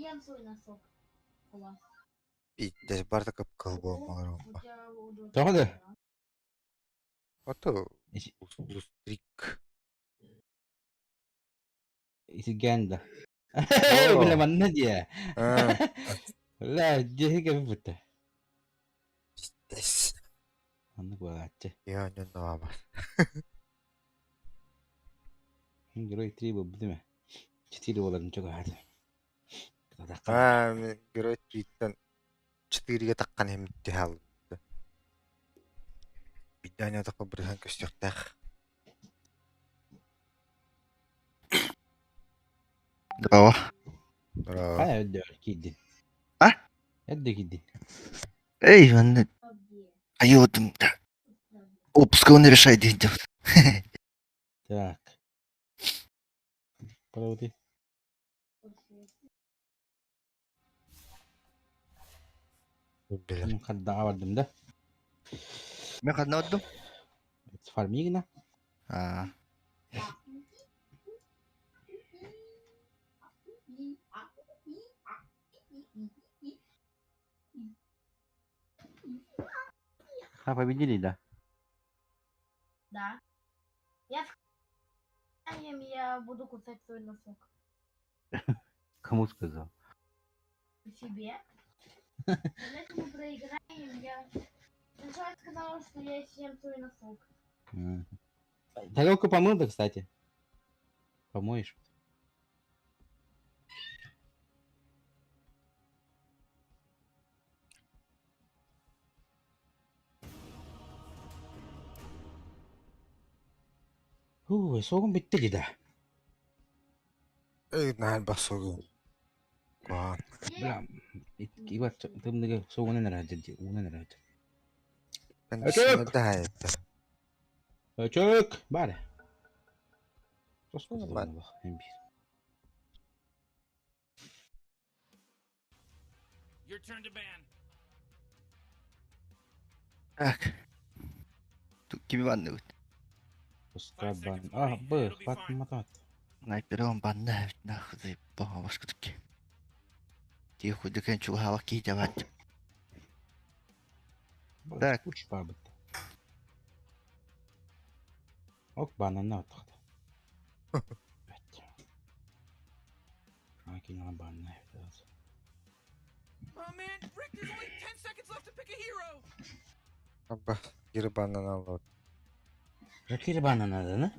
ем свой носок. Класс. Иттес барда капкал болмалар. У тебя удобно. Тоҕо Ото устрик. Исигэнда. Оо. Бля манна дия. А, Бля жеге бутта. иттес. Анна гуагачча. Я не нава. Герой 3 бубдиме. 4 боларын чөг хаад. А, герой твиттен 4-ге таккан хэмтти хаал. Бидания такка бирхэн көстөктөх. Здорово. Браво. А өдө кидди. А? Өдө кидди. Эй, Иван, айотым. Опускал не решай день. Так. Проводи. Билер. Хадда бардым да. Мен кадна отдым? Фармигна. А, А победили, да? Да. Я буду кусать свой носок. Кому сказал? Себе. Если мы проиграем, я сначала сказала, что я съем свой носок. Тарелку помыл, да, кстати? Помоешь? Соғым бітті деді. Нал басуу. Гуан. Бля, ибат тымныгы соғынан әрәді, онан әрәді. Пенсионер да хайта. Өчөк, бәрі. Ну, бар. Your turn to ban. так. Тут kimi bandı? Пускабан. А, бы, хватит мотать. Найпером банды, нахуй заебал, башка таки. Тихо, дыкен чугава кидавать. Так. Куча бабыты. Ок, банана отақты. Акина банана. Oh man, Rick, there's only 10 seconds left to pick a hero. Абба, гири банан алло. Какие бананы надо, да?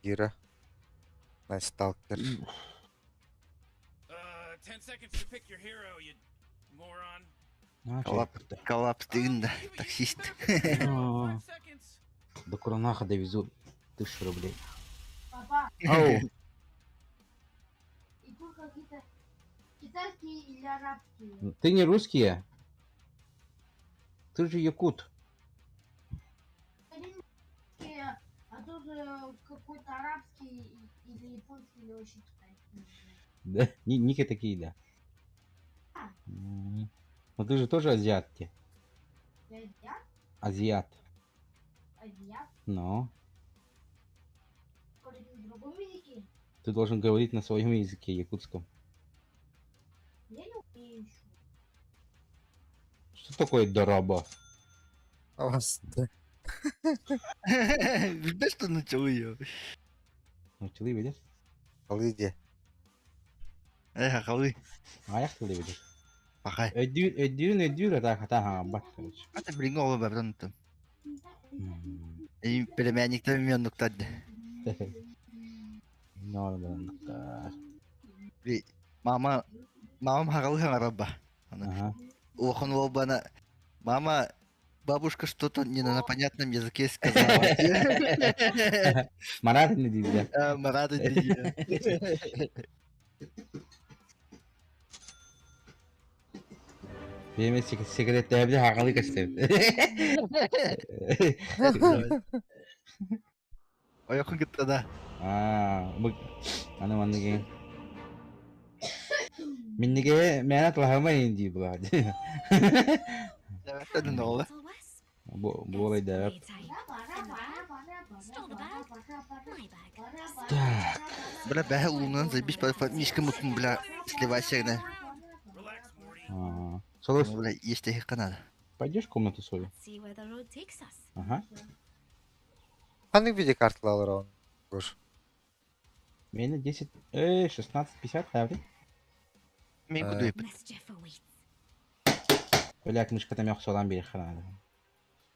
Гира. На сталкер. 10 seconds to pick your hero, you moron. Калап стыгында, таксист. 5 seconds. До Куранаха довезу 1000 рублей. Папа, Ау, и тут какие-то китайские или арабские? ты не русский? Ты же якут. А тут какой-то арабский или японский или вообще китайский. Да, ники такие, да. Но ты же тоже азиат. Азиат? Азиат. Азиат? Но Говорит на другом языке? ты должен говорить на своем языке, якутском. Я не умею еще. Что такое дороба? А вас да. Да что начал ее? Научил видишь? Алыде. Халы. Аяқ тілі видишь? Пахай. Өддүр, ата бат, короче. А ты блин голову бабрантым. И племянник-то мен нуктады. Нормально. Мама хагалы хараба. Ага. Охон ол бана. Мама, бабушка что-то не на понятном языке сказала. Марат не дейді. Марат дейді. Benim sekreterde hakalı kaçtı. Oyokun gitti da. Bu anı mandığı. Mindige menat lahamayın diye bu hadi. Evet, hadi ne oldu? Bu olay da yap. Бля, бähe улунан заебись, мишка мутун, бля, сливайся, Солос, Ура, есть их канада. пойдешь в комнату свою? Let's see where the road takes us. Ага. Қандай видеокарталар он? Гош. Мені 10, 16.50 қабыл. Мен буду еп. Mischief awaits. Öyle müşkete yok olan bir kanal.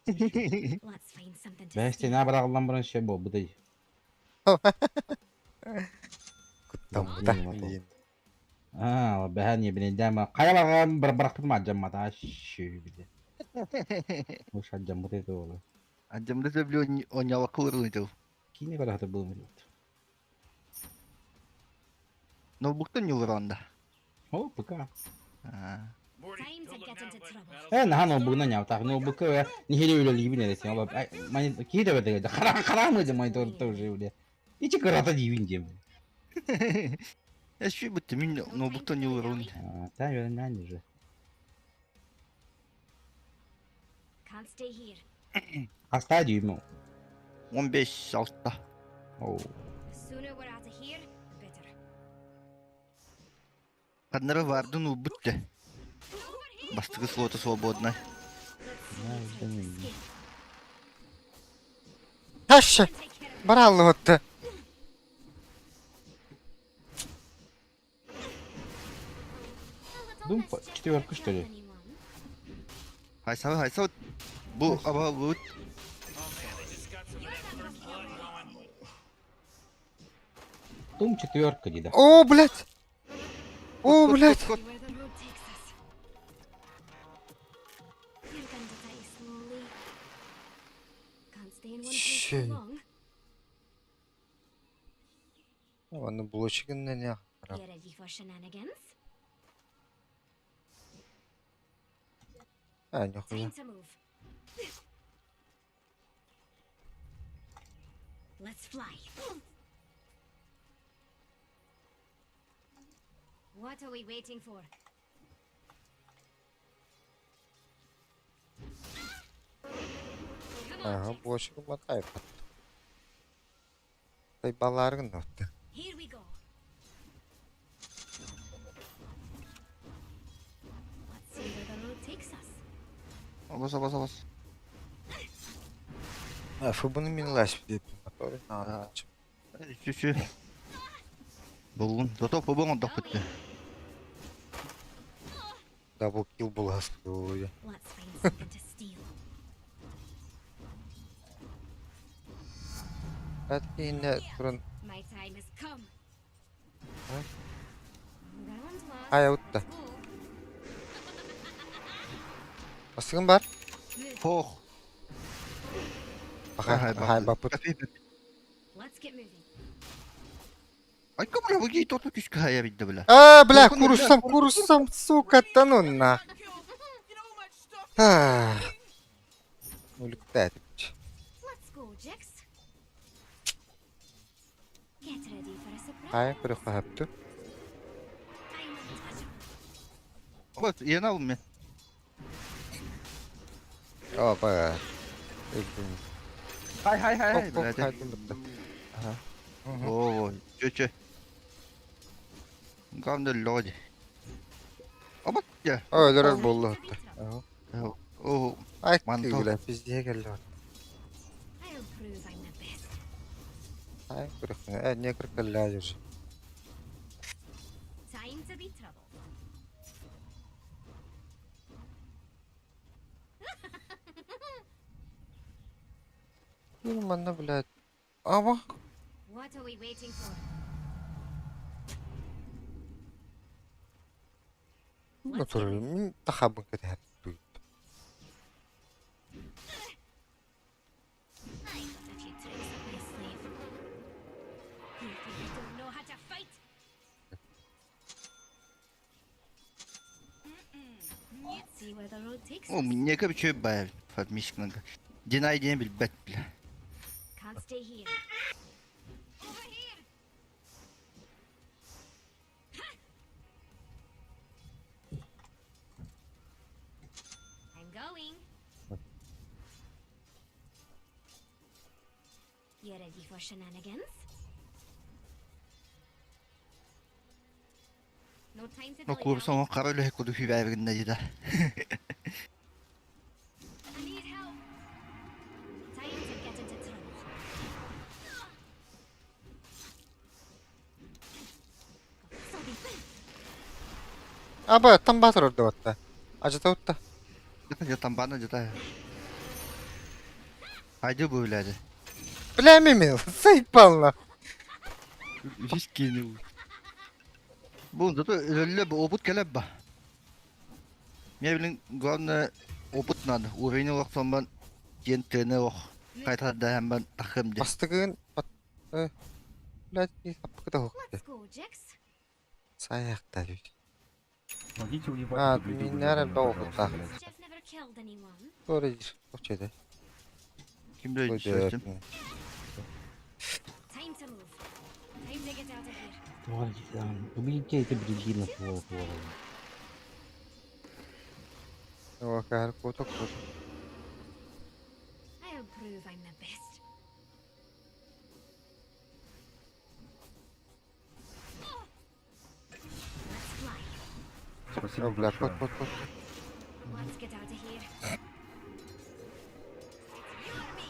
Let's find something to Ben işte steal. ne bırakılan buran şey bu da. Құттамда. Yok, Aa, ben niye beni deme. Kaya bakalım bıraktım acım mata şöyle. Bu şacım bu dedi oğlum. Анжамда зөвлө онява кылырын дөө. Kine bıraktı bu millet. Ноутбуктан юлранда. O bıka. Morty, Time to don't look get now, into but trouble. that'll- Nahan o bugün ya tak no bıka ve nihili öyle gibi ne desin ama mani ki de böyle kara mı mani to öyle. İçi kırata divince. Я ши бут мин ноутбуктан юлрын. Та öyle ne diyor. Can't stay here. Hasta diyor mu? 15 августа. Oo. The sooner we're out of here, the better. Каднара варды ноутбукте. Бастыгы слоты свободно. Let's see Ya, what's ben- escape. Ташы. Take care of Бар аллы отты. it. Dum четверка что ли? Хайсау. Бу аба бут. Oh man, they just got some of that first blood going. Dum четверка dedi. О, блядь. О, блядь. Where the road takes us. You're going to die slowly. Can't stay in one place Shit. too long. Оны булочигинне не. You ready for shenanigans? А, нихуя. Time to move. Let's fly. What are we waiting for? Come on, Ага, chicks. булочигин батай. Тай баларыгын отты. Here we go. Let's see where the road takes us. Абас. А, фыбыны мен лась деп. Который А. надо. Чүчү. Болгон. Зато побон допытты. Дабл килл булас. Ой. Let's find something to steal. Әткейне турын. My time has come. Huh? Round one. Ай, аутта. Go. Асығын бар. Move. Хох. Хай бапыт. Let's get moving. Ай камера выги тоту кишка хая бидде бля. А, бля, курусам, сука, та ну на. Killed, you know, much stuff. А. Улетает. Let's go, Jix. Get ready for a surprise. Хай, прихапты. I'm untouchable. Вот, я на уме. О, ба. Хай, Хай, блядь. О, чё. Гамда лоди. Абат я. Өлөрөр болду отты. О, Ай, Манту. кыгылы, бизде келді. I'll prove I'm the best. Ай, прихапты. Не кіркілі жүр. Time to be troubled. Манда, блядь. Ама. What are we waiting for? Натуры, мен тахабын кетер. I've got a few tricks up my sleeve. You think I don't know how to fight? Let's see where the road takes о, us. нека биче бая. Фатмишкнага. Динай ден билбет бля. Can't stay here. Over here. I'm going. You ready for shenanigans? No time to Но dilly-dally. курсан карале хекуду хибавигна дида. Аба, там батыр орды батта. Ажыта утта. Я там бана жата. Айды böyләді. Біләмем мен, сайпална. Жискені. Бұл зато өлі опыт келіп ба. Мен білін, главное, опыт надо. Уровень олақ сонбан, жентіні оқ. Қайтарда әмбан тақымды. Бастығын, блядь, апқы да оқты. Let's go, Jax. Саяқта жүр. Помогите уебать. А, эту ты гниду, не орел, пожалуйста, да, блядь. Jeff never killed anyone. Doğru gir. Okçaydı. Kimді сөзсім? Time to move. Time to get out of here. Товарищи, уберите эти бредины свою голову. O kadar kotak kotak. I'll prove I'm the best. Let's fly. Спасибо Yok bırak kot большое. kot kot. Let's get out of here. You or me?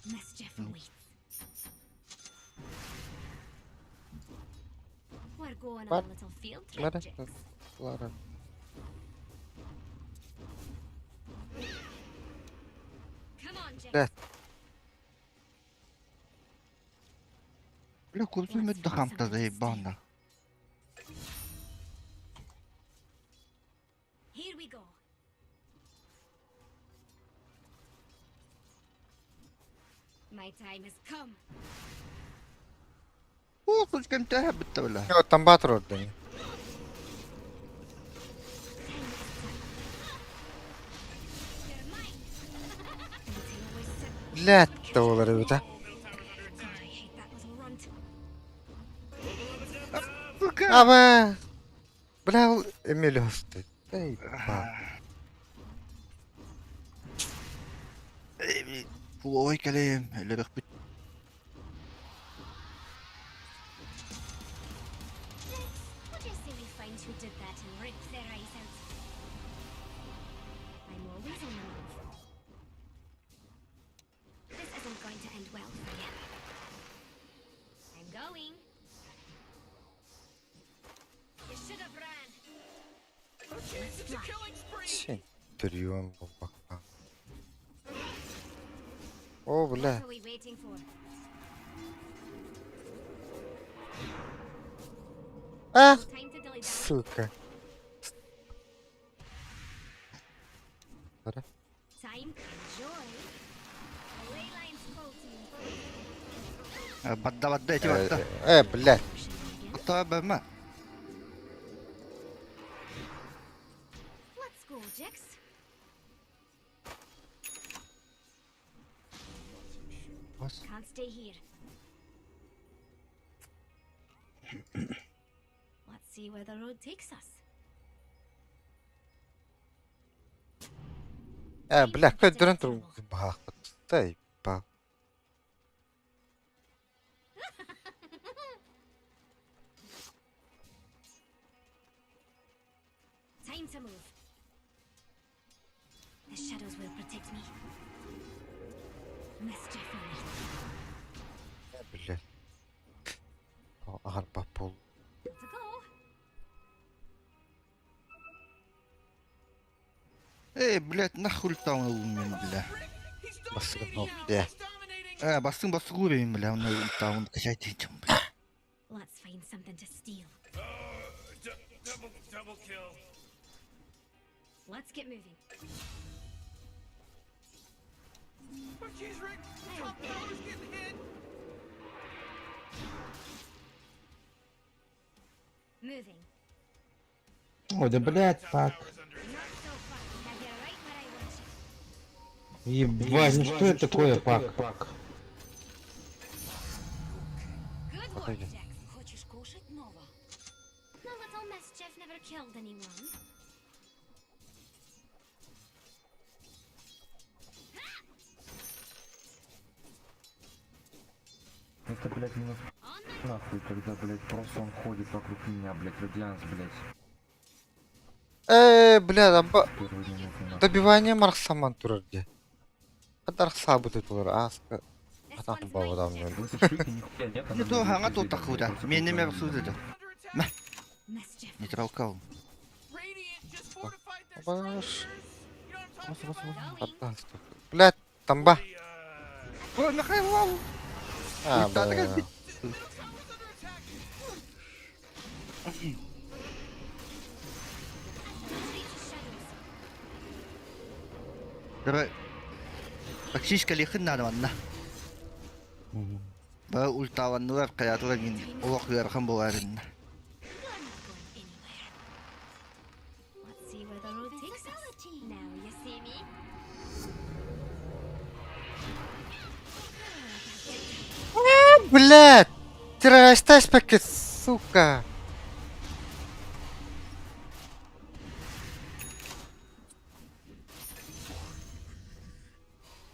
Mischief awaits. We're going on What? a little field What trip, is Jax. Lara. Come on, Jax. Evet. Бля, курсу мүдді қамта заебана. Here we go. My time has come. О, сучкам тәхә бітті бля. Yok tam batır orada. Time is You're mine. Until always sit. Блядь, da olur evet ha. God, I hate that little runt. Ama. Bля, Emil hastı. Ey bak. Ой, кәлем, әлі бәк біт. What do you say we find who did that and rip their eyes out? I'm always on the move. This isn't going to end well for you. I'm going. You should have ran. Let's fly. Sen duruyorsun bu bak. O What bля. are we waiting for? Ah, Time to dilly dally. suka. Para. Time to enjoy. The ley line's full team. Badda, eti badda. Bля. Hatta bәмә. Let's go, Jax. Can't stay here. Let's see where the road takes us. Bля, какой дурак тут бах. Дай бах. Time to move. The shadows will protect me. Mischief awaits. Bля. Ağır bap ol. To go. Ey, блядь, нахуй там мен, бля. Basık ne oldu ya? Бастың уровень, бля, оны там качать етем, бля. Let's find something to steal. Double kill. Let's get moving. Oh, jeez, Rick. Top power's getting hit. Moving. Ой, да блядь, так. Not so far. Have you right where I want you. Ебать, ну что это такое, пак? Good work, Погоди. Jax. Хочешь кушать нового? The little mischief never killed anyone. Это, блядь, минус On the нахуй, когда, блядь, просто он ходит вокруг меня, блядь, радианс, блядь. Bля, там Первые минуты нахуй. добивание Марксаман турарди. Kadar sabit olur aska. Атақты бау адамын өлді. В этой штуке нихуя нет, она Ну мне то ханга будет то видно, тахуда. просто Мен неме контролируем. сузыды. Mischief. Не тралкал. Radiant just fortified their Баш. structures. You know what I'm talking about? Атақты. Блядь, тамба. О, нахай лау. А, Ультата бля. как Дара тактически лихин надо манна. Ба ультаваннылар каятыга мин улак ярхан боларын. You're not going anywhere. Let's see where the road takes us. Now you see me? Блядь! Террористась пакет, сука!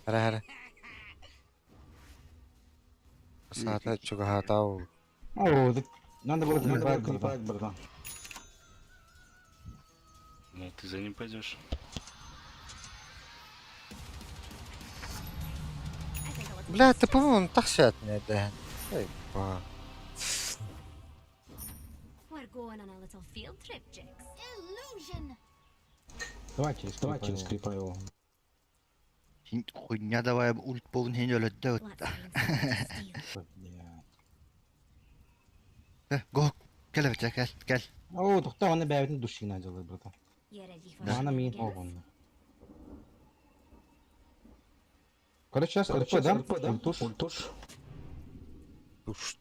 Хара. Саата чуга хатау. О, надо было клепать, братан. Ну, ты за ним пойдешь. I think I'll Блядь, ты, по-моему, тахшат мне, да. Эй, ба. We're going on a little field trip, Jix. Illusion. Давай через клепа его. Син хуйня давай ульт полн хен өлөддө Let's утта. find something to steal. Го, кел бача, кел. О, тухта оны бәбитин душина жалай, братан. You ready for Мана мин shenanigans? огон. Короче, сейчас РП, да? Ультуш. Душ.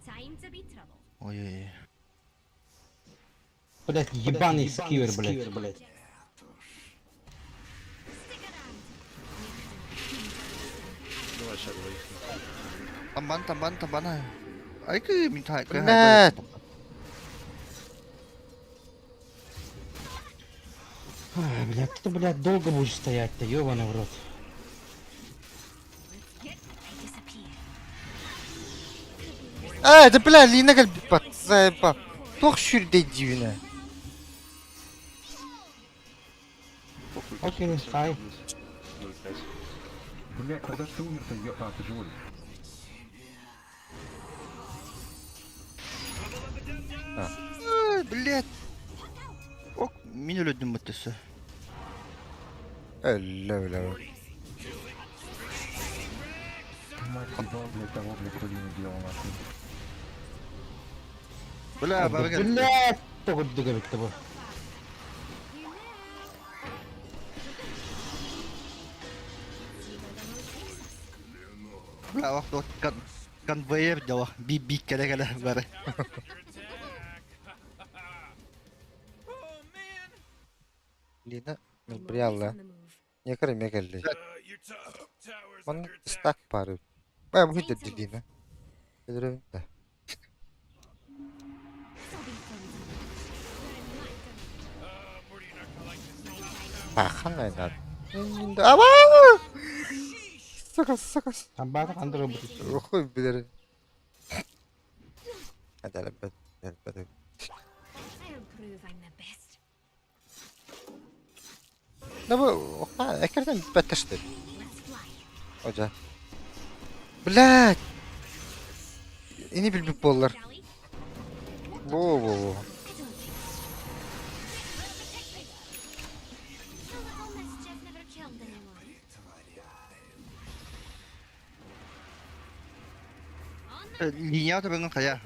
Time to be troubled. Ой-ой. Блядь, ебаный скивер, блядь. Stick around. Давай сейчас двоих. Тамбан. Ай 그 민타 그 Блядь! Ай, блядь, ты, блядь, долго будешь стоять-то, ёбаный в рот. Get I disappear. Да, бля, Лина гальбипат, заеба. Тох шүрдей дивина. Окей, хай. 0,5. Блядь, когда ж ты умер-то? А, ты живой. Блядь. Ок, мен өлөдүм мөттөсө. Öyle. Мать ебал, блядь, того, блядь, Рулина делал нахуй. Бля, бабага. Блядь, тогда битти бу. Бля, вакыт конвейер дава. Би келе бары. Лина, I'm брялла. always on the move. Не кори мегалли. Your top tower's Он under attack. стак пары. Бая будет Лина. Лина. So be friends. Morty, you're not gonna like this. Бахана надо. Ава! Сука. Там бата андыр работать. Охуй билер. Hadi elbet. I'll prove I'm the best. Ne bu? Oha, ekrandan betteşti. Let's fly. Hoca. Блядь! İni bilbip bollar. Shall we? Во. I don't think. So little mischief never killed anyone. On the Линията беган кая.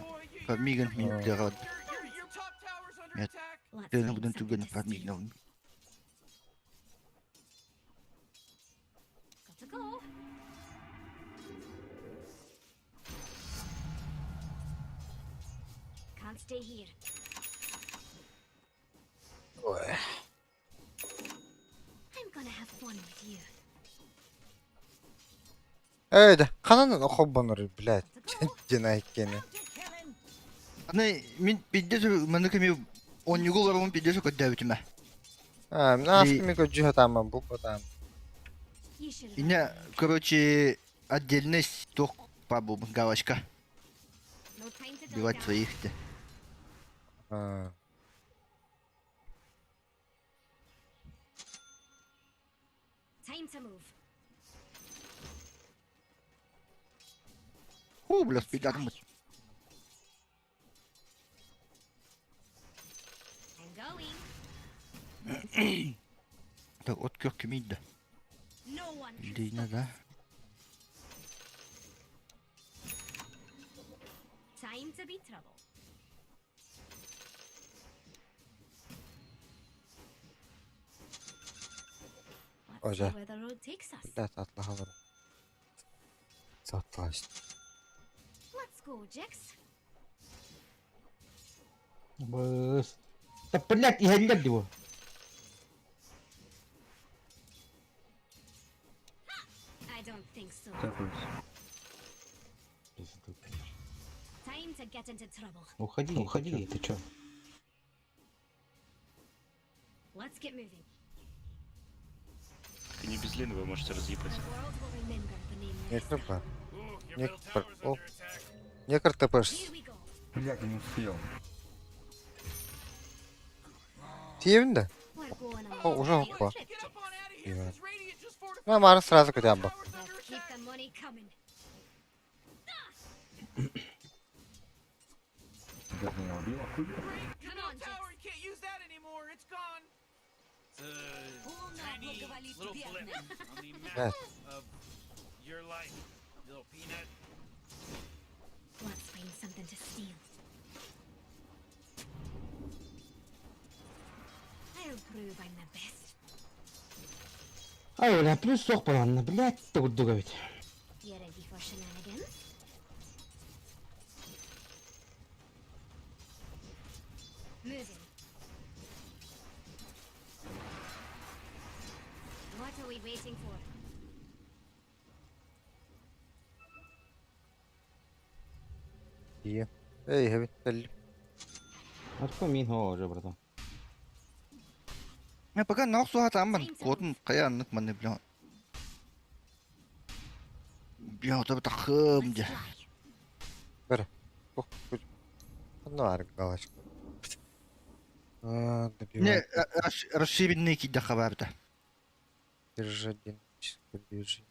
Мигэн минут дэрад. Your top tower's under Нет. attack. let's Тэн find будэн something түгэн to фад steal. мигнав. Got to go. Can't stay here. I'm gonna have fun with you. Öyle. Kananın okobbanır, блядь. Дина екені. Аны мин биддесө маныками онюгуларым биддесө көддөбүтүмө. А, нафтами көджі хатаман, бұл хатам. You should have Ине, короче, отдельный сток по буб галочка. no time to dull Бивать down. своих-то. Time to move. Ху, бля, спидатым. I'm going. Так, от кёрк мидда. No one can Лейна, stop да? Time to be trouble. Let's see Hoca. where the road takes us. Блядь, atlaha Satlaştı. Let's go, Jix. Быс. Да, блядь, я не его. I don't think so. Тэпаюсь. Time to get into trouble. Уходи, ты чё? Let's get moving. Ты не без лины, вы можете разъебать. The world will remember the name Некр Leicester. бар. Ooh, your Ник middle бар. tower's О, under attack. некр тепеш. Here we go. Блядь, я не успел. Тиевин да? We're going on О, a уже little упал. trip. Get up on out of here. Тиевин. This radiant just fortified. Ну, Марс сразу хотя бы. Tower's under Let's keep attack. the money coming. Тебя меня убило, хуй. Your Come middle on, Jix. tower, you can't use that anymore. It's gone. It's a tiny little blip on the map Yes. of your life, little peanut. Let's find something to steal. I'll prove I'm the best. Ай, бля, плюс сок паранна, блядь, ты вот дуговить. You ready for shenanigans? Moving. What are we waiting for? İyi. Ey, evet, belli. Откуда мин хо уже, братан? Я пока нах суха тамбан. Котын кая аннык маны, бля. Бля, вот это хым, Let's де. fly. Ну, арк галочка. А, Не, добивай. расширенный кида хабарда. Держи динамическое движение.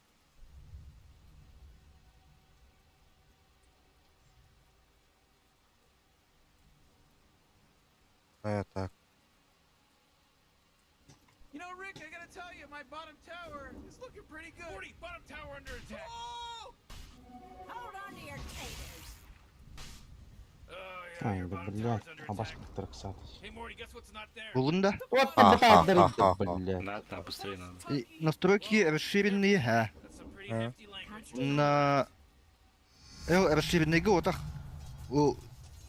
А я так. You know, Rick, I gotta tell you, my bottom tower is looking pretty good. 40, bottom tower under attack. Oh! Hold on to your taters. Oh, yeah, Ай, your да, bottom блядь, tower's under а башка attack. траксат. Hey, Morty, guess what's not there? Булында. Вот Ха, ты ха, бля, ха, ха. блядь. Надо, быстрее надо. Настройки расширенные, ха. That's some pretty Huh? hefty language. На... расширенные года.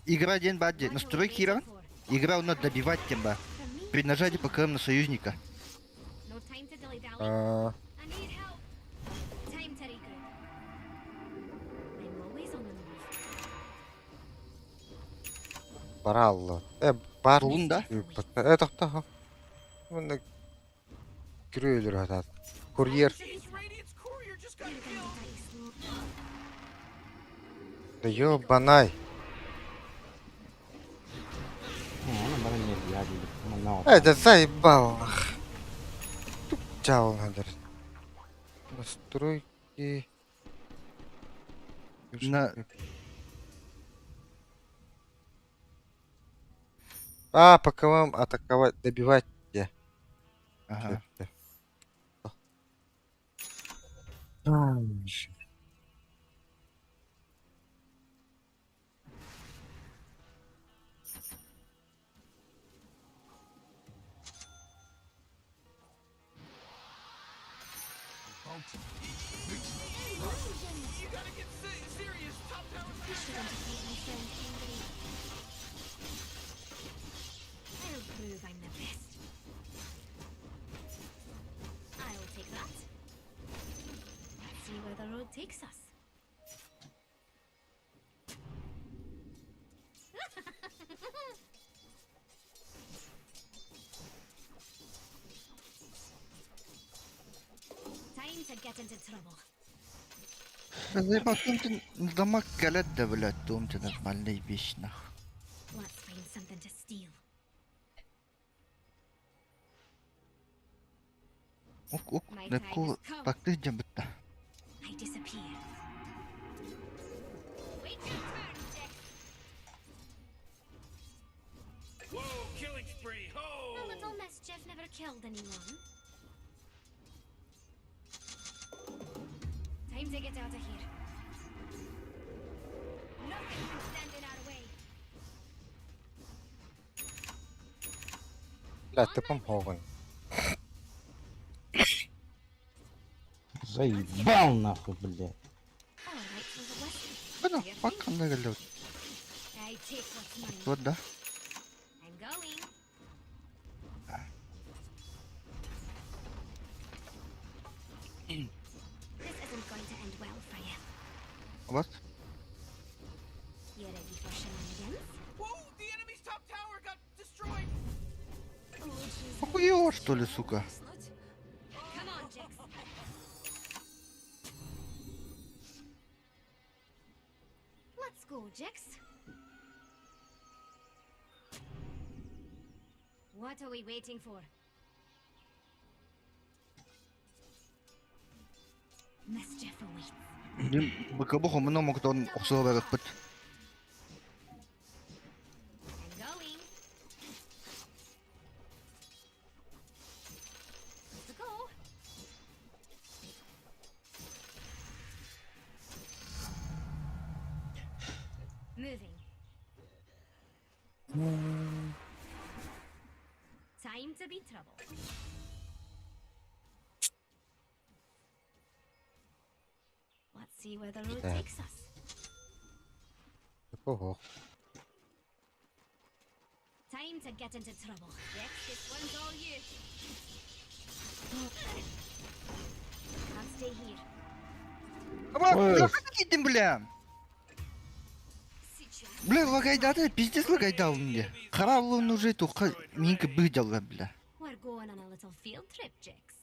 Игра день бади. What are we Настройки waiting игра. for? Игра надо добивать тебя. From me? При нажатии ПКМ на союзника. No time to dilly-dally. А, I need help. Time to regroup. I'm always on the move. Баралло. Бар. Булында. Тохта. Мында гүрөөлөр хатат. Курьер. Jeez, Radiant's courier just got You're killed. gonna die slow. Да ёбанай. Она бара нет, я видел. Это заебал. Тупчал надо. Настройки. На... А, пока вам атаковать, добивать где? Ага. You gotta get serious. Top tower's under Shouldn't attack. defeat my friend Henry. I'll prove I'm the best. I'll take that. Let's see where the road takes us. Time to get into trouble. Заебал, дамаг калет да, блядь, тумте нормальный вещь, нах. Let's find something to steal. Ок, Непко тақты жам бітті. I disappear. Wait your turn, Jack. Whoa, killing spree! Ho! A little mischief never killed anyone. Time to get out of here. Nothing can stand in our way. Бля, типом гогон. Заебал нахуй, блядь. All right, for the west. Бана, баққанда келді. I take what's mine. Вот да. I'm going. This isn't going to end well for you. Вот. You ready for shenanigans? Whoa, the enemy's top tower got destroyed! Oh, jeez. Охуел, что ли, сука? Come on, Jax. Let's go, Jax. What are we waiting for? Mischief awaits. Дим, быкабы хомына моктон оқсыға бәрік біт. I'm going. Let's go. Moving. Time to be trouble. Let's see where the road Yeah. takes us. Типу гог. Time to get into trouble. Yes, this one's all you. I'll stay here. Ама, Ой. жаққа кеттім, бля. Situation. Бля, лагайдады, пиздец лагайдал мне. Қаралуын уже тоққа менікі бір жалға, бля. We're going on a little field trip, Jax.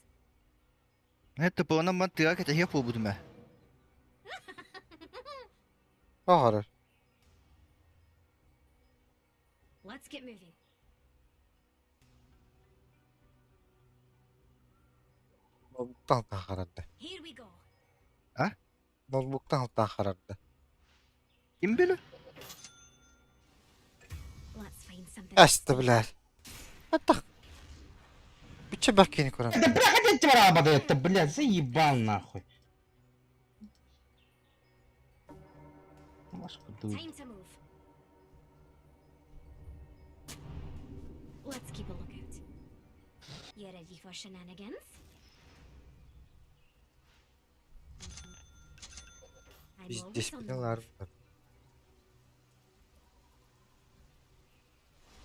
Это по-на ман тырақ это хеп болбуду ма. Ағарыр. Let's get moving. Ноутбуктан тахарады. Here we go. Ноутбуктан тахарады. Ким білі? Let's find something. Асты, блядь. Это... Биче бәкені көрем. Да проходите работу это, блядь, заебал нахуй. Машка дует. Time to move. Let's keep a lookout. You ready for shenanigans? I'm Biz always on the disiplinalar move. var.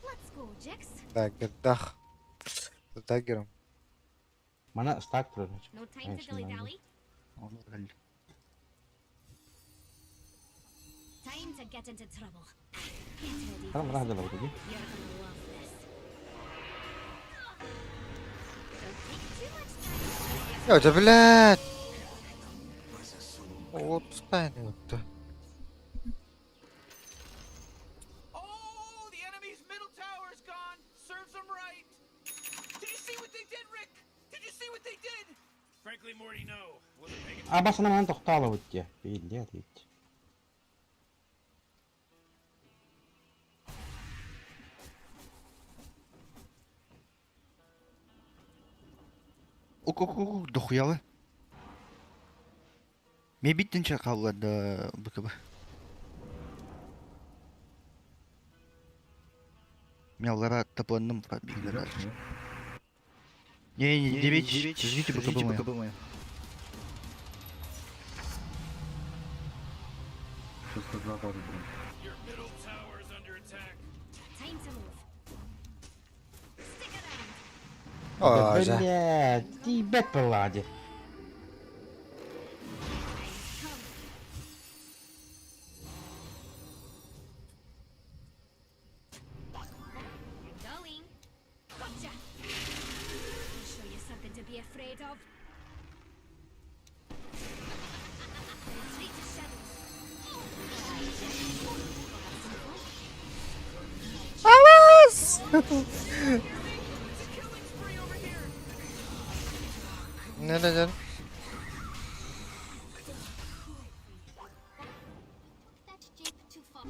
Let's go, Jax. Дагердах. Дагером. Mana stack тұрады. No time to dilly dally. Time to get into trouble. Get ready. Там for рада this. лауды. You're gonna love this. Don't take too much time. Ya da блядь. Вот стайны вот. Oh, the enemy's middle tower's gone! Serves them right! Did you see what they did, Rick? Did you see what they did? Frankly, Morty, no. Wasn't paying attention. Абасына маған тоқталы өтте. Белде дейді. Ок, дохуялы. Мен биттінші қалғады бұкыбы. Мен олара тапанным пробегілер. Не, 9, ждите БКБ моя. Сейчас сказал, блин. Your middle tower's under attack. Time to move. Stick around. О, Да, жа. блядь, ебать полади. Come. I'm going. Gotcha. I'll show you something to be afraid of. Retreat to shadows. Аваз! It's a killing spree over here! Nereler? That's Jake too far.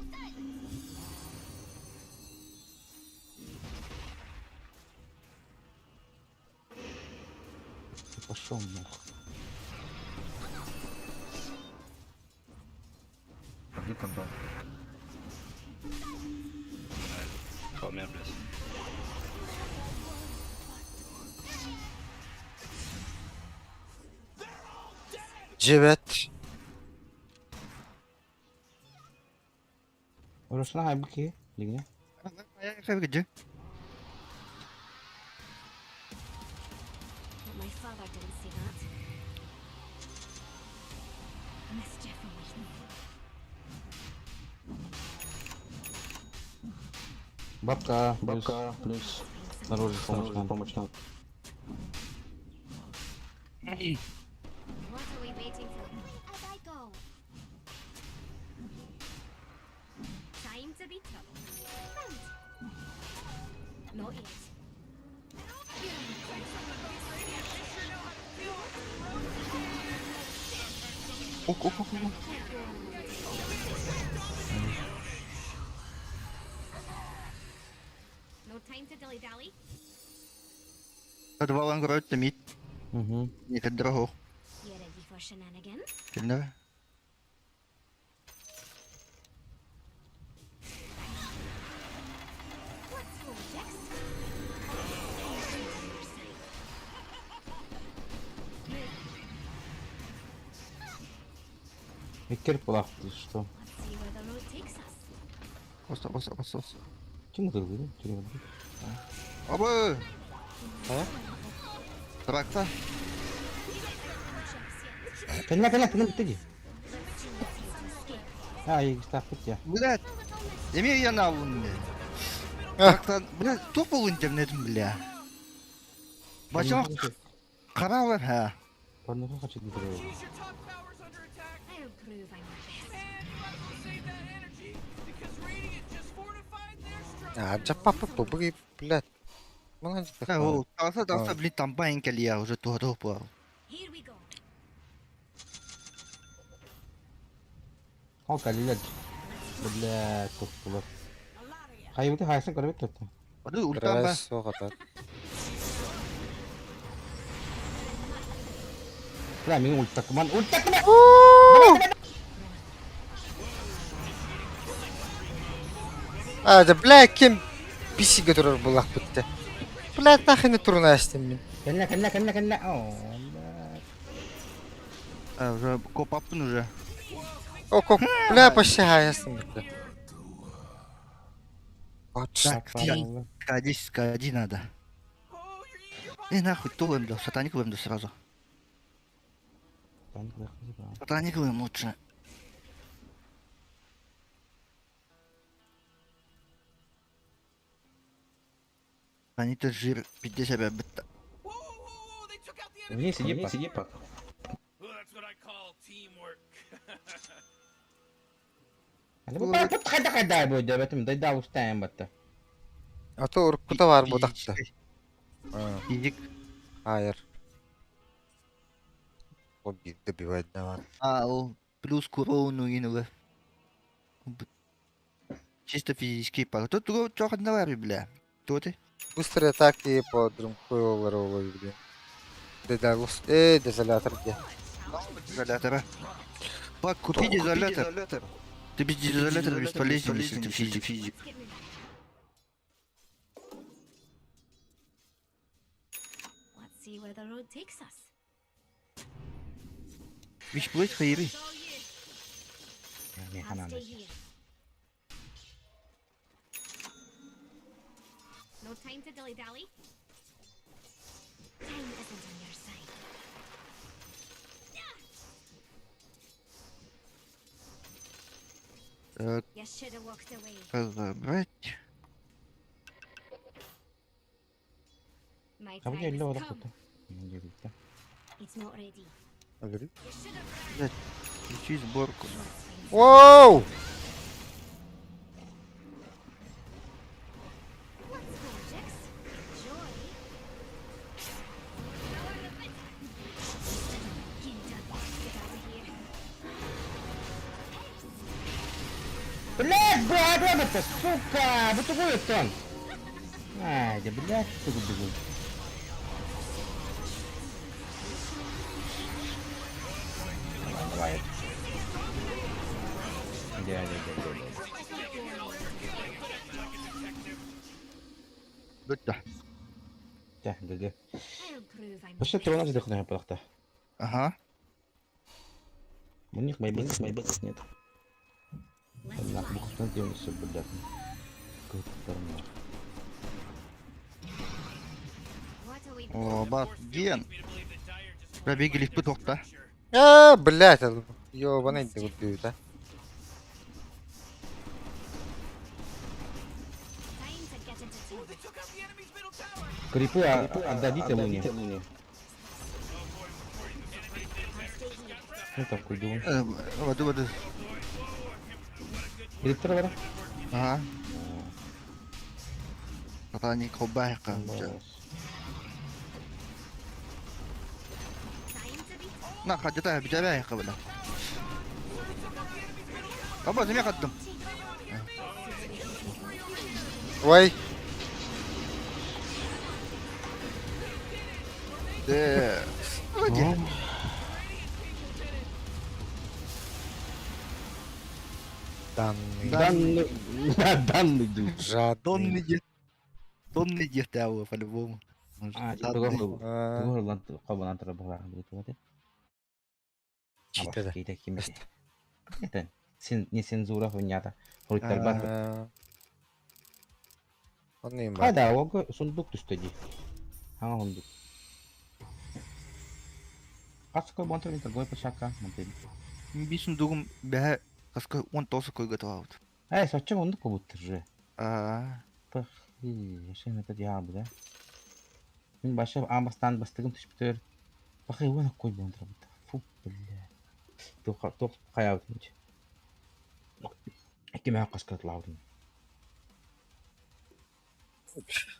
Пошел нахуй. А где там дом? Помер, блядь. Civet. Orasına hay bu ki. Ligine. Я как где? But my father didn't see that. Mischief awaits. Бабка, плюс. Снаружи помощь надо. What are we waiting for? As I go. Time to be tough. Round. Not yet. Ок. No time to dilly dally. Dat wel een grote meet. Угу. Niet het droog. You ready for shenanigans? Kinderen. Let's go, Jax. Виктор Плах, ты что? Let's see where the road takes us. Was. Чем ты говоришь? Abo. Hè? Bıraksa. Кенна, ты. Я так вот я. Блядь. Yemeği yana alın. Ah. Bıraksa. Блядь. Top ol internetim bile. Başıma kara var ha. Парнуха хочет говорить. Use your top powers under attack. I'll prove I'm your best. And you might as well save that energy, because Radiant just fortified their structure. А, джапапа побри, блядь. Молодец. Ha o. Dalsa bile tampa engel ya. Уже doğru bu. Here we go. О, калилет. Блядь, топтулар. Хайбыты хайсын көрбөт тотты. Hadi ultan ben. Раз, о kadar. Бля, менің ульт такыман. Ульт такыман! А, блядь, кем бисиге турар булак битти. Блядь, нахрен турна астым мен. Кенна. О, блядь. Уже kopaptın уже. Ок, бля, почти хаястым битти. Вот что. Сходи надо. Нахуй, то вымдал. Сатаник вымдал сразу. Сатаник вым лучше. Они-то жир 50 бит. Whoa, they took out the enemy. Сиди, пак. Well, that's what I call teamwork. Кайда будет, бетим, дай да устаем бата. А то уркута var bu dakta. Иди. Hayır. O добивать давай. О, плюс курону инула. Чисто физический пар. Тут чё одного, бля. Кто ты? Быстрые атаки по друмкой блин. Дедалус. Дезолятор где? Изолятора. Пак, купи изолятор. Ты без изолятора бесполезен, если ты физик. Get moving. Let's see where the road takes us. Виж плыть хайри. I'll stay here. No time to dilly dally. Time isn't on your side. Так, You should have walked away. разобрать. My Кабы time я has лёва come. такой. It's not ready. Говорит. You should have Включи сборку. Воу! Let's go, Jax. Joy. это, сука! Бутугует он! Ай, да блядь, тугу-дугу. Давай. Да. Бөттө. Да, ГГ. I'll prove I'm Вообще, ты у нас дыхнешь, пахта. Ага. У них майбеков нет. Let's На fly. бухтан делают все, блядь. Какой-то говно. What are we О, бас, ген. Пробегали в пыток-то. Блядь, ёбаный ты вот ты, да? time to get into Ooh, town? they took out the enemy's middle tower. Крипы отдадите Луне. I'll stay here. Ну так, уйду. Воды. Директор вара? Ага. Katani kobahka. Time to be На, хадита бижабая кабла. Аба, зиме каттым. Ой, данный, Данный дух. жадный. Донный дефтяу по-любому. Тugor lan kabalan terbawa gitu kan. Чита да. Kita kimi. Это не цензура хуйня-то. Хуйтар Он им бар. Кайда ого сундук түстеди. Хана сундук. Каской бонтер гой пашака мантен. Бисун дугум бе каска он тосу койга таут. Соччом ондук кобуттер же. Пах. Яшен это диабы, да? Мен башы амастан бастыгым түшпүтөр. Бахай уна кой бонтер бут. Фу, бля. Тох каяут инчи. Кеме каскат лаудын.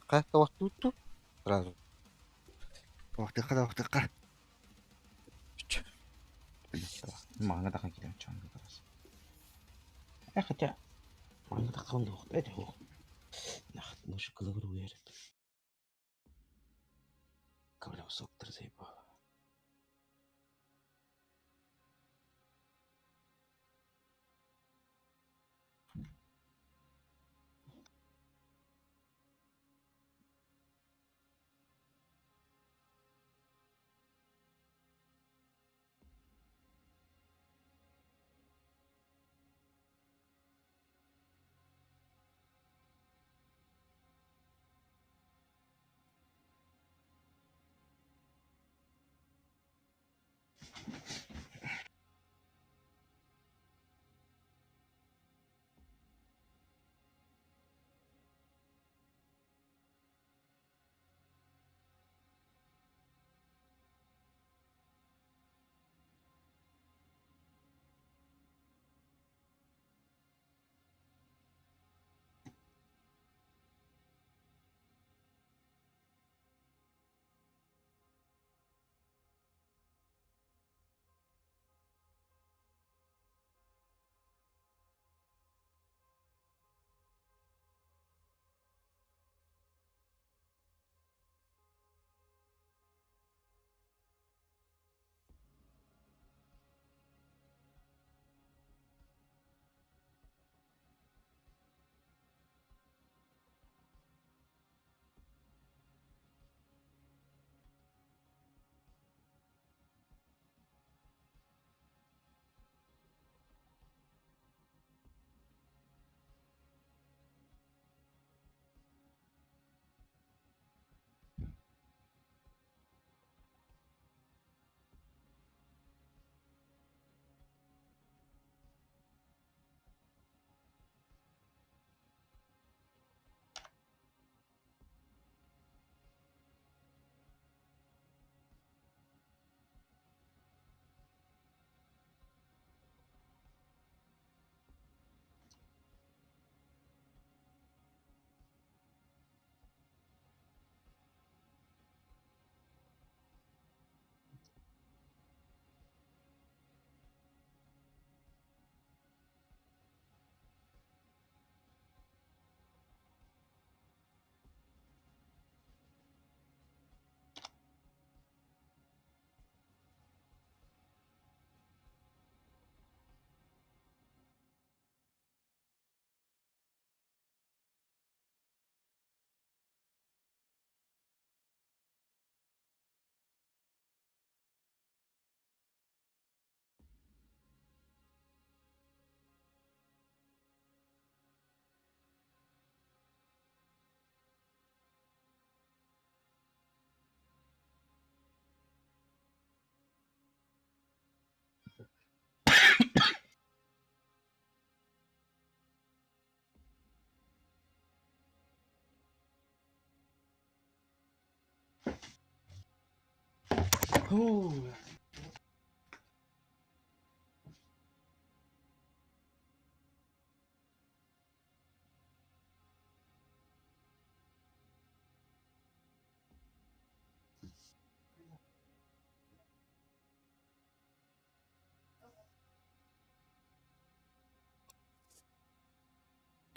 Как-то вот тут сразу. Вахтыка. Мага такан келем чон раз. Хотя мага такан лох. Это лох. Нахт муж кылыр уер. Кавлем соктор зайба.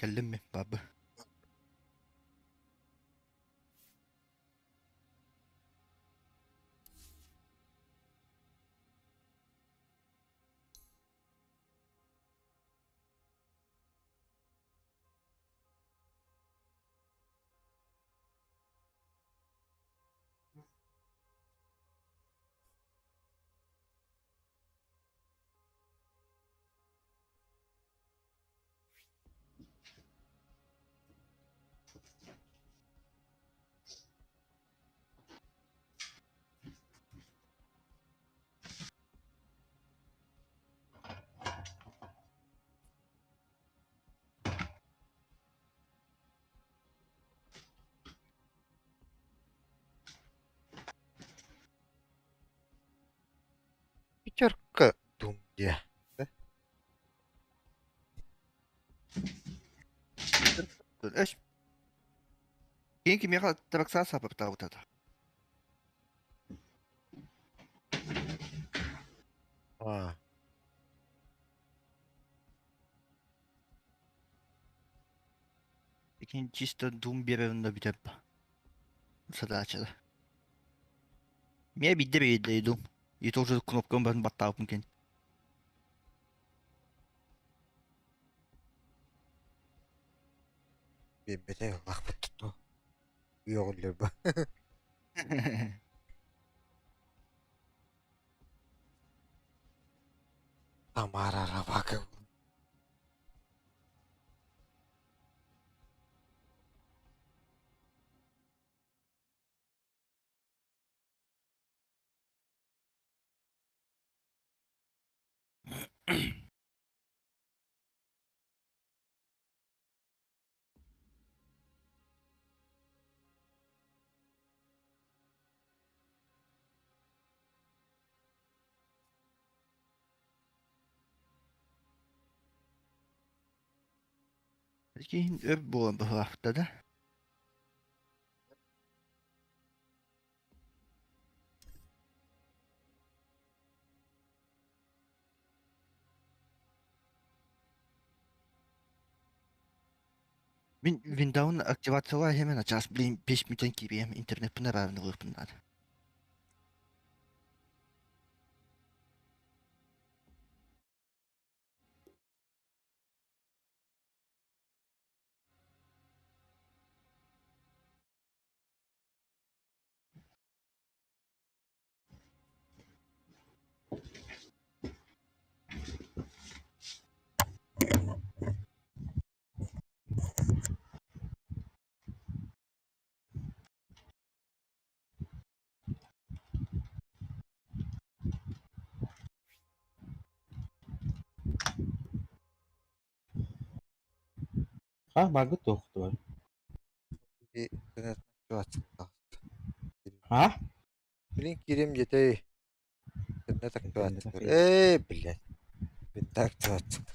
كلمني بابا. Пятерка Думья. ايش يمكن ياخذ تبك ساسا بتاعته. А, Lekin чисто Doom беревinde bir tep. Задача. Мне видели Doom. И тоже кнопком ben battı mümkün. ben bete laqbıt tuttu. Yoğullar bu. Tamara Ravaka. Lekin öp bu haftada. Windows'un aktivasyonu hemen açacağız. 5 milyon gibi internet buna bağlı bunlar. Ah, bagus tuh tuh. Bir internet aktivasyonu. Hah? Blink girim yetey. İnternet İnternet aktivasyonu. Блядь. İnternet aktivasyonu.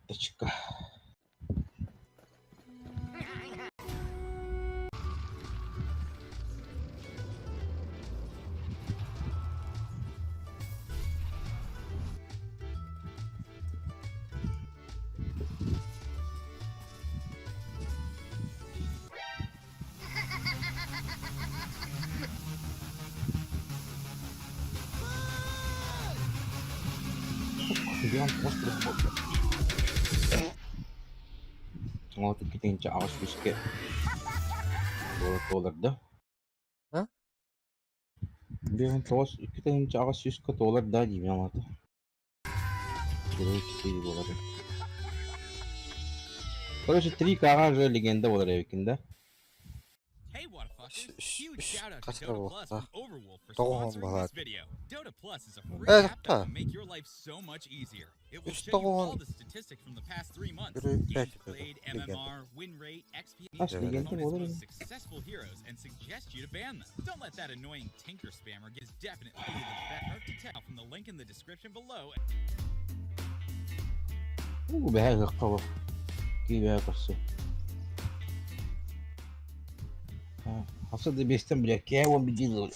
Точка. Bilang terus berbuat. Oh, tuh kita yang cakap sikit. $1 dah. Ha? Dia terus kita yang cakap sikit $1 dah di mana tu. $3 dah. Короче, 3 кара же легенда вот ревикинда. Hey, Waterfuck. Huge shout out to Kaçta Dota bu? Plus Ha. and Overwolf for Tamam sponsoring bak. this video. Dota Plus is a free Evet, app that tamam. will make your life so much easier. It will İşte show you o all an- the statistics from the past 3 months. Yürü, Games belki de played, legend. MMR, win rate, XP, Kaç Evet. legendim opponent's olur mu? most successful heroes, and suggest you to ban them. Don't let that annoying tinker spammer get definitely the best to tell from the link in the description below. وبهاي القوة كي بهاي قصة حصل بيستمر كاون بيجي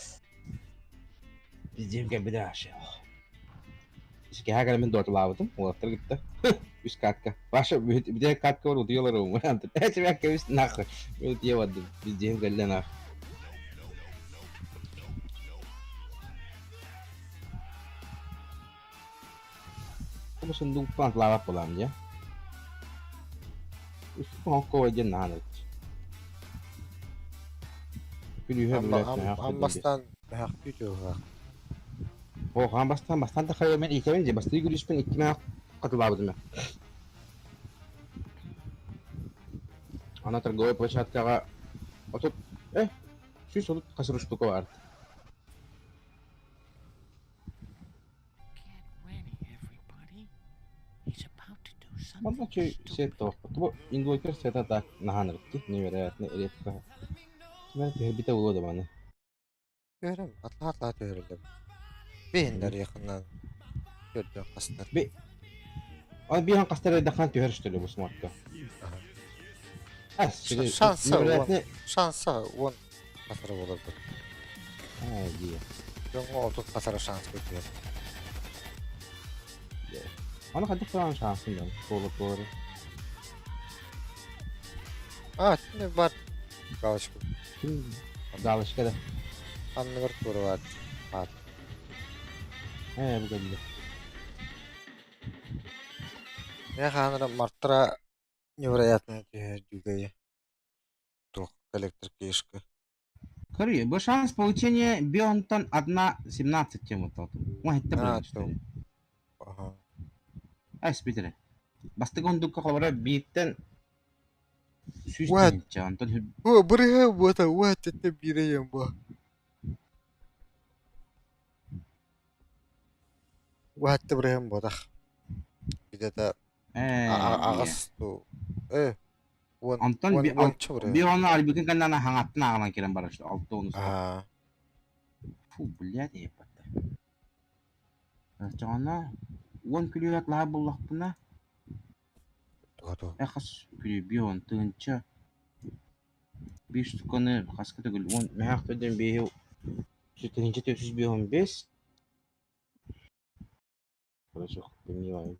bizim gibi de aşağı. İşte her gün dört lavadım. O hafta gitti. Üst katka. Başka bir de katka var diyorlar o. Evet ben kevis nakı. Böyle diyemedim. Bizim gibi nakı. Bu sunduk pant lava bulam ya. Üstü konko aja nanet. Külühe bile Ambastan hak video var. Oh, bastante kayo men ikamın bastı gülüş ben ikime katılamadım ya. Ana торговая площадка отут şu solut kasır штука var. Можно че сето. Bu invoker seta tak nahanır ki nevereyatne eletka. Ben tehbite uğradım bana. Görüm, atla görüldüm. Beyinler yakından. Gördüm kaslar. Abi bir an kastara dakan tüher işte bu smartka. Şansa nevereyatne. Şansa 10 kasarı olurdu. Ha iyi. Ben o 30 kasara şans bekliyorum. Ana kadar falan şansım ben. Doğru. Ah, ne var? Kalışık. Kim dalış kadar. Anne var kuru var. Var. Bu kadar. Ne kanırım martıra невероятно двигая. Дух электрик кишка. Короче, был шанс получения Бионтон 1.17 тему тот. Ой, это А, блин, что ли? Ага. Ай, спитере. Бастык он дука хабара биттен What? сүйстен чан. Тот О, брега бота, what это биреем ба. What это бреем бота. Где-то агасту. Антон Бионы альбикен канана хангаттын агынан керен бар что. Алты onu. А, Фу, блядь, епатта. Чана 10 киловатт лаа буллакпына. готов. Хас күлү Бион тынча. 5 туканы хаска төгүл 10 мехактыдан беу. Sütünce 400 Bion 5. Хорошо, понимаю.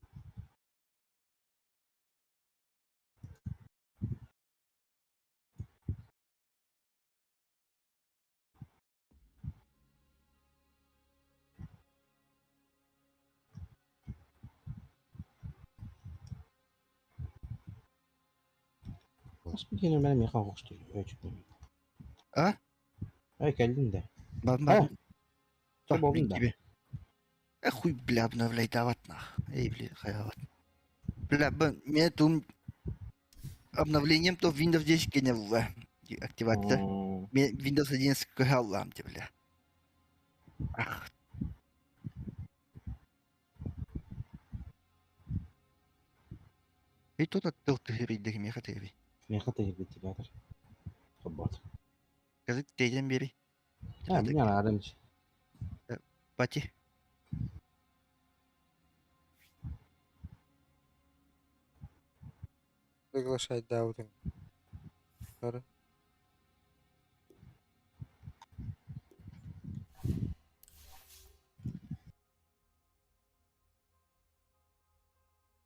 Aslında benim yakan hoştu. Ha? Ay geldin de. Ben. Tabii oğlum da. gibi. Хуй, бля, обновляй давать нах. Эй, бля, хаяват. Бля, мне тут обновлением то Windows 10 генерал активация. Windows 11 кахаллам, бля. Ах. И тут оттыл ты гридер меха теви. Меха теви тигатор. Хаббат. Скажи, тейден бери. Меня надо. Пати. Приглашать Даутин. Хорошо.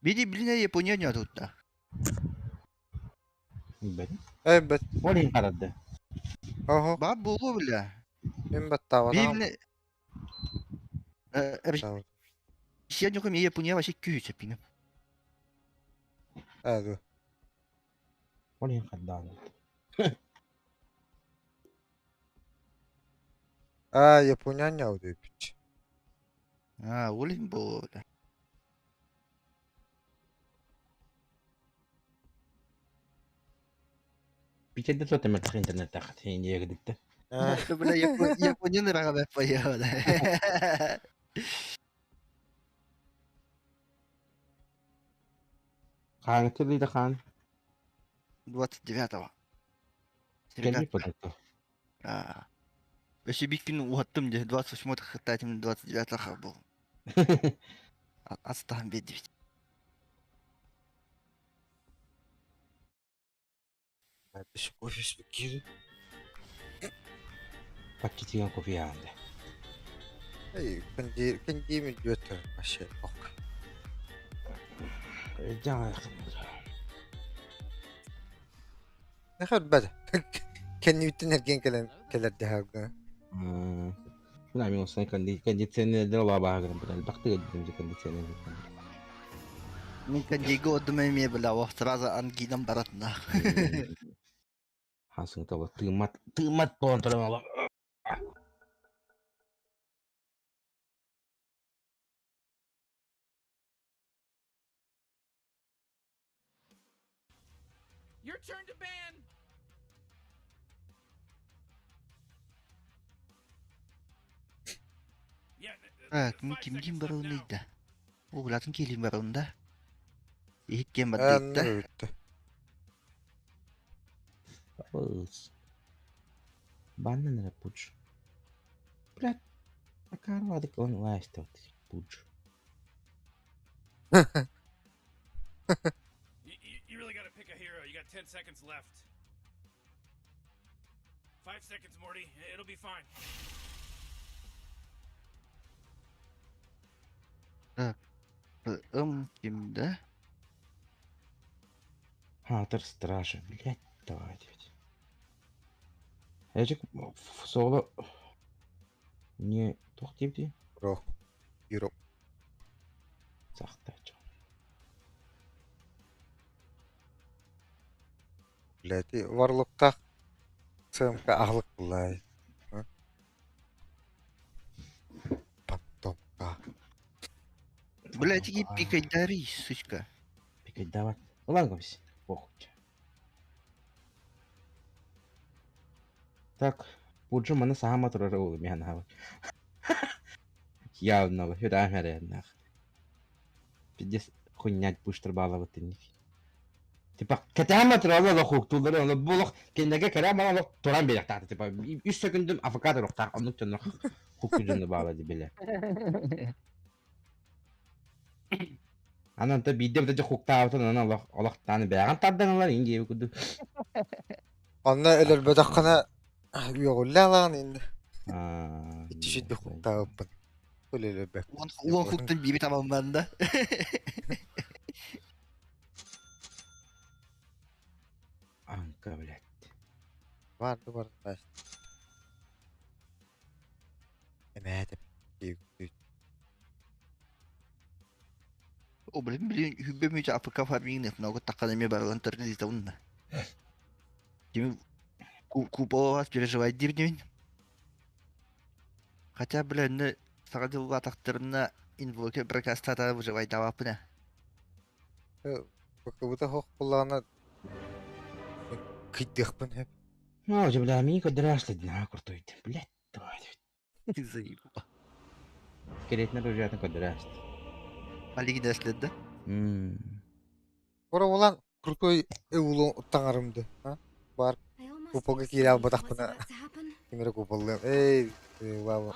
Бери, блин, Япония не тут, да. Evet. Oraya karadı. Oho. Бабу, бля. Ben battava Бери, tamam. бля. Tamam. Сегодня ко мне Япония вообще кюча пинем. Evet. Oraya karadı. А, Япония не удивить. А, улин был, бля. Бичэдэ сот эмэтэх интернет тахат хин ягдыкта. Это, бля, Япония нравится поехала. Хаангтэ лида хаан. 29-го. Кэнди Ребят, податто. если бикин уаттым же 28-го хаттатим 29-го был. Астан бедвить. Биш кофе спикер. Пакетиген кофе яанды. Эй, канди ми дөтөр вообще. Ок. Жаңа яхтым. Нахад бада. Kan ütün ergen keler daha. Kuna mi osai kondizioner della bagran per il bakte gaddim kondizioner. Ну, Диего отдымай бля, сразу ангидам баратна. Хасың тала тымат понтолом ала. Your turn to ban. Yeah. Kim barılıydı. Oğlatın kelim barılında. İhkem Anladım badıydı. öttü. Bus. Банна на пуч. Блядь. Акарва да он ласть вот пуч. You really gotta pick a hero. You got 10 seconds left. 5 seconds, Morty. It'll be fine. Kimde? Хатер страшен, блядь, давай ведь. Эжик соло не тоқтепти. Bro. Euro. Сахтач. Блядь, варлыкта сымка ахлык булай. Потомка. Блять, иди пикай дари, сучка. Пикать давай. Ладно, весь. Похуй. Так, пуджу мана сама турару мянава. Явно, сюда меренах. Пиздец, хуйнять пуштер балава тынник. Типа, кетама турала да хуктулары, оны булах, кендеге керама ала туран белек таты, типа, 3 секундым авокадо роктар, оны төнөх хуктужуны бала ди беле. Анан та бидде бде хуктаабытын, аны алактаны бяган тарданылар, инге күдү. Anna ölür bedakana yoğullalan indi. Tişit bir Aa. hukta öpün. Ölür be. Ulan huktun bibi tamam bende. Анка, блядь. Vardı var. Ne edip. O bilin hübbe müce Afrika farming ne o takkanemi бар интернет онна. Kimi купо вас переживать дивнин. Хотя, блин, сагадыл атактарына инвоке бракастата выживать давапына. Bakıbıda hok kulağına kıydığın hep. Ну, же, бля, Мика драшли, на крутой. Блядь, давай. Заебало. Керетне рожатın кадрашли. Алиги дәследі. Ora olan krutoy evulu tangarımdı. Ha? Var. Kupoga kiri al badakpına. Kimere kupalıyım. Ey, vava.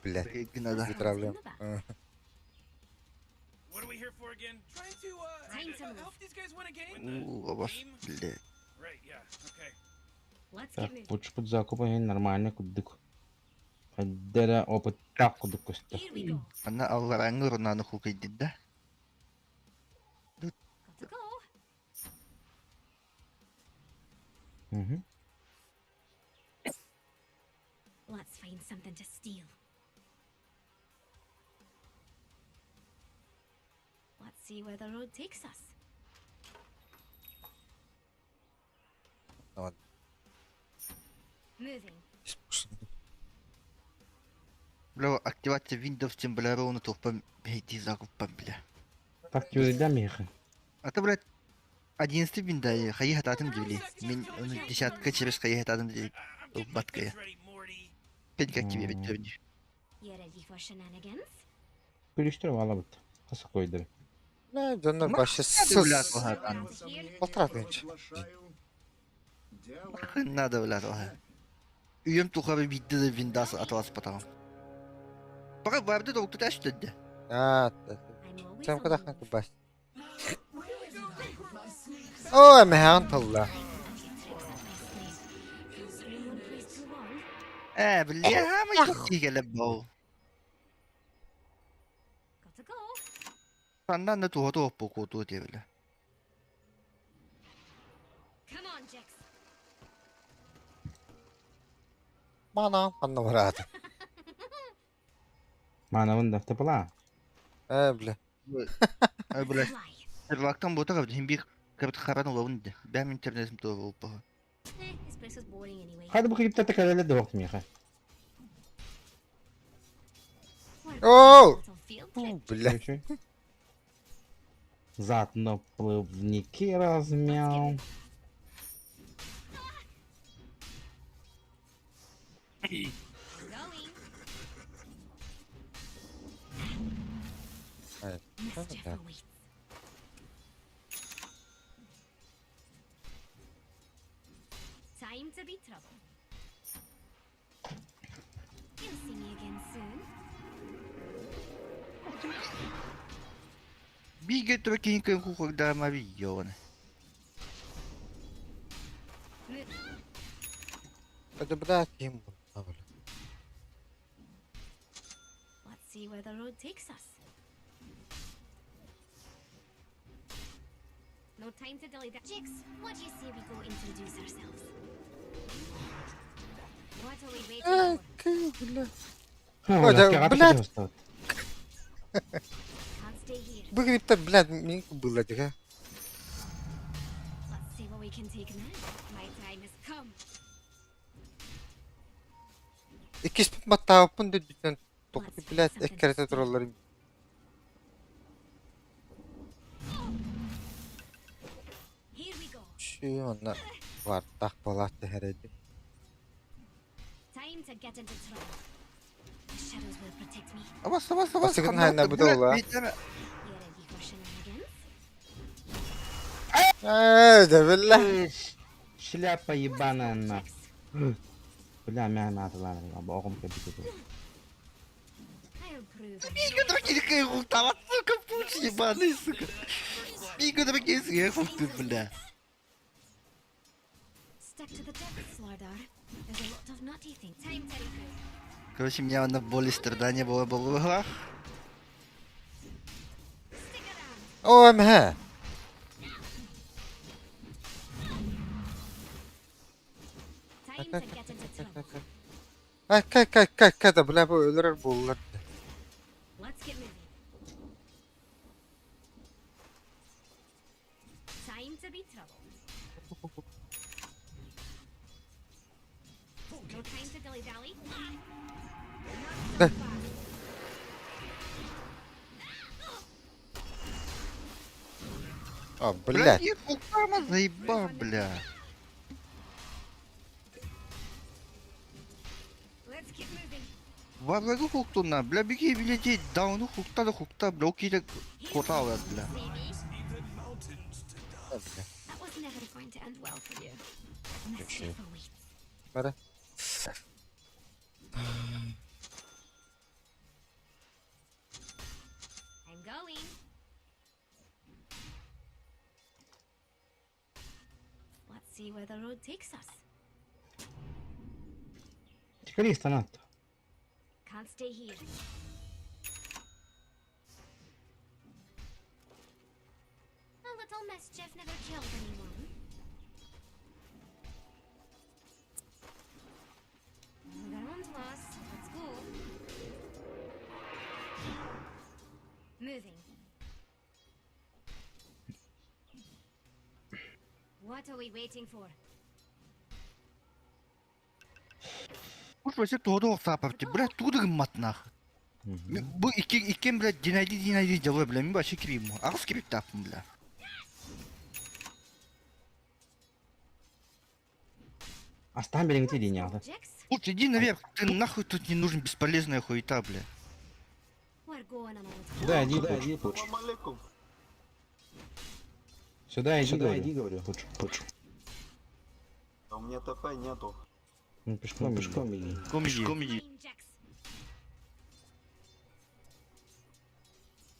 Блядь, Гнада. без проблем. What are we here for again? Trying to Time to move. help these guys win a game. Бабаш, Game? блядь. Right, yeah. Okay. Let's Так, get moving. пуч под закупа нормально кудык. Хаддера опыт так кудык көстө. Here we go. Ана аллараңы ронаны хукайдыда. Got to go. Мгм. Let's find something to steal. Let's see where the road takes us. Tamam. Moving. Бля, активация Windows тем бля ровно тухпам бейти закупам бля. Так, тюридам ехай. А ты, блядь, 11 бинда хайы хататын дивли. Мен оны десятка через хайы хататын дивли. Баткая. Ready, Morty. Пен как тебе биттерди. You ready for shenanigans? Gülüştür valla bit. Kısa koydur. Ne canlar başı Devlet sız. o hatan. Oturak önce. Надо, блядь, ага. Үйем тухабы бидді де виндас атыласы патамам. Бага барды да укту тәш деді. Ha, I'm always sen kadar alone. kanka baş. O mehan talla. Scream one place too long. Bilye ama çok iyi gelip bu. Gotta go. Senden de tuha tuha bu kodu diye bile. Come on, Jax. Bana anlamadı. Manavın da tıpıla. Bile. Böyle Fly. vaktan bu tarafta hem bir kapıt karan olalım de. Ben internetim tuha bu. This place is boring anyway. Hadi bu klipte tekerlerle de vaktim ya. Oo! Little field trip. Bile. Заодно плавники размял. Going. Evet. Mischief Evet. awaits. Time to be trouble. You'll see me again soon. Bir bakayım ki kukukda ma video ne. Hadi bırakayım bunu. Ha, böyle. Let's see where the road takes us. No time to delay that. Jix, what do you say we go introduce ourselves? What are we waiting Ай, for? бля. Ой, да, да, блядь. блядь. Can't stay here. Bu klipte блядь, ne bulacak ha? Let's see what we can take now. My time has come. İkisi matta pun da düzen. Dokuz блядь, ekkerete turalları. Here we go. Şu anda var. Tak balat herhalde. Time to get into trouble. The shadows will protect me. Avas avas avas. Basıkın haline bu da ola. You ready for shenanigans? Да, бля. Шляпа ебаная на. Jix, Бля, меня надо ладно. Об оком кабите. I'll prove it. Bir gün bakayım ki kukta suka puç ебаный сука. Bir gün bakayım ki kukta bля. Stuck to the depths, Lardar. There's a lot of naughty things. Time to regroup. Короче, меня на боли страдания было в глазах. Stick around. O meha. Time to get into trouble. Ay kay da bля bu ölür bulurlar. Let's get moving. Time to be trouble. No time to dilly dally. Not so fast. А, Бля, блядь. не кукта ма заебал, бля. Let's get moving. Варлагы хуктуна, бля, беги, билети, дауну хукта да хукта, бля, окей, кота алат, бля. Baby, Ha, bля. that was never going to end well for you. Mischief awaits. Hadi. I'm going. Let's see where the road takes us. Çıkarı sanat. Can't stay here. A little mischief never killed anyone. Ground loss. Let's go. Moving. What are we waiting for? Уж вообще todo сапарти, бля, туда гматнах. Bu iki bля, dinaydi dinaydı cevap bля, mi başı kireyim. Ağız kirip tapım bля. Астан белеңте линия алды. Objects? Пут, иди наверх. Ты нахуй тут не нужен, бесполезная хуета, бля. We're going on old. Сюда иди, лучше. Сюда иди, говорю. Лучше. А у меня ТП нету. Ну, пешком иди. Пешком иди. Flame Jax.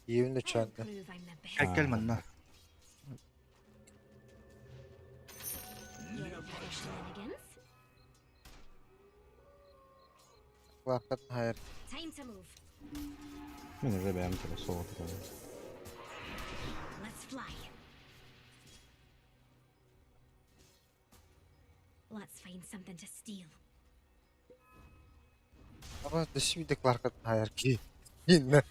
Evimde I'll çandı. prove I'm the best. Gel gel manna. Here are your shenanigans. Vakit hayır. Time to move. Мен уже бәрін тебе сол отыр. Let's fly. Let's find something to steal. Ama dışı bir de vakit hayır ki. Yine.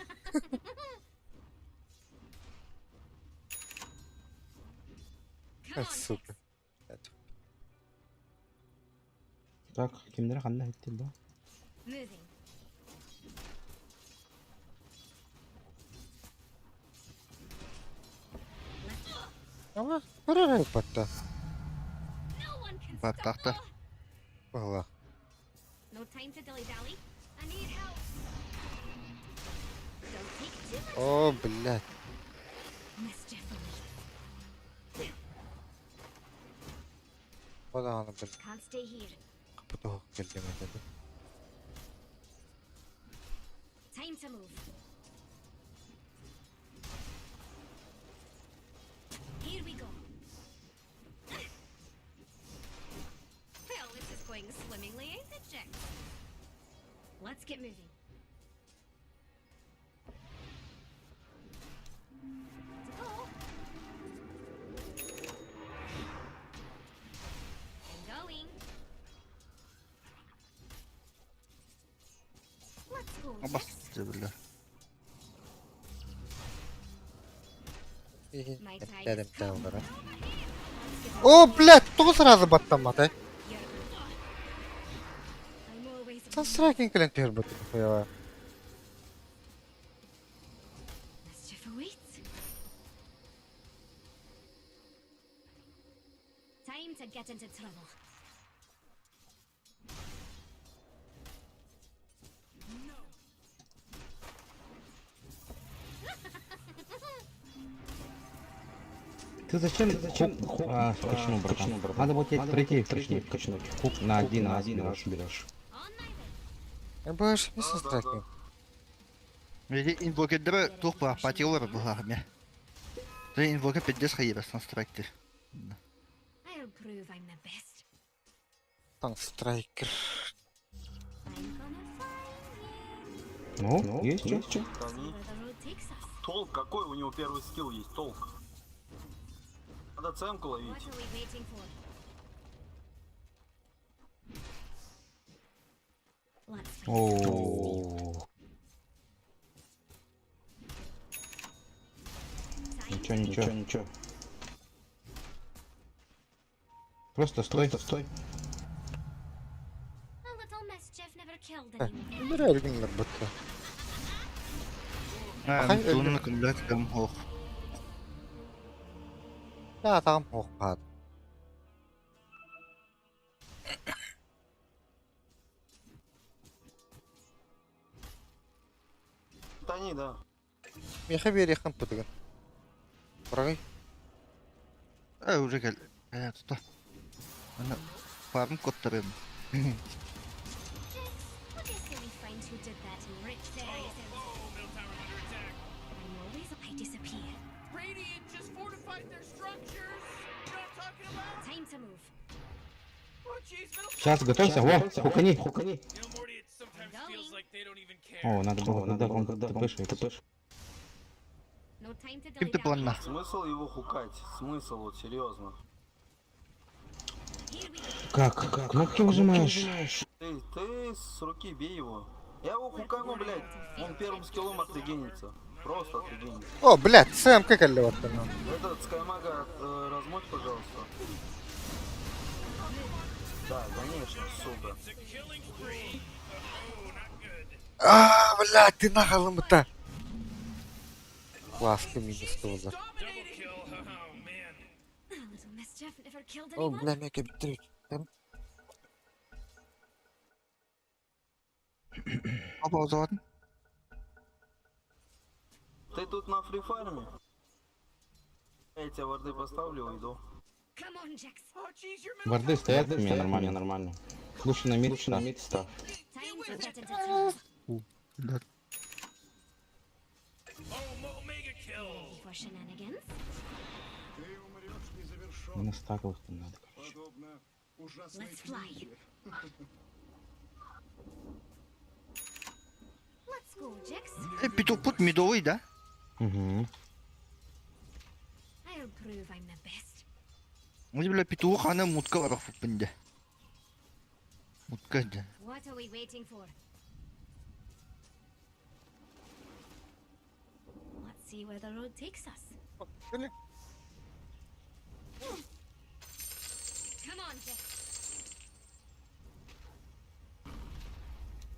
Come on, Супер. Jax. Так, кимдер кандай иттил да? Moving. Ama buraya battı. No one can Bak, stop tahta. me. Valla. No time to dilly-dally. I need help. Don't take too much O blядь. mischief from me. O da onu bir Can't stay here. kapıda hok geldi dedi. Time to move. Here we go. Well, this is going swimmingly, ain't it, Jax? Let's get moving. To go. I'm going. Let's go. Bas Jax. bля. My time Dedim has come. tamam. Let's get O blядь, тоже сразу баттамады. I'm always Sen striking клиент тербатı ya. mischief awaits. Time to get into trouble. Ты зачем? Хук? А, почему, братан? Надо было тебе пройти качнуть. Хук на один раз берешь. On my way. Я больше не со striking. Иди инвокердері тухпа патилар бұғарме. Ты инвокер 50 хайырасан страйкты. I'll prove I'm the best. Там страйкер. I'm gonna find you. Ну, есть что? See where the road takes us. Толк какой у него первый скилл есть, толк. Надо цемку ловить. What are we waiting for? Let's find О, time. ничего. Просто стой. A little mischief never killed anyone. Nereye erginler battı? А, тунны күлләт кем хоқ. Ya tamam hok pad. Тони, да. Меха бери хан путыгын. Burayı. Уже гел. Тута. Ана фарм коттарым. What do you say we find who did that in rich areas? Middle tower under attack. I'm always I disappear. Radiant just fortified their structures. You know what I'm talking about? Time to move. Oh, jeez, middle. Сейчас готовься. Во, хукани. You know, Morty, it sometimes feels like they don't even care. О, надо было, когда тпышь. No time to Ким ты dilly-dally. планна? Смысл его хукать? Смысл, вот серьезно. Here we go. Как? Кнопки нажимаешь? Ты с руки бей его. Я его хукану, блядь. Он первым скиллом отрегенится. Просто отрегенится. O blядь, Сэм как elle battı. Этот Скаймага размоть, пожалуйста. Да, конечно, сука. It's a killing spree. Oh, not good. Aaa blядь, ты нахал мыта. Ласка минус тоже. Double kill. Oh, man. A little mischief never killed O anyone. blядь, ne bitti. Tamam. Пауза. Ты тут на фрифарме? Я тебе варды поставлю, уйду. Come on, Jax. Oh, jeez, your middle Варды tower- стоят у меня нормально. Лучше на мид ставь. Time to get into trouble. Да. Oh, Omega kill. Ready for shenanigans? Мне стаковых там надо, короче. Let's fly. Let's go, Jax. Петупут медовый, да? Угу. I'll prove I'm the best. Мне, бля, петух, она мутка варов пенде. Мутка, да. What are we waiting for? Let's see where the road takes us. Come on, Jax.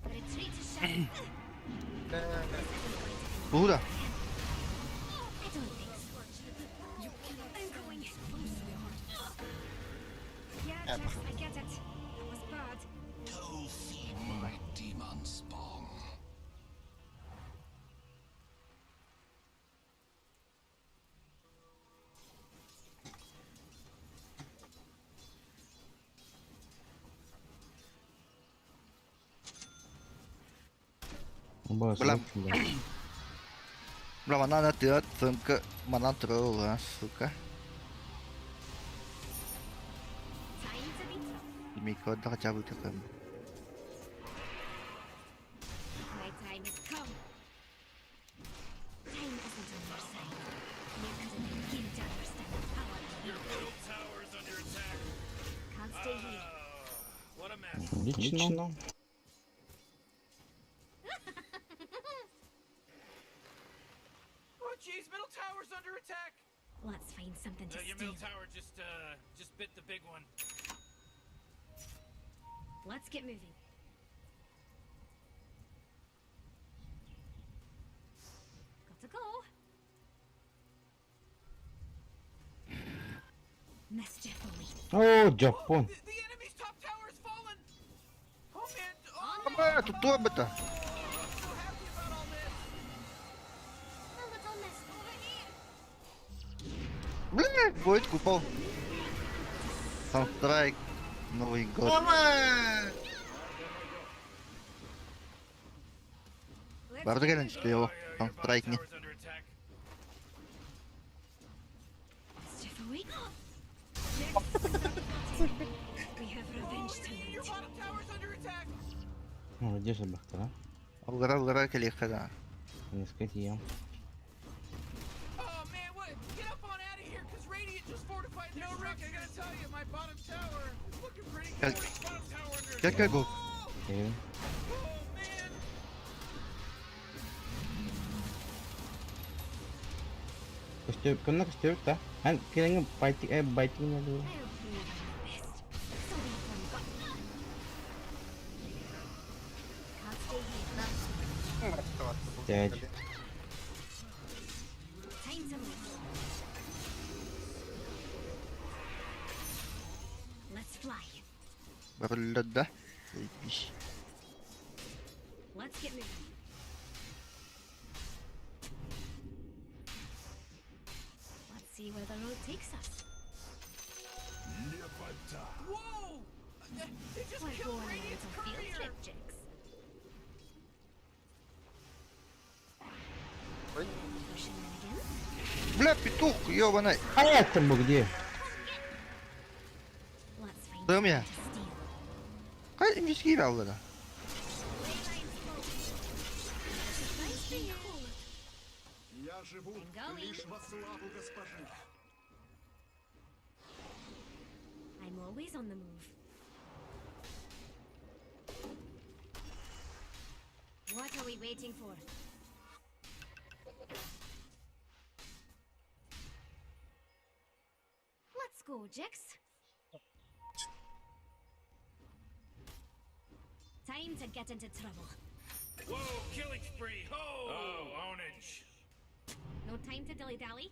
Retreat to shadow. Куда? I don't think so. I'm going. Yeah, Jax, I get it. That was bad. Demon spawn. Оба Бля. слышно, да. Бля, она на тыат, сымка, мана тролла, сука. Time to be tough. Мика, да хотя бы такая. My time has come. Time isn't on your side. You couldn't begin to understand the power of Your you. middle tower is under attack. Can't stay here. What a mess. Лично. Oh, jeez, middle tower's under attack. Let's find something to Your steal. middle tower just bit the big one. Let's get moving. Got to go. Mischief awaits. О, Джапон. The enemy's top tower has fallen. Oh man, Ама, тут то бы-то. so happy about all this. A little mist over here. Бля, будет купол. Саундтрайк. Новый год. Let's Правда, get реально moving. его Your bottom саундтрайк не. tower's under attack. Mischief awaits. We have revenge tonight. Your bottom tower's under attack. Ну, где же Бахтара? Угора, калиха, да. Не сказать ем. Oh man, what? Get up on out of here, cause Radiant just fortified their Rick, I gotta tell you, my bottom tower is looking pretty good. Bottom tower under attack. Как го? Окей. Oh man. Костюм, кena костюм, да? Kan kira biting na dulu. I'll prove I'm the best. So we can what? Can't stay here. Dead. Time to move. Let's fly. Вроде да. Заебись. Let's get moving. Let's see where the road takes us. Whoa! They just We're killed going on a Radiant's little field courier. trip, Jax. For shenanigans? Бля, петух, ёбаный. А это мы где? Let's find Да у something меня. to steal. Ай, миски играл, да. Nice to you. Я живу I'm going. лишь во славу госпожи. I'm always on the move. What are we waiting for? Let's go, Jax. Time to get into trouble. Whoa, killing spree. Oh, ownage. No time to dilly-dally.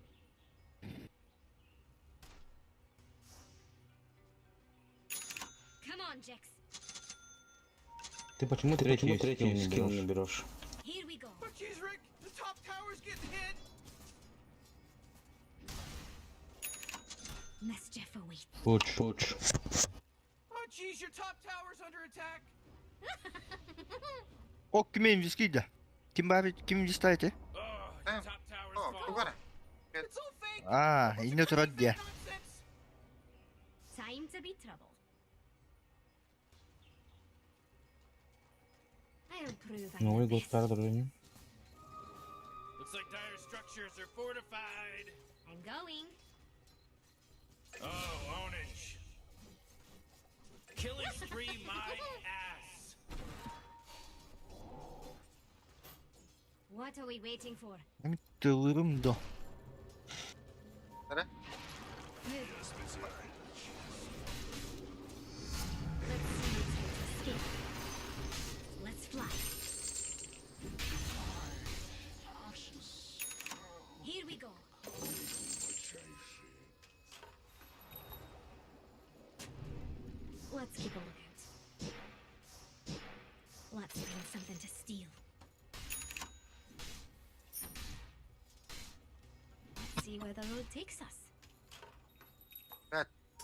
Come on, Jax. Ты почему третий скилл не берешь? Here we go. But geez, Rick, the top tower's getting hit. Mischief awaits. Пуч. Oh, geez, your top tower's under attack. О, ким инвестида? Ким инвестида? Oh, your top tower's О, falling. тугара. It's all fake. А, инне турат дия. Nonsense. Time to be troubled. I'll prove I'm Новый the год best. продолжение. Looks like dire structures are fortified. I'm going. Oh, ownage. Killing spree my ass. What are we waiting for? Тылырым до. Кара. Move. Let's see who's to escape. Let's fly. Here we go. Let's keep a lookout. Let's find something to steal. Let's see where the road takes us.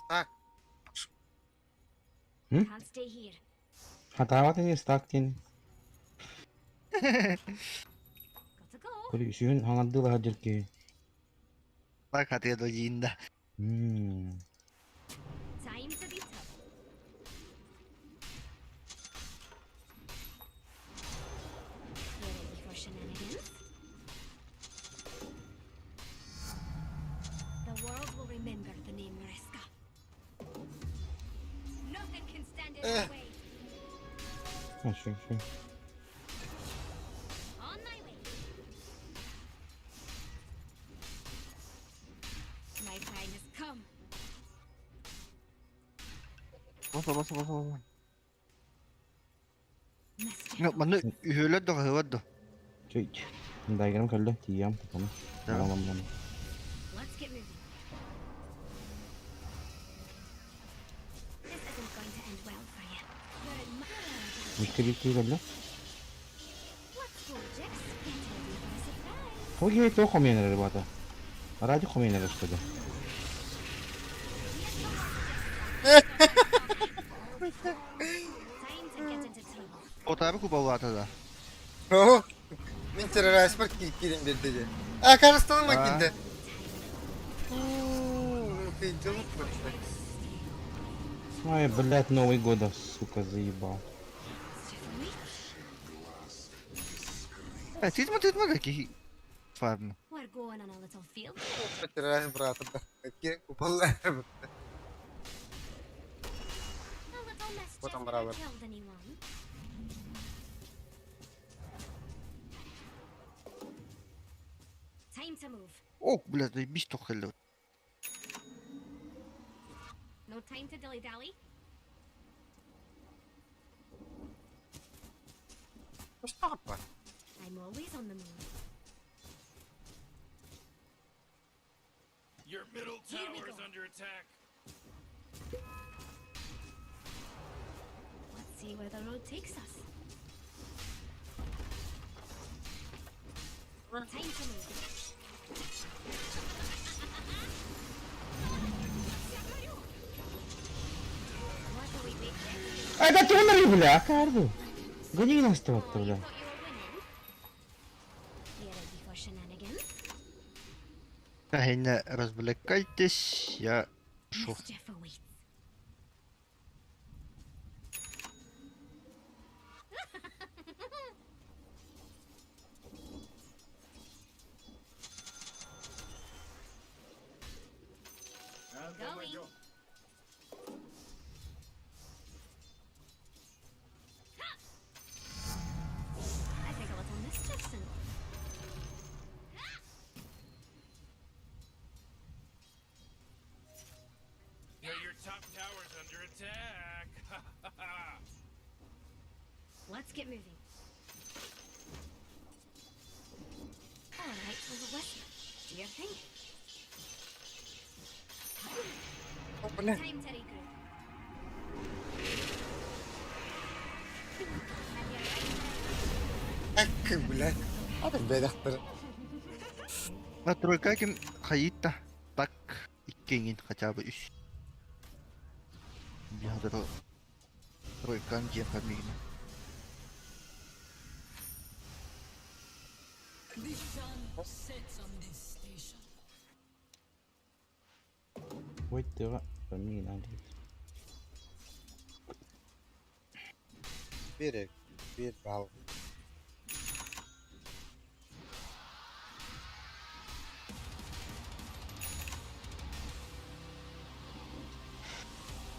Так. Can't stay here. Хатаваты не стактин. Gotta go. Коли сүйін аңаддыла хаджерке. Бак хатыя до жиында. Time to be tough. You ready for shenanigans? The world will remember the name Mariska. Nothing can stand in our way. Şu. On my way. My time has come. Баса. Mischief Ну, маны үһөлөр до хыват до. Чөйт. Дайграм көллө тиям тапаны. Да. Аламам. Let's get moving. This isn't going to end well for you. You're in my Мишке битти көллө. Let's go, Jix. Get ready for a surprise. Хоги то хоменер ребята. Ради хоменер что ли? Time to get into trouble. Отабы купалу атада. О. Мен террорайс бар кирин берди же. А, Карстан макинде. Ты делаешь просто. Ой, блядь, Новый год, сука, заебал. Тизма таки фарм. We're going on a little field. Террорайс брат. Какие купаллар. A little mischief Потом never браво. killed anyone. Time to move. О, блядь, заебись то хелло. No time to dilly-dally. Что? I'm always on the move. Your middle Here we tower is go. under attack. Let's see where the road takes us. Time to move. What are we waiting? А это тоннер, бля, карду. Гони нас то, Oh, you бля. thought you were winning? You ready for shenanigans? Хэнэ развлекайтесь, я шо. Mischief awaits. Going. I think a little mischief's in. Your top tower's under attack. Let's get moving. All right, for the west. Do your thing. О, блядь. Time to regroup. Блядь. Adam bedakları. Тройка ким хайитта. Так, иккеңин хотя бы үс. Бихадыр тройкан ген фамилия. Wait, there. Famille, hein, Bir bal.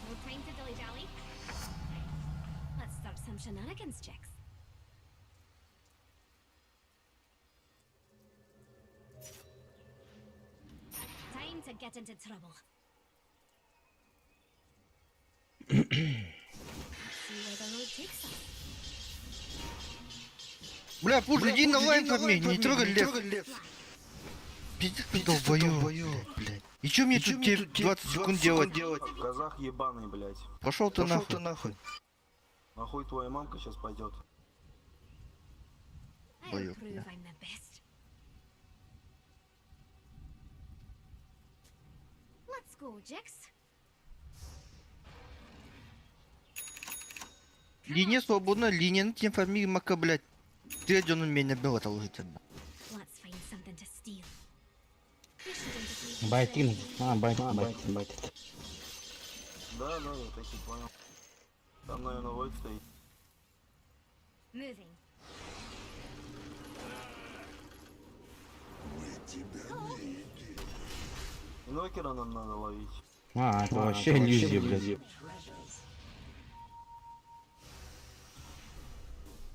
No time to dilly-dally. Let's start some shenanigans, chicks. Time to get into trouble. See where the road takes us. Бля, пусть иди на лайн фамилия, не трогай лев. Пиздец, ты долбоёб, блядь. И чё мне тут тебе 20 секунд делать? Казах ебаный, блядь. Пошел ты нахуй. Нахуй твоя мамка сейчас пойдет. I'll Boy, prove yeah. I'm the best. Let's go, Jix. Линия свободна, линия на тем фамилии мака, блядь. Ты один у меня был, это лжец. Let's find something to steal. We shouldn't have been Байтин. concerned. Байтин. Да, я так и понял. Там, наверное, Войт стоит. Moving. Инвокера нам надо ловить. Это вообще иллюзия, блядь.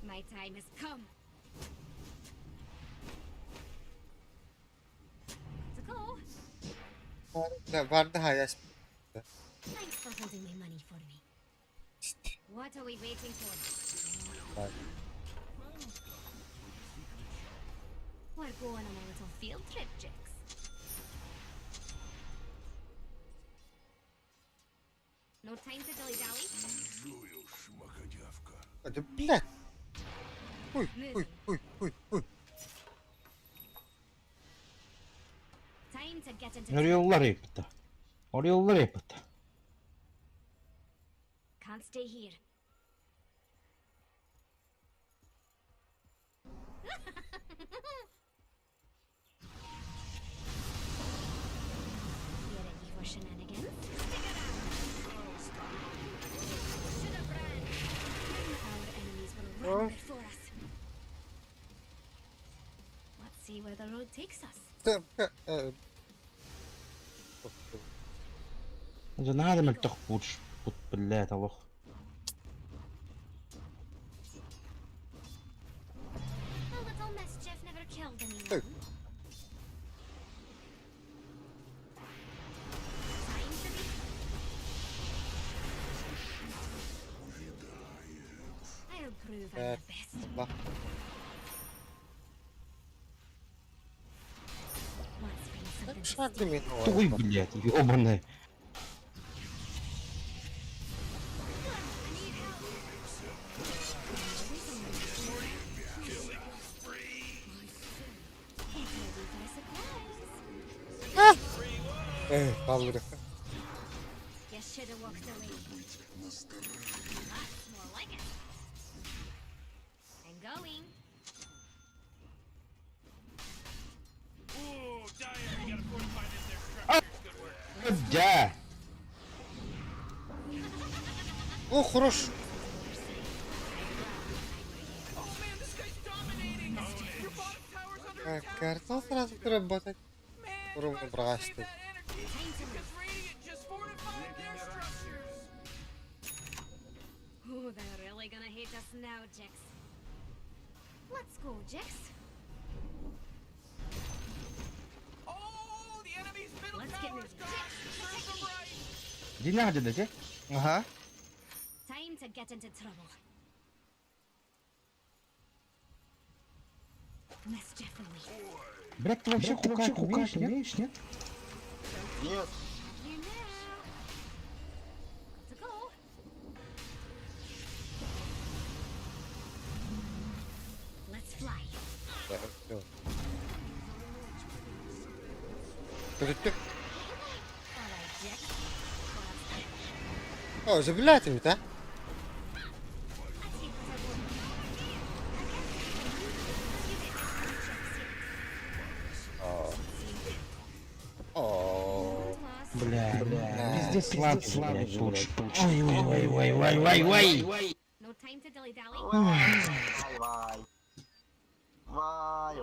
My time has come. To go. Vardı hayas. Thanks for holding my money for me. What are we waiting for? Bye. We're going on a little field trip, Jix. No time to dilly-dally. Hadi blядь. Uy. Time to get into Oraya yapıttı. Oraya yapıttı. Can't stay here. You ready for shenanigans? Should have ran. Our enemies will run before us. Let's see where the road takes us. Это надо мне так пуч. Пут, блядь, лох. A little mischief never killed anyone. Time to be. I'll prove I'm the best. Bak. Let's find something to Şarkı steal. mı? Ой, блядь, ёбаный. Get ready for a surprise. Kaldırı. You should have walked away. That's more like it. I'm going. Ooh, Dyer, you got a 45 in there. Structures, good work. Да. О, хорош. Oh man, this guy's dominating. Your bottom tower's under attack. Картон сразу работать. Man, Уровень you must бросает. save that energy because Radiant just fortified their structures. Oh, they're really gonna hate us now, Jix. Let's go, Jix. Oh, the enemy's middle Let's get tower's moving. gone. Serve them right. Иди на где, да? Ага. Time to get into trouble. Mischief away. Блядь, ты вообще хукать умеешь, нет? Нет, You know. To go. Let's fly. Kötüttük. Alright, Jax. Oh, забирайте ведь, а? О, Бля, везде слаб, блядь, тут. Ой. No time to dilly-dally. Вай.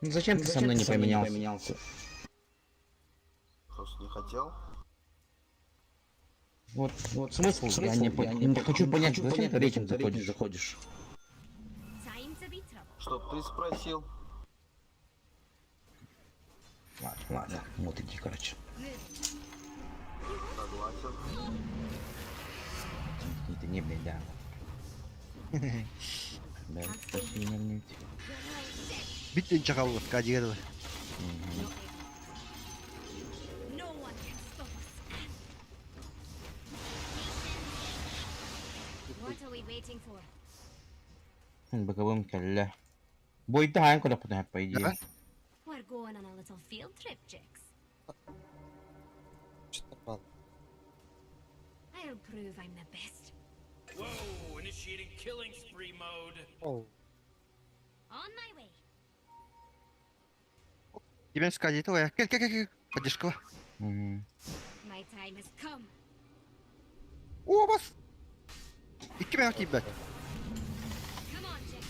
Ну зачем ты со мной не поменялся? Просто не хотел. Вот смысл, я не хочу понять, зачем ты рейтинг заходишь. Time to be trouble. Чтоб ты спросил. Ладно, вот иди, короче. Согласен. Это не, блядь, да. Блядь, пошли нервничать. Биттен чакалып кадиры. No one can stop us. What are we waiting for? Боковым калля. Бой-то хаем куда потом по идее. Да? We're going on a little field trip, Jax. что-то мало. I'll prove I'm the best. Whoa, initiating killing spree mode. Оу. On my way. Тебе сказать, ой, кел. Поддержка. Мгм. My time has come. О, бас. İki ben atayım ben. Come on, Jax.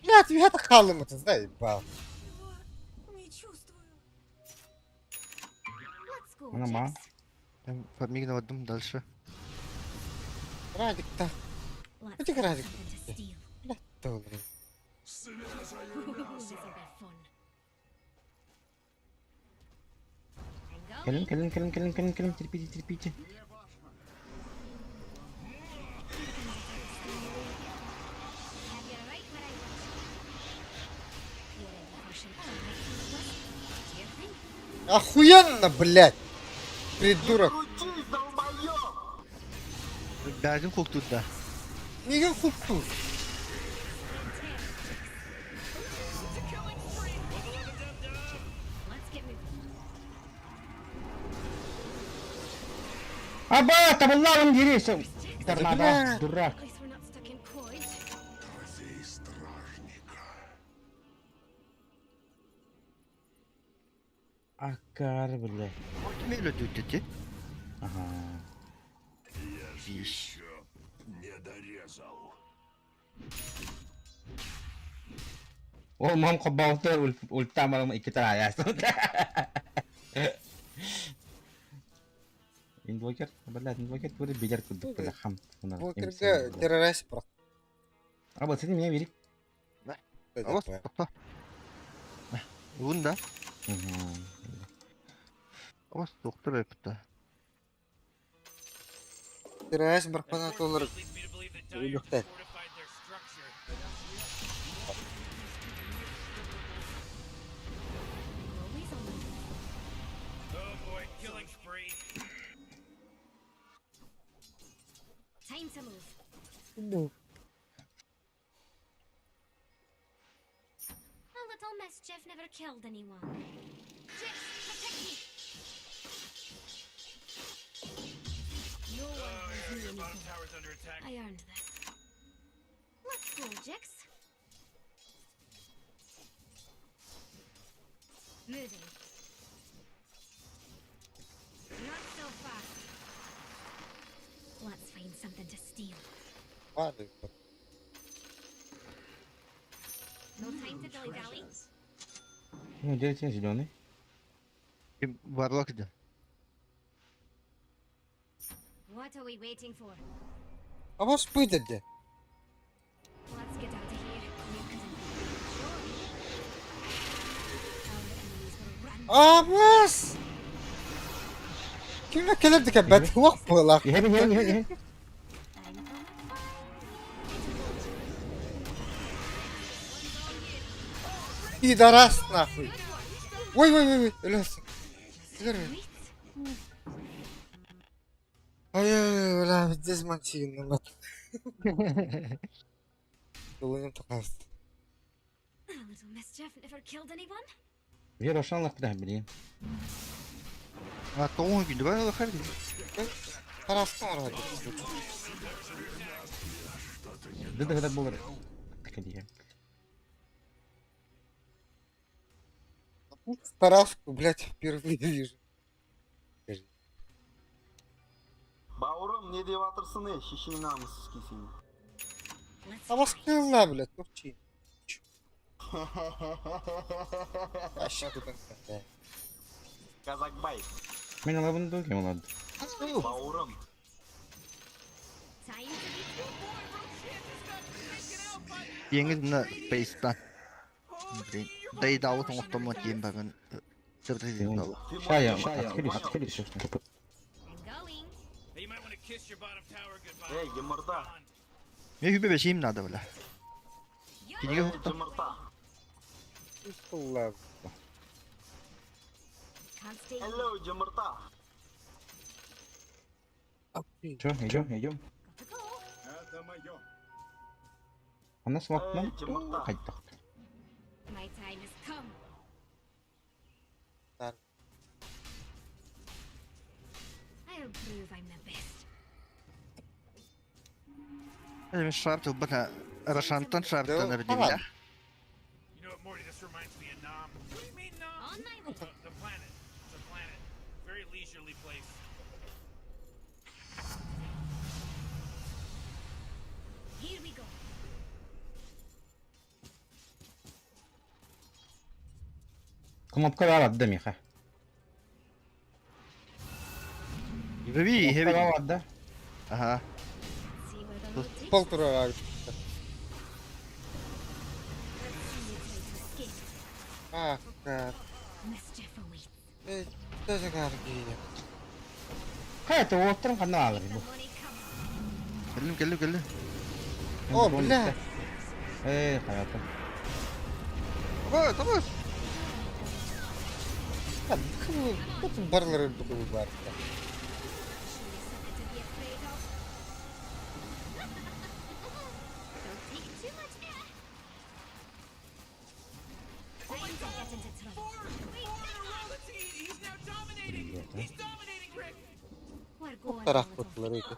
Блядь, я так халым это заебал. Let's go, Она ма. Jax. Ben подмигнул дальше. Радик-то. Let's Иди, find Радик. something to steal. Блядь, добрый. This'll be fun. I'm going. Келин, терпите. Have you right where I want you. You're ready for some fun, right? What's your thing? Охуенно, блядь. Придурок. Крутись, долбоёб! Benzin koktu da. Неге хукту? Let's get moving. Аба, табаллавын дересі. Торнадо, блядь. дурак. At least we're not stuck in coys. Акар, бля. Kim öyle dedi? Ага. Вещь. Ол мам кобалты ультамалым iki tane Инвокер, блядь, инвокер böyle becer kıldık böyle ham. Bu kırga terörist bırak. Abi sen меня бери. Авас топла. Бunda. Авас доктор öptü. Terörist bırak bana olarak. Leads me to believe that Öyle Dire yok just da. fortified their structure. Always on the move. Oh boy, killing spree. Time to move. A little mischief never killed anyone. Jax, protect me. No one owes me Your bottom anything. tower's under attack. I earned this. Let's go, Jax. Moving. Not so fast. Let's find something to steal. Hadi. No time to dilly-dally. Ну, делайте зеленый. Kim varlık idi. What are we waiting for? Ama spıy dedi. Let's get out of here. Our enemies will run. Amas! Kimle kelepti kebet? Vak bulak. Yeheni. Пидорас нахуй. Ой, Ölersin. Ölerim. Ay, ulan biteceğiz maçı yine bak. Yolunu takas. A little mischief never killed anyone. Bir roşanlık da bileyim. Ha, doğum günü ben bakar gibi. Tarafta var hadi. Dıdı bulur. Tıkı diye. Таравку, блядь, впервые вижу. Бауырым, не деп атырсың, шешең намыссыз сені. Let's А вас кылла, блядь, топчи. Казакбай, Ben alabını da okuyayım oladı. бауырым. time to be Yengil buna base'dan. Dayı davut otomo diyeyim ben. Sırtı diyeyim davut. Şaya, atkeli şu. I'm going. Hey, you might want to kiss your bottom tower goodbye. Ey, yumurta. Ne hübe beşeyim nerede böyle? Gidiyor Ey, hukta. yumurta. Кылла. Can't stay. Hello, yumurta. Hecom. Got to go. Ona smoke lan. Ey, yumurta. Kayıt. My time has come. Dar. I'll prove I'm the best. Ben şartı bana Raşan'tan şarttan Tamam. ördüğümde. You know what, Morty? This reminds me of Nam. What do you mean, Nam? On my way. The planet. It's a planet. Very leisurely place. Here we go. Kımapka var adı mi ha? Heavy, Kımapka heavy. var adı. Aha. See where the road takes. Полтора. Let's see you try to escape. А, как. Mischief awaits. Эй, даже гаргия. Hayatı o oturun kanına alır The bu. money comes. Geldim. О, бля. Hayatım. Tamam. Тут барлары такой бар. Something to be afraid of. Don't take too much air. Time to get into trouble. He's now dominating. He's dominating, Rick. We're going a Taraf little kurtları iki.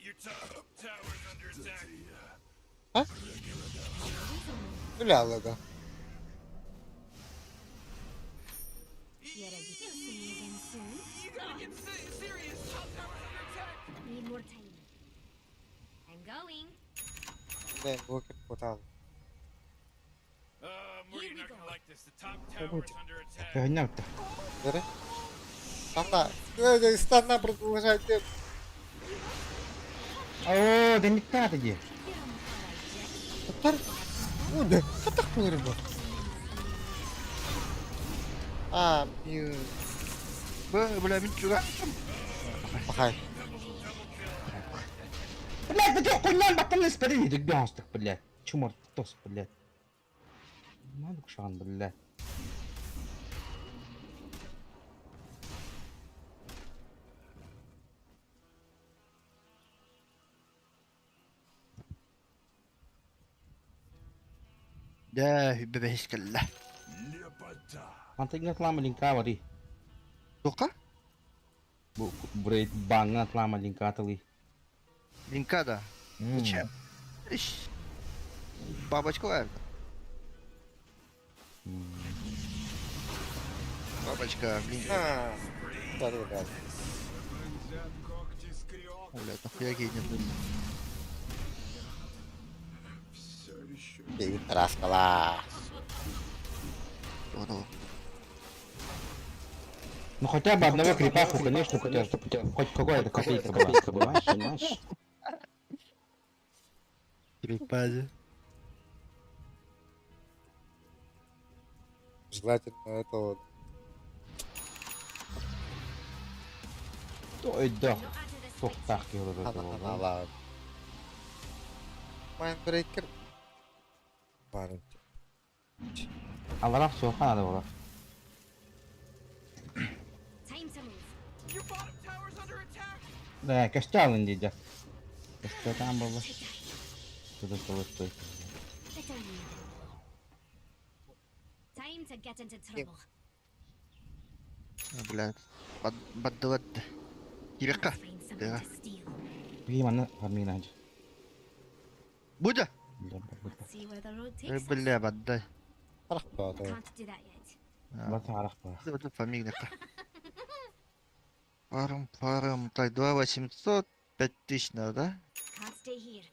Your top tower's under attack. Öyle Allah'a. You ready? You'll see me again soon. You gotta get serious. Top tower's under attack. Need more time. I'm going. Ben bu vakit potal. Morty, you're not gonna like this. The top tower's under attack. Köyüne bitti. Göre. Станна. Станна продолжает. Oo demit ne adı diye. Тар. О, да. Хатах булыр бу. А, бью. Böyle bir juga. Бахай. Блядь, да ты хуйня батальный спереди, да гонстых, блядь. Чумор, тос, блядь. Надо кушан, блядь. Ya hübe beş kelle. Mantık lama lingka wari. Doka? Bu burayı bangat lama lingka tali. Linkada. Чем? Ищ. Бабочка верно. Бабочка, блин. А. Да. Блядь, нахуя гейнер? Бей раскала. Вот. Ну хотя бы одного крипаху, конечно, хоть какая-то копейка была, понимаешь? Перепаде. Желательно это вот. Ой, да. Çok takdir olur. Ана. Майнбрейкер. Барın. Alarak soğukan adı olur. Time to move. Your bottom tower's under attack. Da köşte alın diyeceğim. Köşte tam baba. Şurada kılıç koy. Better leave. Time to get into trouble. Блядь. Баддават. Кирка. Let's find something Yeah. to steal. Gimana farming aja. Буда. Let's see where the road takes us. Бля, баддай. Арах баа. Can't do that yet. Бата арах ба. Это фамилия. Парам. Так, 2800, 5000 надо, да? Can't stay here.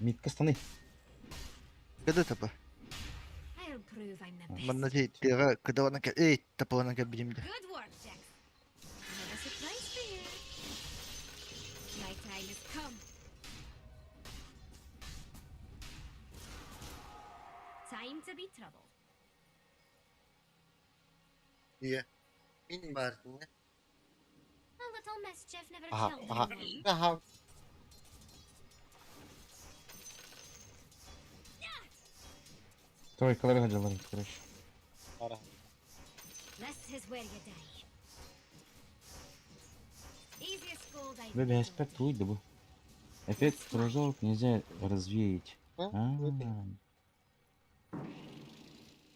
Митка станы. Когда это по? I'll prove I'm the best. Маннати, тера, когда она ка... Эй, топо она ка бедим. Good work, Jack. I have a surprise for you. My time has come. Time to be troubled. Iya. Ini barunya. A little mischief never Aha, killed aha. anyone. Aha. Тройкалар хажалар, короче. Арах. This is where you die. Easiest gold I Бебе, аспект уйду бы. Эффект кружок нельзя развеять. А?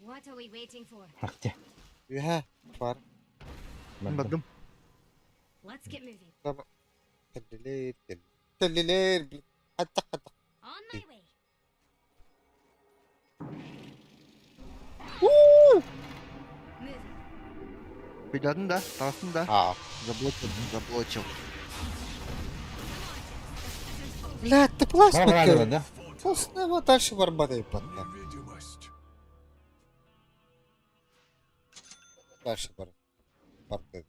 What are we waiting for? Ахтя. Iya. Far. Баддам. Let's get moving. Sama. Telilir. Hatak. On my way. Moving. Бедадын да, тасын да. А. Заблочил. Бля, ты пластик. Правильно, да? Просто его дальше барбатай потом. Дальше барбатай.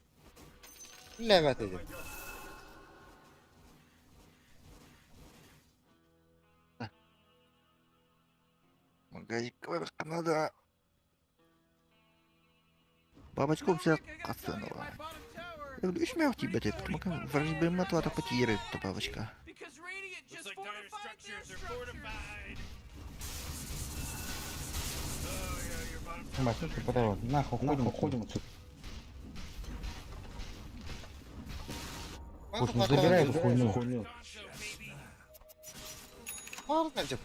Бля, вот эти. Магазик, надо. Бабочку все кацанова. Я буду смех тебе, ты, потому что вражды матвата потирует эта бабочка. Because Radiant just fortified their structures. Мать, ну ты подавай. Нахуй ходим отсюда. Пусть не забирай эту хуйню. Можно где?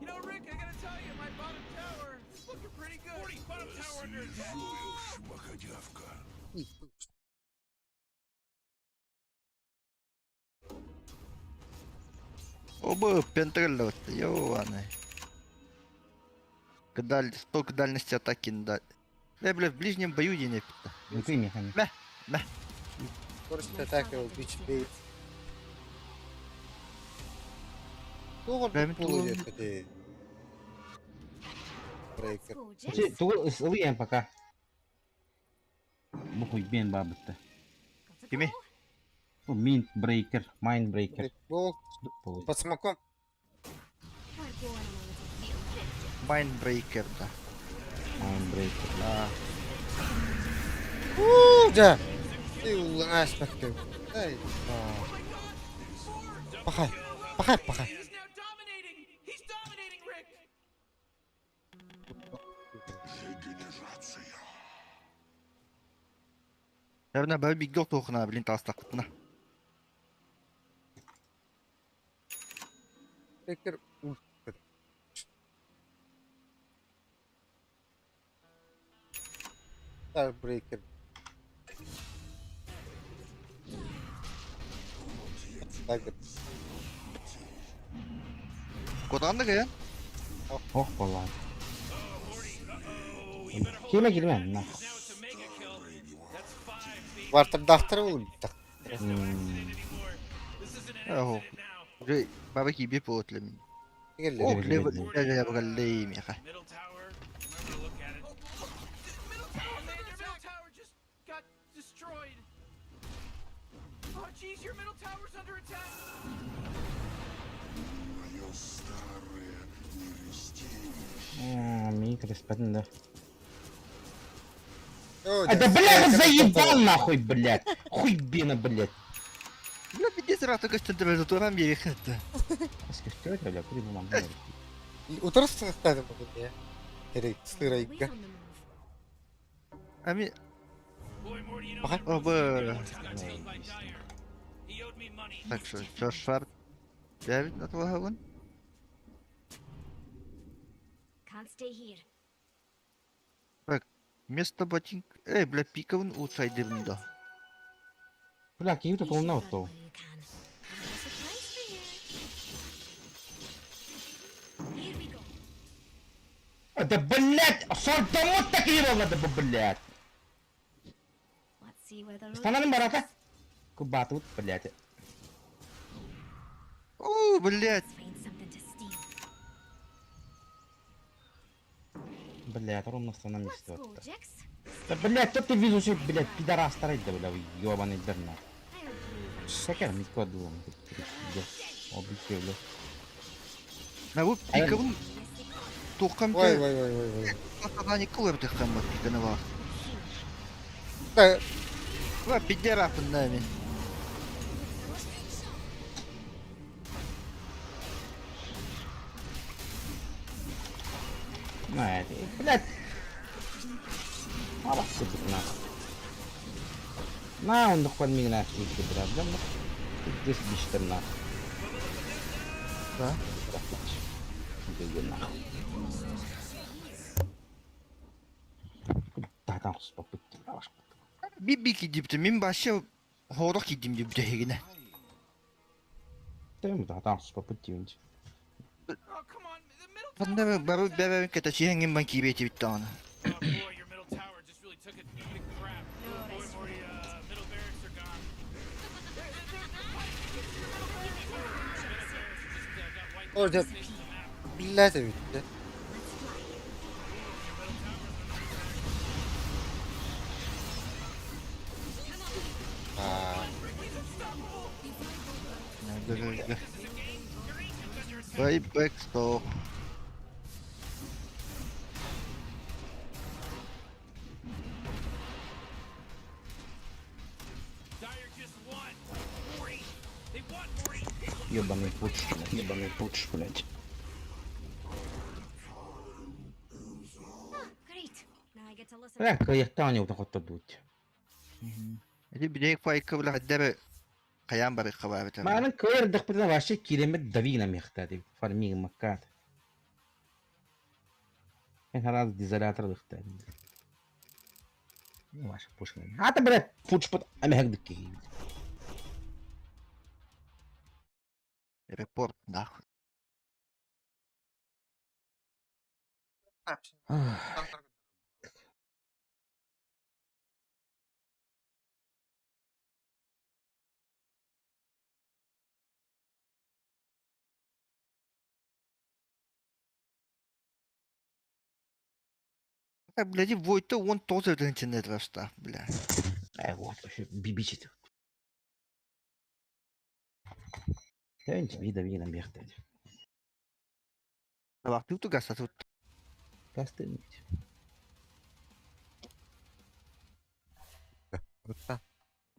You know, Rick, I gotta tell you, my bottom tower is looking pretty good. 40 bottom tower under attack. Оба пентрелла, ёваный. Столько дальности атаки надо. Бля, в ближнем бою я не пита. Ну ты механик. Скорость атаки убить бей. Doğru Ben bir tuğla- pulu yapıyor. Let's Breaker. go, Чи, Jess. тугу ылыян пока. Бухуй бен бабытты. Got to Gimme. go. Ну, минт брейкер, майн брейкер. Bu под смоком. We're going on a little field trip. Майнбрейкер, да. Майн брейкер. Да. Ты улыбаешь как-то. Эй. Пахай. He's now dominating. He's dominating, Rick. Явно бай бигдор тухна, блин, тастакна. Breaker. Star Breaker. Tiger. Kodandı ya. Ох, балан. Кеме келмен, нахуй. Вартер дахтар ул. Ого. Уже бабаки би потлем. Гел. О, лев, я бгаллейм я. Middle tower. Remember to look at it. Middle tower just got destroyed. Oh, jeez, your middle tower's under attack. Мик, респектен, да. О, А да, блядь, заебал нахуй, блядь. Хуйбина, блядь. Бля, где сразу как-то температурам ехать. Скажи, блядь, куди мам. Утырсың кадым бүгін я. Керек, We're стырайка. on the move. Ами, Boy, Morty, you know Пахай. оба. got taken by Dire. He owed me me money. Так что, шар. Дэвид на твой гаван? Can't stay here. Место ботинок. Эй, бля, пикован outside да. Бля, какие-то You should полно run то. while you can. I have a surprise for you. Here we go. Да, блядь! Сортамот такие волны, да, блядь! Let's see where the road Стананым takes барака. us. Кубатут, блядь. О, блядь. Let's find something to steal. Блядь, ровно на Let's месте. go, Вот. Jix. Да, блядь, тут ты вижу, что, блядь, пидорас старый, да, блядь, ёбаный дерна. I'll prove it. Шекер, не кладу. Объективно. На вот пикован. Тухам Ой, те. ой, ой, ой, ой. Она не кулырды хамма пиканова. Да, Ва, пидера под нами. На, это, блядь. А вас тут на. На, он дохуй мне на фиг, блядь, да, ну. Здесь бишь на. Да? Иди нахуй. Да, там с попытки, ваш. Бибики дипте, мин башы хорох кидим дипте хегіне. Ты да, там с попытки, винч. Oh, come on. The middle tower. Ханда бару бәбәбін кәті чиһәңген бан кибеті бітті аны. Oh, boy, your middle tower just really took a beat of crap. Oh, boy, Morty, middle barracks are gone. orada billahi de bitti. Aa, Vay backstop. Dyer just won. Morty. They won, Morty. Ёбаный путш, блядь. Ah, great. Now I get to listen. Бля, каяқтан не утақатта дуть. Эти бидек файка бля хаддары қаян бары қабары тәбі. Маның кайыр дықпыда ваше килемет давина мехта деп фармига маккат. Мен хараз дизолятор дықта. Ваше пушка. Ата блядь, пуч под амехак дықки. Репорт нахуй. Так, блядь, Войта, он тоже в интернет растав, бля. Вот, вообще бибичит. Тән тебе давина мехта. Бak, ты гаса тут. Кастынуть. Mutta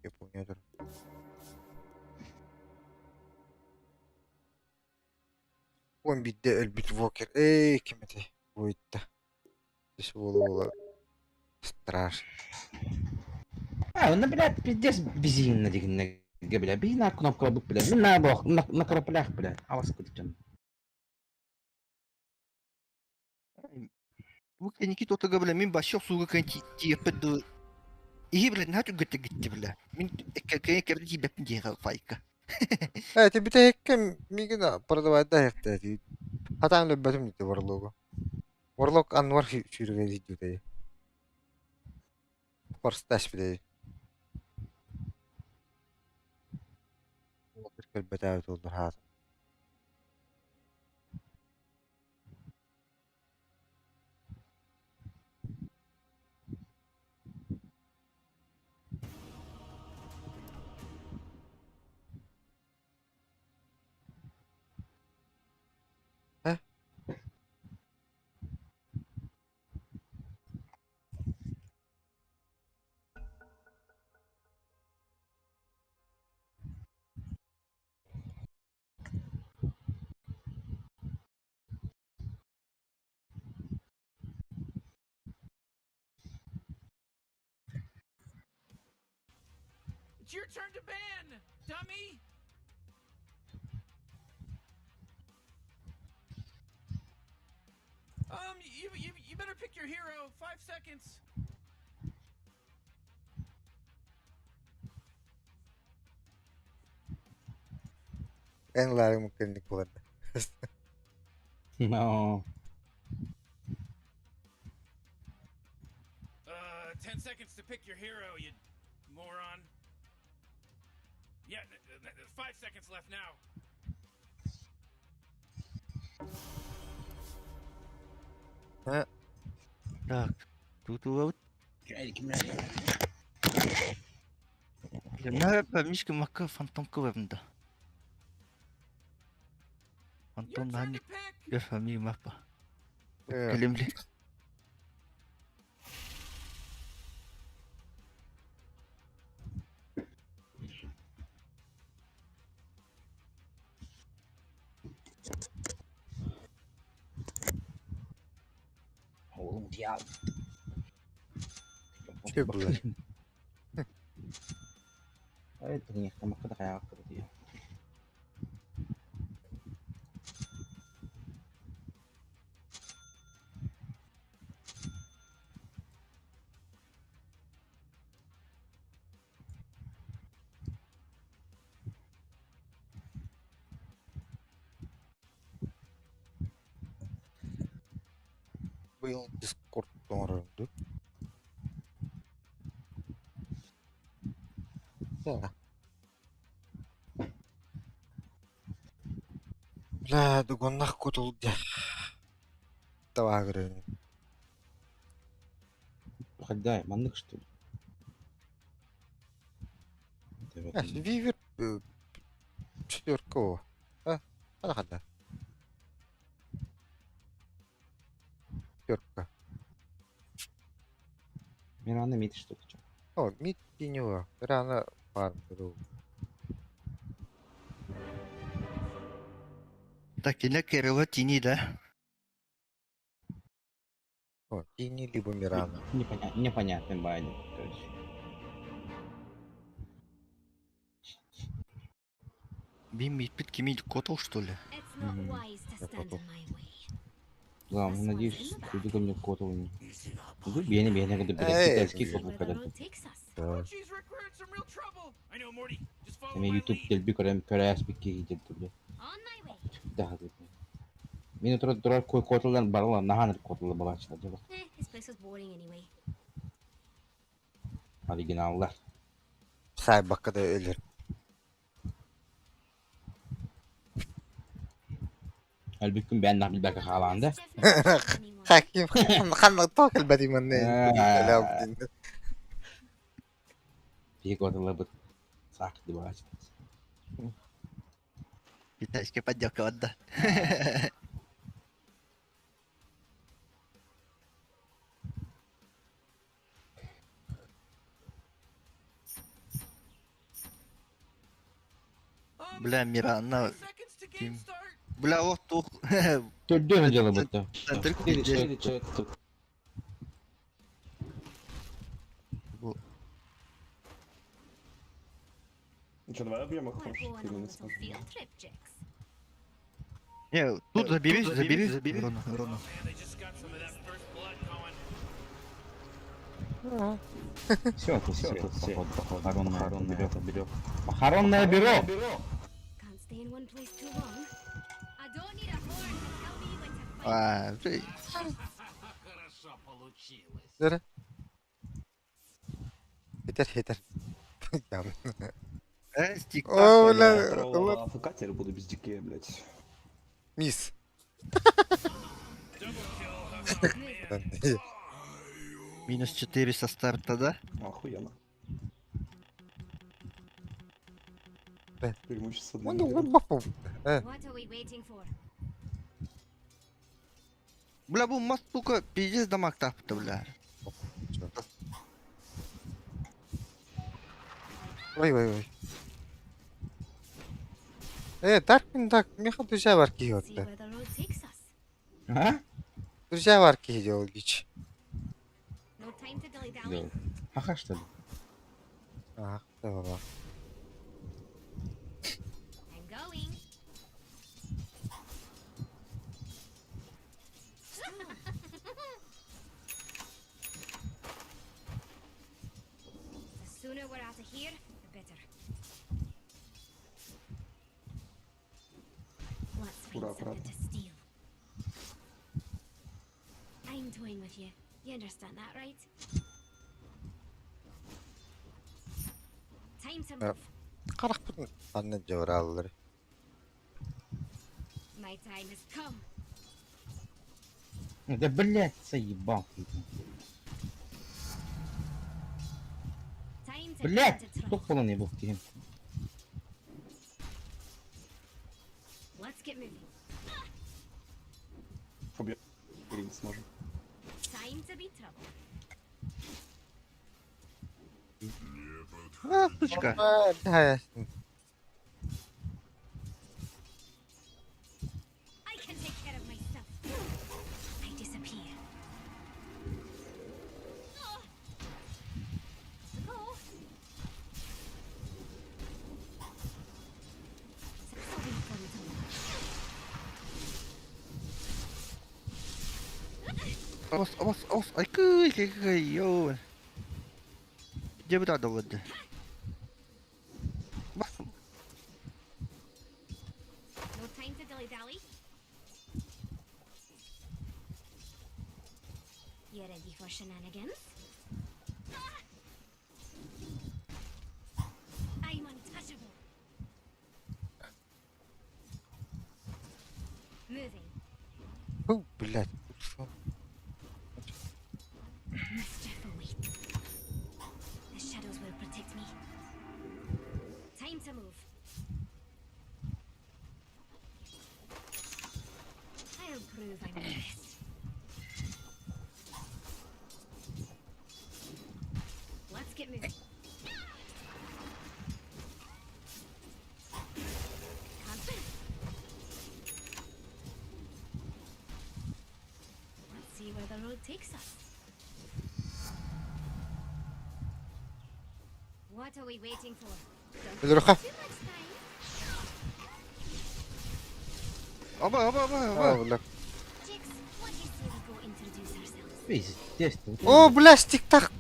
Japoniadır. Он бидде элбит вокер. Эй, кемете. Войта. Здесь было страшно. Он, блядь, пиздец безумно дигна. Бля, бина кнопка бут, блядь. На бог, на краплях, блядь. А вас куда-то. Вука Никита то бля, мин башок суга канти тиепеду. И, блядь, на тут гыты гыты, бля. Мин кэрди тебе пиндера файка. Evet, bir de hekken migina продавать да хефте. Хатан лөббәтем дите Warlock. Warlock Anwar шүргә дите. Корсташ биде. Бер бетәү тулды хат. It's your turn to ban, dummy. pick your hero. 5 seconds. En largo mungkin dikuat. の 10 seconds to pick your hero, you moron. Yeah, 5 seconds left now. Так, тут вот. Я помнишь, мака фантом кувемда. Your Фантом turn нани to pick. я фами мапа. Э, Калимли. Oğlum ya. Şey bu lan. Ay ternyata maka udah kayak aku dia. Bıyıl Discord donarımdı. Ya. Бля, догонах кутулды. Тавагрын. Проходай, маннык что ли? Вивер четверка о. Хада. Четверка. Мирана мид что ли? О, мид тенева. Рано фарм был. Так, и на Кирилла тени, да? О, тени либо Мирана. Непонятный байник, короче. Бимми, питки мид котл, что ли? It's not wise to stand in my way. Главное, надеюсь, люди ко мне коту не. Ну, бене когда Эй, китайский See коту where the когда. road takes us. She's recruited some real trouble. I know, Morty. Just follow Мен my YouTube lead. телби көрәм спикки иделди бля. On my way. Да. Мен турар кой котулдан барла наханыр котулы балачылар жаба. This place was boring anyway. Оригиналлар. Say bakka da ölür. Halbuki ben de bilbaka halanda. Hakim خلنا طاق البدي من لا بدين. Bir котулы бут. Saklı balachılар. Китайский поддёка отда. Бля, Мирана. 5 seconds to game start. Бля, вот тут. Tördüğün acılı butta. Center Şeydi. Bu Ну что, давай объем их We're хорошо, going on a именно little field trip, Jix. Не, тут забери. Рона. Oh man, they just got some of that first blood going. Все, походу. Похоронное бюро. Can't stay in one place too long. I don't need a horn to tell me when to fight. А, ты- Zara. Yeter. Tamam. стик. О, Я бля, второго ла- АФК теперь буду без дикея, блядь. Мисс. Минус 4 со старта, да? Охуенно. Да. Преимущество для Он меня. бафом. What are we waiting for? Бля, бұл мас тука пиздец дамаг тапты, бля. Ой. Даркин так, меха друзья варки See отда. where the road takes us. А? Друзья варки делал гич. No time to dilly-dally. Ага, что ли? Ага, давай. I'm going. фура something обратно. to steal. I'm toying with you. You understand that, right? Time to Yep. move. Karak pun anne jawraları. My time has come. Да, блядь, заебал. Time to Блядь, get into кто trouble. полон не был тем. Let's get moving. Побег. Или не сможем. Time to be trouble. Пучка. Да, I can take care of myself. I disappear. Go. Something fun to watch. Авас. Ай, кый, йоу. Где бы надо вот? Бас. No time to dilly-dally. You ready for shenanigans? I'm untouchable. Moving. Фу, блядь. Mischief awaits. The shadows will protect me. Time to move. I'll prove I'm the best. Let's get moving. Confident. Let's see where the road takes us. What are we waiting for? Don't Öldür waste ha. too much time. Аба. А, блядь. Jix, what do you say we go introduce ourselves? Пиздец, ты. О, блядь, тик-так.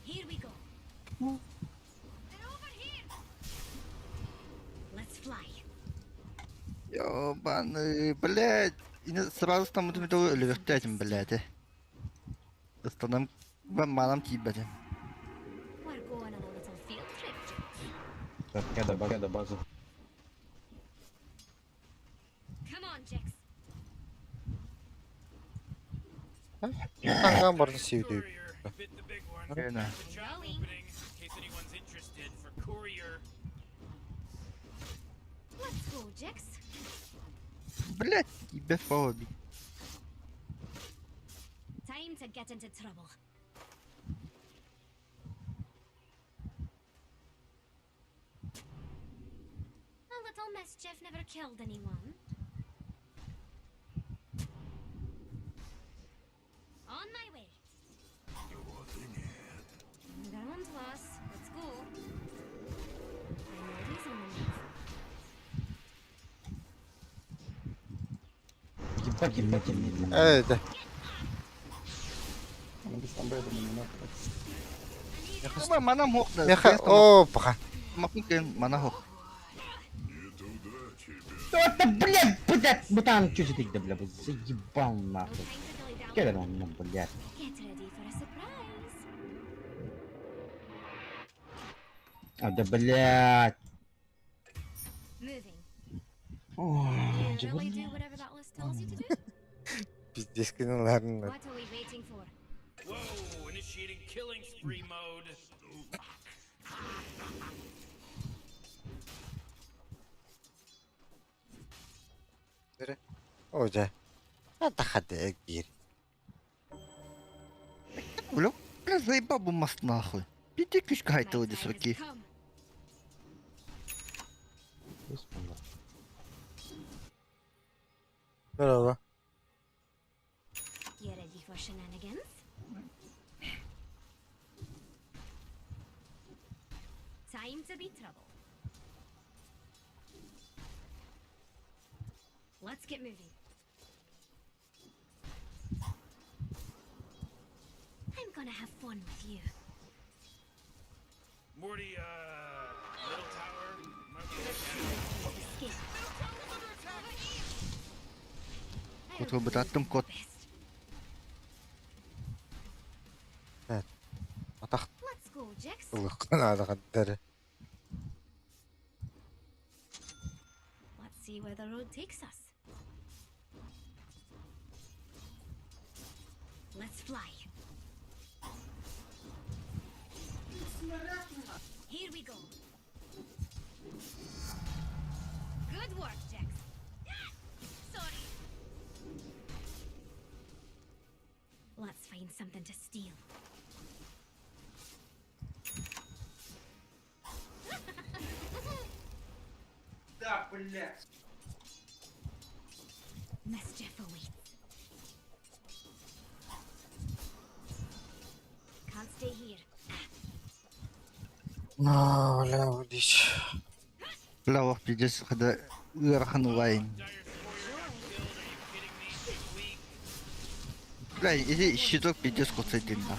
Here we go. They're over here. Let's fly. Ёбаный, блядь. И сразу там вот это левертятим, блядь. Останам манам тибетим. We're going on a little field trip, Jix. Так, я до базы. Come on, Jix. Kanka barını sevdi. Courier bit the big one. Yeah, nah. The shop opening, in case anyone's interested, for Courier. Let's go, Jix. Блядь, тебе фоби. Time to get into trouble. A little mischief never killed anyone. On my way. Ground loss. Let's go. I'm always on the move. Ебать, медленно. Evet. de. Она без тамбеда не надо. Ama manam hok da. Meha, о, пока. Mungkin mana hok. Да, блядь, бутан, чё же ты, да, блядь, заебал No нахуй. time to dilly-dally. Get it on, ну, блядь. Get ready for a surprise. А, да, блядь. Moving. Ой, You really do whatever that list tells you to do? Pis kınılarını. What are we waiting for? Whoa, initiating killing spree mode. Oca. Hadi hadi gir. Бля, заебал бы мост нахуй. Иди кишка My хайта time уйди с has руки. come. Merhaba. You ready for shenanigans? Time to be trouble. Let's get moving. I'm gonna have fun with you. Morty, Little Tower. Escape. Куту бытаттым кот. Атақ Let's go, Jix. ылыққан адағадары. Let's see where the road takes us. Let's fly. Here we go. Good work, Jax. Sorry. Let's find something to steal. Mischief awaits. Can't stay here. Бля, удич. Лавах пиздец, когда уерхан лайн. Бля, иди щиток пиздец куцать на.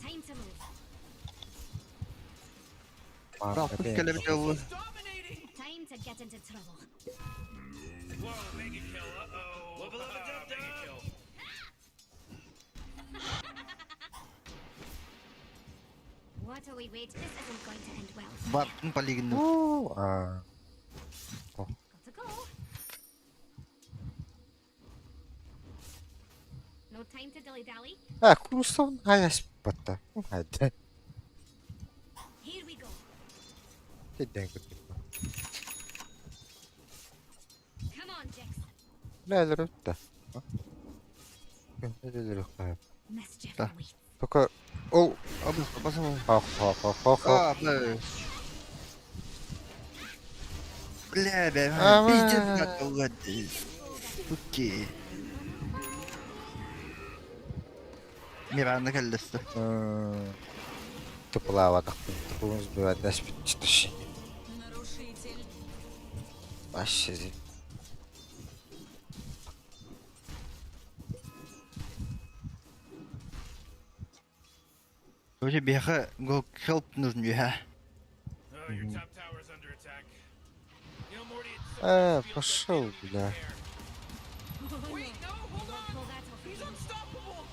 Time to move. Раппус келебит олу. Time to get into trouble. Whoa, mega kill. Uh-oh. Mega kill. What do we wait? This isn't going to end well. Бартын палигин. Got Got to go. No time to dilly-dally. Курустан хаяс батта. Хайда. Here we go. Тэдэн гэдэг. Come on, Jix. Лэлэрэтта. Лэлэрэх. Mischief Да. awaits. Пока ол Абы, басама. ха. бля. Бля, Ама. пиздец как угодишь. Окей. Миранда келдесті. Тыпылавадық. Тыпылымыз бөвәдәс бітті. Вообще. Вообще беха го help нужен беха. Oh, your top tower's under attack. You know, Morty, it's so nice to feel Пошел, something бля. in the air. Wait, no, hold on. Pull that off. He's unstoppable.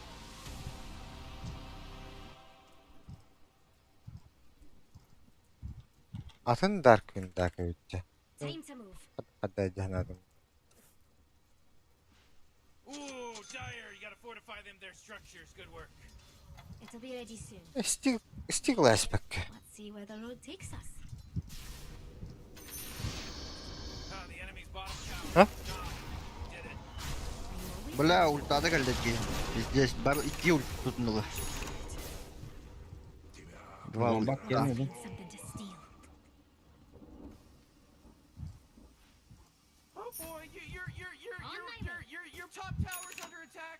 Атын Дарквин дакавитте. Time to move. Хадда жахнадым. Ooh, Dire, you gotta fortify them, their structures. Good work. It'll be ready soon. Стигл аспек. Let's see where the road takes us. Ah, the enemy's bottom tower. Huh? Did it. I know we Бля, ультада келдеки. Здесь бар ити ульт тутнула. Два Бомбак ульта. gelmedi. find something to steal. Oh boy, On my way. your top tower's under attack.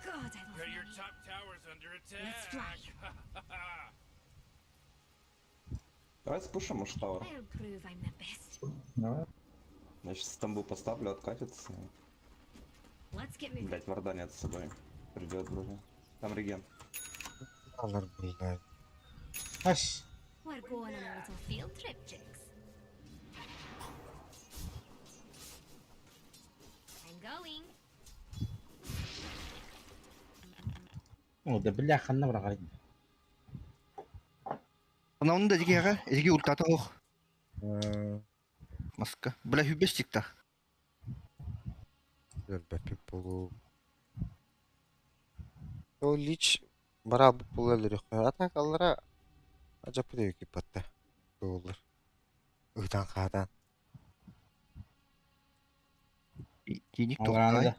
God, I love Your money. top tower's under attack. Let's fly. Давай спушим уж тауэр. I'll prove I'm the best. Давай. Я сейчас стамбу поставлю, откатится. Let's get moving. Блять, варда нет с собой. Придет вроде. Там реген. Алар булдай. Аш. We're going on a little field trip, Jix. I'm going. О, да бля, ханна бара гарид. Анауны да дигега, эги ультата ох. Маска. Бля, хүбестикта. Бәппи болу. Ол лич бара булалыр. Атак алара ажапы деп кипатта. Доллар. Ыдан кадан. Тиник Алараны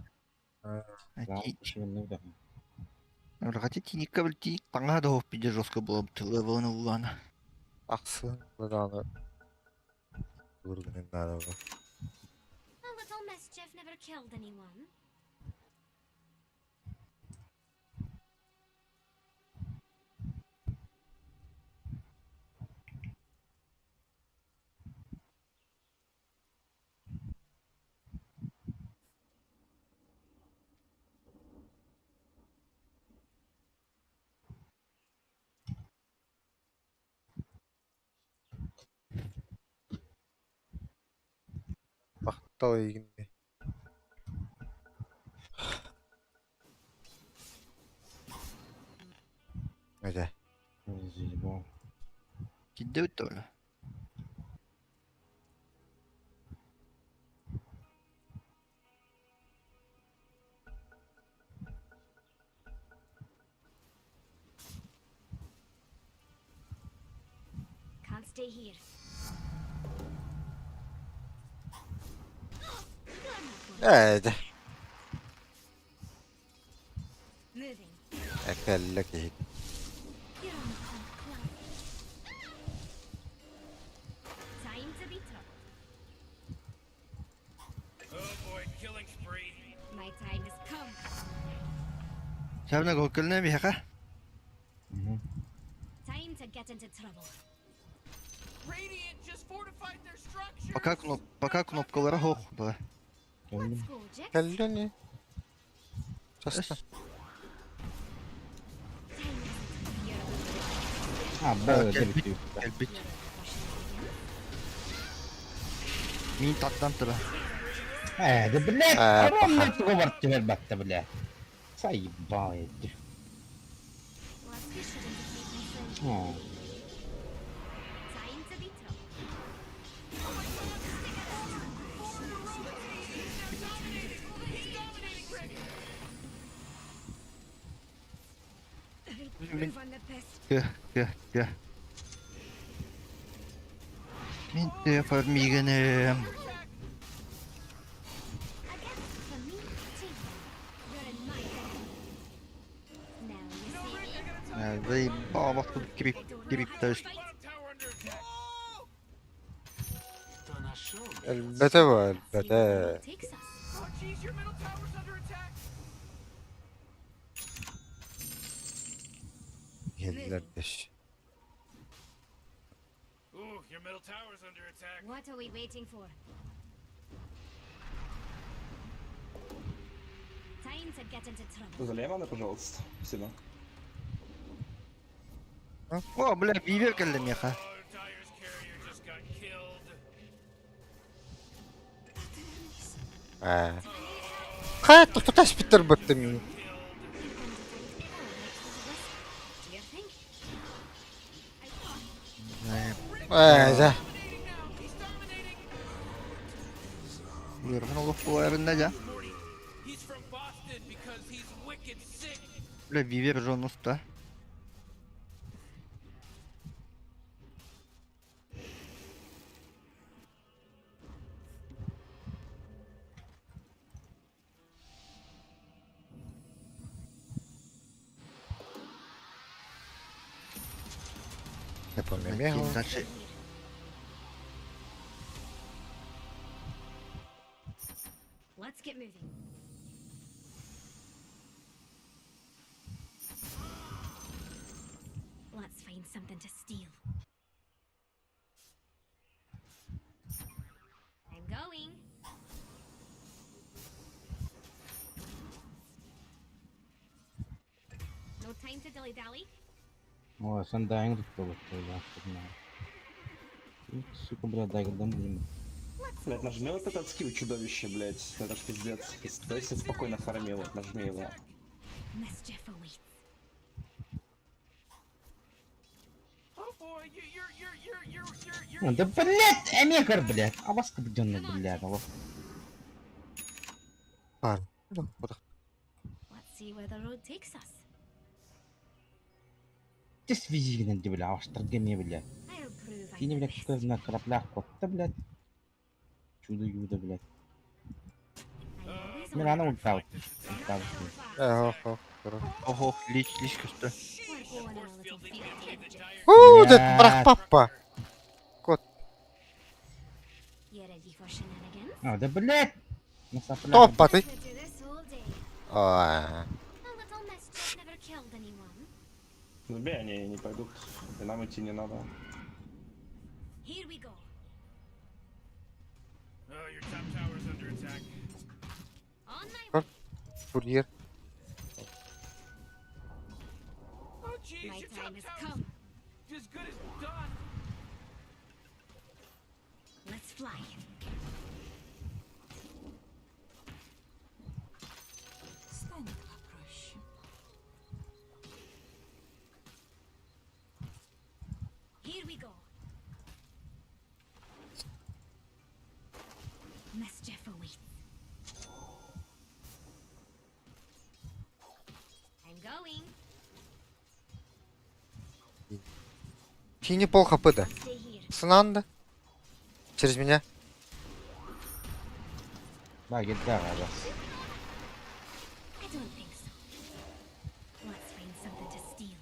тоқтай. да. Шуны да. Рагати тиник кабел тиник таңа да хоп пиде жестко было бы левелны улана. Аксы баданы. Ургынын надо. A little mischief never killed anyone. талайгынды. Öyle. Заебал. Кидде бит öyle. Can't stay here. Öyle. Moving. Akellek iyi. You're on the cloud. Time to be troubled. Oh boy, killing spree. My time has come. Şabna kokkelne bir haka. Time to get into trouble. Radiant just fortified their structures. Пока кнопкалары hoq bu. Geldim. Let's go, Jack. Kelleni. Sasta. Time isn't your Ha böyle Gel bitiyor. Gel bit. Russian Min tattan tıra. ده بالله آه، حرام بحر. انك تغبرت في البتة بالله صيب بايد Let's be shooting to keep my friend. Time to be troubled. Move on the pest. Gel. Min de farmigenim. Again, for me, team. You're in my bed. Now you see me. Zey bağmak gibi I don't gibi know how to taş. fight. Bottom tower under attack. Elbette var, See where elbette. it takes us. Oh jeez, your middle tower's under attack. Geldiler deş. Ooh, your middle tower's under attack. What are we waiting for? Time to get into trouble. Залей маны, пожалуйста. Спасибо. O bile viver geldim ya. Oh, Dyer's carrier just got killed. Hayat tutaş bitir bıttım yine. Do you think? Öyle. Dominating now. He's dominating. Buyurun olup bu evinde ya. Morty, he's from Boston because he's wicked sick. Bile viver Jonas da. Yapamıyorum ya. Значит, Let's get moving. Let's find something to steal. I'm going. No time to dilly-dally. О, Сандаин тут было, да, сука, блядь, дай дам блин. Блядь, нажми вот этот скилл чудовище, блядь. Это ж пиздец. Если спокойно фармил, вот нажми его. Mischief awaits. Oh boy, you're. Да блядь, Эмекар, блядь, а вас кабдённый, блядь, а вот. Var. Bırak. Let's see where the road takes us. Ты с физикой, блядь, а что мне, блядь. I'll prove I'm Тини, the блядь, best. кто на кораблях кот-то, блядь. Чудо-юдо, блядь. I'm always on Мирана the ультал. Not so fast. Ho. Bırak. oho, liç küstü. We're going on a little field trip. Uuu, Ya. det bırak pappa. You ready for shenanigans? А, да, блядь. На соплях. Toppa ты. Could do this all day. Aa. A little mischief never killed anyone. Забей, они не пойдут. И нам идти не надо. Here we go. Oh, your top tower's under attack. On my Bak. Kuryer. Oh jeez, My your top time has tower's come. as good as done. going. Фини пол хп да. Stay here. Сынанды. Через меня. Да, геть, да, да. I don't think so. Let's find something to steal.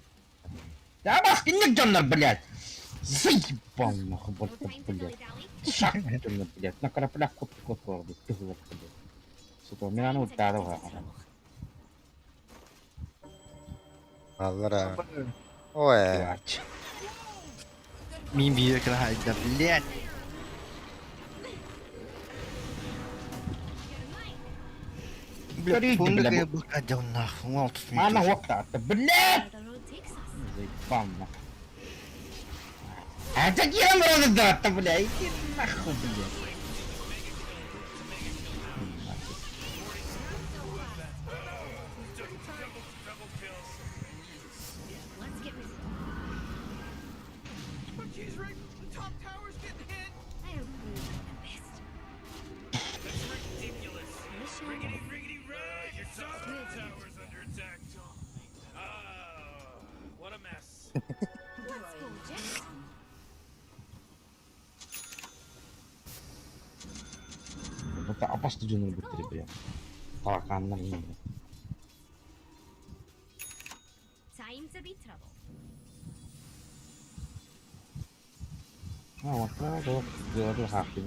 Да, башки не гённер, блядь! Заебал нахуй, No time to блядь. dilly-dally. Шаг, блядь. На кораблях кот блядь. Ты, блядь. Сука, меня ну Time to get ударила. into trouble. Аллара. Ой. Блядь. Мими играет, да, блядь. Блядь, Смотрите, помню, бля, как я был ходил нахуй, мало тут смеётся. Мана вот-то, блядь! Where the road takes us. Заебал нахуй. А это я надо, блядь, иди нахуй, блядь. Let's get rid Oh, jeez, Rick, the top tower's getting hit. I'll prove I'm the best. That's ridiculous. Mission Riggedy right, your top tower's under attack. What a mess. Let's go, Jack. Это опасный джунгл будет, блядь. Тараканlar yine. Time to be trouble. А, вот, да, да, сделали хахи.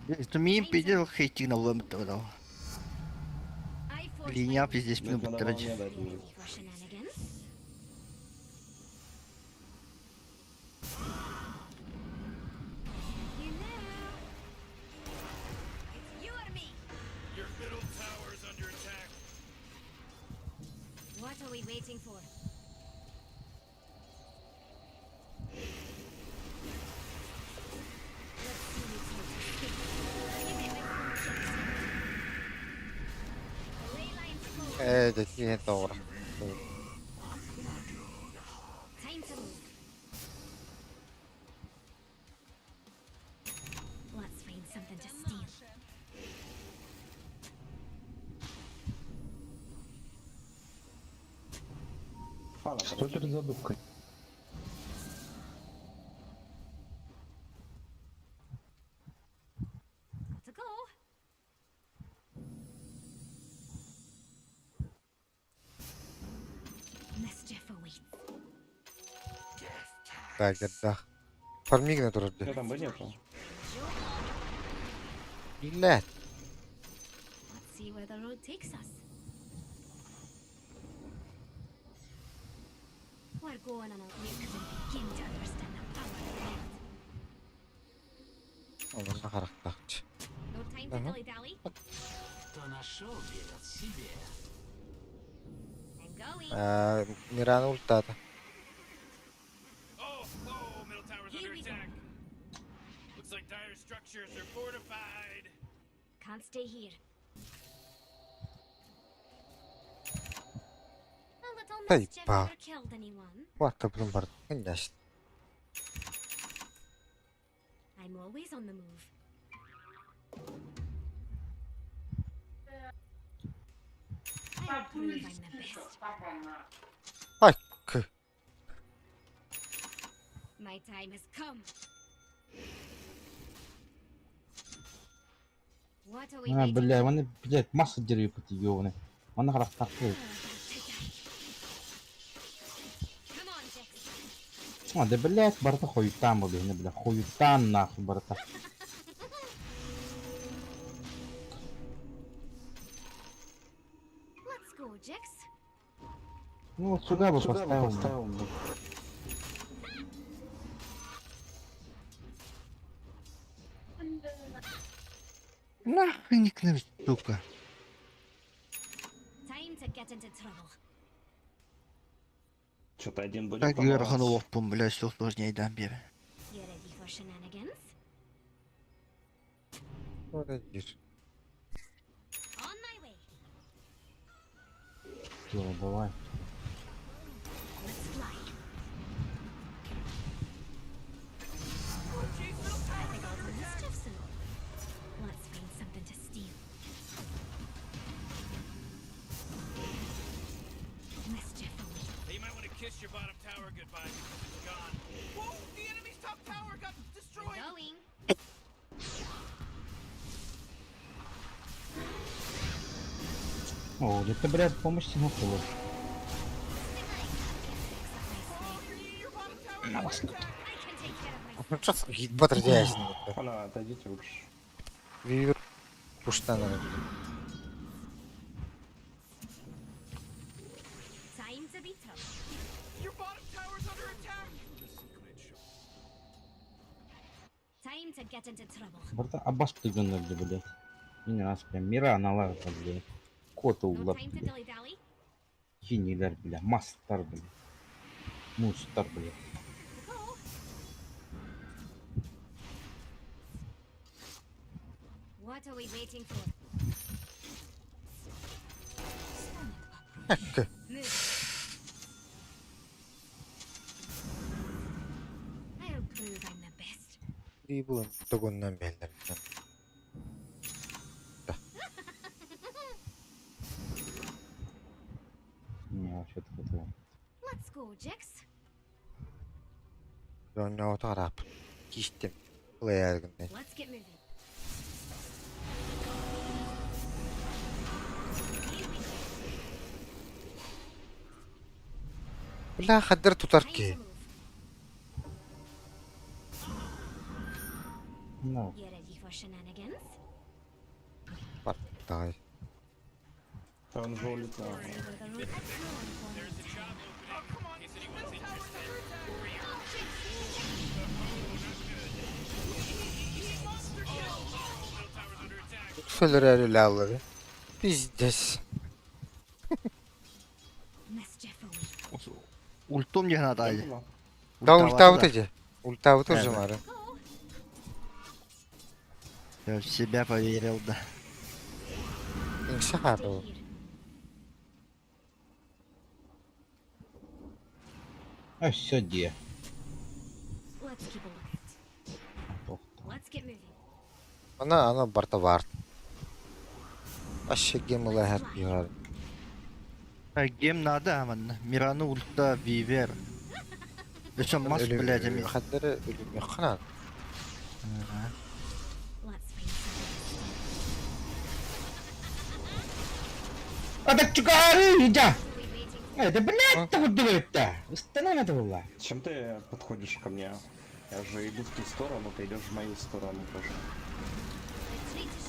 Это мим пиздец хейтинг на ломту, да. I forge Линия my way. пиздец Нет, минут надо тратить. мне дать. You ready for shenanigans? You know. It's you or me. Your middle tower's under attack. What are we waiting for? Let's see you two escape. Give it my full chest. Ley lines closed. Такие добре. Time to move. Let's find something to steal. Фана, что перед задувкой? To go. Mischief awaits. Так, да. Фармиг на турде. Что там бы нету? Блядь. Let's see where the road takes us. We're going on a we couldn't begin to understand the power of it. Onu характакчы. No time to Uh-huh. dilly-dally. I'm going. Мирана ультата. Oh, middle tower's Here under we go. attack. Looks like dire structures are fortified. Can't stay here. A little Hey, mischief pal. never killed anyone. Варта блин бар. Конечно. I'm always on the move. I'll prove I'm the best. Ай, к. My time has come. What are we А, waiting бля, for? вони, блядь, масса деревьев эти ёбаные. Вони характакчы. You're about to die. Come on, Jax. А, да, блядь, барта хуютан, бля, хуютан нахуй, барта. Let's go, Jax. Ну, вот сюда бы поставил. Бля. Нахуй не кнырь, сука. Time to get into trouble. Что-то один будет Как я помогать. раханул пом, блядь, все сложнее дам бери. You ready for shenanigans? Вот видишь. On my way. Юра, давай. Let's fly. Oh, jeez, middle I tower's think I'll under do attack. mischief soon. Let's find something to steal. Mischief your goodbye because it's gone. Whoa! The enemy's top tower got destroyed! Going. О, это, блядь, помощь Тимофилу. Your bottom tower is under attack! I can take care of myself. Ну, что батыр диясың? Она, отойдите лучше. Вивер пуштан ана. Time to be tough. Your bottom tower's under attack! Time to get into trouble. Burada Abbas gönderdi, блядь. Yine az prям mira analar, блядь. Kota No ular, time to блядь. dilly-dally. Yeniler, блядь. Mastlar, блядь. Mustar, блядь. Go. What are we waiting for? Move. I'll prove I'm the best. Вивер тогоннан белдер. Не, вообще такое. Let's go, Jix. Донна отарап. Киштем. Лаягындай. Let's get moving. Бля, хадыр тутар Time to ки. move. Ну, You ready for shenanigans? Партай. Он же улетел. See where the road is going. Söyler lağları. Пиздец. Mischief away. Ультом не надо. Да ультавы же. Ультавы тоже Да, да. мара. Я в себя поверил, да. İnşaat Stay o. here. а все где? Let's keep a lookout. Let's get moving. Ana barta var. Aşağı gemile her yar. Гем надо, аман. Мирану ульта вивер. Причем масс, блядь, ами. Хадыры ölüm yok kanat. Let's find some. А так чукары, иди! What are we waiting for? Это, блядь, ты вот это! Установи это, была. Чем ты подходишь ко мне? Я же иду в ту сторону, ты идешь в мою сторону тоже. Retreat is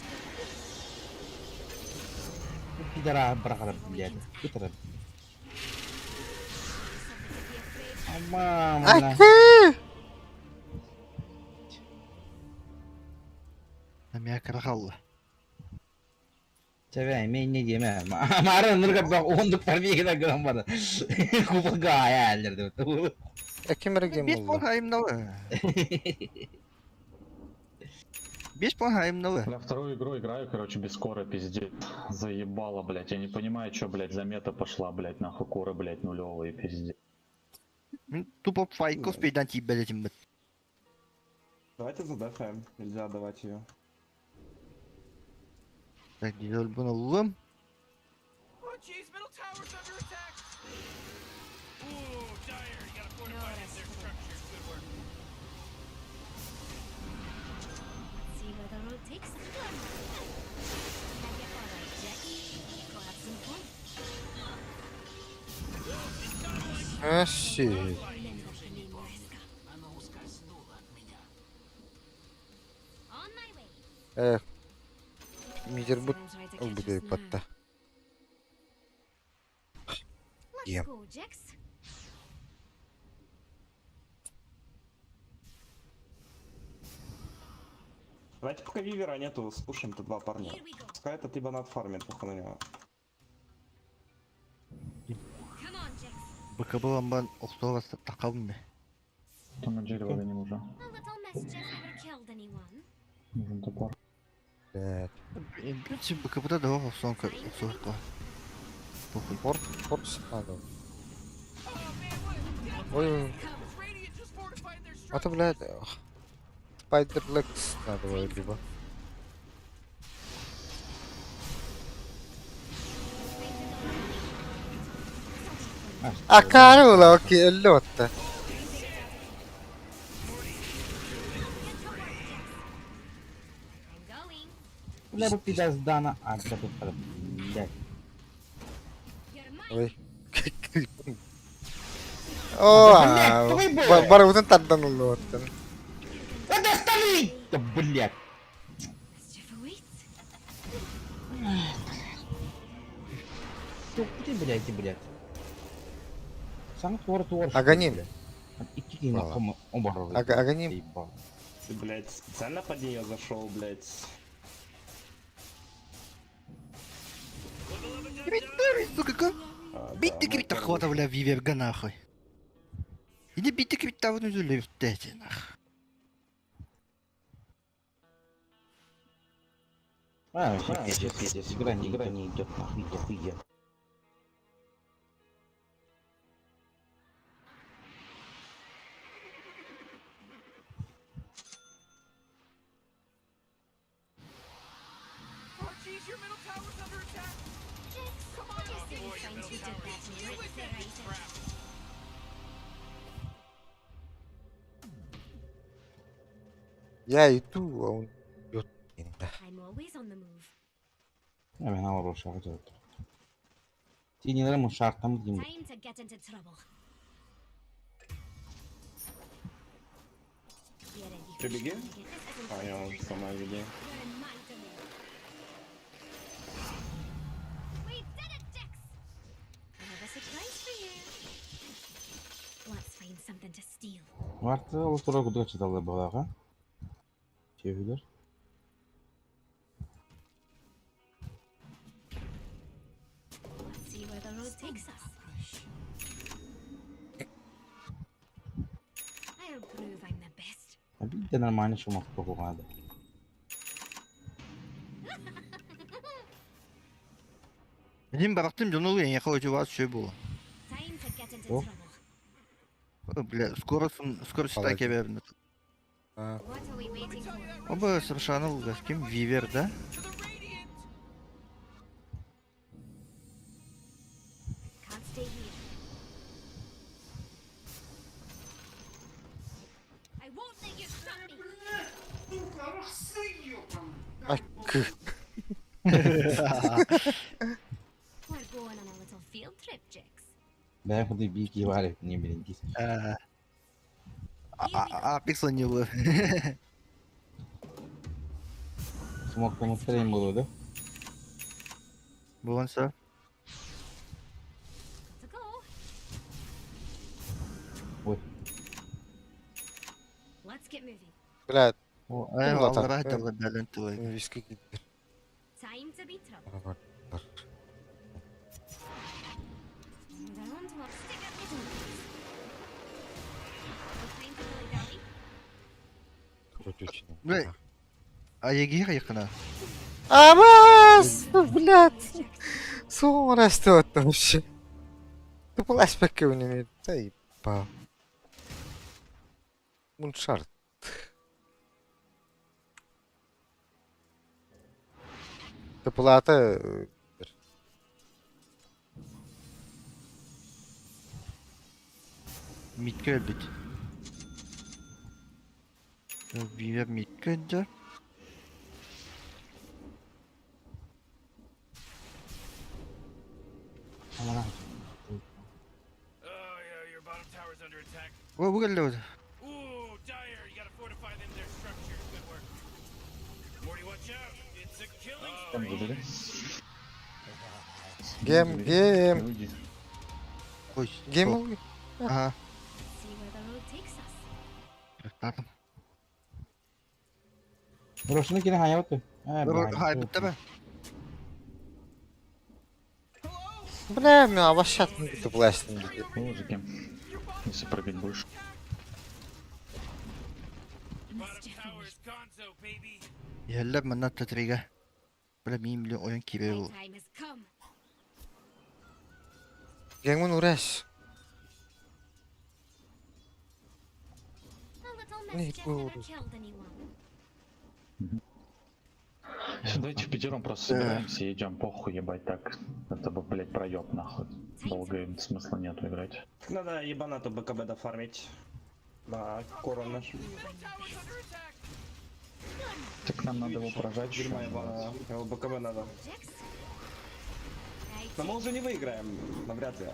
Пидора, брахара, блядь. Пидора. Мама, на. Ами крахал. Тебя мен не деме. Мары нырга бак ондук тарбиягida грамбады. Кубага аялдерди. Ekimere Бес gem пон oldu. хайымналы. Бес пон хайымналы. Я вторую игру играю, короче, без кора, пиздец. Заебало, блядь. Я не понимаю, что, блядь, за мета пошла, блядь, нахуй коры, блядь, нулевые, пиздец. Тупо файков спейдан тебе этим бит. Давайте задефаем. Нельзя отдавать ее. Так, дизель bunu alalım. Oh jeez, middle tower's under attack! Ooh, dire, you gotta fortify their structures. Good work. Let's see where the road takes us. Alright, Jack. Go have some fun. Eşi. Remember the name Mariska. On my way. Мидер бут. Sounds right to catch Буде us now. патта. Let's Yeah. go, Jix. Давайте пока Вивера нету, спушим Т2 парня. Here we go. Пускай этот ебанат фармит, похуй на него. Come on, Jix. Бaka bulan ben oktoba takalım mı? Там на дерево не нужно. A little mischief never killed anyone. Нужен топор. Evet. En принципе, бaka bu da da olsun ki olsun ki. Port sıkmadı. Oh man, what? Get up Ой, Because Radiant just fortified their structures! это, блядь, Spider Lex надо вроде бы. Акару окей, лёта. I'm going. Бля, бы пидоздана. А, бля, тут подо- блядь. You're mine. Ой. О, барыбытын тардан улуоттун. Да, блядь. Mischief awaits. Тупи, блядь, и блядь. Сам тур. Аганим. Идти к нему, Ладно. оборот. Аганим. Ебал. Ты, блядь, специально под нее зашел, блядь. Сука, А, да, битти ну, квита это хвата, бля, виверга нахуй. Иди битти квита в нузуле в тети, нахуй. А, сейчас игра не идет, нахуй, хуя. Oh, jeez, your middle tower's under attack. Come on, Just boy, in your time middle to do tower that is lyric with that writer. crap. Я иду, а он идёт. I'm always on the move. Я ben hava roşa hadi. Sinirlerim o şartımız gibi. Time to get into trouble. Be ready for Прибеги. shenanigans. This isn't А, я уже сама веди. You're in my domain. We did it, Dix! I have a surprise for you. Let's find something to steal. Vardı o sonra kudu çıdalı balağa. Çevirir. Let's see where the road takes us. I'll prove I'm the best. Bir de normal şu makro kokada. Один барахтым жонугу я хочу вас все было. Time to get into Oh. trouble. Бля, скорость так Паладин. я верну. А, What are we waiting for? Оба совершенно луга. С кем? Вивер, да? To the Radiant. Can't stay here. I won't let you stop me. Ay kı. We're going on a little field trip, Jix. Ben kudu bir iki var ya ne bileyim. Апекса не было. Smoke demonstrayım buluyordu. Буланса. To go. Ой. Let's get moving. Блядь, O Ай, Ну, лата. Аллах да гадален туй. виски gitti. Time to be trouble. Bana bak. Bak. Round one. Stick at little ones. No time to dilly dally. Kötü içine. Бля, а Егера якына. Абас! Блядь! Sonra что это вообще? Ты плашпаки у него. Заебал. Муншарт. Ты плата... Митке бит. Вивер митке да. aman ha. Oh, yeah, your bottom tower's under attack. О, бугалле. Ooh, dire. You gotta fortify them, their structures. Good work. Morty, watch out. It's a killing Там spree. забери. Гем. Уйди. Ой. Гем. Ага. See where the road takes us. Татам. Burasını yine hayat mı? Хай битте бе. Бля, меня обощат. Ты пластин. Ну, за кем? Если прыгать будешь. Bottom tower's gonzo, baby. Ялла манна татрига. Бля, мимле oyun My кибе бул. time has come. Гемун ураш. A little Nee, mischief cool. never killed anyone. Давайте впятером просто собираемся и идем, похуй, ебать, так. Это бы, блядь, проеб нахуй. Долго смысла нету играть. Надо ебанату БКБ дофармить. На корон наш. Так нам надо его прожать. Дерьма ебаного. Его БКБ надо. Jax? Right. Но мы уже не выиграем, навряд ли. Ley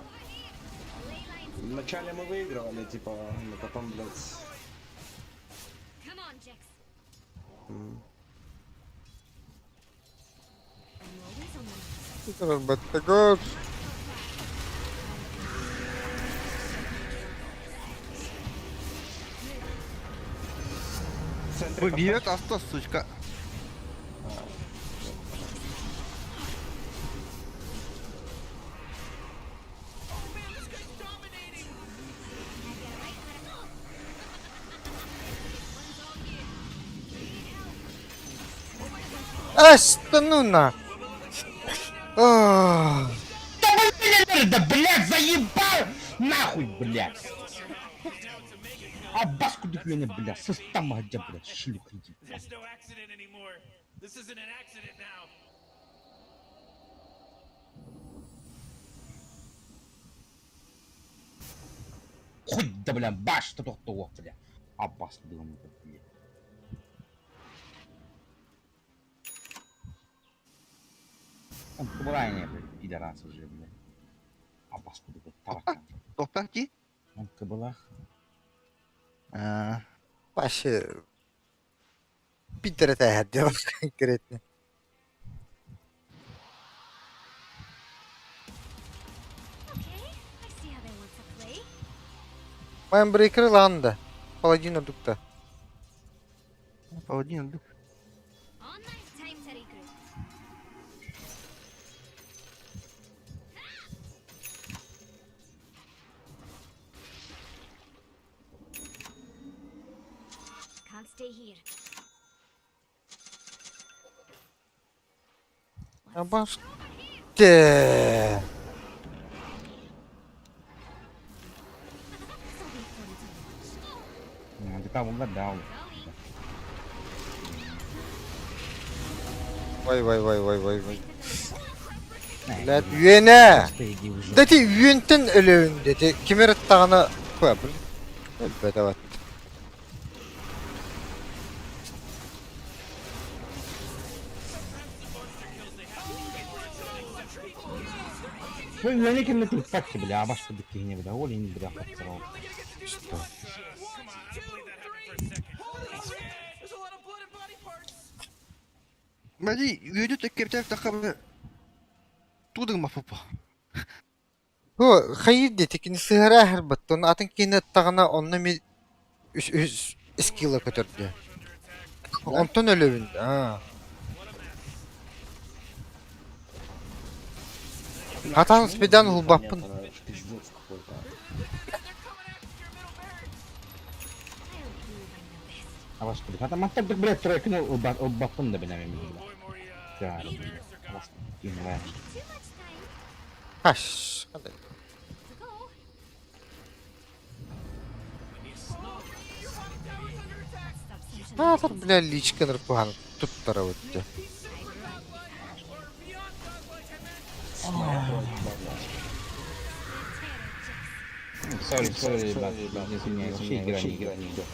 lines. Вначале мы выигрывали, типа, но потом, блядь... Come on, Jax. м. Are you always on the move? Сейчас баттагот. В центре Побьет авто, сучка. Да ну на. Ах. Да, блядь, заебал! Нахуй, блядь! Аббас кудыклыны, блядь, состама где, блядь, шлюх иди. There's no accident anymore. This isn't an accident now. Хоть, да, блядь, баш, что то, блядь. Аббас кудыклыны, блядь. Он кабурайне, блядь, пидорас уже, блядь. Аббас кудыклыны, таракан. Топrak ki. Он кабылах. Вообще. Питер это отдел конкретно. Okay, I see how they want to play. Майнбрейкер ланда. Паладин дукта. Паладин. Online time to regroup. Can't stay here. Абаш. Те. This'll be fun to watch. Ты там угадал. Vay. Lan üyene. Впереди уже. Dati üyenten ölüğün dedi. Kimer tağına koyabilir. Elbette evet. Ну, я не кем ты пакки, бля, а баш кудыки не, бля, оли не, бля, подсрал. Что? There's a lot of blood and body parts. Мәди, үйді төккептер тақабы. Тудырма пупа. Хо, hayır dedi ki sığıra her battı. Onu atın ki tağına onunla mi skill'a götürdü. Ondan ölüğün. Ha. Hatan spidan hulbapın. Пиздец какой-то. А баш кудык. А там антак, блядь, тройка, ну, оббапын да, бля, меми, бля. Кар, бля. Баш кудык, бля. Too much time Haş. Hadi. to go. Stop some Hazır bile liçkanır puanı tuttura öttü. Sorry, ребят, извиняюсь, вообще игра не идет.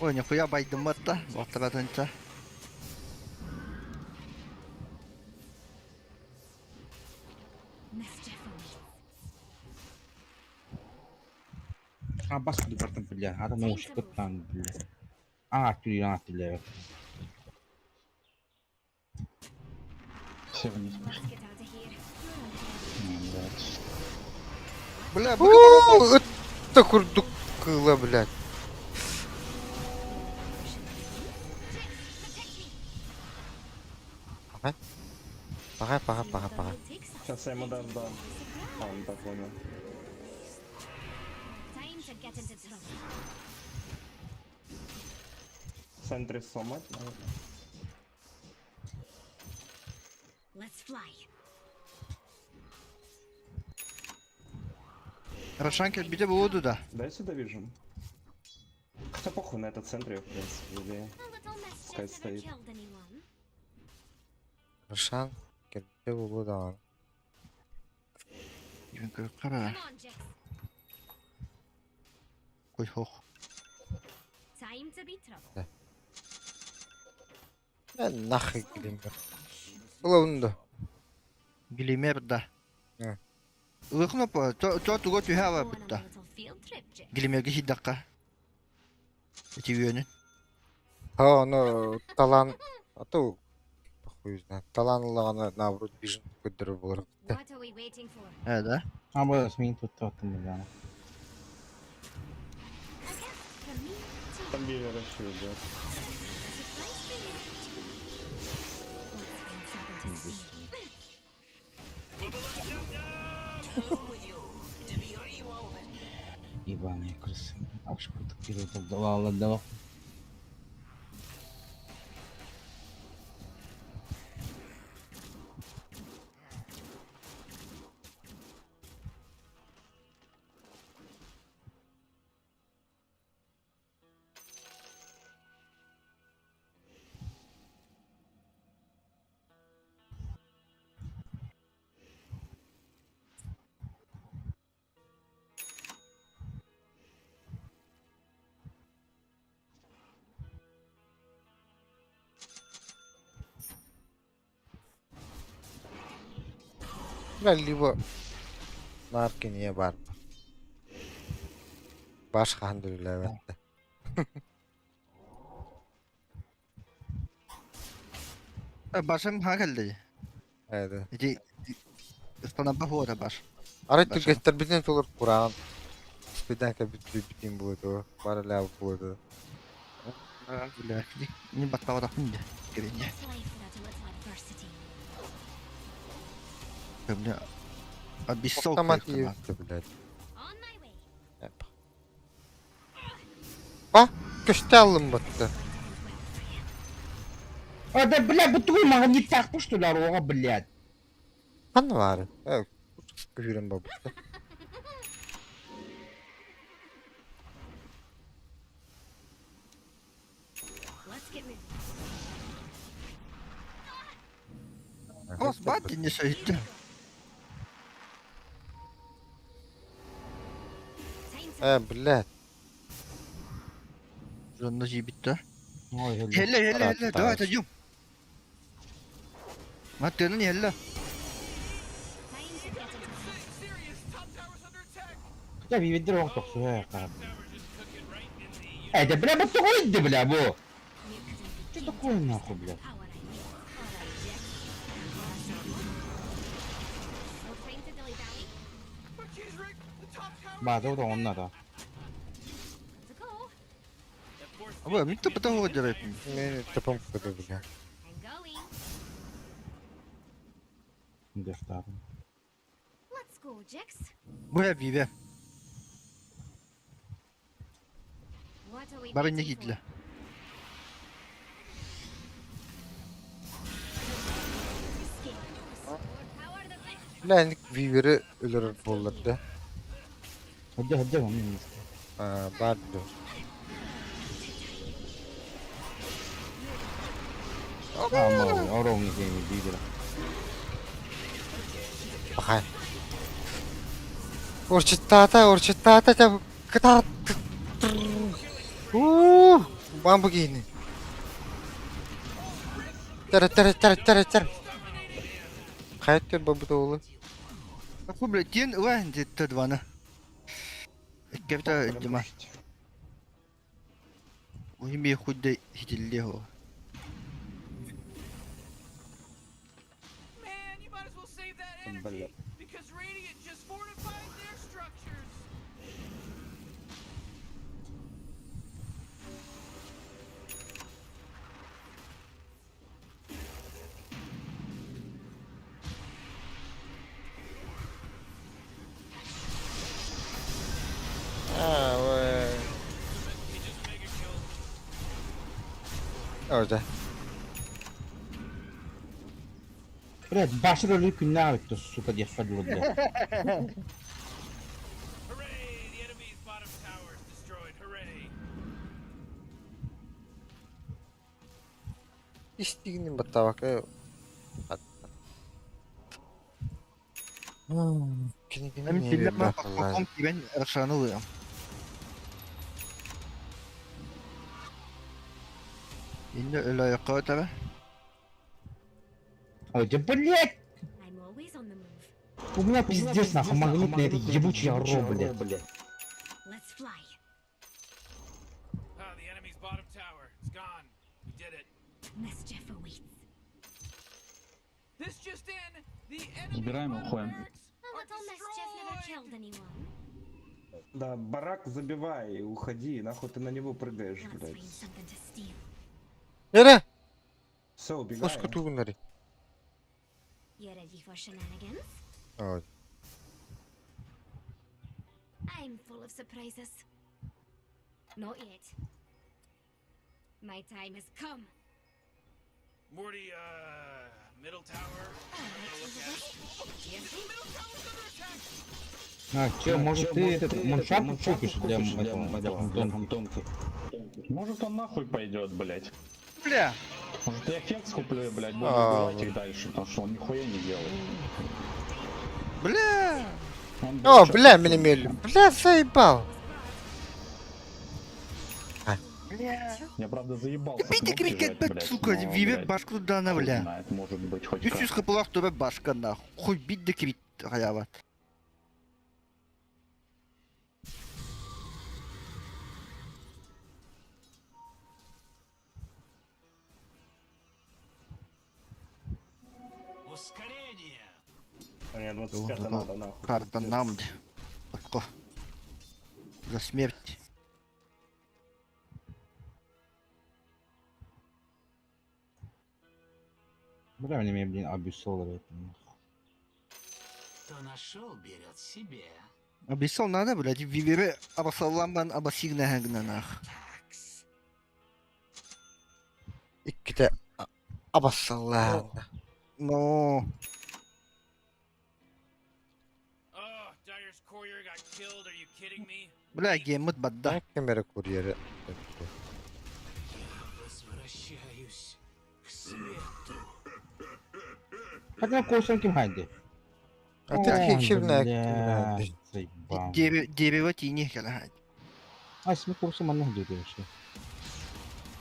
Ой, нихуя байдым атта. Вақтыратынша. mischief awaits. А баш кудык артын, бля, а там уши кыттан, бля. Тюрин, бля. Все вниз пошли. Let's get out of here. Блядь. Бля, Ууу, это курдук кыла, блядь. Пора. Take some Сейчас я ему дам. А, он так понял. time to get into trouble. В центре сломать надо. Let's fly. Рошанкер bir de bu oldu da. Дай сюда вижу. хотя похуй на это центре, в принципе, или... A little Пускай mischief never стоит. killed anyone. Рашан келде болу да. Even кара. Come on, Jix. Кой хох. Time to be trouble. Ben nahı gideyim ben. Bulundu. Гилимер да. Э. Ылыхна по, то туго тюхава Go on a битта. little field trip, Jix. Гилимерге хиддакка. Эти үйөнүн. Ha onu talan atı похуй знает. Таланлыгына наоборот бижин көдөрүп болор. What are we waiting for? Да. А, бо, смейн тут аттым A бляна. gift from me to you. Там били расчет, да. Surprise for you. Let's find something to see. Ебаные крысы. Ах, что такие вот давал. Либо наркине бар. Башка хандырылар. Башым ха келди. Evet. Эти станапа хода баш. Ара Баша. түгеттер биден толор кураган. Биден ка битин болду. Баралар болду. Бля, не баттава да хунде. Керене. It's life without a little adversity. Бля. Обиссол. Автомат yiyordu блядь. On my way. Ба, köşte alın battı. А, да, бля, бутуй магнитах, что ли, рога, блядь. Kan var? Evet. Küfürüm babu. Let's get moving. Ос бати не шахитте. Time to Блядь. Жонна жибитте. Ой, Хелле, давай отойдем. Маттенин хелле. time to get into Serious, top tower's under attack. Я видел рог токсу, я караб. Да, бля, бутуй, да, бля, бо. Что такое, нахуй, бля? power, I mean. Alright, Jix. No time to dilly-dally. But geez, Rick, the top tower... 맞아, 너 온나다. To go. Aba, mitte pata hoda rep. Beni tıpım kırdı bile. I'm going. 근데 스타브. Let's go, Jix. Bu hep vive. What are we Bari ne waiting for? gidle. Sword power the best. Lenlik viveri ölür bollardı. 어째 없는 Vardı. 뭐 어려운 게임이 니들아. Bakay. Orçittata çabuk. Kıtar. Bambu giyini. Tara. Hayat gör babu da oğlu. Aku blek tien uan dit dwana. Kepta dima. Uhimi khudde hidilli ho. Man, you might as well save that energy. Because Radiant just fortified their structures. Orada. 그래, 마시를 이렇게 나왔다, 수가 됐어도. Hooray! The enemy's bottom tower is destroyed. Hooray! истигинин баттабак. Кинигини Hem не sille ma биллахлар. pakkom ki ben erşanılıyım. Indi öyle ayakkabı tabi. Ой, да блять! I'm always on the move. У меня пиздец нахуй магнитный это ебучий орро, блядь. Let's fly. Oh, the enemy's bottom tower. It's gone. We did it. Mischief awaits. This just in. The enemy Забираем и уходим. A little mischief never killed anyone. Да, барак забивай, и уходи, нахуй ты на него прыгаешь, Let's блядь. find something to steal. Эре, Все, убегаем. хош кутугуннари. You ready for shenanigans? Ой. I'm full of surprises. Not yet. My time has come. Morty, middle tower. А, чё, может ты этот муншарку чупишь для фантомки? Может он нахуй пойдет, блядь. Бля. Может я хекс куплю, блядь, буду А. убивать их дальше, потому что он нихуя не делает. Бля. Он, О, блядь, бля, чё-то меня тут, мели. Бля, заебал. Я правда заебался. Bir de кнопки kriket жать, bet блядь, сука, но, vive блядь, başka dana хуй bля. знает, может быть хоть 300 как. kapılak töbe başka nah. Хуй bir de kivit hayavat. А мне 25 надо, нахуй. Karta namd. Başka. За смерть. Бля, мне, блин, абюсол это. Кто нашел, берет себе. Abisal nada blядь, vivere abasallan ben abasig nehegna nah. İki de abassallar. No. Oh, Dyer's courier got killed. Are you kidding me? Bля, gemut badda. Kamera kuryeri. Возвращаюсь к свету. Хотя кошен кем хайди. А ты хикшивна. Блядь, заебал. Дерево тini kala. А, если курсы манных дует вообще.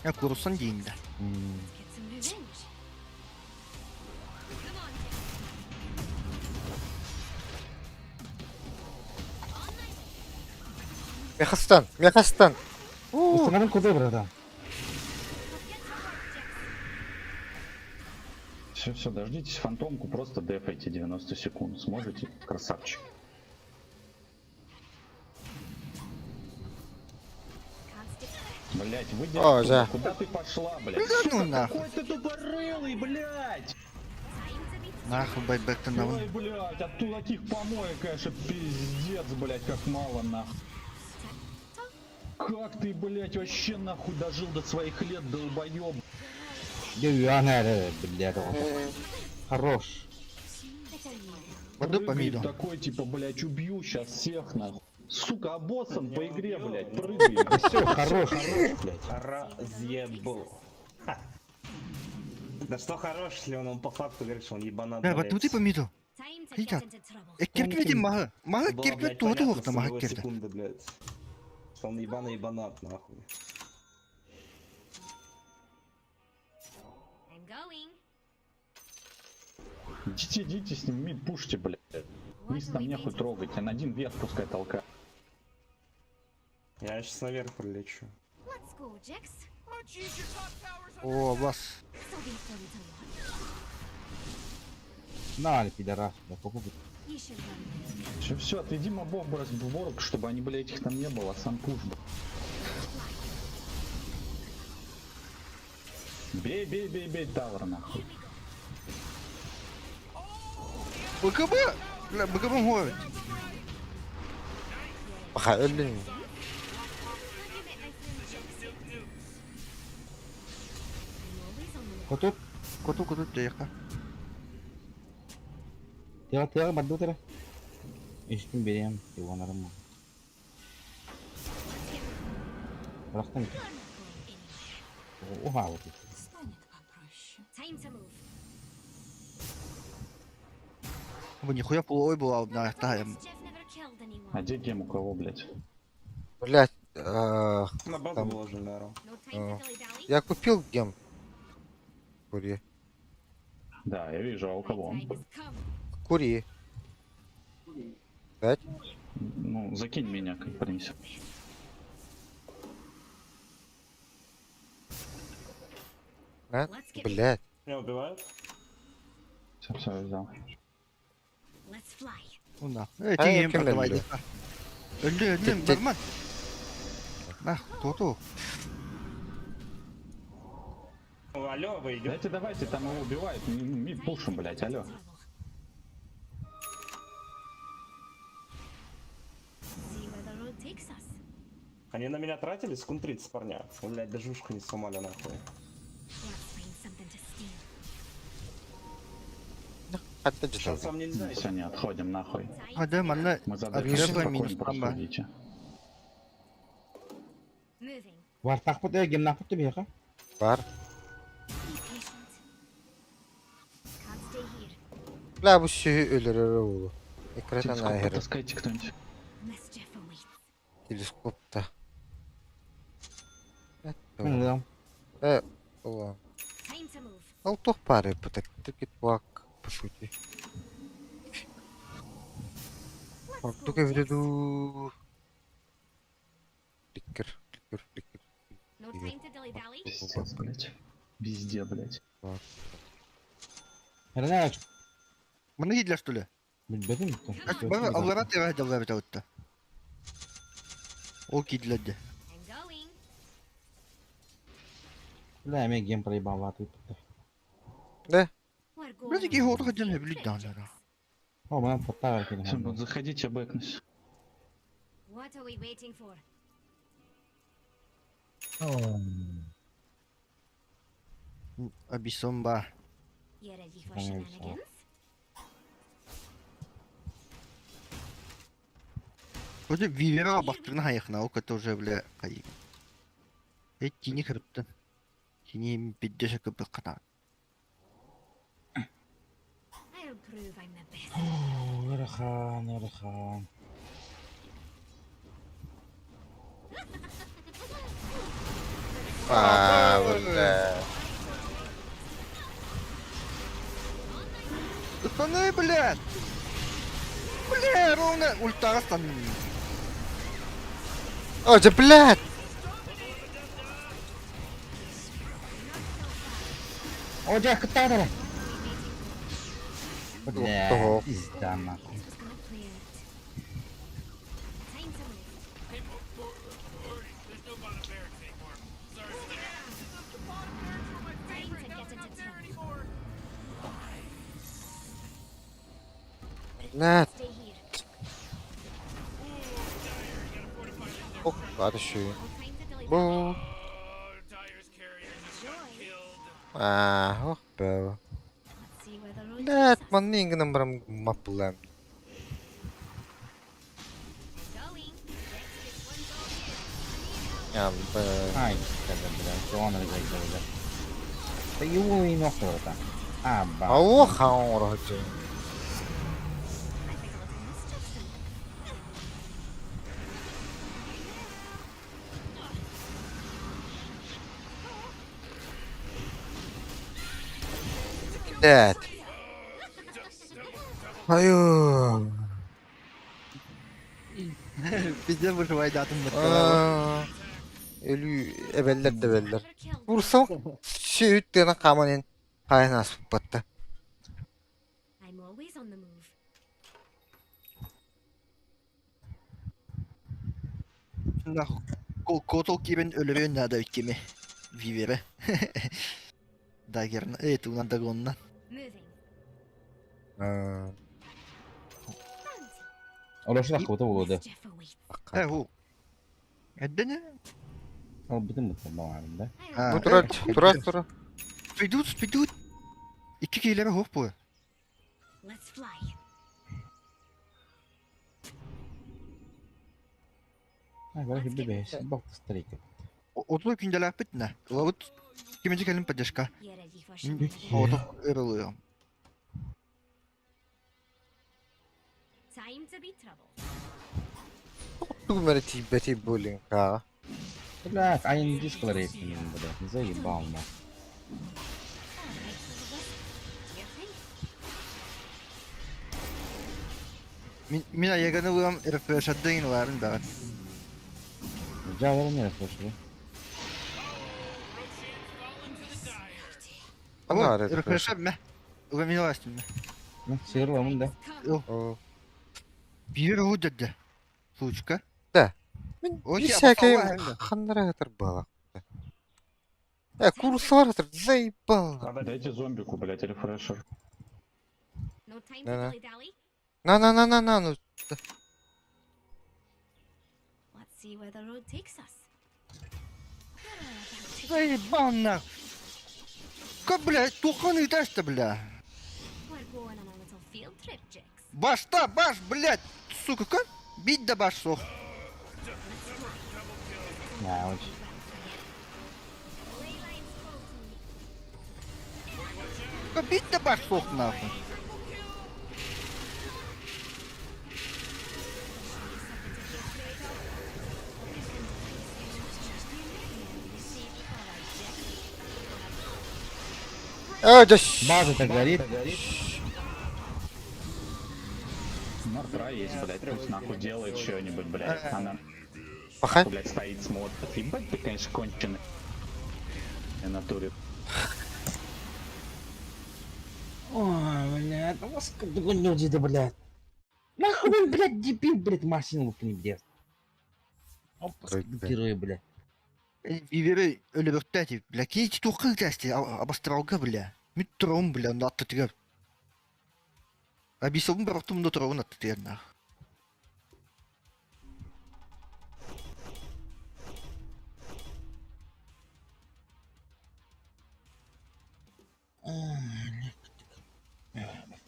Ya kurusun diyinde. Get some revenge. Come on, Мехастан, Мехастан. Установим куда, братан? Все, дождитесь фантомку, просто дефайте 90 секунд. Сможете? Красавчик. can't stick. Блять, выйди О, оттуда. да. Куда ты пошла, блять? Ну нахуй. Какой ты тупорылый, блять! Time to be Нахуй байбек-то на Ой, блять, от таких помоек, конечно, пиздец, блять, как мало, нахуй. Как ты, блять, вообще нахуй дожил до своих лет, долбоёб? Блядь, хорош. Воду Прыгает помидор. такой, типа, блять, убью сейчас всех, нахуй. Сука, а боссом по игре, блять, прыгай. Все, хорош, блядь. Разъебу. Ха. Да что хорош, если он по факту говорит, что он ебанат. Бля, вот ты помидор. time to Хитя. get into trouble. Ekirtme de maha. Maha Было, kirtme блядь, tuğdu понятно uğurda с maha нулевой kirtme. секунды, блядь. Что он ебаный ебанат, нахуй. I'm going. Идите с ним, мид пушьте, блять. Низ What are там we нехуй waiting трогать, а на один вверх пускай толкает. Я сейчас наверх прилечу. for? Let's go, Jix. Oh, jeez, your top tower's under Oo attack. bas. This'll be fun to watch. На, пидорас, да, покупай. You should run. Все, отведи мобов в ворог, чтобы они, блять, их там не было, а сам пуш. Бей, тавр, нахуй. BKB. Bля, BKB hoort. Baka öldün mü? Have you met my friend Jix? I'm always on the move. Котут, Kutu deyaka. тела, баду тера. Ишким берем, его нормально. Растем. You're not going anywhere. Уга, вот это. Станет попроще. Time to move. Бу нихуя полой была одна таем. Jeff never killed anyone. А где гем у кого, блядь? Блять, На базу Там. выложили, наверное. No time to dilly-dally. я купил гем. Кури. Да, я вижу, а у кого он? Time has come. Кури. Дать? Ну, закинь меня, как принесет. А? Let's get Блять. Меня убивают? Все, я взял. Let's fly. Ну на. А, Тигейм кем продавай. өлді? Өлді, барман. На, то. Алло, вы идете? Давайте, там его убивают. Пушим, блядь, алло. See where the road takes us. Они на меня тратили секунд 30, парня. Блядь, даже ушко не сломали нахуй. Let's find something to steal. Опять же Сейчас так. вам нельзя. Все, не отходим нахуй. А да, манна. Мы за Объясни, дефолт спокойно минус просто там, идите. Moving. Var takput ya game nakput ya biasa. Бар. Be patient. Can't stay here. Бля, bu сүйі өлірері олу. Экрадан Телескоп айыры. таскайте кто-нибудь. Mischief awaits. Телескопта. Bilmiyorum. Ulan. Time to move. Ал тоқ бары бұтак. Тікет буак, по сути. Let's Тук go, евреду. Фликер. No time to dilly-dally. Пиздец, блядь. Везде, блядь. Herhalde ne aç? Манна гидля, что ли? Bilmedim mi? Бара, аллара тера давай бетаутта. О, гидлядde. I'm going. Бля, я game проебал вату. Да? We're going. Бля, таки ходу ходил, не блядь, да. О, бana patlar Все, verkelim. заходите, бэкнусь. What are we waiting for? Абисомба. You ready for Конечно. shenanigans? Вроде вивера бактырына хаяхна, о, это уже, бля, кайы. Тини хырыптын. Тини биддеше көпөк ката. I'll prove I'm the best. Erhan. Бля. Станы, блядь! Бля, ровно ультара станы. О, да блядь! О, Джек, кто это? Бля, Ого. пизда нахуй. Just gonna clear it. Time to move. Time to get into town. Блядь. Stay here. Ох, ладно, ши. No time to dilly-dally. Бу. Enjoy. Ох, бэл. Let's see where the road Блядь, takes us. манны ингенам барам мапылам. Going. Let's get one go here. Ям, бэл. Ай, это, бля, что он разойдет, бля. Да его и ног это. А, ба. Ау, хаон рахачы. I think a little mischief's in there. Блядь. Аю. Пиздец выживай датым Ölü ebeller de beller. Never killed. Vursam söğüt dene kamanın kaynas battı. I'm always on the move. На кото кибен ölübe nada ütkemi. Vivere. Daggerna, tunan dagonna. Moving. Aa, Oloşu da kutu buldu. Mischief awaits. Hu. Eddene? Al bütün bu var Ha. bu tura. Spidut. İki kilere hop bu. Let's fly. Ha, böyle bir beş. Bak, starika. Otlu gündeler bitne. Lavut Киминчи келин поддержка. You ready for Мин shenanigans? оотох ырылыyorum. Time to be troubled. Тумер тибети булинга. Блядь, а я не дисколор этим, блядь, заебал нахуй. Мин аяганы уям рефрешаддын варын дагат. Джавер не слушай. Ана рефреш. Рефрешад ме. Уям мин вастым ме. Ну, сыграл да. О. Бир удадда. Сучка. Да. Мен Окей, всякие апа, ханнара бала. Курсор заебал. Дайте зомбику, блядь, рефрешер. No time to Да-да. dilly-dally. На, ну. Let's see where the road takes us. Заебал нах. Ка, блядь, туханы ташта, бля. We're going on a little field trip, Jix. Башта, баш, блядь. Сука, ка? Бить да баш сох. Да, очень. Ley lines spoke to me. Ка бить да баш сох нахуй. Да База-то горит. Мартра есть, блядь, пусть нахуй делает что-нибудь, блядь. Она, Пахай. блядь, стоит, смотрит. Ебать ты, конечно, конченый. В натуре. Ой, блядь, ну вас как люди, да, блядь. Нахуй он, блядь, дебил, блядь, машину не без. Герой, блядь. Вивери өлөбөктәти, бля, кейч тухыл тәсти, абастрауга, бля. Миттром, бля, натты тигәп. Абисовым барактым да торон атты тигәннәр.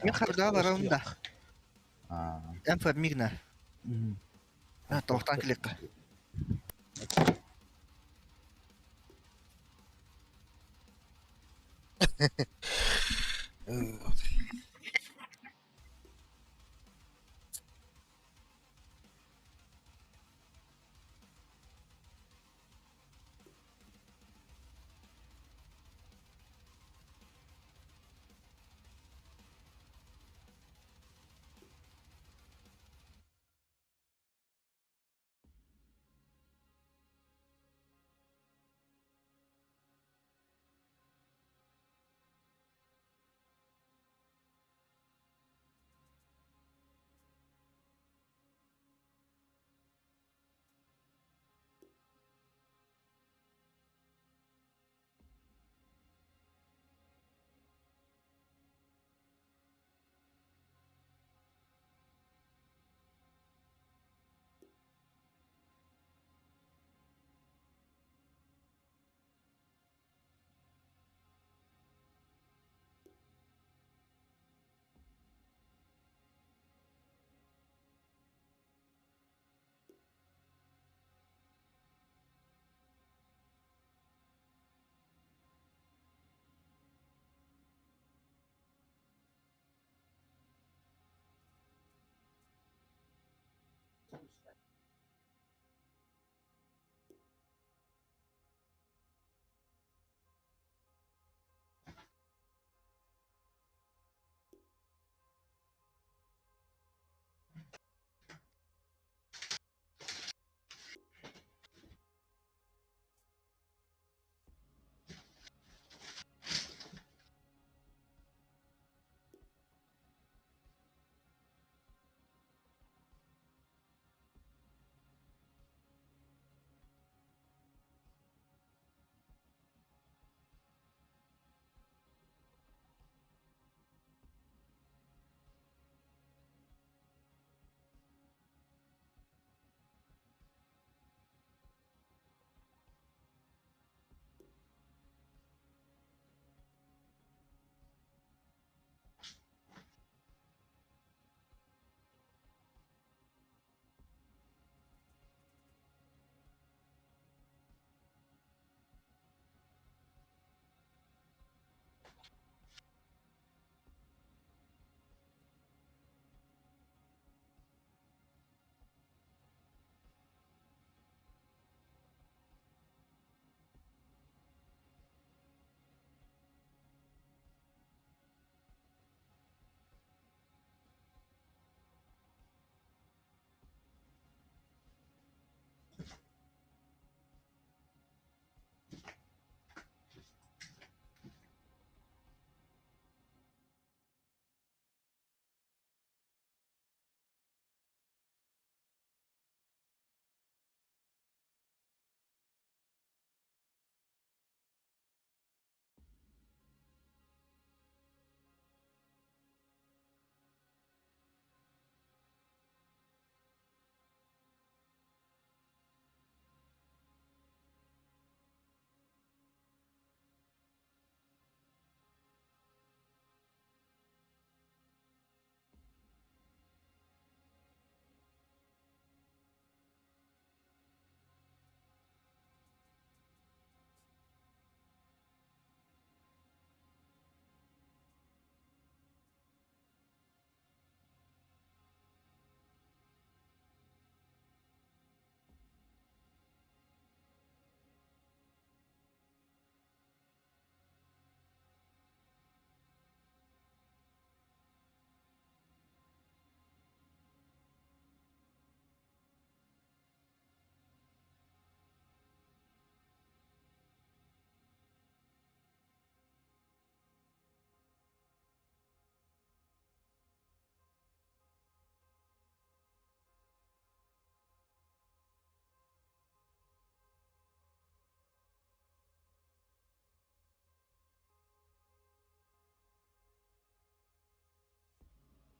Мен харда барамда. Энфа мигна. Тохтан кликка.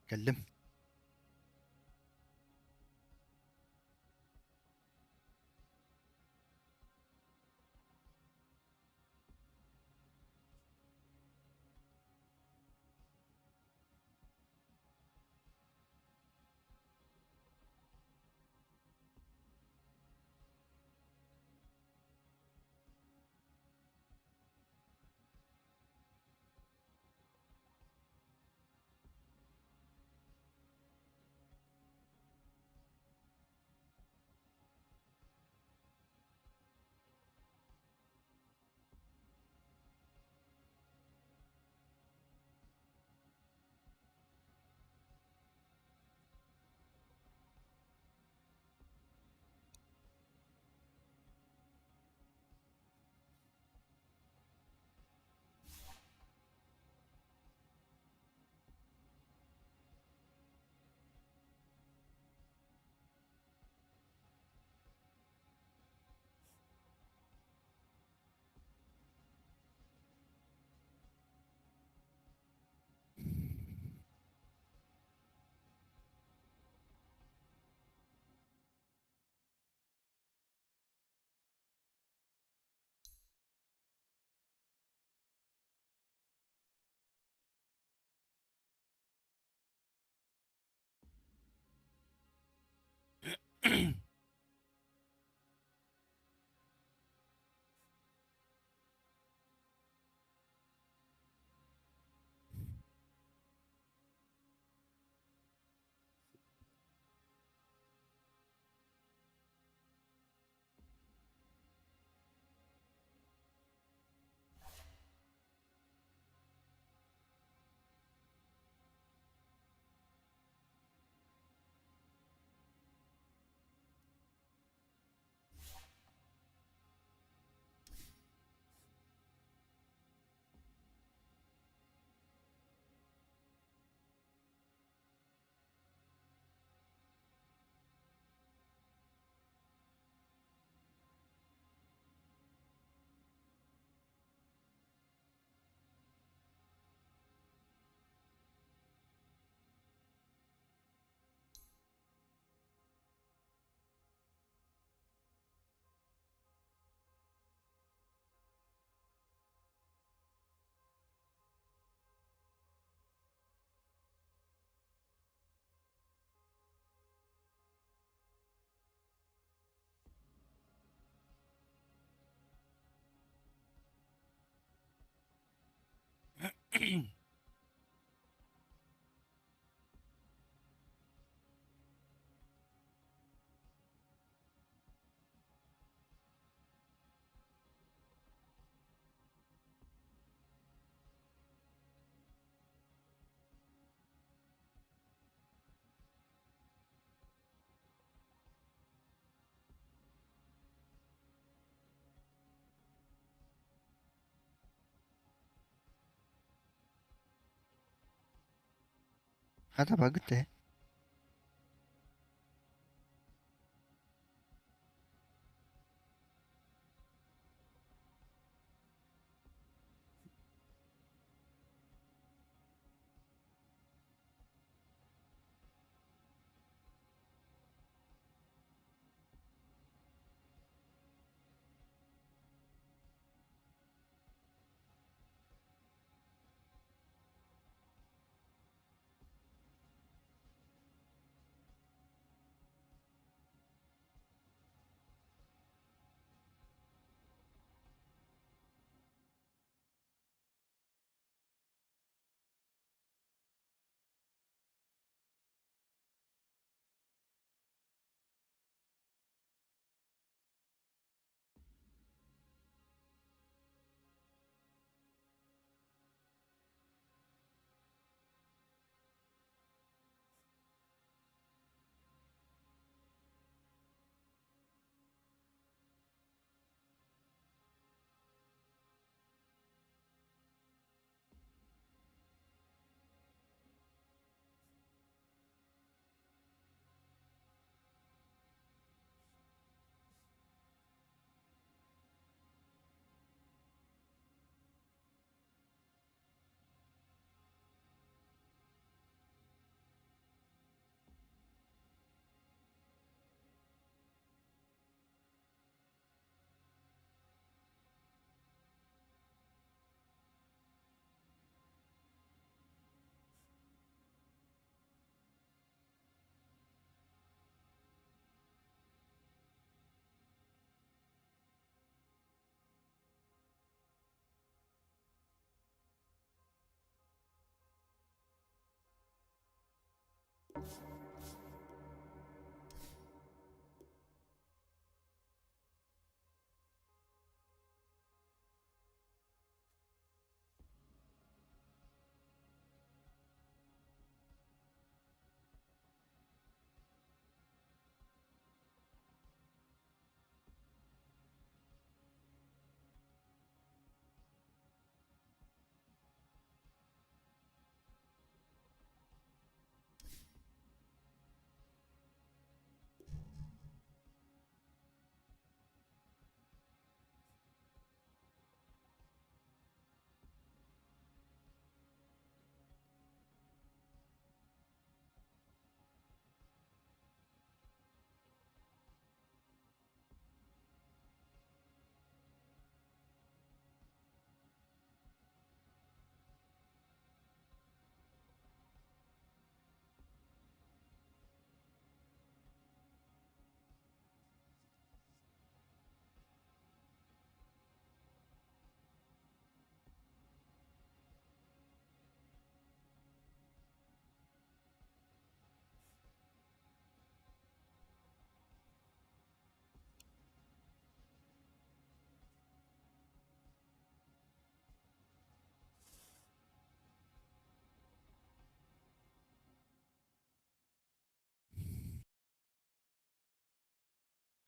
Geldim. Hadi bak de.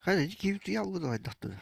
Hadi gibi yalgı da aydaktı.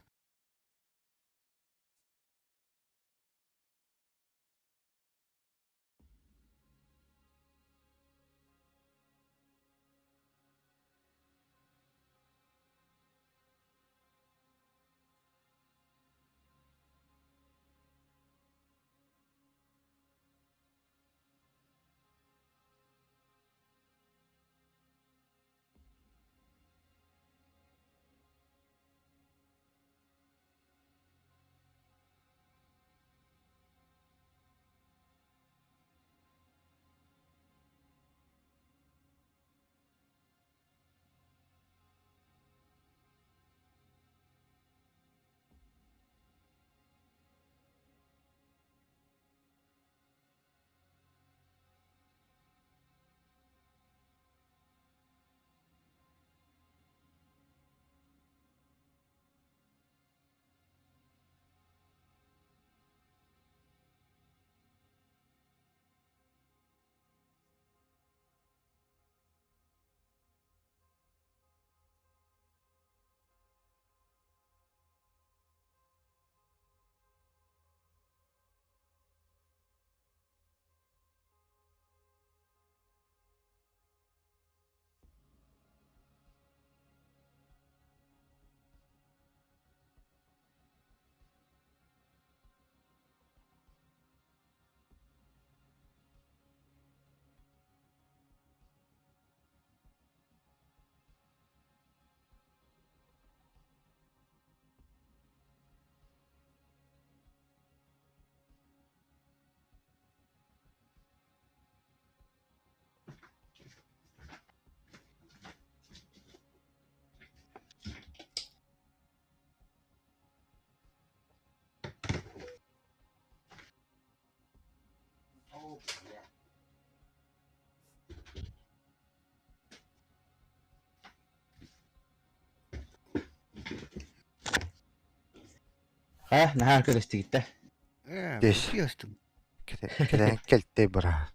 Ne arkadaştı gitti. Geç. Burası yazdım. Keden keltte bura.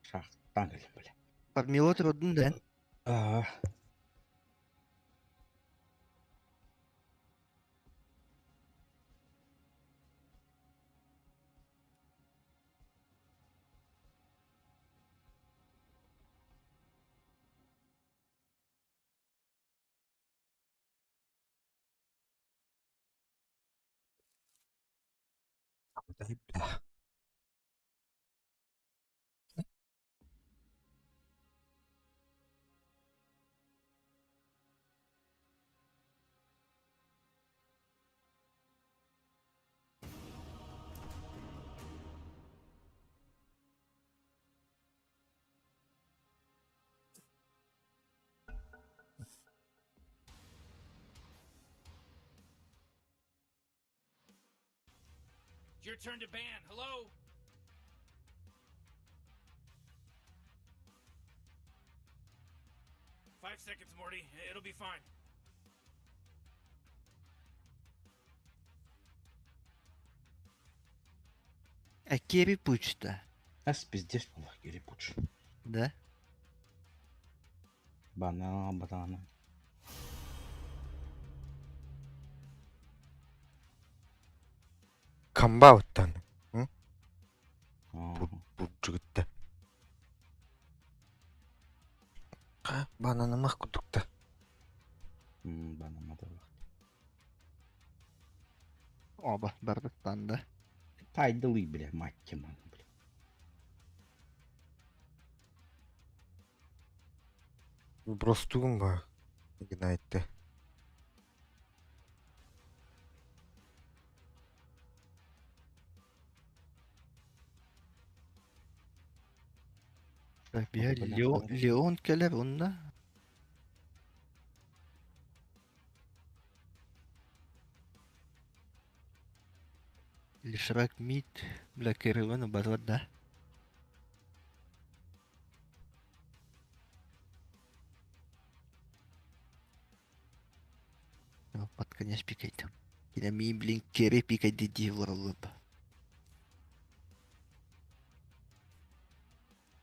Şarttan gelin böyle. Parmilot rodun den. Aa, Your turn to ban. Hello? Five seconds, Morty. It'll be fine. Кери пучта. Нас пиздец, Allah geri puç. Да? Banana. Kamba ottan. Aa, Burcukta. Banana mah kudukta. banana da var. Оба, бардактан да. Faydalı bile mahkeme. Бростугун ба. Игнайтте. Я Леон келер онда. Лишрак мид. Бля керевана барват да. Под конец пикает. Кина ми блин кере пикает диди варлып.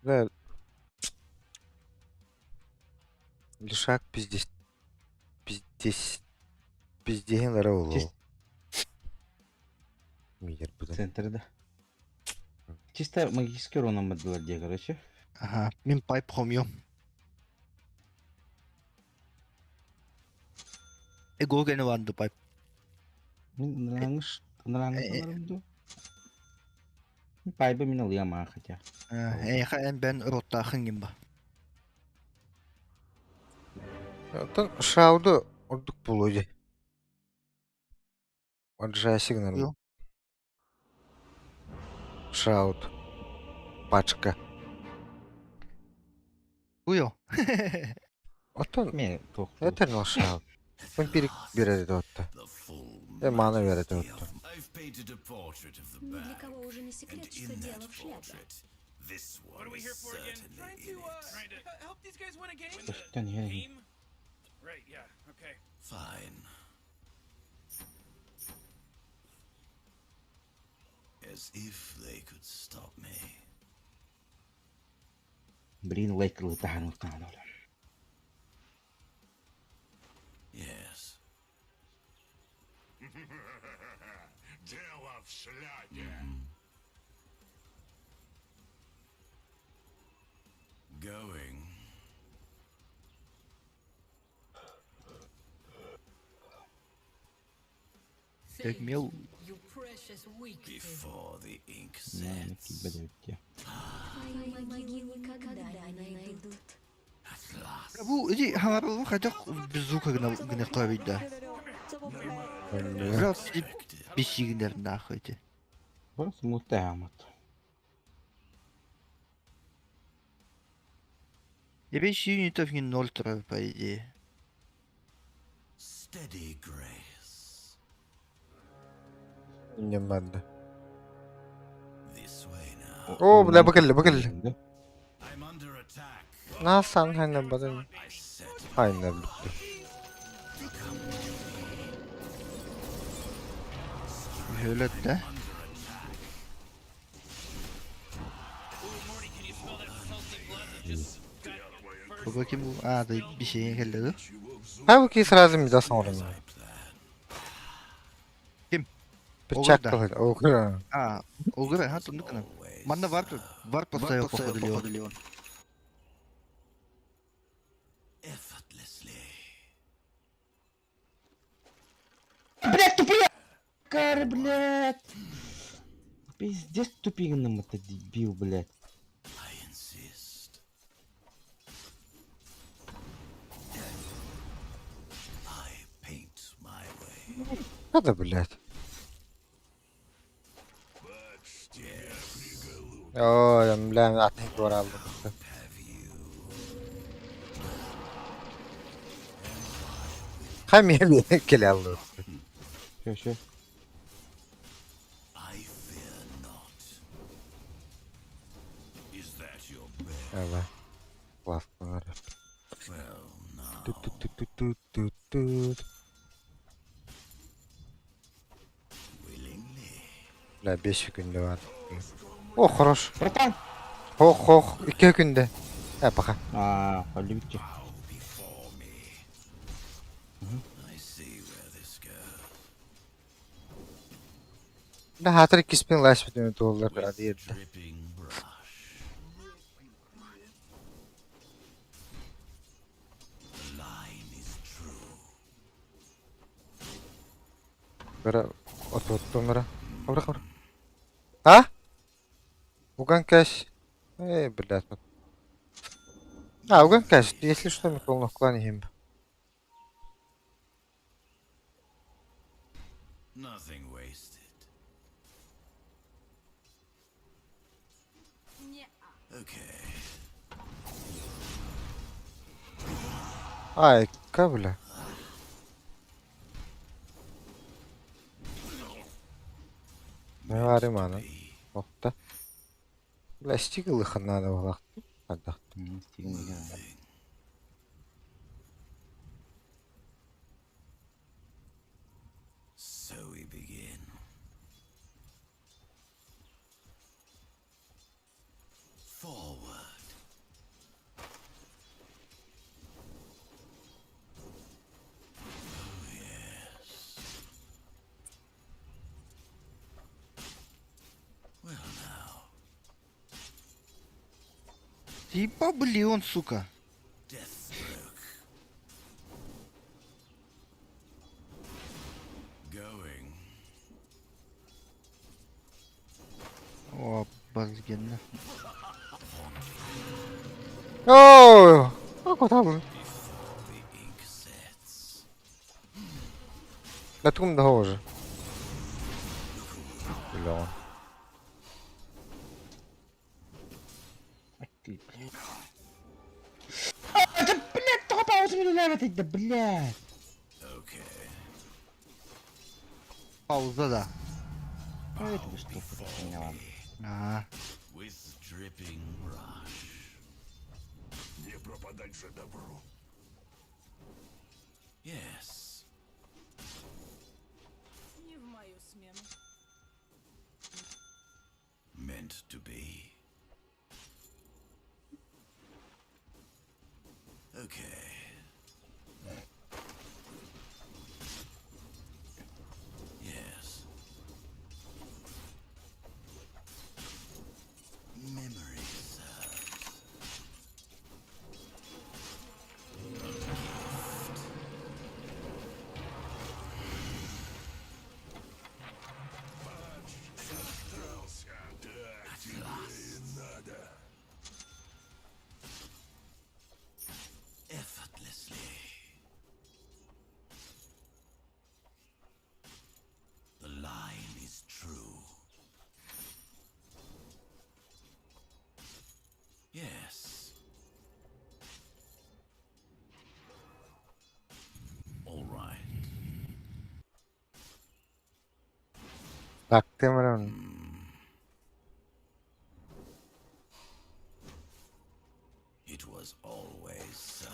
Ve шаг пиздец. Пиздеген ара улу. Мигер бұдан. Центрда. Чисто магический урон нам отдала, где, короче. Ага, мен пайп хомьем. Ego gene vardı пайп. Нравишь? Нравится. Пайбы меня льяма, хотя. Ben rottahın gibi. Отын шауды ұрдық бұл өде. Отжая сигнал. Yok. Шауд. Пачка. Uyo. Отын Мен тоқ. Eternal шауд. Вампирик береді отты. Мана береді отты. Ни для кого уже не секрет, что дело в шляпе. What are we here for again? Trying to help these guys win a game? Почтен я. Game? Right, yeah, okay. Fine. As if they could stop me. Блин, лайкер летахан устана. Yes. Дело в шляпе. Going. Tekmel. Before the ink Не, sets. блядь. Твои могилы никогда не найдут. At last. Bu idi hamarı kaçak bizuka gene klavide. Biraz bir şeyler nahıdı. Просто мутаемот. Ya ben şey nitaf gün nol tarafı paydı. Steady grace. İnden ben de. This way now. Oo bile bakıllı bakıllı. I'm under attack. Nasıl hani badın. I set Aynen bitti. Öyle de. Dur bakayım bu. Aa da bir şeye geldi. Halbuki sırası mı da sonra mı? Kim? Bıçak Oğlum da. kalır. Okur. Aa, o kadar ha tunduk kana. Manna var pasta yok pokodiliyor. effortlessly. Блядь, тупые! Кар, блядь! Пиздец тупиным это дебил, блядь. I insist. I paint my way. Hadi блядь. Ой, блядь, атник var aldım. Хамия bir kele aldı. Что? I fear not. Is that your best? Evet. Классно var. Well, now. Tut tut tut tut tut tut tut. Willingly. Bля, 5 günde var. О, хорош. Братан! Хох, 2 günde. Пока. Полюбите. Bow before me. I see where this goes. Да, хатыр киспен лайс битен доллар адиет. Dripping brush. The line is true. Бара ототтомра. Кабра. А? Уган кэш. Блядь. Уган кэш. Если что, мы полно кланем. Nothing wasted. Okay. Ай, кабля. Ne var imanı? Nokta. Bля, стигл их надо было. Отдах. So we begin. Forward. Типа, блин, сука. Deathstroke. Going. О, базгенна. Ооо! А куда вы? The ink sets. Да трум дороже. Бля. Ай ты, блядь. А, да, блядь, только паузу мне надо, да, блядь. Okay. Пауза, да. А это вы что, хуйня, ладно. А, With dripping brush. Не пропадать же добру. Yes. Не в мою смену. Meant to be. Okay. Yes. Memory serves. Старался. Так тебе и надо. Effortlessly. The line is true. Yes. All right. Так, Кэмерон. It was always so.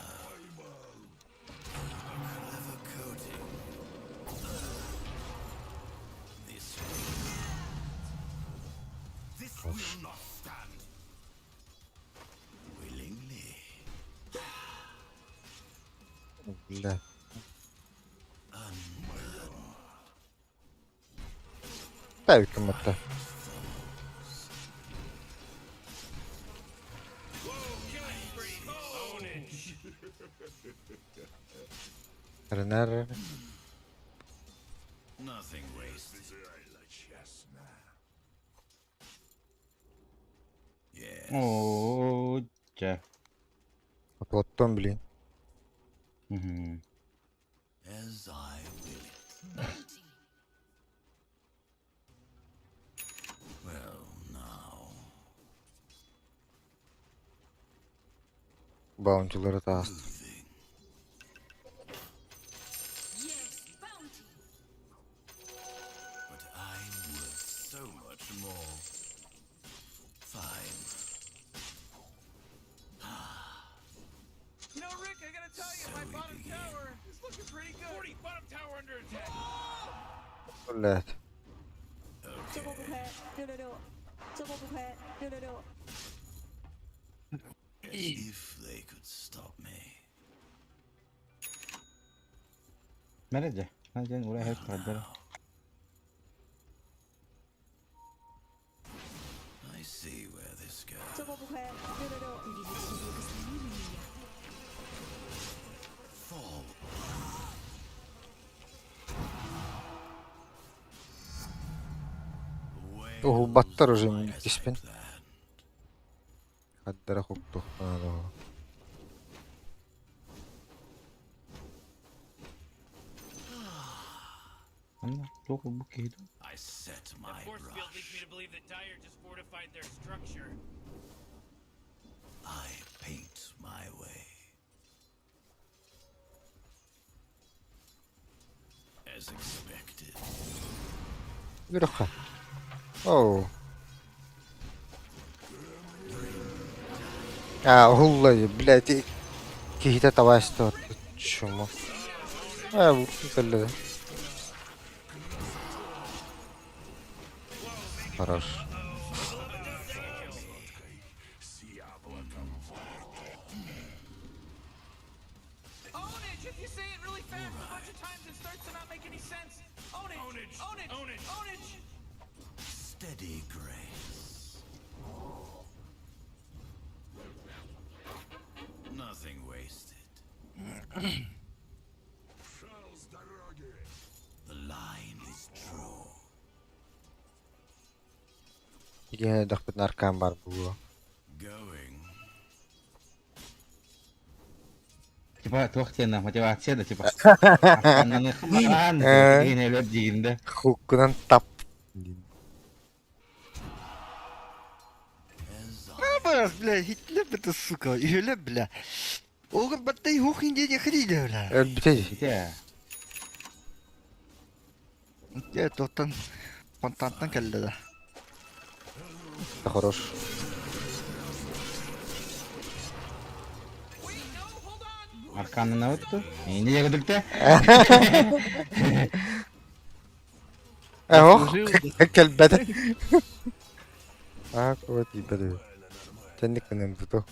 Clever coating. This will not stand. Willingly. Бля. Ставь кому-то. Ренер. Nothing wasted. Специально честно. Yes. О, ча. Вот том, блин. Угу. As I will it. Well, now. Баунтилары тас. Moving. Yes, bounty. But I'm worth so much more. Fine. You know, Rick, I gotta tell you, my So we bottom begin. tower is looking pretty good. 40, bottom tower under attack. Блять. If they could stop me. مرجع مرجع ولا هيك تقدر. I see where this goes. Fall. Ого, баттар уже Whales like as I киспен. planned. Хаддара хукту. أنا لوك بوكيدو. I set my Force field leads me brush. to believe that Dyer just fortified their structure. I paint my way. As expected. Бюроха. Оу. Гуллай, блядь. Какие-то товарищества. Чему? Вот это. Хорош. С яблоком во рту. Own it! If you say it really fast a bunch of times, it starts to not make any sense. Own it! Own it! Own it! Own it! Own it! Steady grace. Шел с дороги. Yine dak bir arkan var bu. Типа, тух тебе на мотивация, да, типа. Арканнаны кымаран, деген өлөп дегенде. Hukunan tap. Бах, бля, Гитлер это, сука, öyle бля. Oğlum battay huk ince yakırıydı öyle. Bitecek. Бите. Evet, ottan kontanttan geldi de. Хорош. Арканнаны өттү. Эмне деген дүлтө? Ох, kelbede. Ah, kuvvet ibede. Kendi kınım tutu.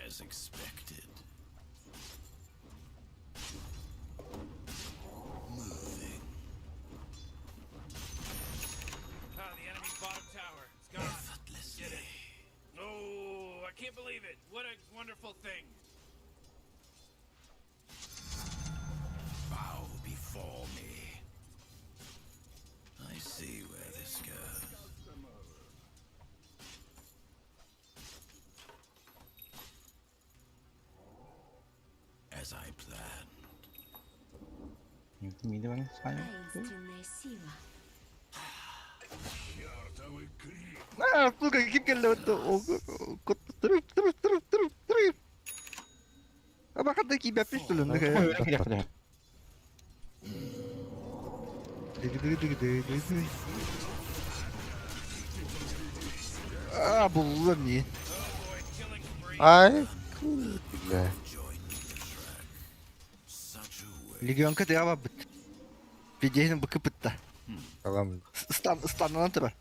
As expected. The enemy's bottom tower. It's gone. Get it. Oh, I can't believe it. What a wonderful thing. Bow before me. I see where this goes. As I planned. Миди бана сайын. Таинственная сила. Чертовы крик. Ah, suka kim geldi o tırıp. Ama kadar kim yapmış tulun. Öyle ki yaptı. Ah, buldum niye? Ay. Güzel. Legionka da yava bit. Videonun bıkıp bitti. Tamam. Istandan tabi.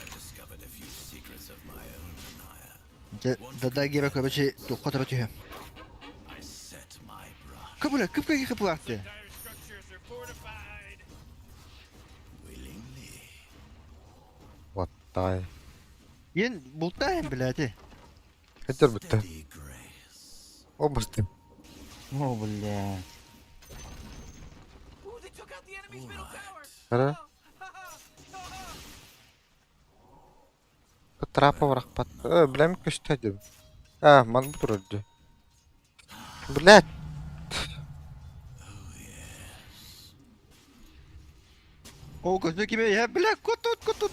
I've discovered a few secrets of my own, Anaya. Dada gerek bir şey doktor atıyor. I set my brush Kapı attı. Dire structures are fortified. willingly. What die. Yen bultayım bile hadi. Kaçır bitti. Steady grace. O bastı. О, бля. Ooh, they took out the enemy's middle tower. Ара. Трапа враг под. Блям что дим. А, ман вроде. Блять. O gözü gibi ya bile kutut.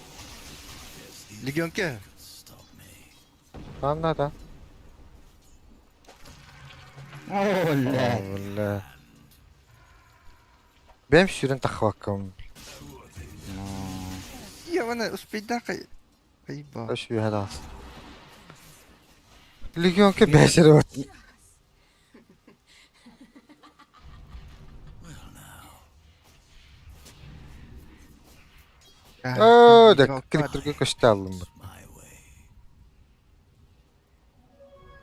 Legionka. Stop me. Ладно, да. О, бля. Бля. Benim sürün takvakım. Ya bana uspeyda kayıba. Şu bir hada. Legyon ke beşeri var. Da kriptorga koştu aldım. My way.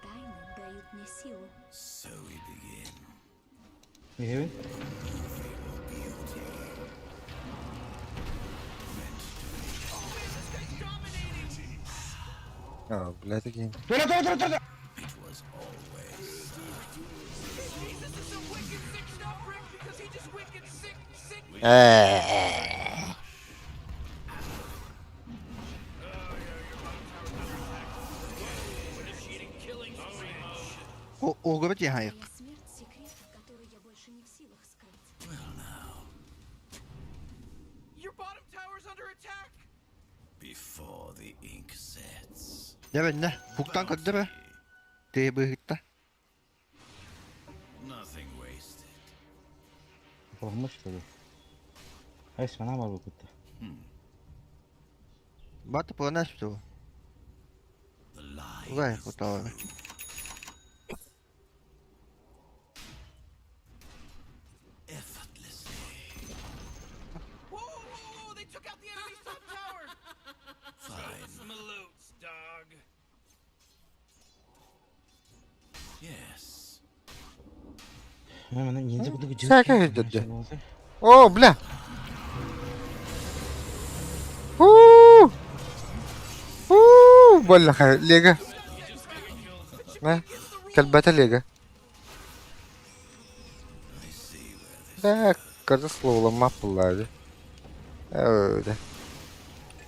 Тайны дают мне силу. So we begin. Евин. А, блядь, такие. It was always Jesus is so wicked sick stuff, Rick, because he just wicked sick. Initiating killing spree. O gibi ya hayır. Моя смерть — секрет, который я больше не в силах скрыть. Your bottom tower's under attack. before the ink sets. Ya ben ne? Huktan kaçtı be. Diye bir gitti. Nothing wasted. Olmuş böyle. Ay, sana var bu kutu. Batı по нас что? The lie Ой, готово. effortlessly. Whoa, they took out the enemy's top tower. Fine. Malutes, dog. Yes. Hemen ince kutu gücü. Sen kaç dedi? О, бля. Больно, Лего. На, кальбата Лего. Да, кажется, слово маппулады. Да.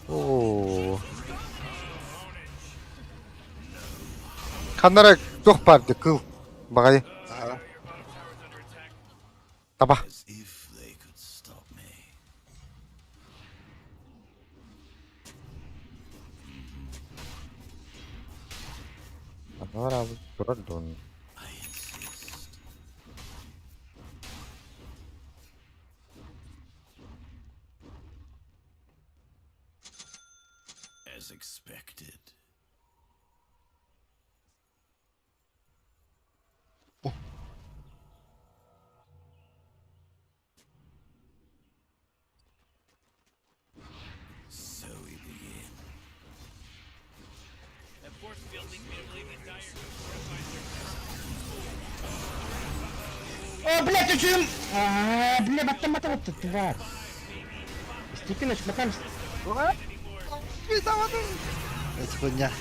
О. Ханара тох парды кыл. Багай. Таба. As if they could stop me. Ханара продон. I insist. As expected. So we begin. О, блядь, ты чё? Бля, мата, тварь. Степи, батам. Это хуйня.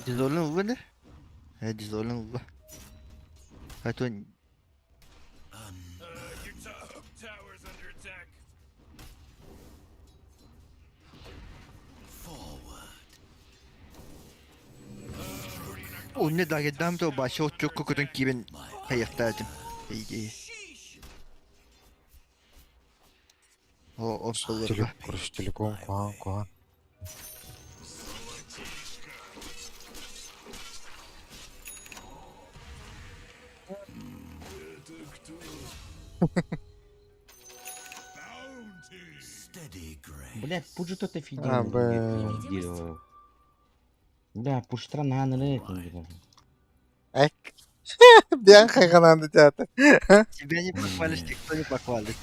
Дизолен угу не? Дизолен угу. Это Onne da gedam to başı ot çok kokudun ki ben hayattaydım. İyi. O sorular. Kurş telekom kuan. Steady grace. Блядь, пусть же тот офигел. Абы. Бля, пусть страна нырык. Эк. Бян хайгананды театр. Тебя не похвалишь, никто не похвалит.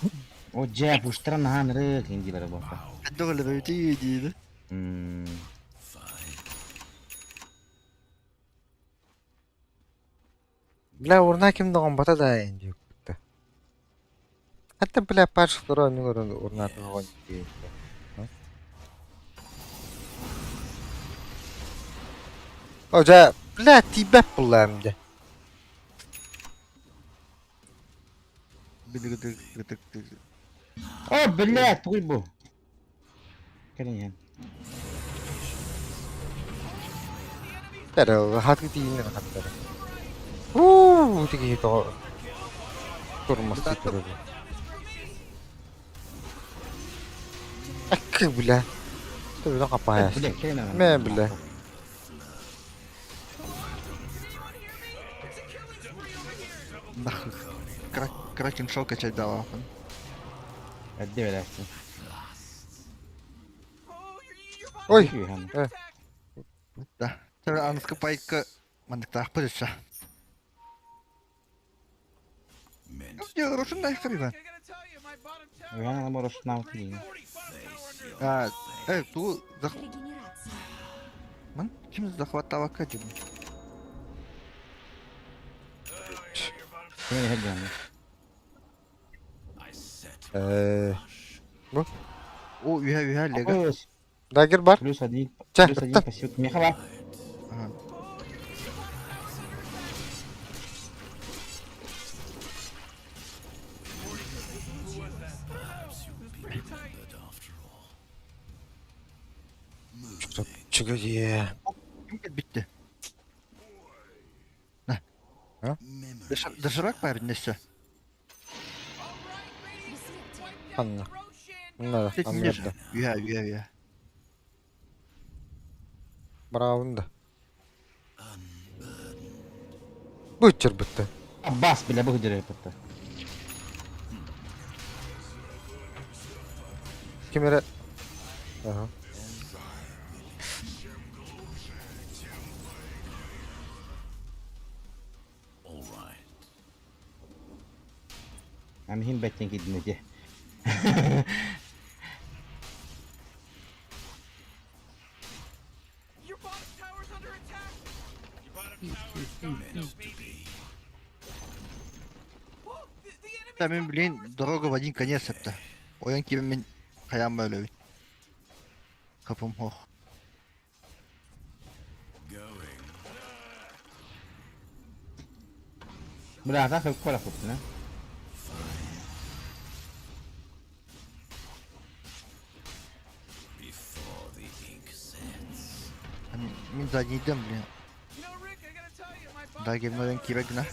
О, джа, пусть страна нырык. Инди бара бака. Доля бэйти иди. Бля, урна кимді ғомбата да енді өкпітті. Хатта бля, паршық тұру өңір урна тұғын дейінді. О, жа, бля, тибәп бұлла әмді. О, блядь, пуй бу. Кәрінен. Тәрі, хатқы дейінді қаттары. Ууу, тіге ето тұрмасты тұры. Әккі, бля. Тұрыда қапа аясы. Мә, бля. Нахуй. Кракен шел качать дала. Әдді бәләсін. Ой, Да. Тәрі анысқы пайыққа мандықтақ përіша. Не, Рошын да қабива. Уян ана борош навык дейін. Ту Ман, кім захватала каден? Кені хәдден. Бұ? О, үйә, лего. Дагер бар? Плюс один Ча, пасет. Меха бар. Чего е? Bitti. Доширак парень несе. Анна. Надо, Анна. Үйә. Браунда. Бutcher бітті. Бас, бля, бұғдері бітті. Кемері. Ага. Mühim betten gitmedi. Your bottom tower's under attack. Your bottom tower's coming. Мен билейин дорога в один конец это. Оян кибе мен каям өлөбүт. Капым хох. Бля, так как кола фупна. Мен заднийдем, блин. You know, Rick, I gotta tell you, my bottom Да, гемно оян кибе гына.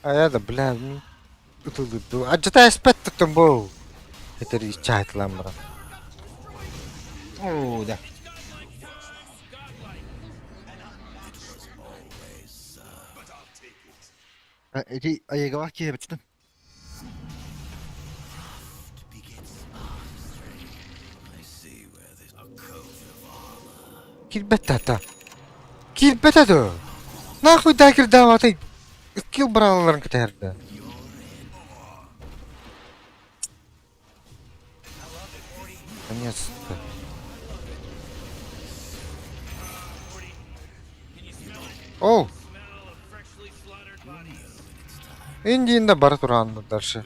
А я да, бля, ту. А что-то я спать там был. Это речает ламбра. О, да. Эти аяга кибе битсин. Килбеттата. Килбеттата. Нахуй дагер даваты. Кил бралларын кетерди. Конец-то. О! Индиинде бара турган дальше.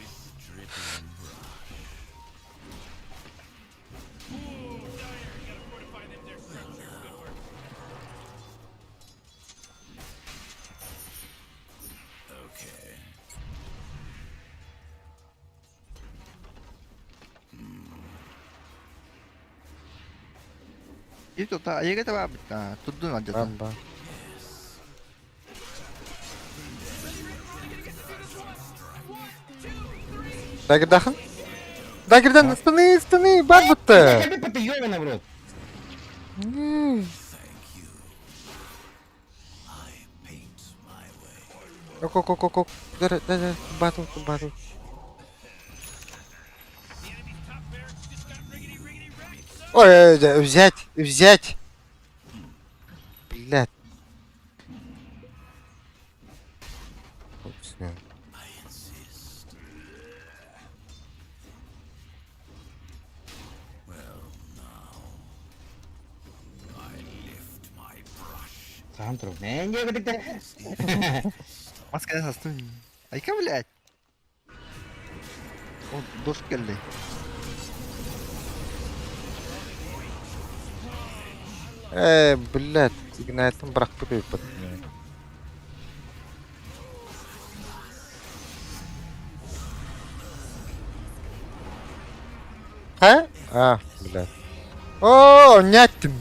Itu ta аяга таба битта. Tuddu анжата. Рамба. Дагер дахын? Дагерден станы, бар бутты. Как ты ёбаный в рот? Ок. Да, батл. Ой, взять. Блядь. Всё. Сам труп. Не, так. Маска састын. Айка, блядь. О, дос келди. Блядь, игнайтын бірақ көбейіп бітті. Ха? А, блядь. О, няттым.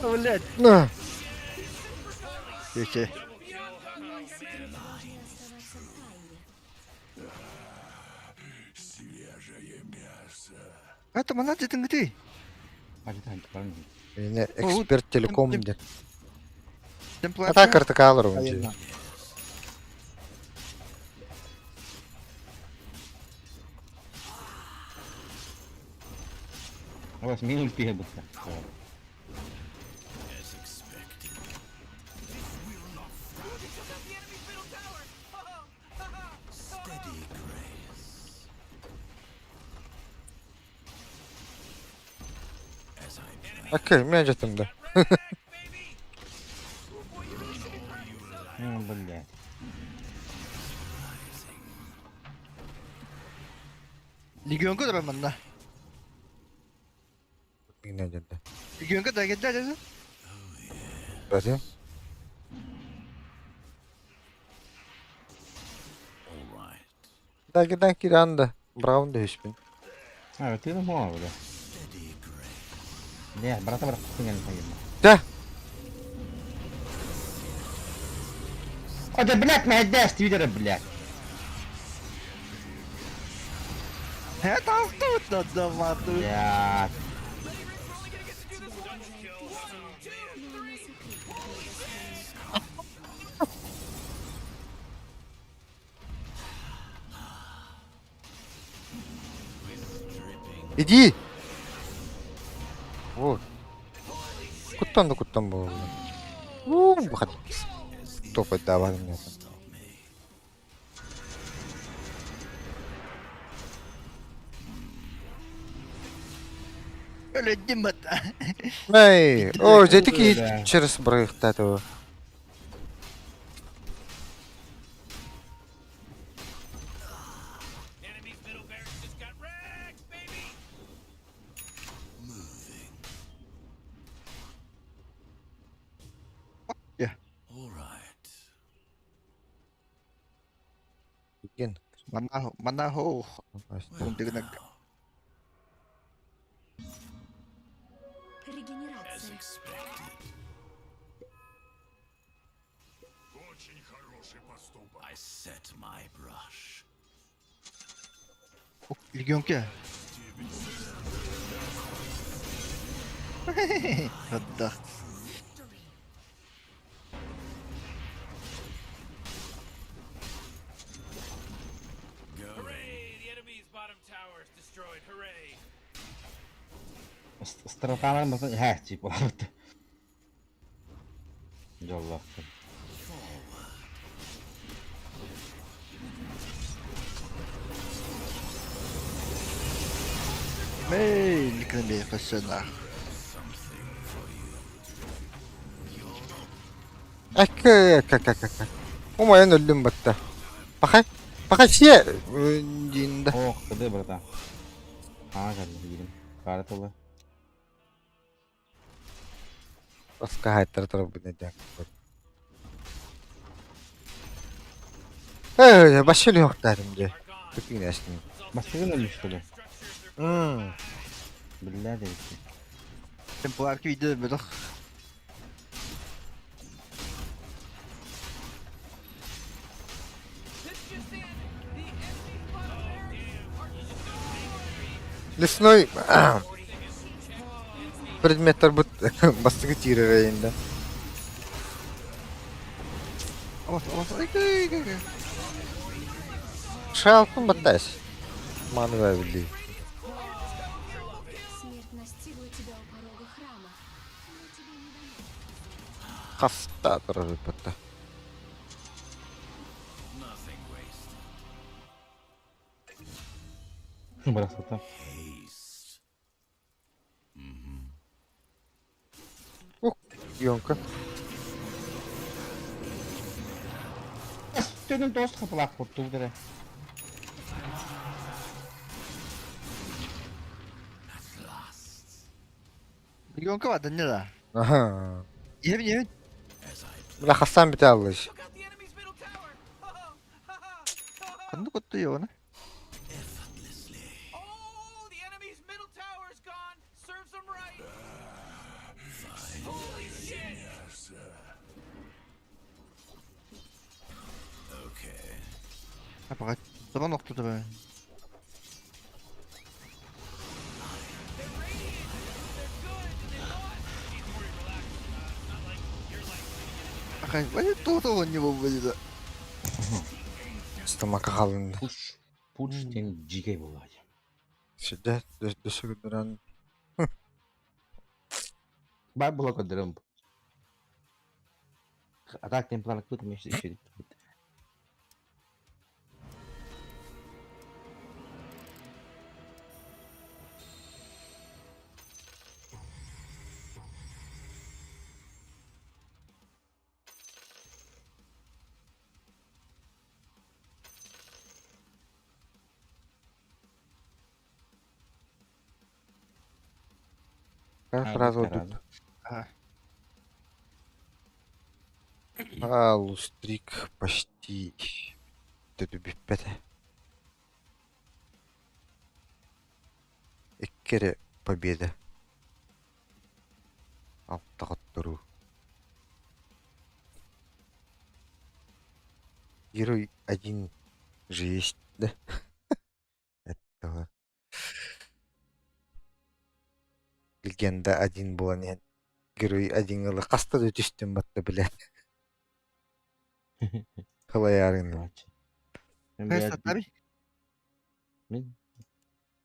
Блядь. На. Чече. Свежее мясо. Это мана жетин гити. Мені эксперт телеком де. Темплар. Атакар алыр онче. У вас минус пебута. Окей, мен жетимде. Блядь. Легионка да манна. Игне жетти. Легионка да кетти ажасы. Бәсе? Дагерден киранды. Браун да ешпин. А, ты ну мало, бля. Не, брата хуйня не поедем. Да. О, да, блядь, моя даст, твиттера, блядь. Это тут надо мату. Блядь. Иди! Вот. Куттан был. Топать давай мне. Өлөддім бата. Эй, о, жетики Да. через брыхта этого. Enemy's middle barracks just got wrecked, baby! All right. Ген. Mana ho. Kung tignan As Регенерация. expected. Очень хороший поступок. I set my brush. Легион ke. Hadi. Hooray! The enemy's bottom tower is destroyed. Hooray! Стратамар масан хаач болоод. Жоллоо. Мэй, никогда пасана. Как. Умаян өлдüm батта. Бахай сие. Динда. Ох, кыды брата. Ага, гидим. Каратылы. Басқа хайттар тұрып бінеден. Башы өлі оқтадым де. Көпін әсін. Бастыгын ölmüş kıdı. Billah de gitti. Temporar ki video bedak. This just in! The enemy's bottom barracks are destroyed! Лесной предметтер бұт бастығы тирі райында. Шалпын баттайс. Мануа білді. Смерть настигла тебя у порога храма. Но тебе не дано. Қаста тұрыр батта. Nothing wasted. Bırak satan. Haste. Yonka. Dönün dost kapılak kurtuldu dire. Легион ka var ne da? Aha. Yemin. Бля хасан бите аллыш. Took out the enemy's middle tower! Kandı kuttu ya onu. Oh, the enemy's middle tower's gone! Serves them right! Holy shit! Okay. Fakat zaman noktada be. They're radiant! They're good! They lost! He's more relaxed. It's not like you're like... Akay, bana tutu onu bu böyle. Стомака қалынды. Puç senin cigey bulacağım. Сюда дөсігі дұран. Ben bula kadarım. Atak templarlık tutmuyor işte içerik. Сразу тут. Лустрик почти. Пяте. Эккере победа. Алтағаттыру. Герой один же есть, да? Этого. Легенда один была, нет. Герой один ылы қаста да түстен батты, блядь. Қалай арыны. Kaysa tabi. Мен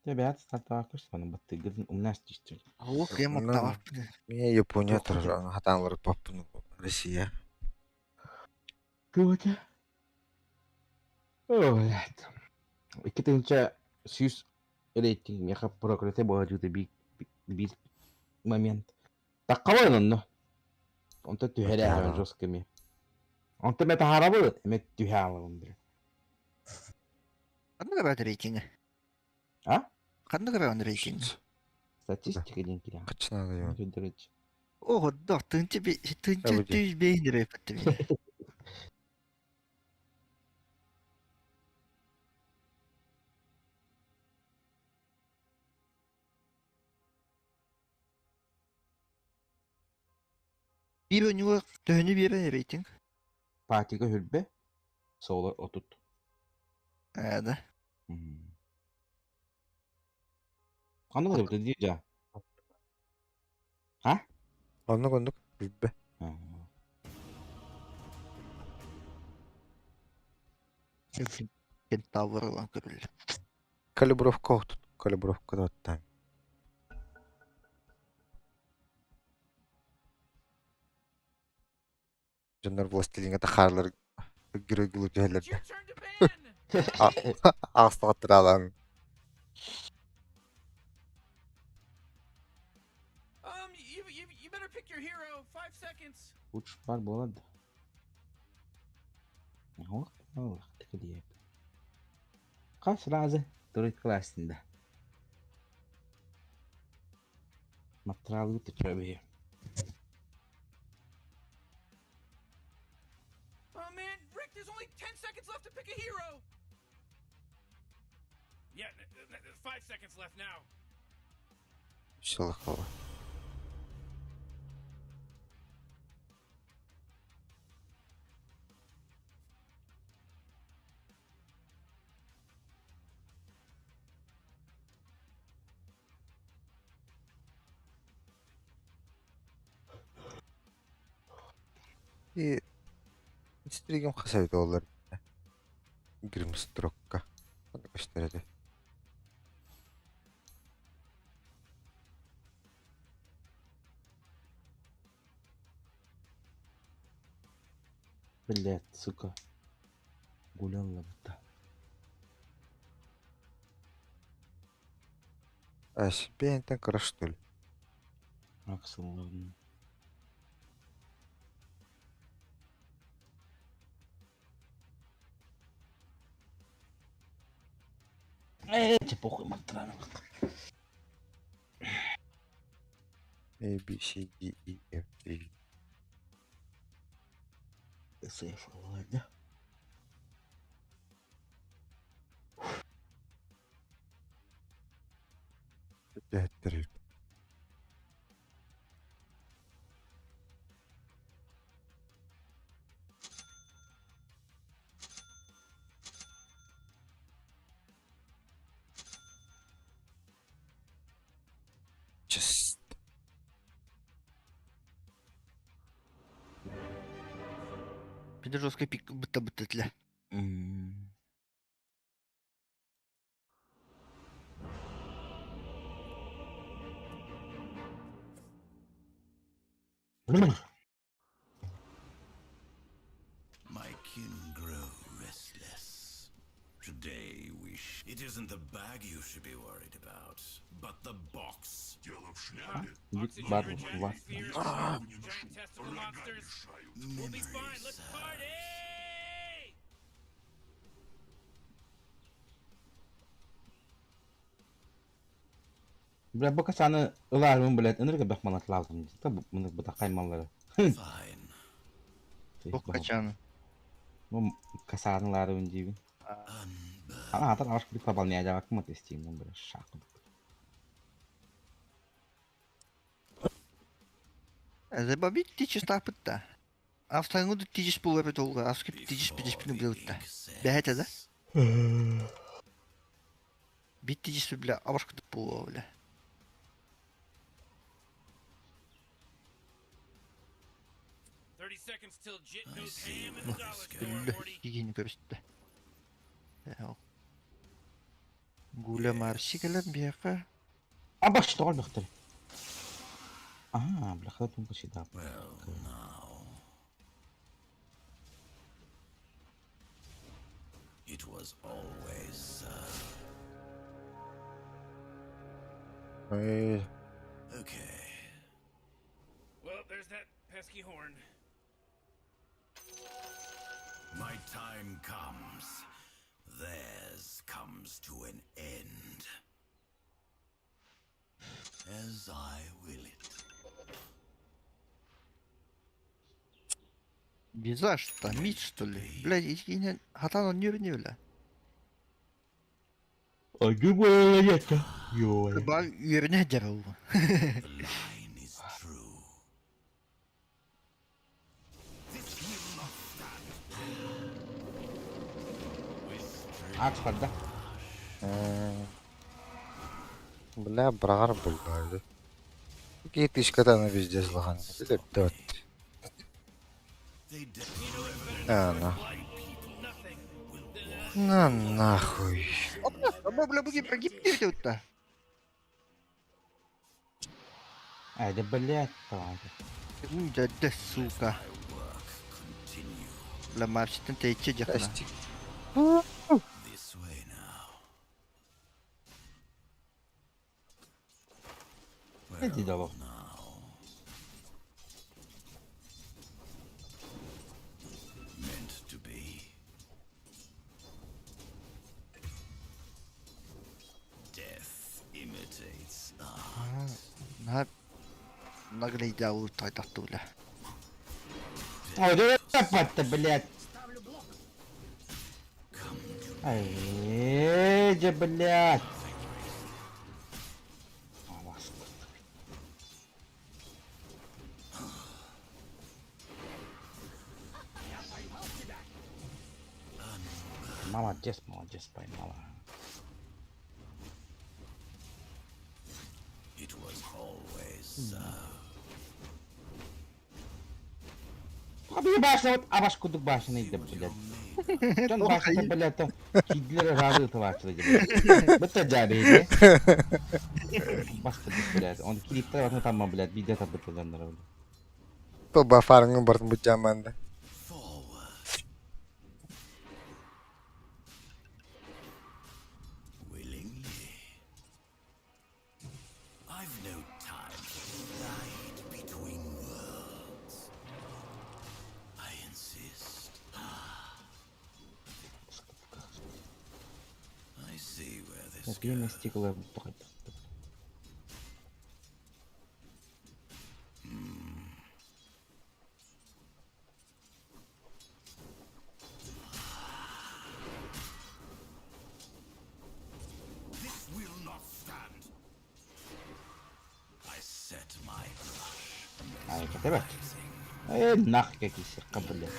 тебя стартовал курсаны батты гырдын умнаш düştü. О, кремат тава. Меня Япония тоже, хатанлар поппын Россия. Круто. Evet. İki tane süs rating ya prokrate bu acıdı bir Bir момент. Так калай онно. Онта түһәрәһәр Окей. жестко ме. Онта мета харабы, мет түһәлә онда. Кандай бат рейтинги? А? Кандай бат рейтинги? Статистика ден кирә. Качына да юм. Көндөрөч. Ого, да, тынчы Әбүди. тыж бейнере патты. Bir önüne dönü bir рейтинг. Патига хүрбе. Солар отут. Да. Кандай бут дижа? А? Оннук билбе. Кентавр olan көрүлө. Калибровка отут. Калибровка да оттан. Жандар властелинге тахарлар гүрөгүлү It's жерлерде. your turn to ban! Астыга туралан. You better pick your hero. 5 seconds. Уч бар болады. Ох, тикди. Каш разы турит классында. Материалы төчөбе. Oh man, Rick, there's only 10 seconds left to pick a hero. Yeah, 5 seconds left now. Шылык баба. И стригем хасайт олар. Гримстрокка. Каштарады. Блядь, сука. Гуляла будто. Ась, бентен краш что ли? Аксылларын. Че похуй матрана. A, B, C, D, E, F, G. Сейф ладно. Театр. Just. Bir de жестко пик быта-бытатле. My kin grow restless. Today it isn't the bag you should be worried about, but the box. Дело в шляпе. Бит бар хват. Giant testicle monsters. We'll be fine. Let's party! Бля, бака саны ыларым блядь, энерге бахманат lazım. Tabi bunu bu da kaymanları. Fine. Çok kaçan. Bu kasarınları önce bir. Ana hatta avaş bir kabal ne acaba kim atestiyim ben böyle şakım. Зеба бит чисто пытта. Автоңу да тижиш булар бит олга. Аскып тижиш бини билетта. Бәһәтә да. Бит тижиш била аваш кытып булу била. 30 seconds till Jit goes ham in the dollar store, Morty. Yeni görüştü. Ya. Gule marşı gelen bir yaka. Aba اشتغل بختار. بلا خدت ممكن شي داب. Well, now. It was always Ay, Okay. Well, there's that pesky horn. My time comes. Theirs comes to an end. As I will it. Визаж-то, мид, что ли? Блядь, и хатано не бля. А где была лето? Ё. Ба, юрне деру. The line is true. This will not stand. Акспорт, да? Бля, брагар булгарды. Какие тычка-то на везде злаган. Или дот. They did. На. На нахуй. Бля, буги прогиб тут-то. Ай, да блядь, правда. Да, сука. Бля, маршитен те иче джахна. Пластик. This way now. Иди давай. Meant to be. Death imitates art. Наглядел тайтатуля. Ой, да это, блядь. Ай, да блядь. Молодец, поймала. It was always so. Abi başla, abaş kuduk başına indi блядь. Can başta блядь, то кидлер радио başladı. Быта жарыйды. Басты блядь. Он клиптер атны тамма блядь, видео табытыландар блядь. То бафарның бартын бут жаманда. Willingly. I've no time to glide between worlds. I insist. I see where this Время стекло блядь. This will not stand. I set my brush. Ай, катебе. Нах какие сирка, блядь.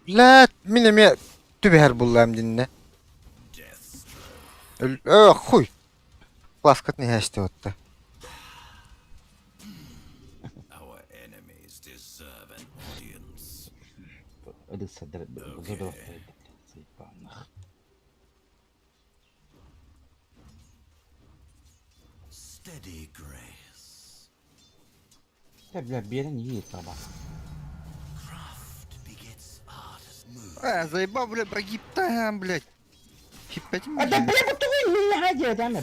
Бля, минеме түбәр буллам динне. Хуй. Пласкат не хәште отты. Our enemies deserve an audience. Это садар, блядь. Заебанах. Steady grace. Бля, берен есть, баба. Craft begets art. Заебал, бля, прогиб там, блядь. Хипать А да, бля, вот вы не гадя, да, бля.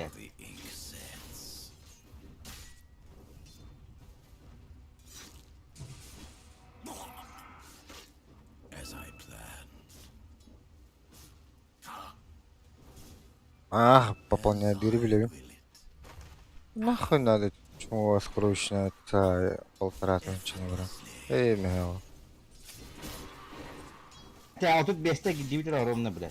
The ink sets. As I planned. Пополняю дыры, бля. Нахуй надо, почему у вас кручная та полтора тончина, бра. Мегао. А вот тут беста гидивитера ровно, бля.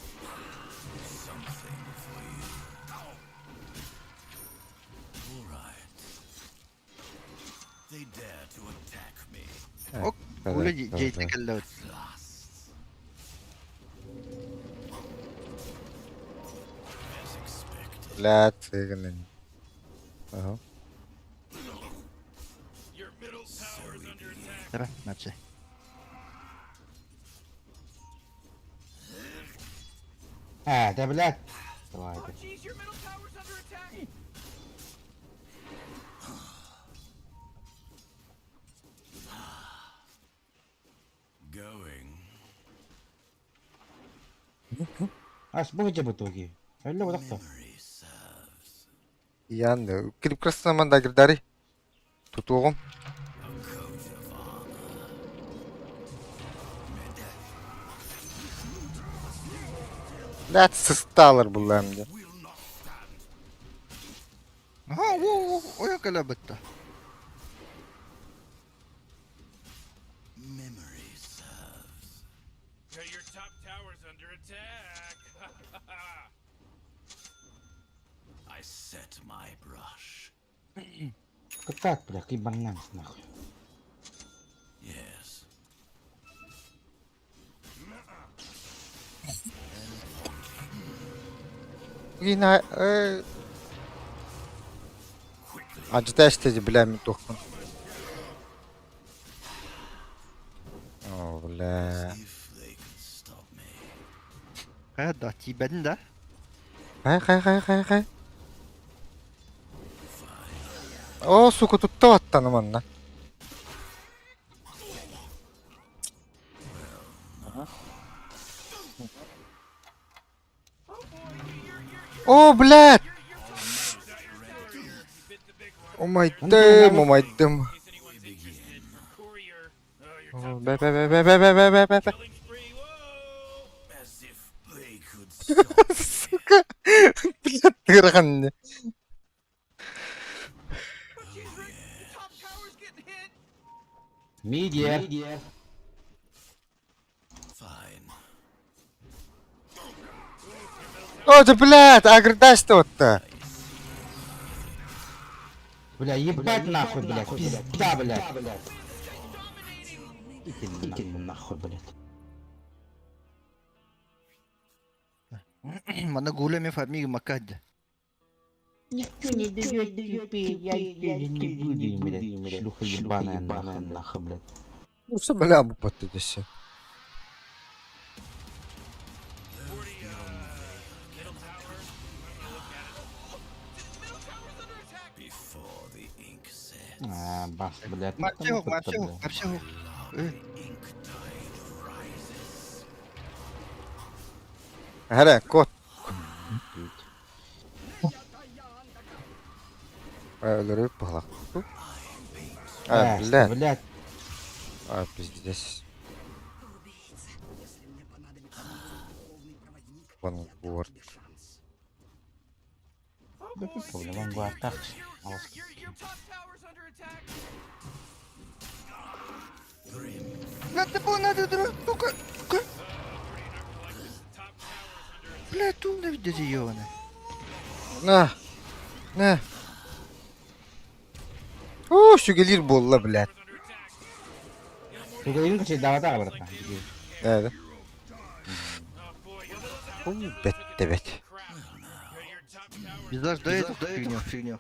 All right. They dare to attack me. Ок, бля, джейте каллот. As expected. Бля, цыганы. Ага. Your middle tower is under attack. Давай, начи. Да, блядь. Давай, Oh, jeez, your middle tower's under attack. Going. А с бога в итоге. Öyle bıraktı. Yandı. Klip kırsın da girdari. Tutuğum. Lat sıstı alır bunlar hem de. Aha, o ya kalabatta. Memory serves. Your top tower's under attack. I set my brush. Катать, бля, ебанан нахуй. Yes. Yine acı da işte bilemiyorum dokun. Oh bля. If they could stop me. Ha da tibedin da. Hay. O suku tuttu attanım ondan. О, блядь! Умайтым. О, бе. As if they could stop me. Сука! Блядь, тырганны. Top tower's getting hit. Мидия. Fine. О, да, блядь, агрдаш-то вот-то. Бля, ебать нахуй, блядь. Пизда, блядь. Иди нахуй, блядь. Mana gulemi farmi makad. Никто не дает тупее, я не буду, блядь. Шлюха ебаная нахуй, блядь. Ну, все, бля, бупаты здесь. Before the ink sets. А, бас, блядь. Марчевок. Ink tide rises. Hele, kod. Öldürüp bak. А, блядь. Блядь. А, пиздец. Вангорд. Да ты понял, он был атак. Your top tower's under attack. Надо, сука. Бля, тумно видите ёвана. На. О, şu gelir bolla, блядь. Ты говорил, что давай, братан. Evet. Бет. Bizler da эту фигню.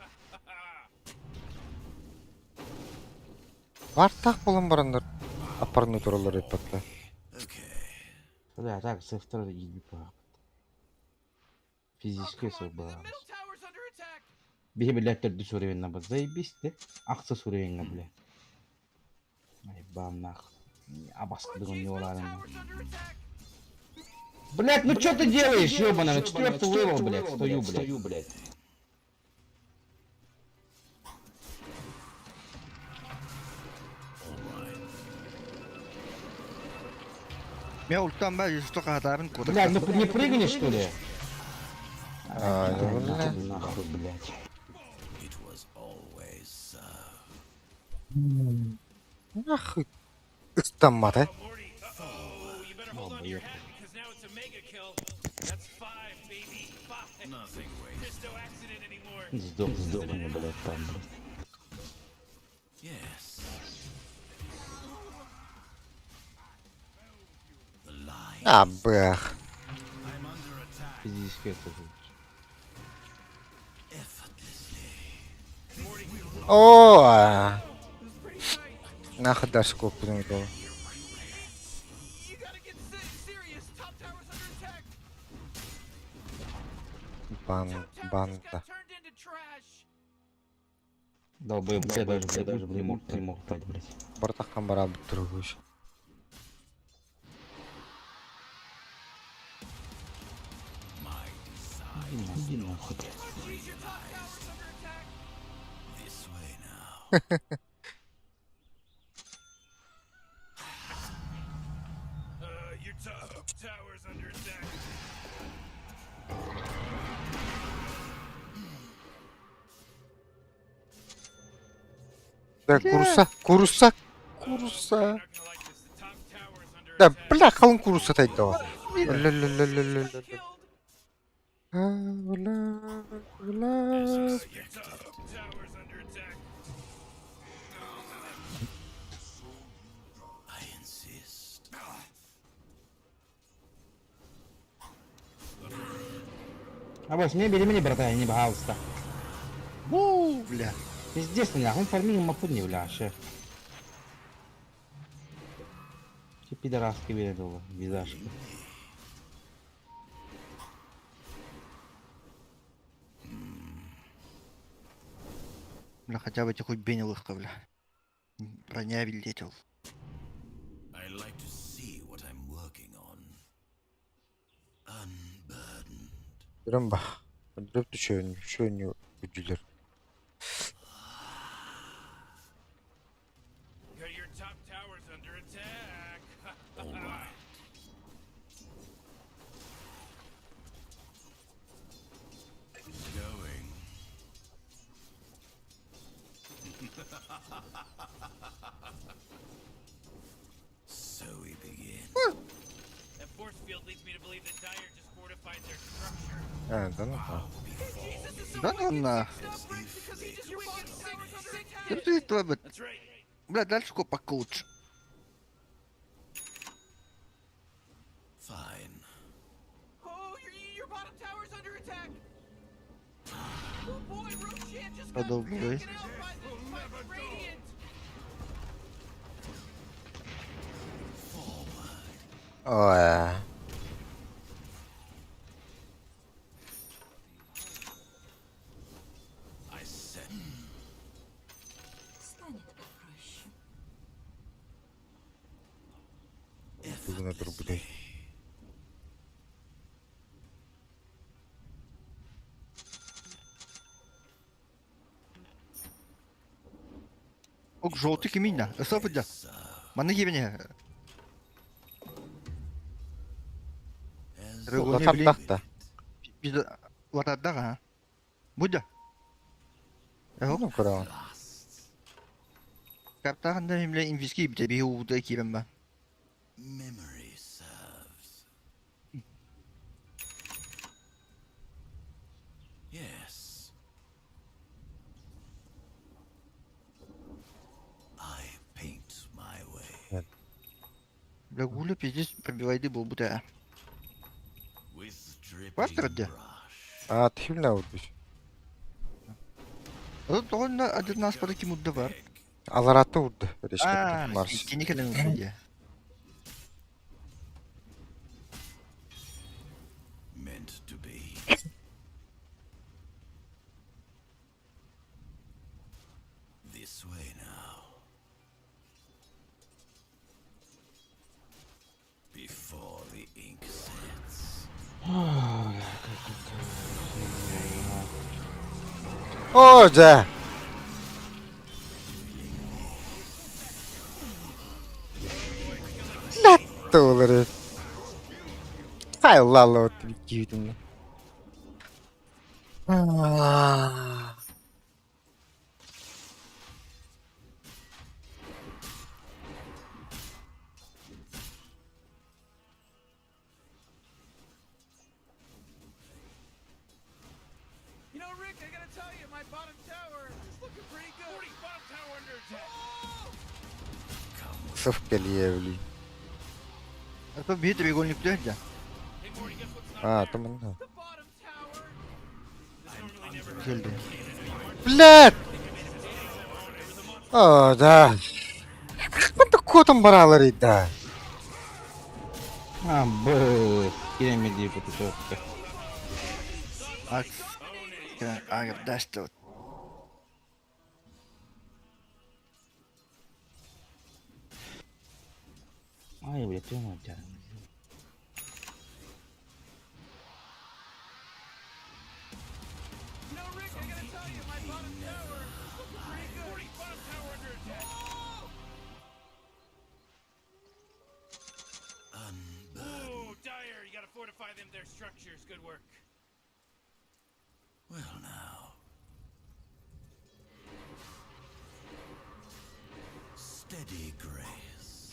Var tak bulun baranlar. Aparını turulur etpatla. Бля, так, со второй ебать. Физически особо. Middle tower's under attack. Bir biletler düş oraya na bak. Zaybis de. Aksa oraya na bile. Ay bam нахуй. Обоскудывал неуларно. Блять, ну что ты делаешь, ёбаный? Четвертый левел, блять, стою, блять. Я ультам ба, что катарын кодек. Блядь, ну не прыгнешь, что ли? А, нахуй, блядь. It was always so. Нахуй. Ыстамады. You better hold on to your hat because now it's a mega kill. That's 5, baby. 5. Nothing wasted. There's no accident anymore. Сдохни, блядь, там, блядь. Yes. The line. А, бэх. I'm under attack. Физически это же. Effortlessly. О! Нахуй даже копу не дал. You gotta get serious. Top tower's under attack. Банда. Turned into trash. Долбоеб, я даже не мог пать, блядь. Бартахан барабы тұрғыш. Иди нахуй, блядь. This way now. Your top tower's under attack. Да, куруса. Да, бля, қалың куруса тайды ғой. I insist. А больше не бери меня, братан, не пожалуйста. Бля. Пиздец, нахуй, фарминг мапу не бля, шеф. Че пидораски видел, визажки. Бля, хотя бы этих хоть бенилых, бля. Броня летел. I like to see what I'm working on. Unburdened. Görün bak. Öldürüp düşüyor. Şu oynuyor gücüler. Your top tower's under attack. All right. Going. So we begin. That force field leads me to believe that Dire just fortified their structure. Ha, tamam. Да ну на. Держи твой бот. That's right. Бля, дальше копак лучше. Fine. Oh, your bottom tower's under attack. Oh boy, Roshan just got Продолжай. taken out by Radiant. Ой. I said. Станет попроще. Губернатор, блядь. Ок, желтый кимина. Особенно. Маны гибене. Латап тақта. Biz vatadda ha. Burada. Ну, курал. Каптагында мен биле инвиски бите би ууда кирем ба. Memory serves. Yes. I paint my way. Бля гулы пиздец пробивайды был бута. With Бастыр dripping де. brush. А, тхилна урдуш. Тогда один нас пара кимудда бар. Алараты урду. Решкет А, марш. тени каден уйде. Meant to be. This way now. Before the ink sets. О, да. Латты олар. Хай лало от викидин. You know, Rick, I gotta tell you, my bottom tower is looking pretty good. 40 bottom tower under attack. Sıf geliyor evli. Это бит треугольник дядя. Hey, Morty, guess what's not А, there? там он. The bottom tower. This normally never Зельда. Блядь! О, да. Как такое там баралар да? А, б. Киремеди потушевка. Акс. Агар дашта. Ай, блядь, тёмно, тя. structures. Good work. Well now. Steady grace.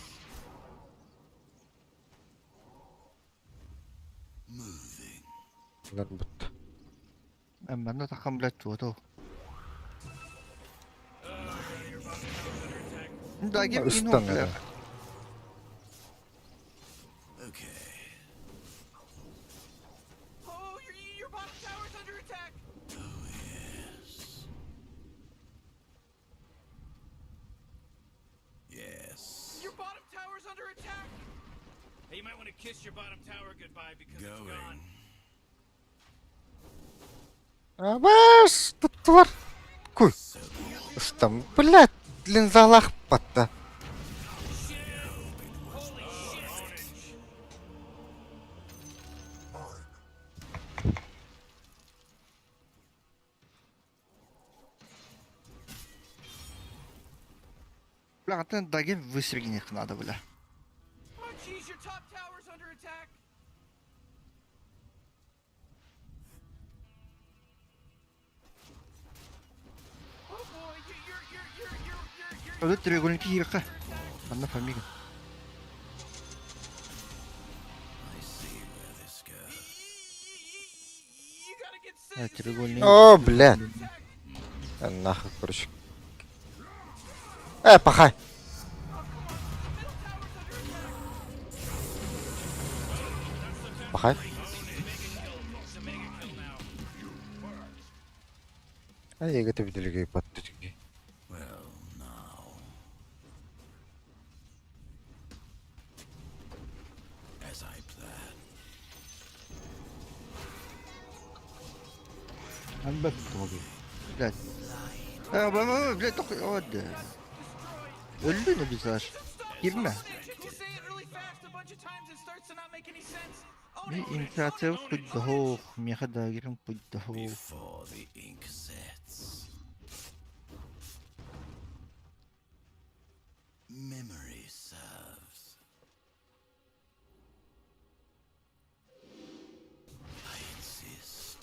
Moving. Нарбут. Эммана такам блядь туото. Да, гем Устан, бля. Okay. Oh, your bottom tower's under attack. Oh yes. Yes. Your bottom tower's under attack. Hey, you might want to kiss your bottom tower goodbye because it's gone. Going. Абаш, туттулар. Куй. Устам, блядь, линзалах патта. Бля, атын да гем высрегенек надо, бля. Oh, jeez, your top tower's under attack. Oh boy, you're Ödüt треугольники хирка. Анна фамига. I see where this goes. you gotta get set. Треугольник. О, блядь. Нахуй, короче. Пахай. Пахай. Я готов делегей подтыки. Well now. As I planned. Альберт помоги. Блядь. Блядь, только вот. Öldü mü biz var? Girme. People say it really fast a bunch of times it starts to not make any sense. Oh Bir no, inisiyatif kuddaho. Meha da girin kuddaho. Before the ink sets. Memory serves. I insist.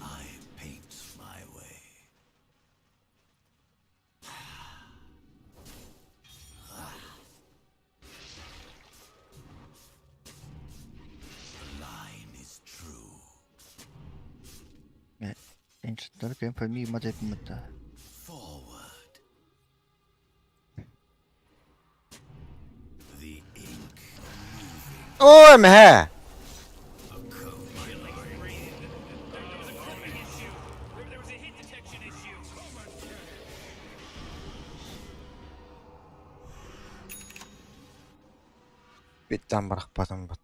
I paint my way. The line is true. Ençitler benim famiga mad yapmadı. Forward. The ink О, мэ. There was a hit detection issue. Биттен барақпадым бат.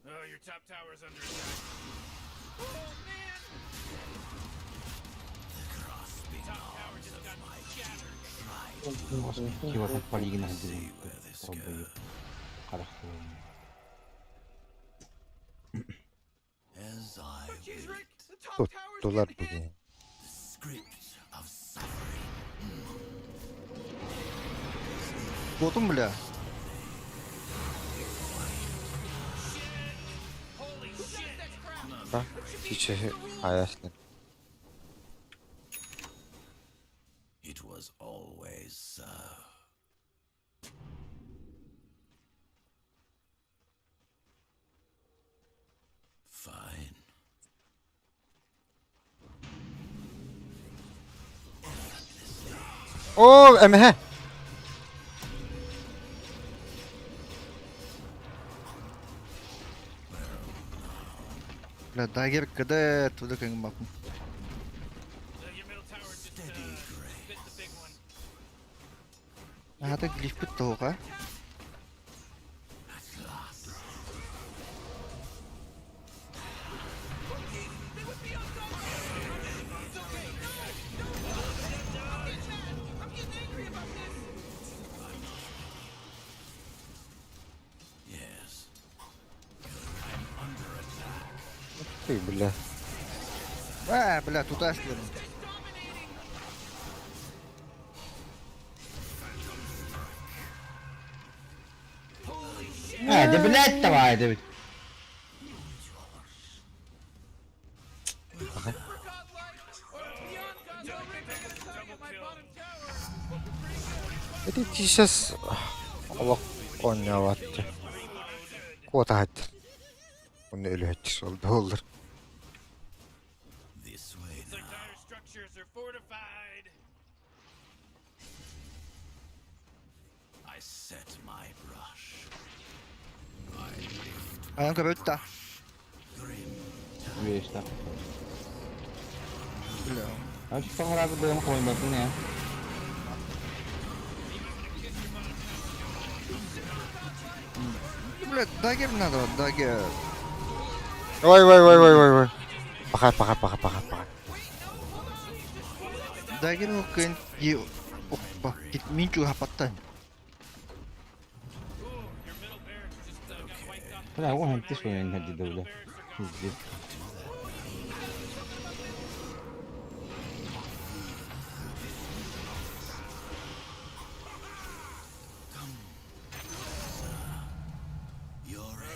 Oh, your top tower's under attack. oh man. Top tower just got shattered. Кива так полигин один. Пробую. Хорошо. as I Jeez, will. Rick, the top Тут tower's доллар getting hit. бүгін. Script of suffering. Ботум, бля. Holy shit! Ба, хичээ аяаснаа. It was always so. Fine. О, эмэ. Бля, дагер къде туда как мапу. Your middle tower just bit the big one. Да глиф тоога. Ой, бля. Бля, тут Аслин. Да блядь, давай, Давид. Это сейчас... Allah oynuyordu. Kota hadi. Onu öyle hedgesi oldu olur. This way Their dire structures are fortified. I set my brush. I lift Ayağım kapatı. Видишь, так. Бля. А что пора бы даем какой-нибудь, не? Бля, дагер надо, дагер. Ой. Пахай. Дагер окын. Опа, гит минчу хапаттан. Бля, он ты что, я не ходи, бля. Пиздец.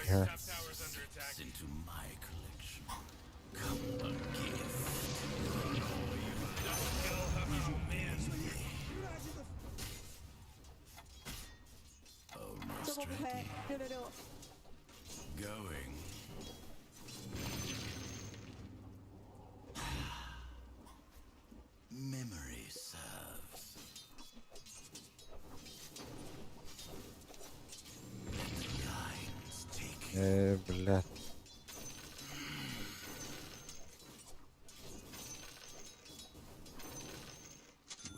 Yeah. into my collection. Come a gift. Almost ready. Going. Memory serves. Let the lines take you. Блядь.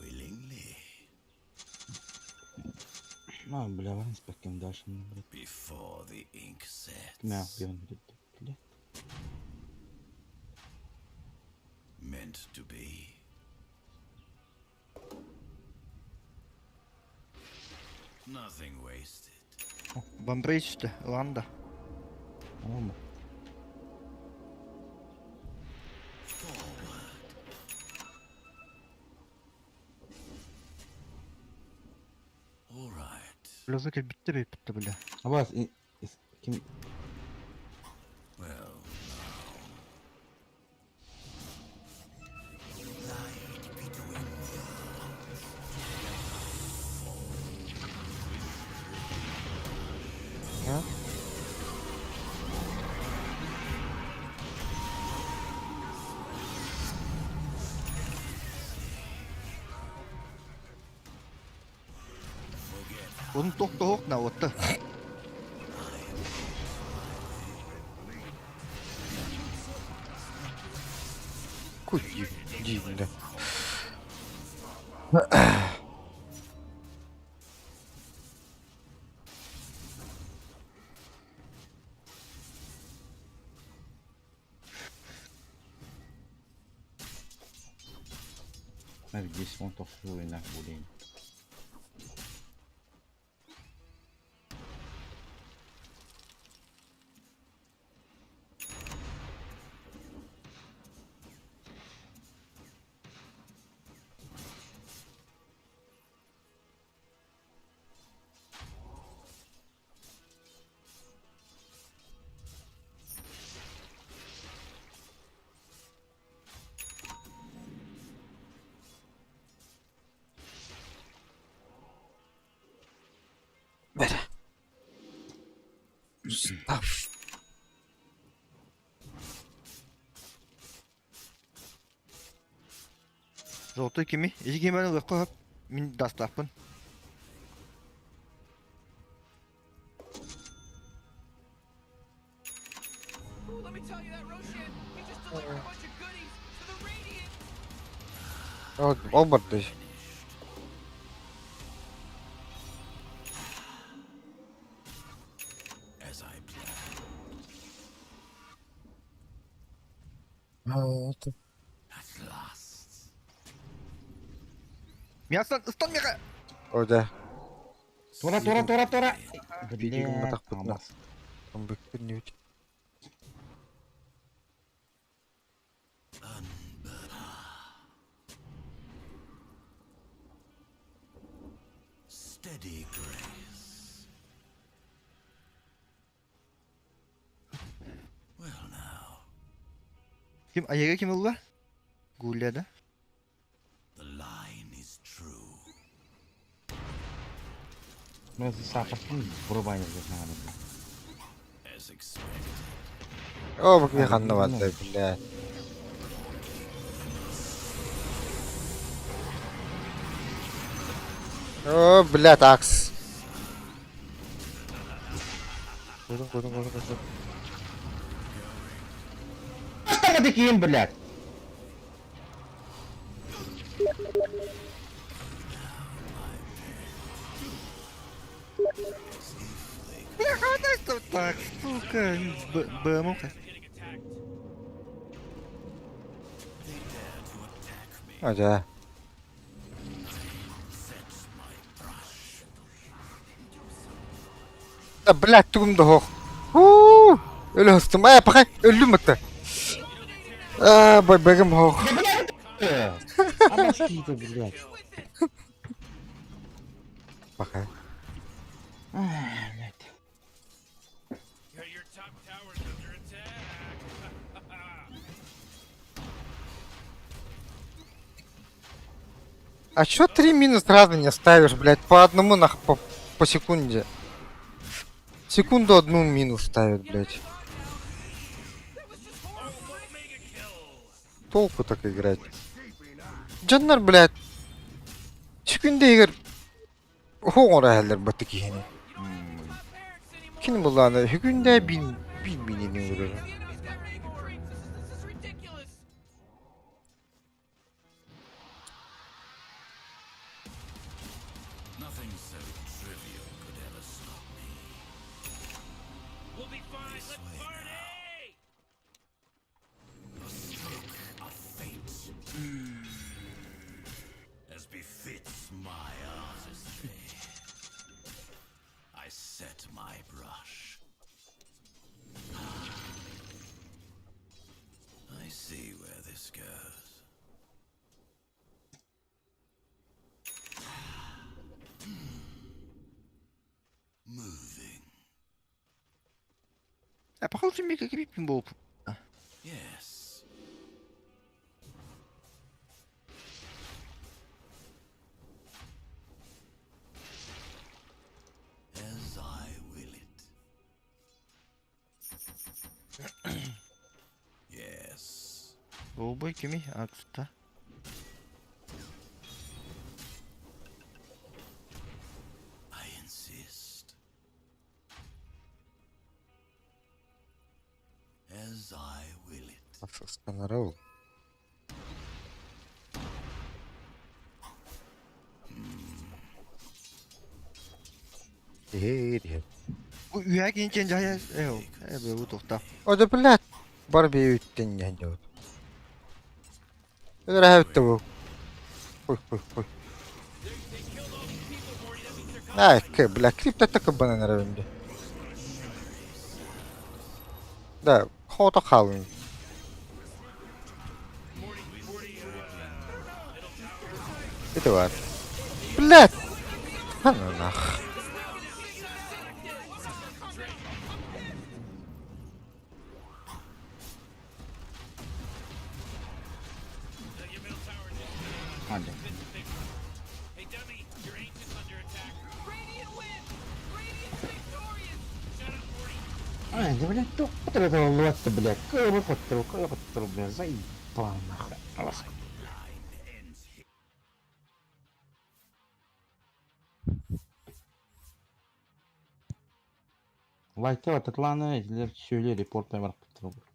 Willingly. Ну, бля, ладно, спокойно дальше, блядь. Before the ink sets. Мя, бьён, блядь. Meant to be. Nothing wasted. Бомбрейчте, ланда. Ома. All right. Бля, закай битте бля. А вас, кем... Well, Ja? Он тох на вот. Куй, дивно. Здесь вон то флюй на блин. Ver. Став. Золотой кеми. Изи кемені лыққа мен дастаппын. Ooh, let me tell you that Roshan, he just delivered a bunch of goodies to the Radiant. Ол барды. as I planned. At last. Мясан, стан мяха! Ойда. Тора! Видимо, Блядь, так поднос. Алмаз. Он бы не ведь. Kim ayaga kim ulla? Gulya da. The line is true. Ну, если саппортын вырубай надо. As expected. О, бак я ханна валдай, блядь. О, блядь, акс. Кудum. Что вы такие, блядь? Так, сука, БМ. А, да. А, блядь, тугум дохох. Ölü hıstım. Ay, bakay, öldüm hatta. Бегем хох. Обоски-то, блядь. Bakay. Блядь. Your top tower's under attack. А чё 3 минус разные не ставишь, блядь? По одному по секунде. Секунду одну минус ставят, блядь. Толку так играть. Жаннар, блядь. Секунда игр. Хоңора әлдер баты кихені. Кені бұланы? Секунда bilmeyeni vurur. Nothing so trivial could ever stop me. We'll be fine. Let's party! A stroke of fate. As befits my artistry. I set my brush. I see where this goes. Moving. А похоже, мне как пинбол. Yes. As I will it. Yes. Голубой кими, акста. I insist. As I will it. Сканарол. Üye gençken cahaya. Böyle bu tokta. O da блядь. Бар бей өттен не делать. Это рахат того. Ой. Ай, блядь, крипто так бана на рынке. Да, хода халын. Это вот. Блядь! А ну нах. Ладно. Hey, dummy, your ancient's under attack. Radiant wins! Radiant's victorious! Shut up, Morty. Ай, да, блядь, топ этого лота, блядь. Кого, блядь, заебал нахуй. Лайкова Татлана, или все, или репорт номер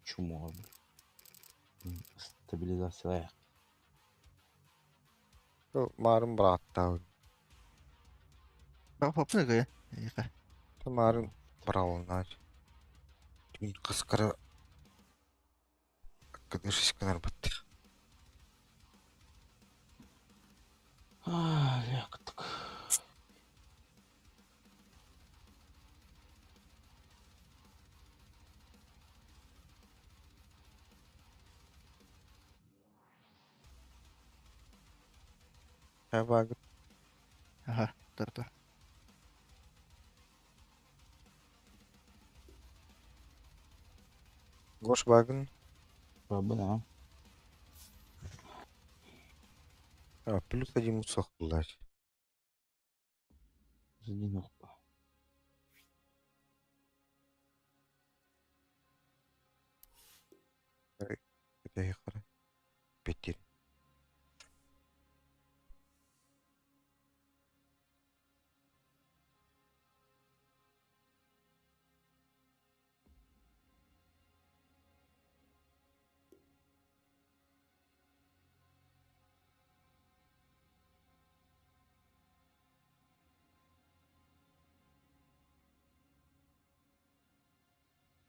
чумо. Стабилизация. Марым браттау. Bak ne kaya? Марым брауна. Түн кыскара. Кыдышышканар батты. Лектик. Хабагы. Aha, tarta. Гош багын. Бабы, да. Плюс один усохлар. Один оқпа. Это я хара. Петер.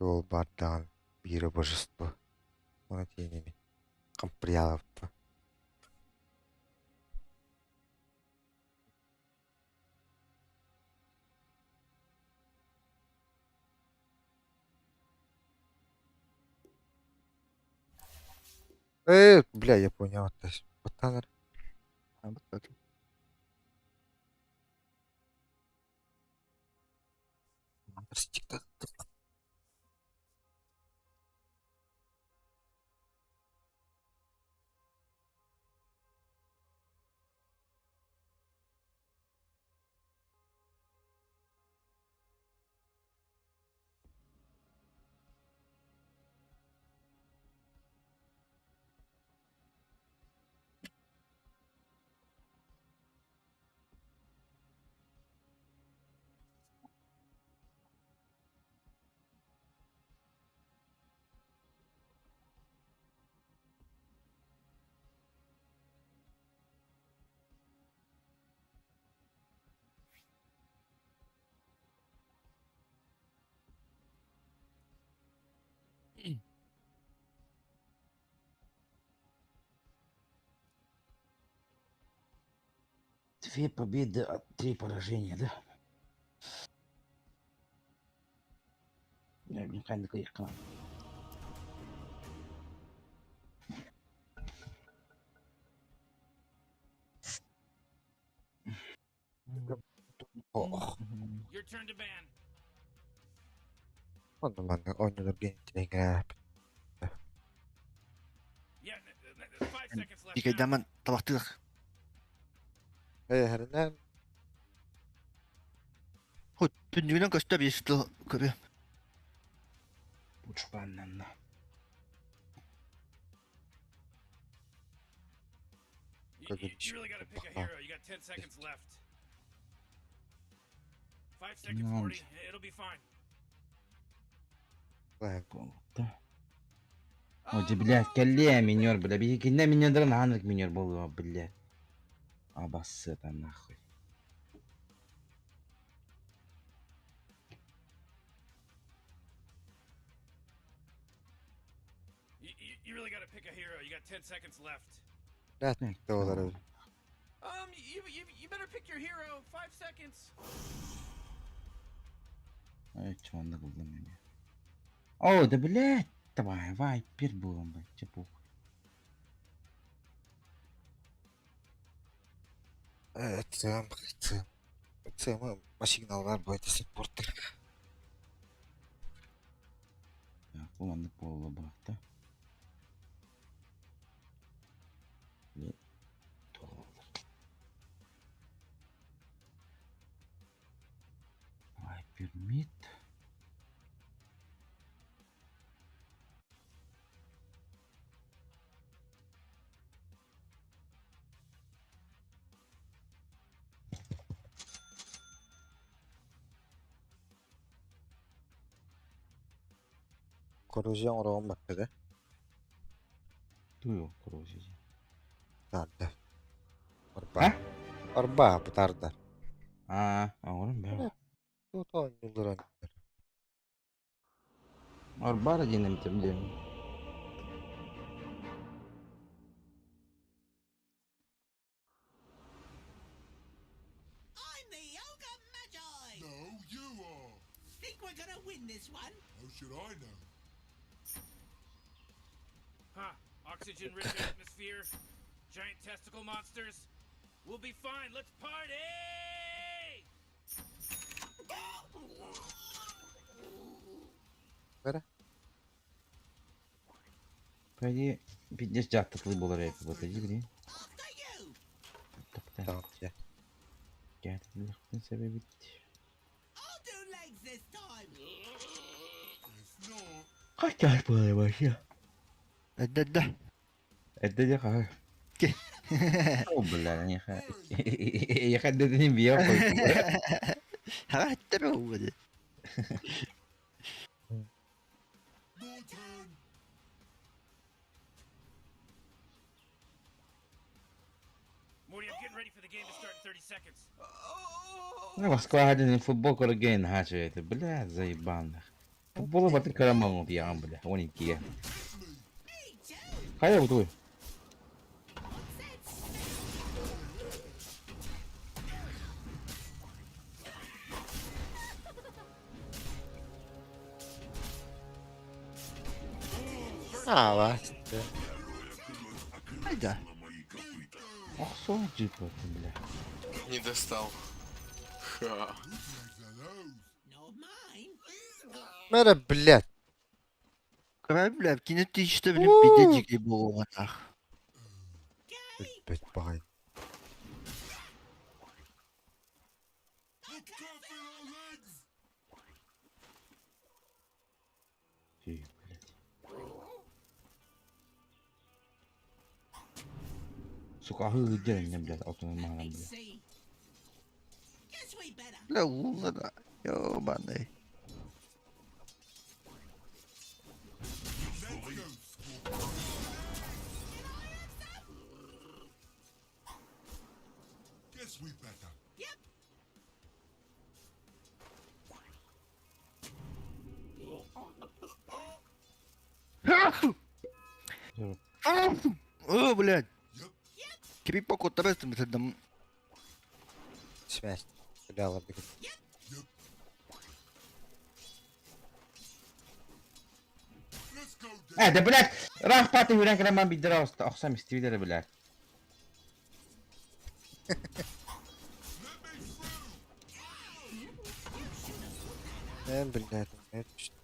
Ол бардан бире божество. Оны тенеми. Комприаловто. Бля, я понял. То есть, вот танер. Ha, вот так. Две победы, 3 поражения, да? Я не знаю, как их. Ох. Your turn to ban. Он ойнолор генетine. Yeah, 5 seconds left. Дикай даман табактык. Hernen. Хот түнүнөн көстөп естил көбө. Учпаннан. You really gotta pick a hero. You got 10 seconds left. 5 seconds, No. Morty. It'll be fine. Оди, блядь, коллея минер, бля. Бигинде минердер наханрик минер болу, блядь. Абассы там нахуй. You really gotta pick a hero. You got 10 seconds left. You better pick your hero. 5 seconds. Ай, чувак, кылдым мен. О, да блядь. Давай, вайпер был, блядь, чепух. Це сигналдар будет саппорты. Так, команда пола бакта. Вайпер мид. Коррозион ураган бакты да? Туйо, коррозия. Тарда. Арба бутарда. Оғырым бәу. Тут ойнолор. Арбара дейін әмтімден. I'm the Yoga Magi. No, you are. Think we're gonna win this one? How should I know? Huh. Oxygen-rich atmosphere. Giant testicle monsters. We'll be fine. Let's party! Бәрі? Пәйде, 50 жақтықлы болар әйпі бұты, жігірі. Tamam ya. Gerçekten sebebi. Kaç yaş böyle başlıyor? Edde. Edecek ha. Ki. Oh belan ya kan. Ya kan dediğin bir yok koydum. Ha etme olmadı. Morty, I'm getting ready for the game to start in 30 seconds. Москва один футбол корген хачет. Бля, заебанных. Футбол в этой карамангу я, бля. Он и кия. Хай вот твой. А, ва. Hayda. Ах, сон джипа, бля. Не достал. Ха. Мэра, блядь. Бля, в кино ты что, блин, пидечик и был в атах. Блядь, багай. Фи, блядь. Сука, хыгы мне, блядь, автономно, блядь. Бля, луна, да. Ёбаный. О, блядь. Крипок от тебе там там. Связь. Бля, бігать. Да, блядь, раз патый юрен креман бидраст, ахсам истивидер, блядь. Блядь, это что?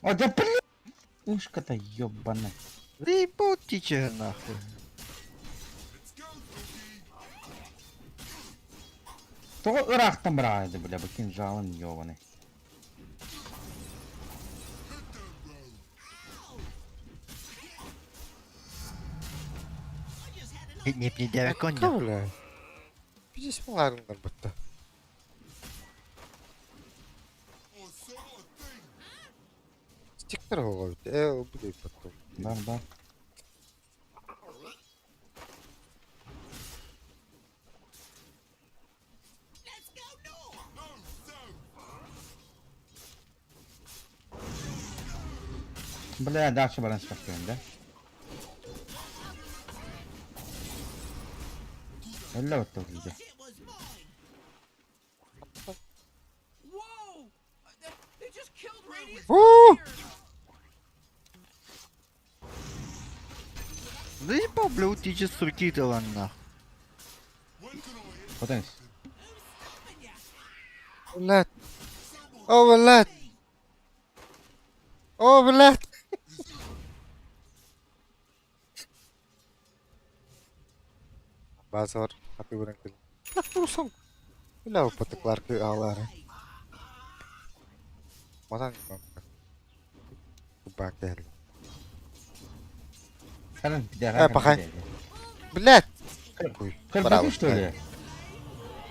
О, да блядь! Ушка-то ёбаная. Репутича нахуй. То рах там райды, бля, бы кинжалом ёбаный. Не придя коня. Бля. Здесь маларындар бутта. Стиктер ғой. Бұдай потом. Да. Бля, дальше баланс поставим, да? Элла вот так видео. Whoa! They just killed Radiant. Да ебал, бля, утича с руки-то ладно. Потенс. Блядь. О, блядь. О, блядь. Bazar, hati orang kecil. Nak terusang. Bila apa teklar ke awal. Masa ni bang. Kebakel. Sekarang tidak pakai. Блядь. Браво, что ли?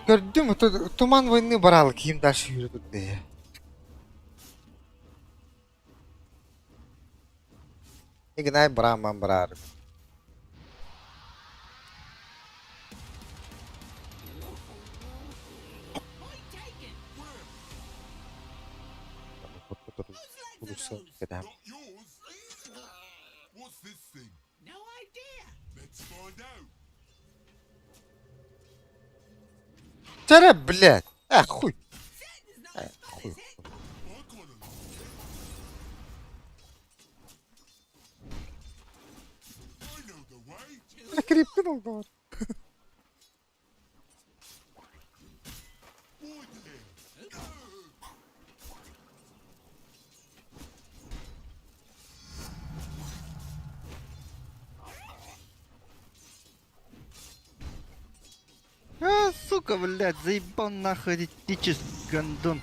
Gördün mü? Tuman oyunu bıralı kim ders yürüdü diye. Ignay Brahman brar. Bulursa kadar. What's this thing? No idea. Let's find out. Тара, блядь. Хуй. Хуй. Крипнул, говорит. сука, блядь, заебал нахуй этический гандон.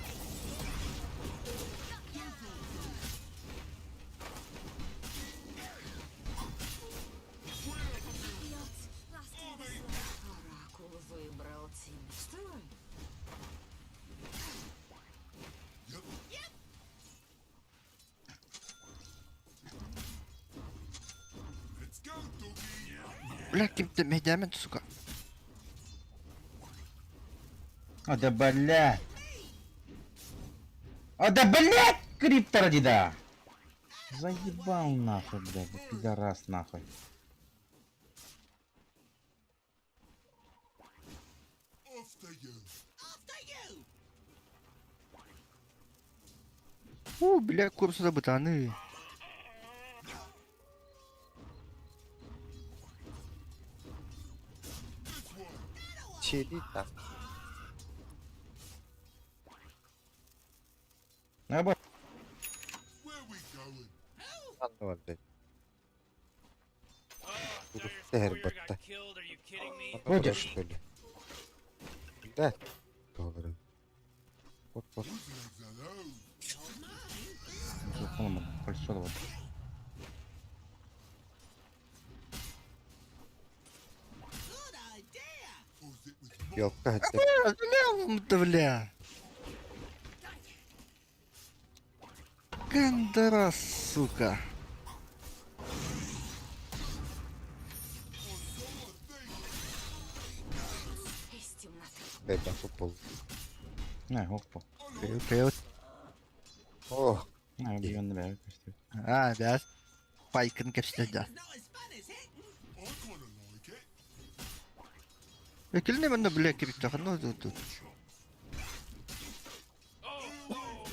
Оракул выбрал тебя. Стой! Блядь, каким-то медиамент, сука. А да блядь! А да блядь! Криптор деда! Заебал нахуй, блядь, пидорас нахуй. Блядь, курс забытаны. Челита. Наоборот. Ладно, блядь. So Буду your тегер warrior бата. got killed, are you kidding me? Ходишь, что ли? Да. Добре. Вот, вот. Кольцо вот. Ёлка, Да, бля. Гандара, сука. Из темноты. опять на футбол. На, опа. Вперед. О, На, убьён, бля, костюм. Да. Пайкин, как всегда. Кильни мен бля, кирик ну тут.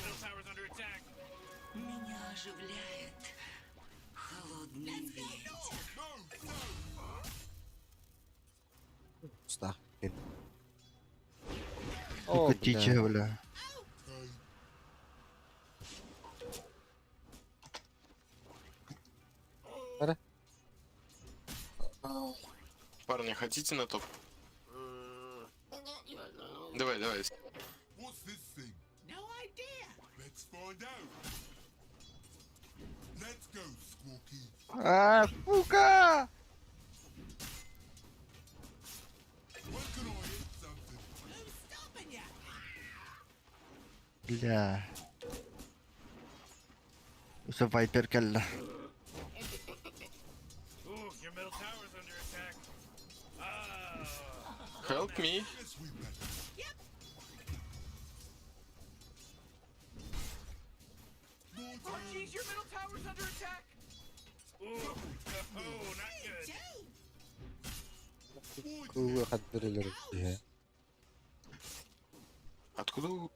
Middle tower's under attack. Меня оживляет холодный ветер. стах. Сука, тича, бля. Парни, хотите на топ? Давай. What's this thing? No idea. Let's find out. Let's go, Squawky. Сука! When can I hit something? Who's stopping you? Бля. Уса вайпер калла. Ooh, your middle tower's under attack. Ah. Help me. Yes, we better. More Oh, time. jeez, your middle tower's under attack. Ooh. Oh, not good. Кулы хатберелер диye. Откуда вы?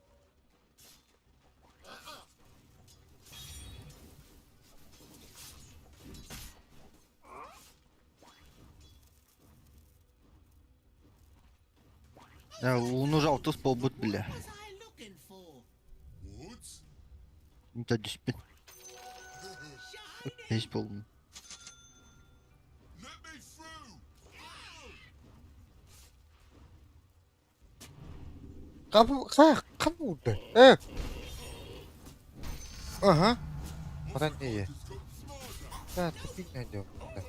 Да, он ужал туз полбут, бля. What was I looking for? What? Это диспет. Здесь пол. Let me through. Kan udah. Ага. Orang iya. Да, тупик найдем. Да.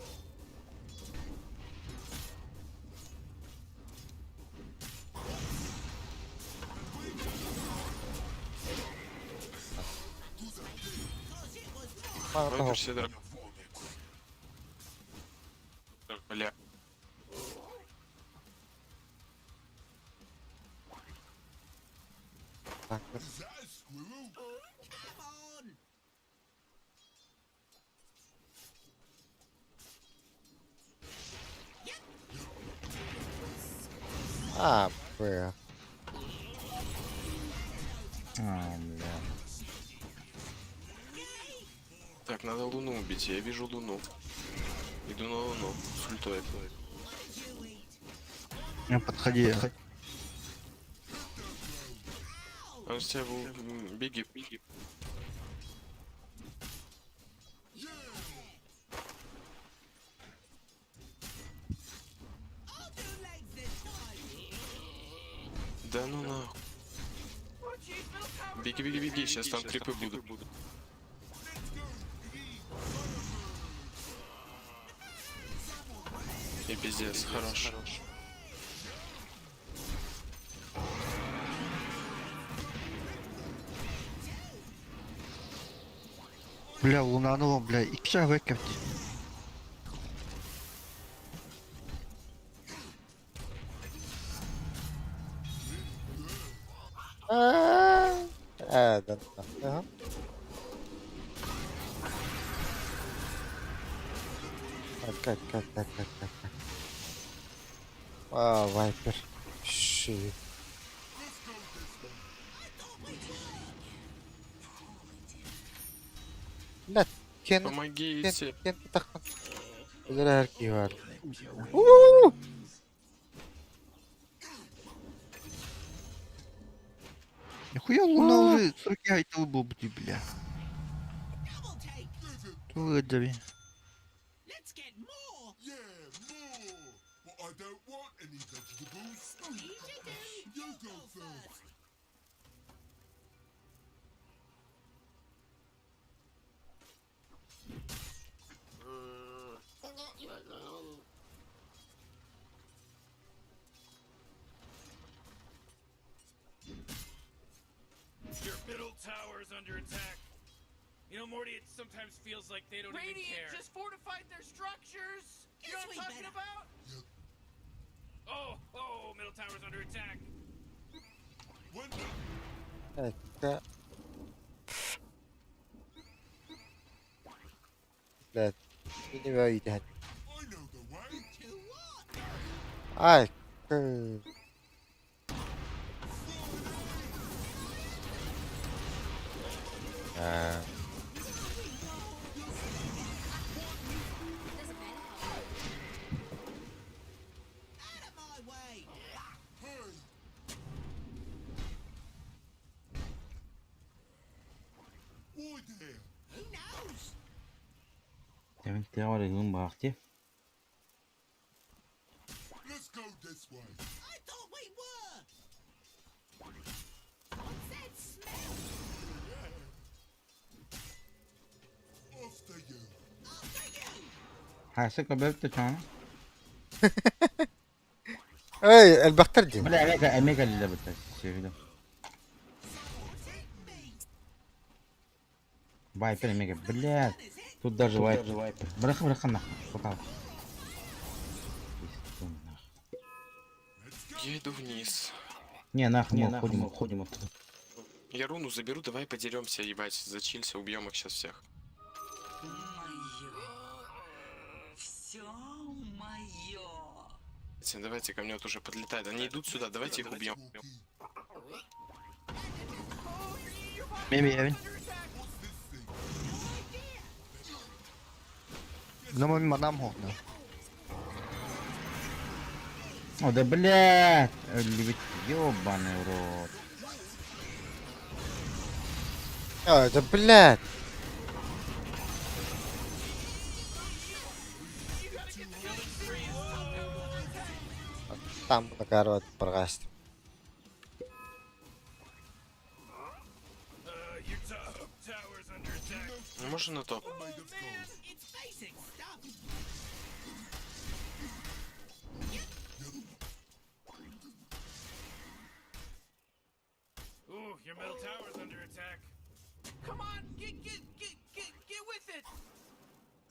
Вайпер Сидор. Бля. Так, Is that a squirrel? Come on. бля. Бля. Так, надо Луну убить. Я вижу Луну. Иду на Луну. С ультой. Подходи. Он с тебя беги. I'll do legs this time. Да ну нахуй. Беги, беги, беги, сейчас там крипы будут. И пиздец, хорош. Бля, лунануло, бля, 2 шага кепти. Да. Ага. Так. Вайпер. Ши. Бля, Помогите. Кен тахан. Üzere erkeği var. Нихуя луна уже 40 айтыл был, бля. Тулыдави. Let's get more. Yeah, more. But I don't want any vegetables. You go first. Your middle tower's under attack. You know, Morty, it sometimes feels like they don't even Radiant care. just fortified their structures. You know what I'm talking about? Oh, middle tower's under attack. Evet. Evet. Yine böyle hadi. I know the way. To what? Ay. Out of my way. Hey. Why there? Who knows? Demin teorinin baktı. Let's go this way. I thought we were. What's that smell? After you. حاسك قبلت كان. اي البختر دي. بلا اميجا اللي بتشوف ده. وايبر اميجا بلا. тут даже وايبر. برخ нахуй. Попал. Я иду вниз. Не, нахуй, мы уходим оттуда. Я руну заберу, давай подеремся, ебать. Зачилься, убьем их сейчас всех. Все мое. Давайте ко мне вот уже подлетают. Они идут сюда, давайте их убьем. Maybe Evan. Но мы мадам хохна. О, да блядь! Ёбаный в рот. Ай, да блядь. Там огород прогаст. Ну можно на топ. Ooh, your middle tower's under attack. Come on, get with it.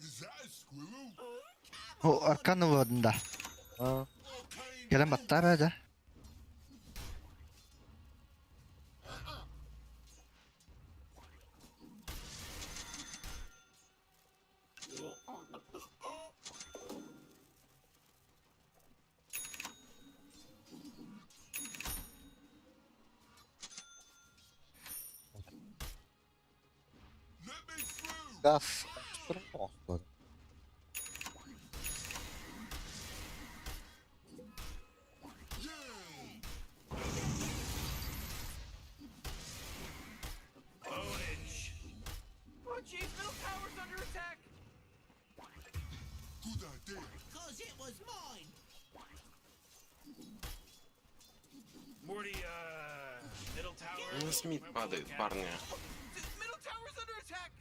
Is that a squirrel? О, акана вадында. Gelen battar hadi. Gaz. Oh, jeez, middle tower's under attack. Good idea. Because it was mine. Morty, Смит падает, парни. Middle tower's under attack.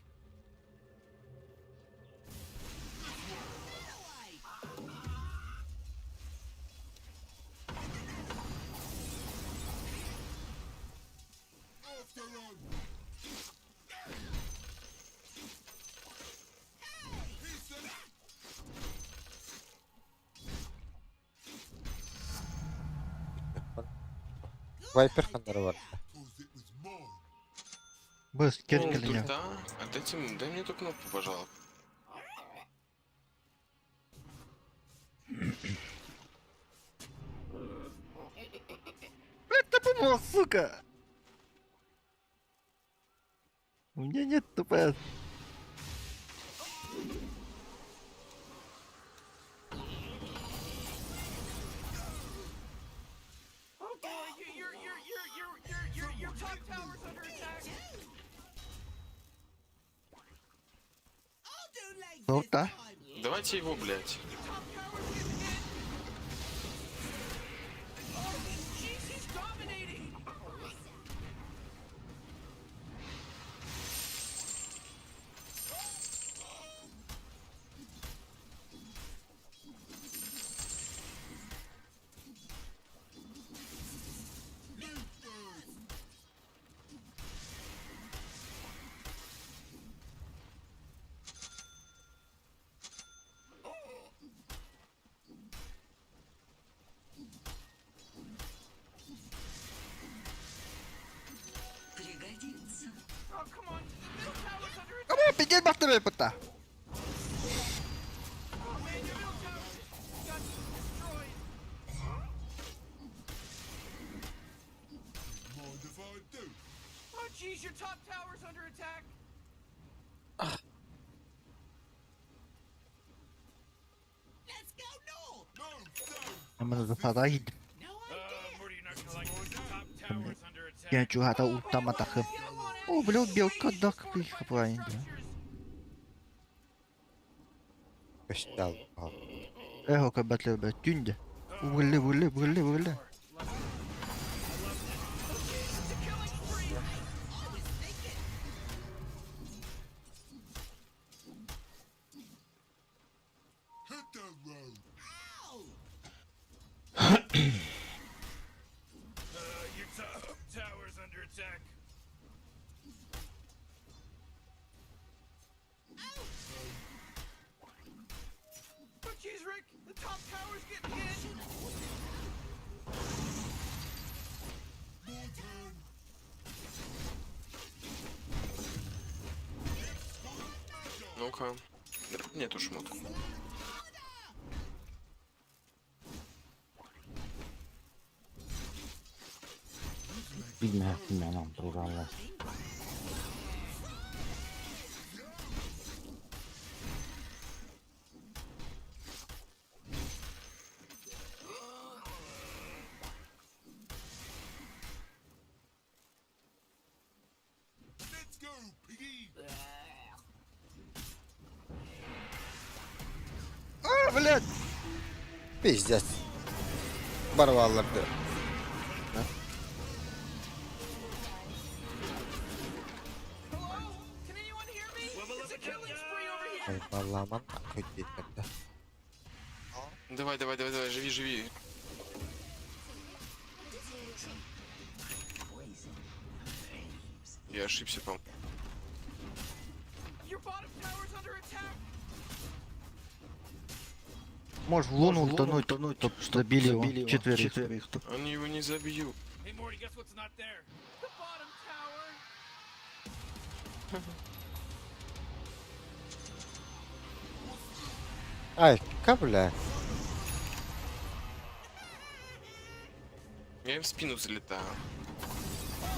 After him! Piece of that! Вайпер ханнары бар. Cause it was mine. Быс, О, керт келене. да? Отдайте мне, дай мне эту кнопку, пожалуйста. Это помог, сука! У меня нет ТПС. Oh boy, your top tower's under attack. Ну-то. Давайте его, блядь. She's dominating. Oh, come on. Middle tower's under attack. Кому пиздец бахтывай, пута? Oh man, your middle tower just got destroyed. Mind if I do? Oh jeez, your top tower's under attack. Let's go north. No, don't! Амına zaфада гид. Morty, you're not gonna like this. Top tower's under attack. Я чугата ултама тахым. О, бля, белка дак пиха правильно. Каштал. Эхо кабатле, бля, тюнде. Угли. Hit the road! Your top tower's under attack. Oh jeez, Rick, the top tower's getting hit. More turn! Ну-ка. Нету шмотку. Bilmem programlar. Let's go, piggy! А, блядь! Пиздец. Барваларды. Hello? Can anyone hear me? It's a killing spree over here. Барламан хоть когда. Давай, живи. Я ошибся, по Your bottom tower's under attack. Можешь в луну утонуть, чтоб забили его четверых. Они его не забьют. Hey, Morty, guess what's not there? The bottom tower. Ай, кабля. Я им в спину залетаю.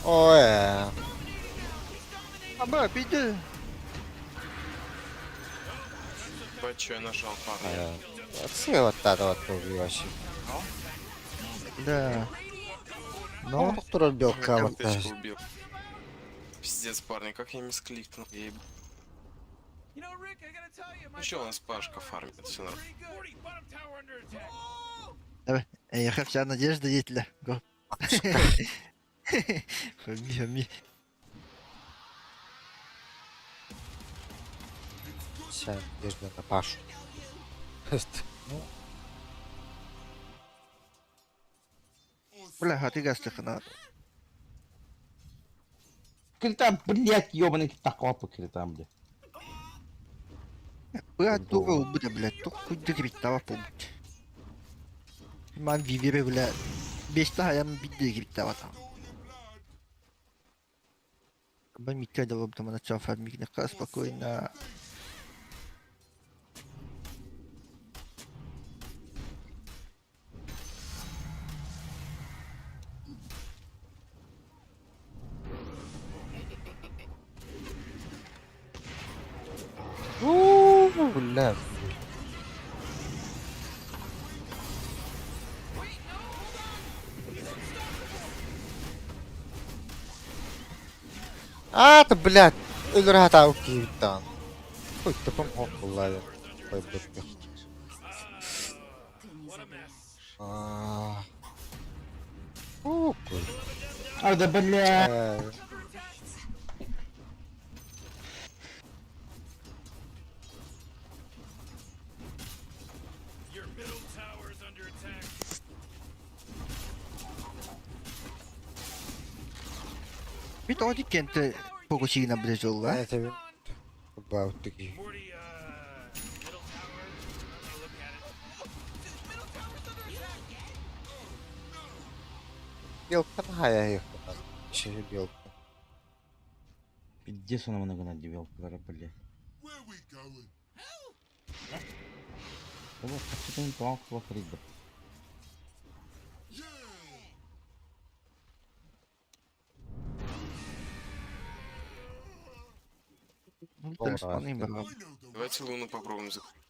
Ой. Аба, пиздец. Бать, что я нашел, парня. Все вот это вот убивающий. Да. Ну, который белка вот Карточку убил. Пиздец, парни, как я мискликнул. You know, Rick, I gotta tell you, my Еще у нас Пашка фармит, все нормально. Morty, bottom tower under attack. Давай. Я вся надежда есть для. Го. Фами. Sen gözlerine Пашу. Ну, Бля, ты гастых на. Крита, блядь, ёбаный такопы крита, блядь. Бля, дура, блядь, то хоть дегритава помнить. Ман вивире, бля. Беста хаям биддегритава там. Кабан митя дало бы там начал фармить на спокойно. бля. Ты, блядь, ölür hata okuyuktan. Ой, тупым окулали. Ой, блядь. Окуй. Да, блядь. Your middle tower is under attack. Bir tane kente Pogoshi'na ближал, да? Это вин. About таки. Morty, middle tower. I'm gonna look at it. Middle tower's under attack. Белка нахая их. Еще белка. Пиздец он много надевал, блядь. Where we going? Вот, что-то не плохо, плохо, ребят. Ну, так спаным, бля. Давайте Луну попробуем закрыть.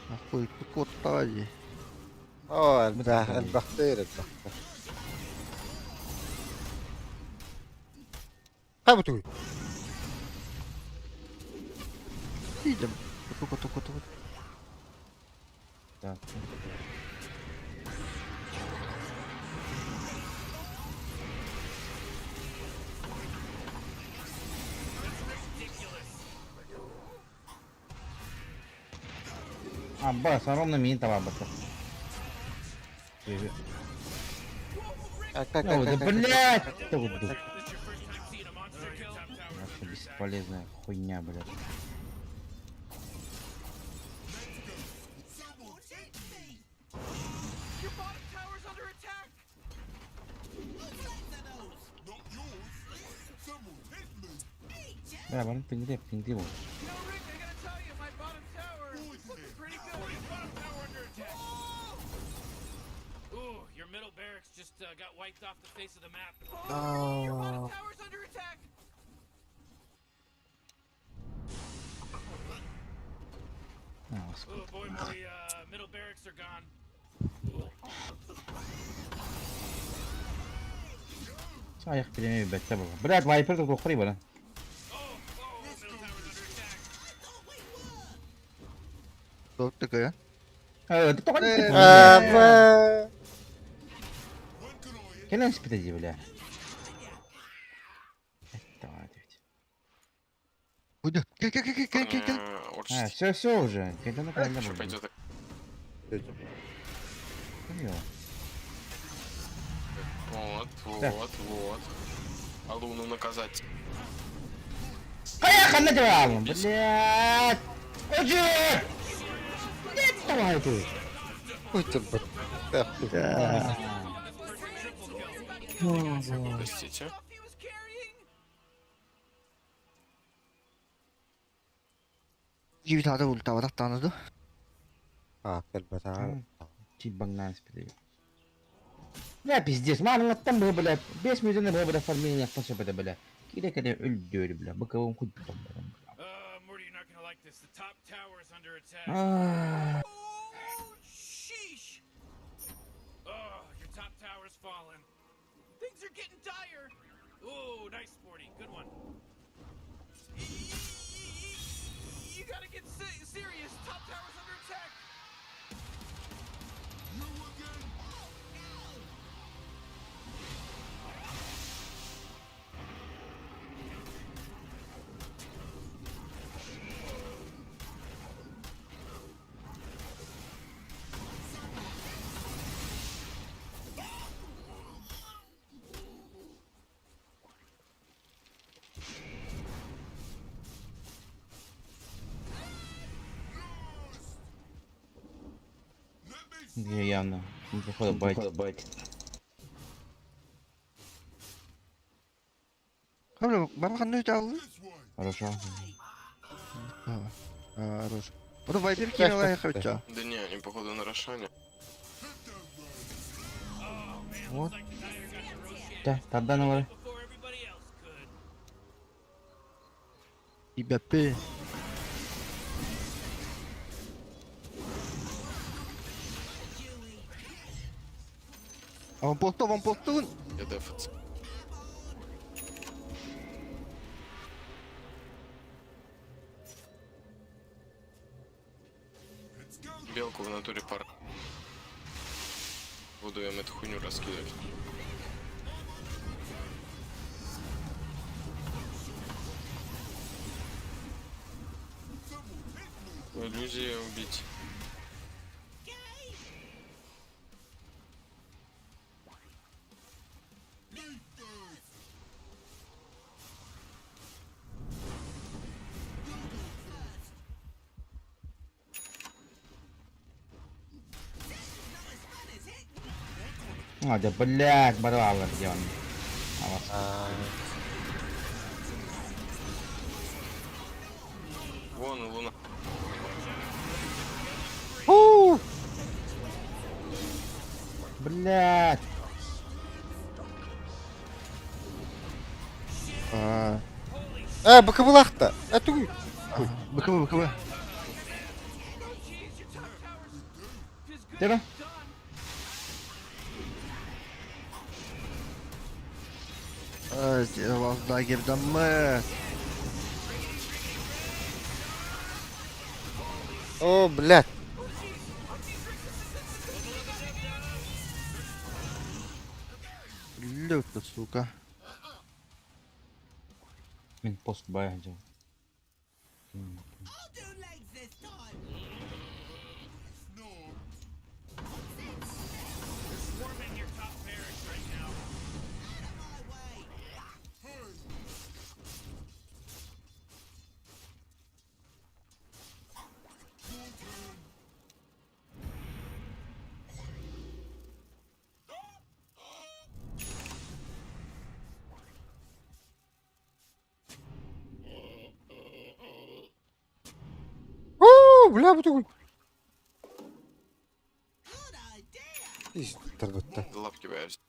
Охуй, кот паради. О, да, البختير. Хабутуй. Идем. Туку. Так. Бас, он ровно мини там аббаса. Ну, да блядь! Что вы тут? Вообще бесполезная хуйня, блядь. Your bottom tower's under attack. Not yours. Someone hit me. Да, блин, ты где? You know, Rick, I gotta tell you, my bottom tower is looking pretty good. Morty's bottom tower under attack. Ooh, your middle barracks just got wiped off the face of the map. Your bottom tower's under attack. Oh boy, Morty, middle barracks are gone. صايح كلمة بتتبع بلاد وايبر تقول قريبا لا Тут такая. كنا نسبت اجيب له Куда? Кин. все уже когда на канале Что пойдет? Вот. А Луну наказать. Поехали на диван, блядь! Уйди! Нет, давай ты! Ой, Простите. Гивитада ультава тахтанаду. كالبتاع. Чибан на спиде. Ya pizdes, anlattım bu böyle. 5 milyon lira böyle farming yapması böyle böyle. Kide öldürüyor böyle. Bakalım kut tutam. Morty, you're not gonna like this. The top tower is under attack. Sheesh. Oh, your top tower's fallen. Things are getting dire. Ooh, nice, Morty. Good one. You gotta get serious. Top tower's under attack. Явно. Не приходит байт. Кабля, бабахан ну тау. Хорошо. Хорош. Bunu Viper кинула я хочу. Да не, они походу на Рошане. Вот. Да, тогда на воре. ИБП. Вам посту. Я дефац. Белку в натуре пар. Буду им эту хуйню раскидывать. Иллюзия убить. А, да блядь, барвар, где он? Вон и луна. Блядь. Бакабулахта. Ату. БКБ. Тера? Vallahi girdim mi? О, блядь. Люто, сука. Min post baya acaba. Бля, бутугу. Торготта. Лапки боюсь.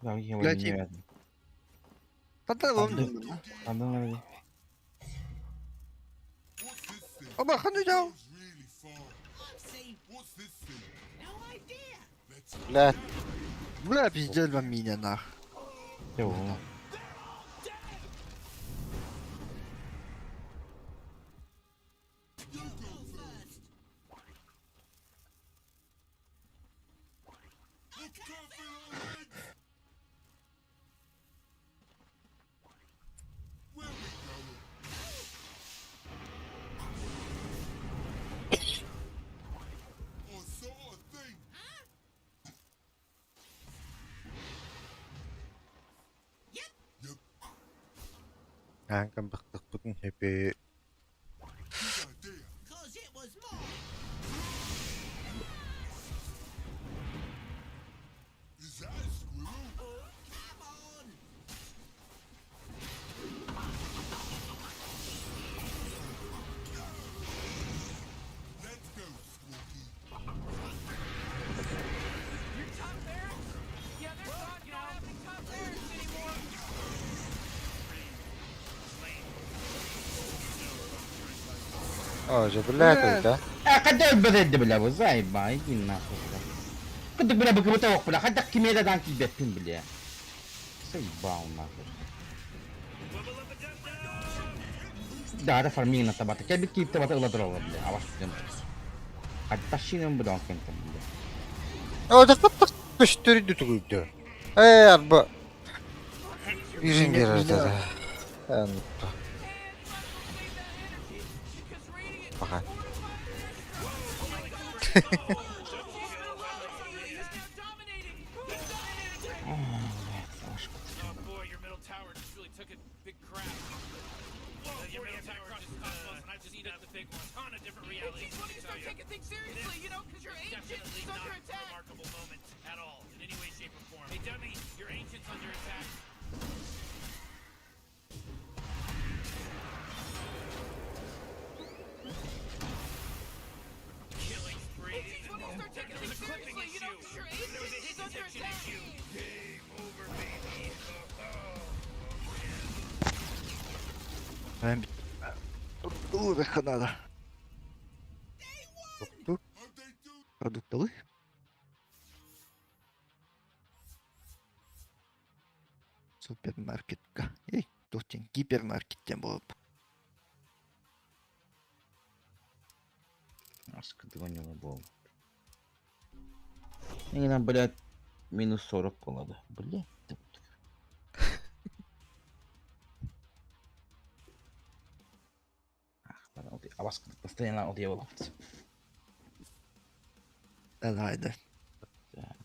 Да, я Блядь, не и- рядом. Подавам. Одна на Бабахан ну тау. Блядь. Бля, пиздец вам меня нах. Чего? Kanka bıktık bugün hepi. О, же, блядь, да? Kada berada bela bu zaiba ikin na ko. Kada bela bagbuta ko bela kada kimera dan ki bepin bela. Sai ba na ko. Да, это фарминг на табата. Я бит кип табата уладрова, бля. А ваш тем. А тащинем бдон кентем, бля. О, да как пөштөрүдү түгүлдү. Арба. Бирин берерде да. Анутто. Ага. Oh boy, your middle tower just really took a big crap. Your middle tower just cosmos, and I've just seen the big one. Ton of different realities. Let me tell you. Taking things seriously, you know, because your ancient is under attack. Remarkable moment at all, in any way, shape, or form. Hey, dummy, your ancient's under attack. Killing spree. When you start taking things seriously, you know, because your ancient is under attack. Game over, baby. Ben Dur надо. Продуктовый. Супермаркетка. Эй, тохтен гипермаркеттен болуп. Аскыдывание был. И нам, блядь, минус 40 колода. Блядь. А вас постоянно удивляется. Давай, да. Да.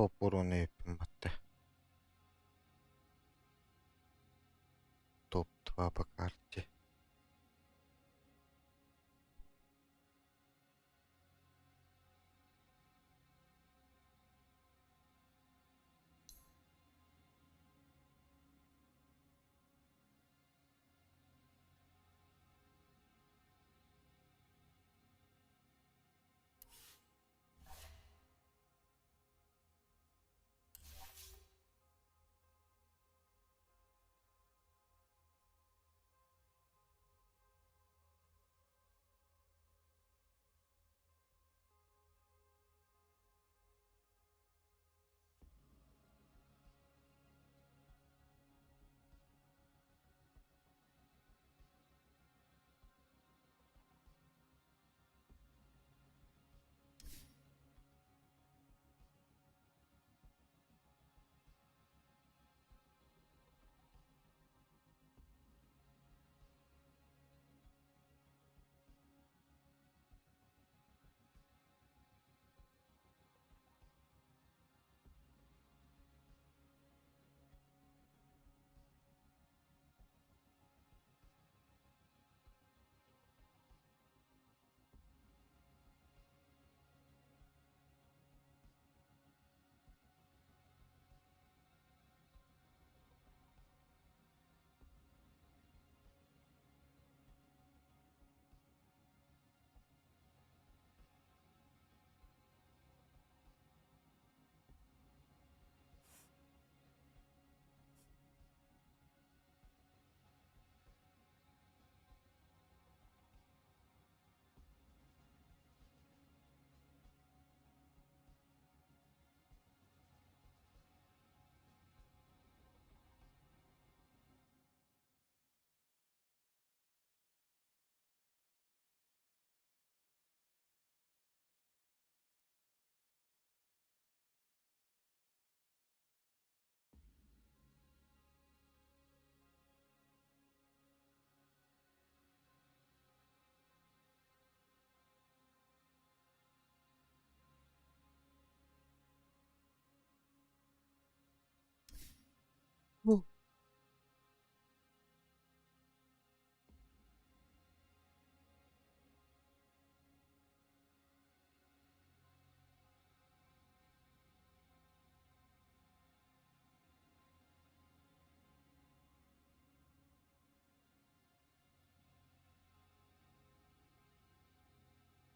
Попуруну yapılmadı. Топ 2 по карте.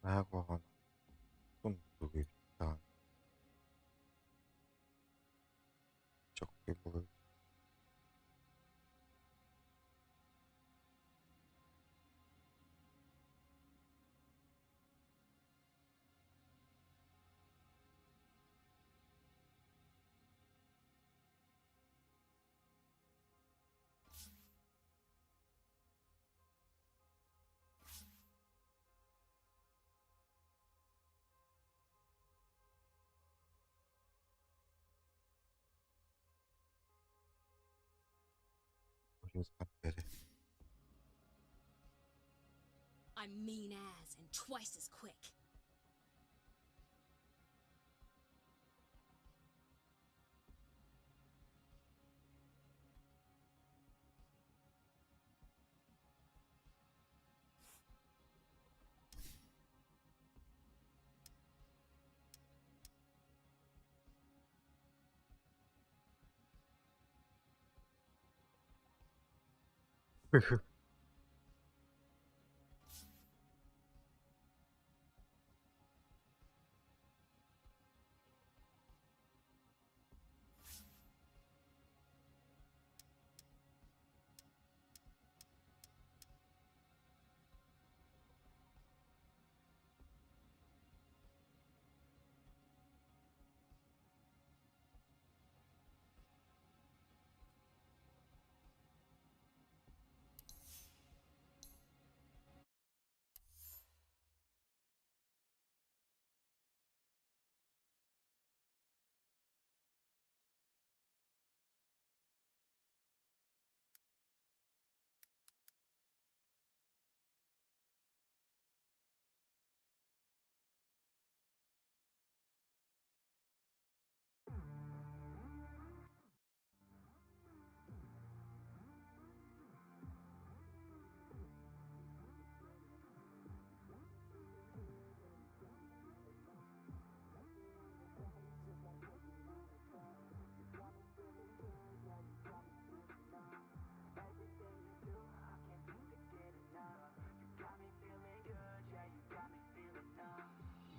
Наагоон тун түгэл таа. Чокки болоо. I'm mean as and twice as quick.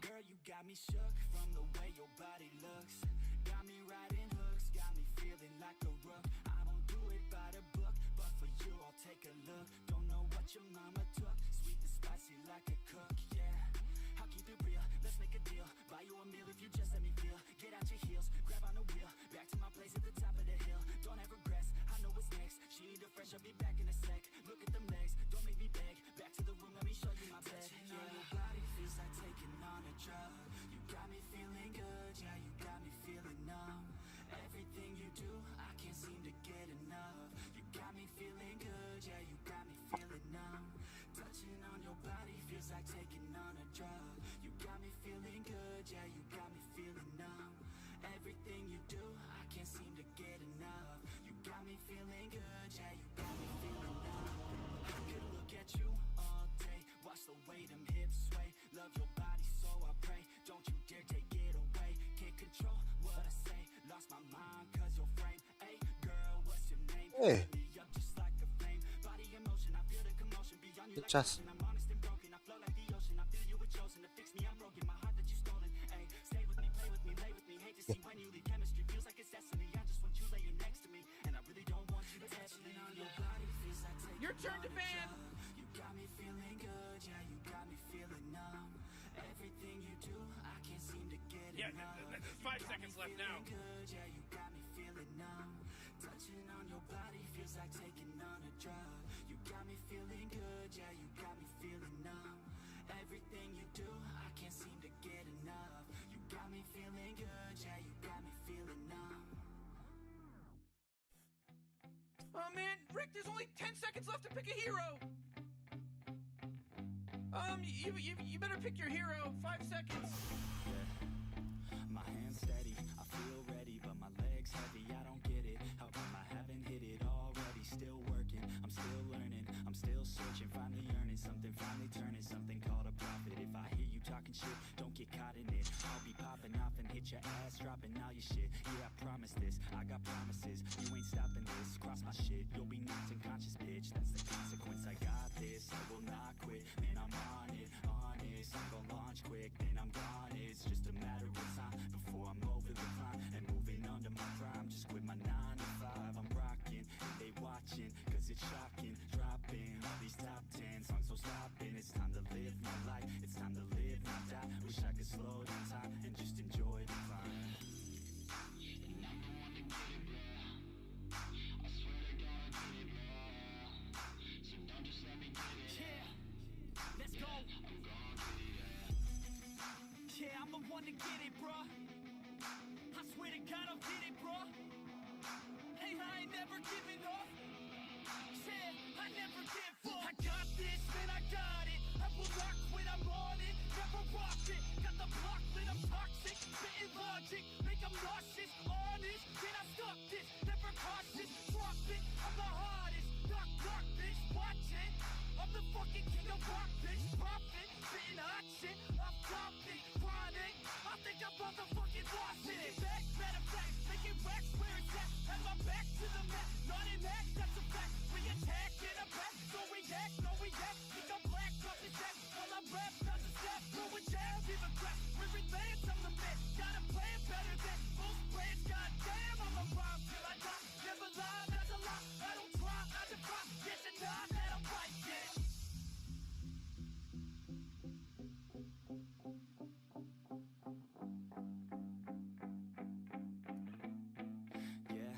Girl, you got me shook from the way your body looks. Got me riding hooks, got me feeling like a rook. I don't do it by the book, but for you I'll take a look. Don't know what your mama took, sweet and spicy like a cook, yeah. I'll keep it real, let's make a deal. Buy you a meal if you just let me feel. Get out your heels, grab on the wheel. Back to my place at the top of the hill. Don't have regrets, I know what's next. She need a fresh, I'll be back in a sec. Look at them legs, don't make me beg. Back to the room, let me show you my bed. Touching on your body feels like taking on a drug. You got me feeling good, yeah, you got me feeling numb. Everything you do, I can't seem to get enough. You got me feeling good, yeah, you got me feeling numb. Touching on your body feels like taking on a drug. You got me feeling good, yeah, you got me feeling numb. Everything you do, I can't seem to get enough. You got me feeling good, yeah, you got me feeling numb. I could look at you all day, watch the way them hips sway. Love your body, so I pray, don't you dare take it away. Can't control what I say, lost my mind cause your frame. Hey girl, what's your name? Hey. Fill me up just like a flame. Body emotion, I feel the commotion beyond you like Just. ocean. I'm honest and broken, I flow like the ocean. I feel you were chosen to fix me, I'm broken. My heart that you stolen. Hey, stay with me, play with me, lay with me. Hate to see when you leave, chemistry feels like it's destiny. I just want you laying next to me, and I really don't want you to test me. On your body feels like taking Your turn to on a ban. drug. You got me feeling good, yeah, you got me feeling numb. Everything you do, I can't seem to get enough. There's 5 seconds left now. Good, yeah, you got me feeling numb. Touching on your body feels like taking on a drug. You got me feeling good, yeah, you got me feeling numb. Everything you do, I can't seem to get enough. You got me feeling good, yeah, you got me feeling numb. Oh man, Rick, there's only 10 seconds left to pick a hero. You better pick your hero. 5 seconds. My hands steady, I feel ready, but my legs heavy, I don't get it. How come I haven't hit it already? Still working, I'm still learning, I'm still searching, finally earning something, finally turning something called a profit. If I hear you talking shit, don't get caught in it. I'll be popping off and hit your ass, dropping all your shit. Yeah, I promise this, I got promises, you ain't stopping this. Cross my shit, you'll be knocked unconscious, bitch. That's the consequence, I got this, I will not quit. Man, I'm on it, honest, I'm gon' never giving up. Said I never give up. I got this, man, I got it. I will not quit, I'm on it. Never rock it. Got the block lit, I'm toxic. Spitting logic, make them nauseous. Honest, can I stop this? Never cautious, drop it. I'm the hardest. Knock, knock, bitch, watch it. I'm the fucking king of rock, bitch. Profit, spitting hot shit. Off topic, chronic. I think I'm motherfucking lost in it. Back, matter of fact, making racks where it's at. Have my back to the map, not an act, that's a fact. We attack in a back, so react, no react. Think I'm black, drop his back. While I rap, not the step, throw it down, give a crap. We're advanced, I'm the man. Got a plan better than most plans. Goddamn, I'm a bomb till I die. Never lie, that's a lie. I don't try, I defy. Yes and not, that I'm right, yeah. Yeah,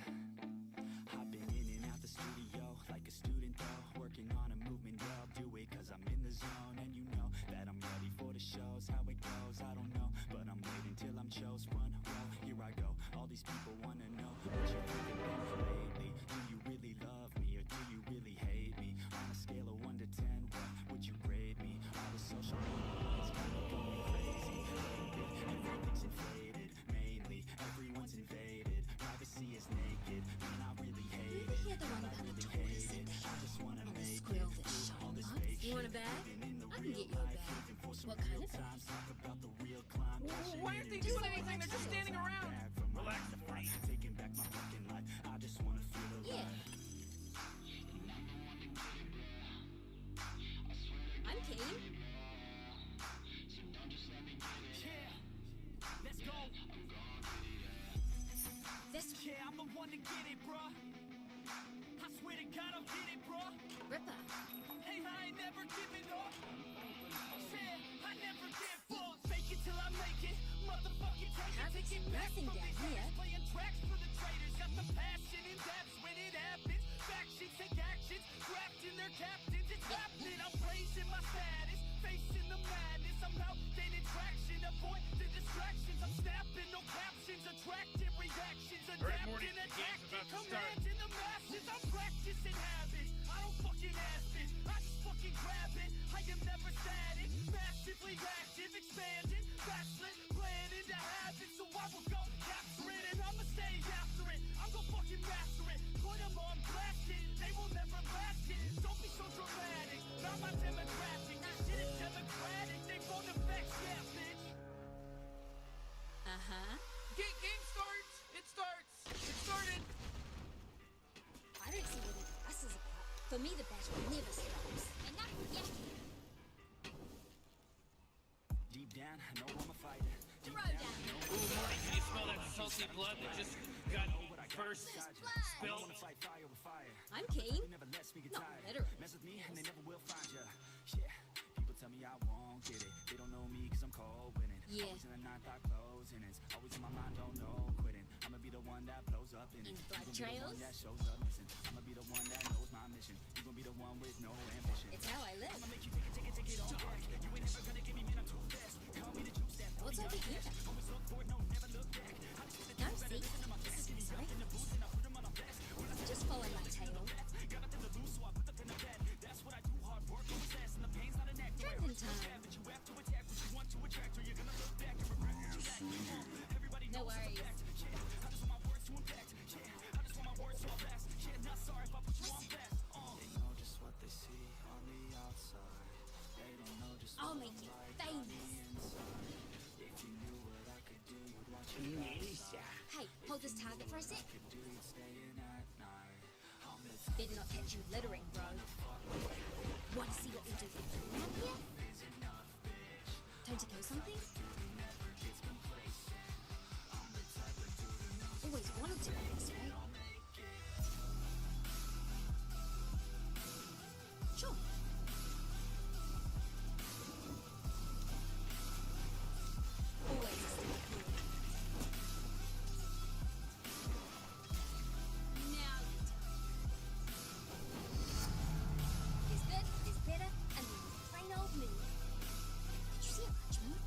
I've been in and out the studio like a student though, working on a movement, yeah, I'll do it cause I'm in the zone. And you know that I'm ready for the shows. How it goes, I don't know, but I'm waiting till I'm chose. Front row, here I go. All these people wanna know what you're thinking of lately. Do you really love me or do you really hate me? On a scale of 1 to 10, what would you grade me? All the social media is kinda going crazy lately. Everything's inflated, mainly everyone's invaded. Privacy is naked, and I really hate it. You're the one about the tortoise and the I just wanna and the make squirrel it. that's All this showing fake You want a shit, bag? living in the I can real get you a life, bag. looking for some What kind real of bag? times, talk about the real climb. Why aren't they doing anything? They're just standing around. Relax, taking back my fucking life. I just wanna feel alive. Yeah. I'm keen. Yeah, let's go. This Yeah, I'm the one to get it, bruh. I swear to God, I'll get it, bruh. Ripper. Hey, I ain't never giving up. Said I never give up. Fake it till I make it. Motherfucking take it back nothing from down these here. haters. Playing tracks for the traitors. Got the passion in depth when it happens. Fact sheets take actions. Drafting their captains. It's happening. I'm raising my status. Facing the madness. I'm out gaining traction. Avoid the distractions. I'm snapping. No captions. Attracting reactions. Morty, Adapting. the game's Attacking. about to start. Commanding the masses. I'm practicing habits. I don't fucking ask it. I just fucking grab it. I am never static. Massively active. Expanding. Backslid. Planning to have it. So I will go capture it. And I'ma stay after it. I'm gonna fucking master it. Put them on blast it. They will never last it. Don't be so dramatic. Not my demographic. This shit is democratic. They vote the facts, yeah, bitch. Uh-huh. Game starts. It starts. It started. I don't see what the fuss is about. For me, the battle never stops. Enough yakking. Deep down, I know I'm a fighter. Throw down. Ooh, Morty, can you smell that salty blood that just got first spilled? Fight fire with fire. I'm keen. Never lets me get Not tired. literally. Mess with me and they never will find ya. Yeah, people tell me I won't get it. They don't know me cause I'm cold winning. Yeah. Always in the night, thought closing. It's always in my mind, don't know quitting. I'ma be the one that blows up in it. In You blood gon' be the one trails? that shows up missing. I'ma be the one that knows my mission. You gon' be the one with no ambition. It's how I live. I'ma make you take it on back. You ain't never gonna give me, man, I'm too fast. Call me the juice that What's over here? always look forward, no, never look back. I just wanna No, see? This is sorry. Just follow my tail. got nothing to lose, so I put up in the bed. That's what I do, hard work, always last, and the pain's not an act. Drinking time. But you have to attack what you want to attract, or you're gonna look back and regret what you lack. Everybody No knows it's a worries. fact. Yeah, I just want my words to impact. Yeah, I just want my words to last. Yeah, not sorry if I put you on blast. They know just what they see on the outside. They don't know just I'll what make I'm you like famous. on the inside. If you knew what I could do, you'd watch it. Hey, hold this target for a sec. Could do it staying at night. I'm the Better not catch you littering, bro. Want to see what we do for food up here? Time to kill something? Always wanted to be this way. Sure. Always a step cool. Now you tell me. There's good, there's better, and then there's plain old me. Did you see a punch move?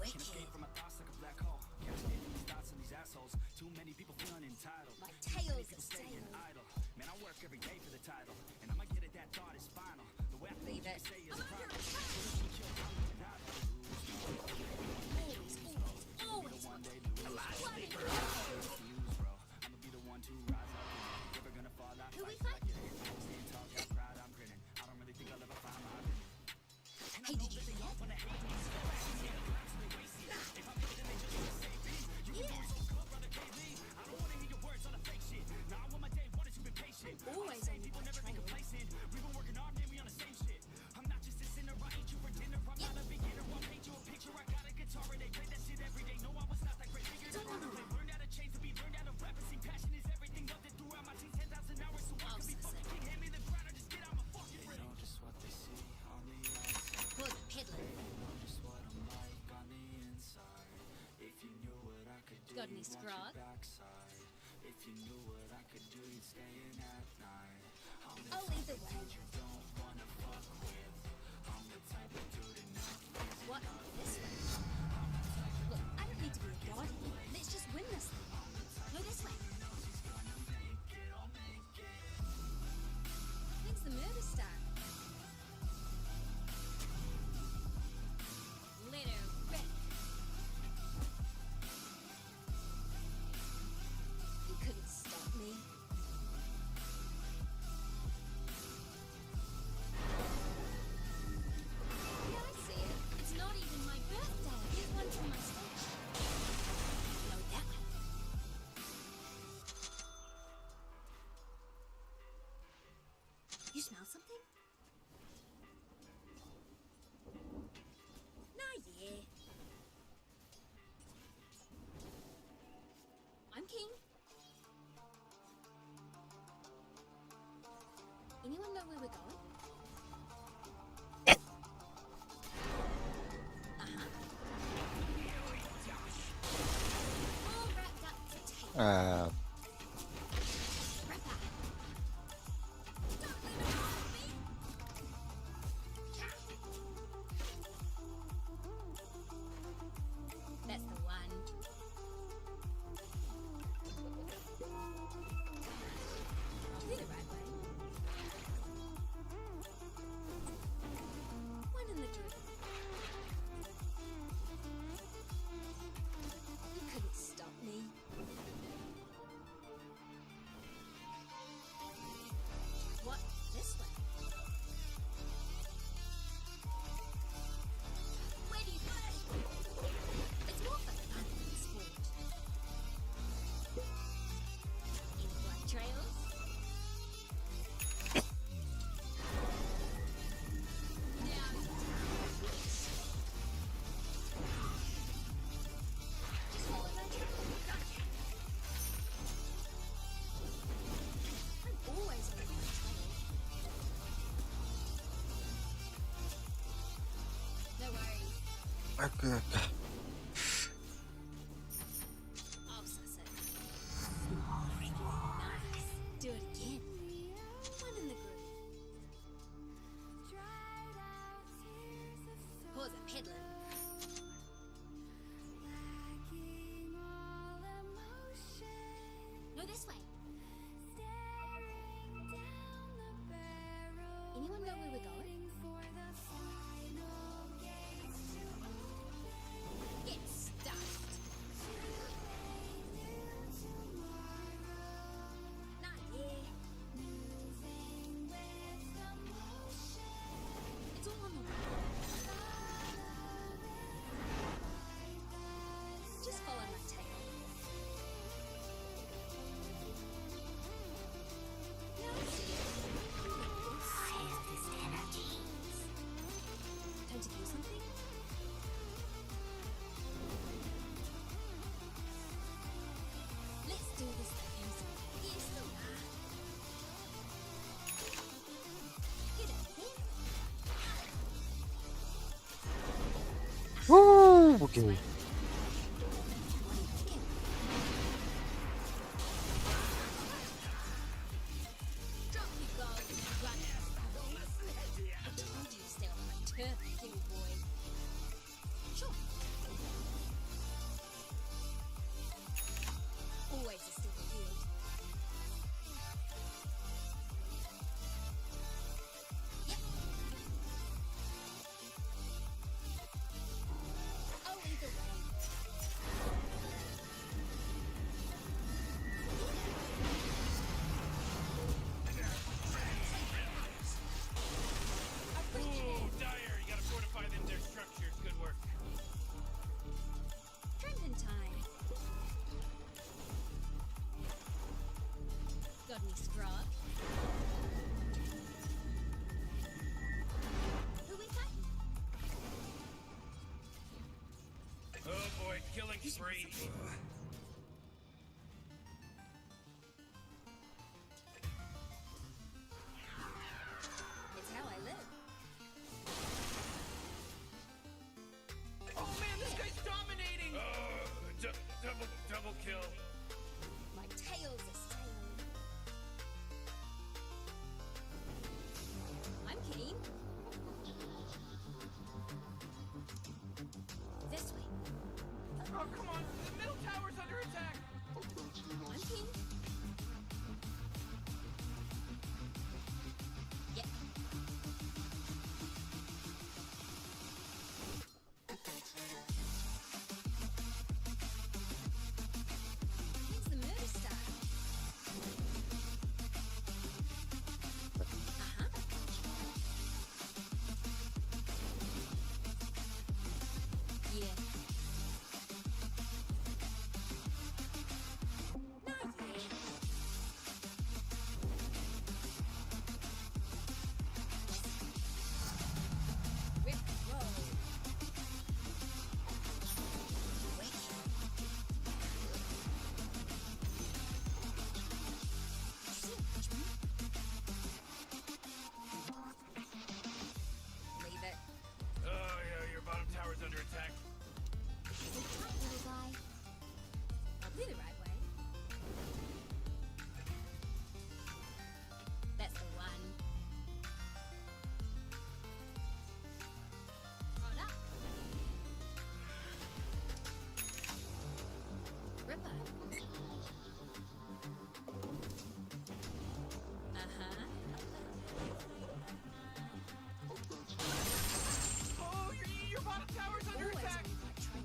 Can't escape from my thoughts like a black hole. title. My tail's a Staying sail. idle. Man, I work every day for the title. And I'ma get it, that thought is final. The way I think Leave it. say is I'm under pride. attack. Always want to be I'ma be the one to rise up. Never gonna fall out. Who we fight? Stand tall, got pride, I'm grinning. I don't really think I'll ever find my limit. Hey, did you see that? Always on the right trail. We've been working hard, man, we on the same shit. I'm not just a sinner, I ain't you for dinner. I'm not a beginner, I'll paint you a picture. I got a guitar and they play that shit every day. No, I was not that great. Figured out how to play. Learned how to change to be learned how to rap and sing. Passion is everything. Loved it throughout my teens. 10,000 hours, so I could be fucking king. Hand me the crown or just get out my fucking ring. Know just what they see on the outside. Well, peddler. Know just what I'm like on the inside. If you knew what I could do, Got any you'd want scrog? your backside. If you knew what I could do, you'd stay in at night. I'll lead the way. Don't wanna fuck with. I'm the type of dude enough. What? This way? Look, I don't need to be a god here. Let's just win this thing. No, this way. When's the murder start? Let her rip. You couldn't stop me. Yeah, I see it. It's not even my birthday. Here's one from my station. No, that one. You smell something? Nah, yeah. I'm king. Anyone know where we're going? All wrapped up to take. Ripper. Don't let him hold me. That's the one. I'll do the right way. One in the group. You couldn't stop me. What? This way? Where do you go? It's more fun than sport. Any blood trails? Now you're down, bitch. Just follow my trail. Gotcha. I'm always on my trail. No worries. Okay. I'll suss it. Nice. Do it again. One in the group. Pause it, peddler. No, this way. Anyone know where we're going? Get stuffed. Not yet. It's all on the way. Just follow my tail. Yeah, I see it. I have this energy. Time to do something? Let's do this thing. Yes, so Get out of here. Woo! Okay. Drop your guard and run. I told you to stay off my turf, little boy. Sure. Always a step ahead. Got any scrub? Who is that? Oh boy, killing spree. It's how I live. Oh man, this guy's dominating. Double kill. My tail's a sail. I'm keen. This way. Oh come on, the middle tower's under attack. I'm keen. Yeah. When's the murder start? Yeah. No way. Rip roll. Leave it. Oh yeah, your bottom tower's under attack. Sit tight, little guy. Probably the right way. That's the one. Hold up. Ripper. Uh-huh. Oh, your bottom tower's under Always attack. on the right trail.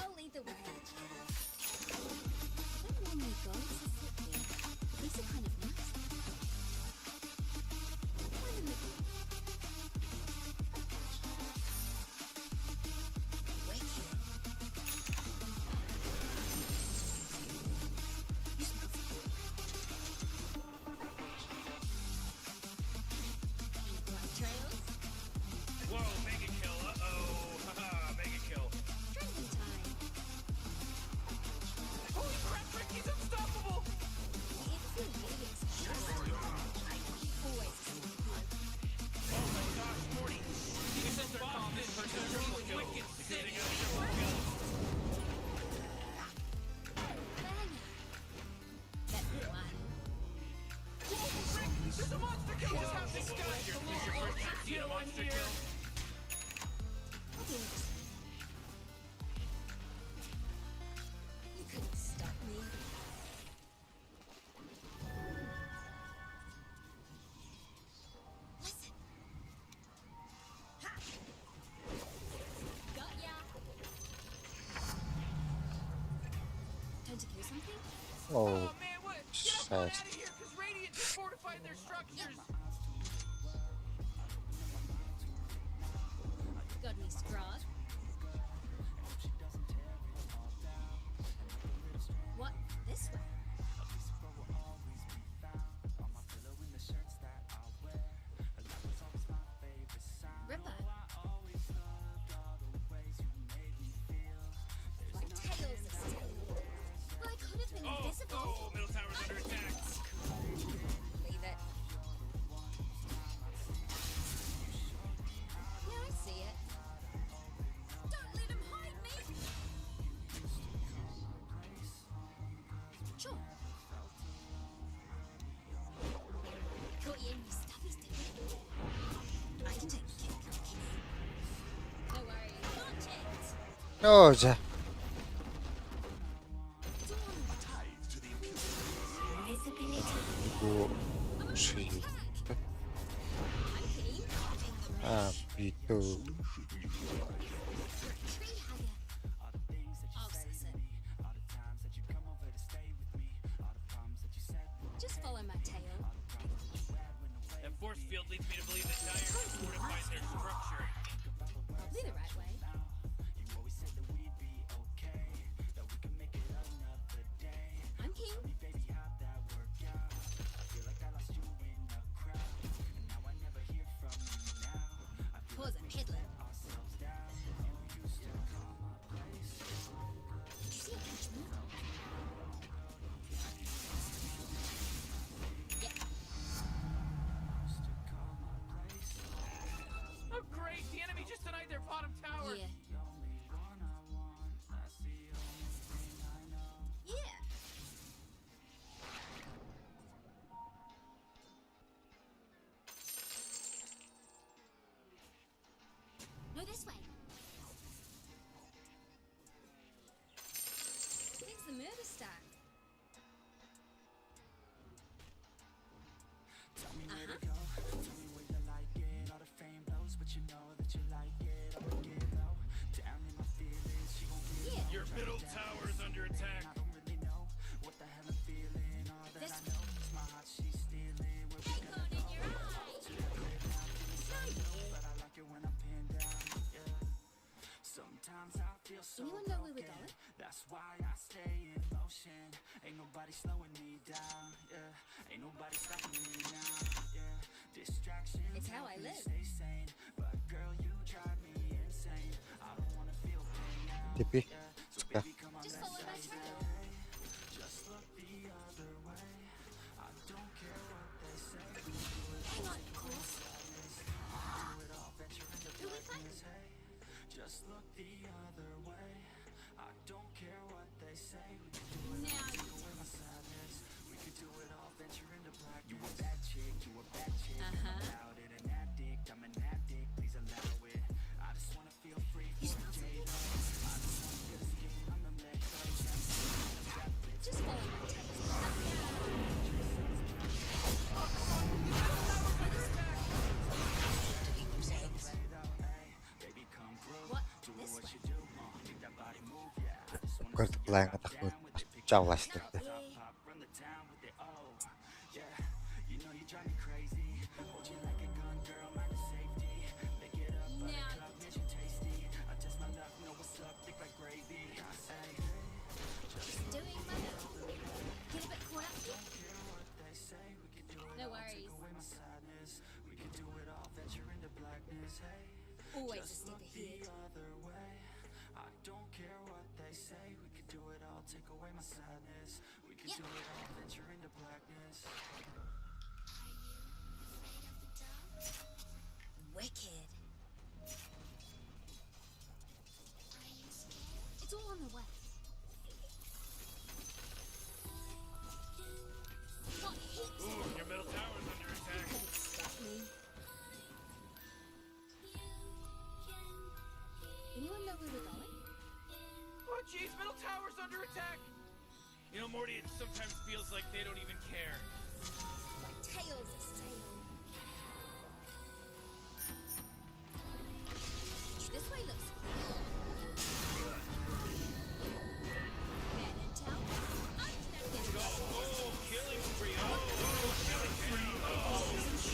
I'll lead the way. I don't normally go to sit here. These are kind of nice. Find the middle. Wait here. You smell something? Any black trails? Whoa, mega kill. Uh-oh. Haha, mega kill. Drinking time. Holy crap, Ricky's unstoppable. It's the biggest shit. Always a sneaky. Oh my gosh, Morty. This is Boston for the wicked city of triple kill. Banger. That's the one. Rick, there's a monster kill just happening, guys. Your first time seeing a monster kill. I'll do it. You couldn't stop me. Listen. Ha! Got ya. Time to kill something? Oh, Oh man, what? Get up on out sad. of here, because Radiant just fortified their structures. Got any scrod? What? This way? Ripper. My tail's a sail. Well, I could have been invisible. Oh, middle tower's under attack. Leave it. Yeah, I see it. Don't let him hide me. Sure. Caught you in your stuffies, didn't you? I can take a kick. No worries. Launch it. Oh, 자. 이거 혹시 I'm keen. 아, 비트 Tree hugger. I'll suss it. Just follow my tail. That force field leads me to believe that Dire has fortified their structure. Probably the right way. middle tower is under attack. I don't really know what the hell I'm feeling. All that I know is my heart she's stealing. Where we gonna go? To the crib now, feeling so low, but I like it when I'm pinned down. Yeah. Sometimes I feel so Anyone know where we're broken. going? That's why I stay in motion. Ain't nobody slowing me down. Yeah. Ain't nobody stopping me now. Yeah. Distractions. It's how I help me live. Stay sane, but girl, you drive me insane. I don't wanna feel pain now. Tipi. So Suka. baby, come on, Just let's follow my say trail. just look the other way. I don't care what they say. Hang on, Chris. Do it all, venture into Who we find? darkness. Hey, just look the other way. I don't care what they say. We can do it Now all, you take away my sadness. We can do it all, venture into blackness. You a bad chick, you a bad chick. Uh-huh. I'm about it, an addict, I'm an addict. Please allow it. I just wanna feel free You from smell so day good. to I just wanna get a skin on them legs. Just follow my tail. What? This way. Картоплайн атакует. Чавлаштырды. Run the town with it, oh yeah. You know you drive me crazy. Hold you like a gun, girl, mind the safety. Pick it up, Now vision tasty. I test my luck, know what's up, thick like gravy. I say, doing my best. Get a bit caught up here. they say we can do it No all, worries. take away my sadness. We can do it all, venture into blackness. Hey, Always a just step look ahead. the other way. I don't care what they say. We can do it all, take away my sadness. We can Yep. do it all, venture into blackness. Wicked. It's all on the way. Got heaps Ooh, your middle tower is under attack. couldn't stop me. Anyone know where we're going? Oh, jeez, middle tower's under attack. You know, Morty, it sometimes feels like they don't even care. My tail's a sail. This way looks clear. Man in town. I'm connected. Oh, killing spree. Oh, killing spree.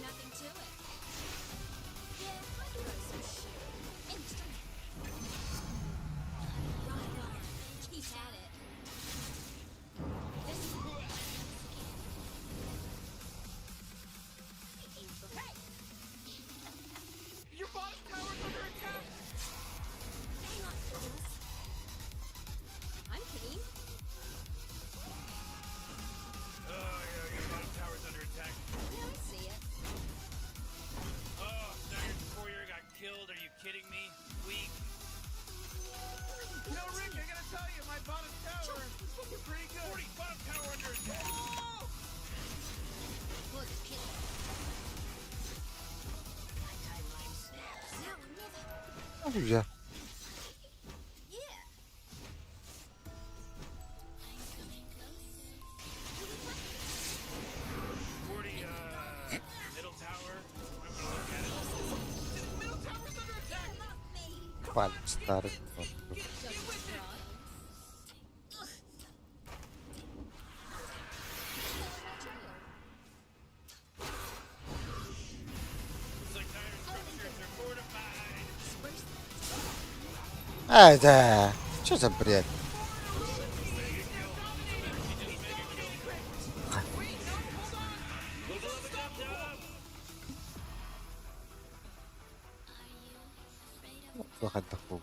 Nothing to it. Yeah, I can throw some shit. Instant. Right on. Keep at it. This Hey! Your bottom tower's under attack. Hang on, Chris. I'm keen. Oh, yeah, your bottom tower's under attack. Yeah, I see it. Oh, now your warrior got killed. Are you kidding me? Weak. You know, Rick, I gotta tell you, my bottom tower is looking pretty good. 40, bottom tower under attack. Oh! Good kill. Now or never. Ну, güzel. Yeah. Middle tower. I'm gonna look at it. Middle tower's under attack. Not me. Палец старый. Just try. Ugh. Follow my trail. Looks like iron structures are fortified. Spruce. Ай, да. Что за бред? Выход такой.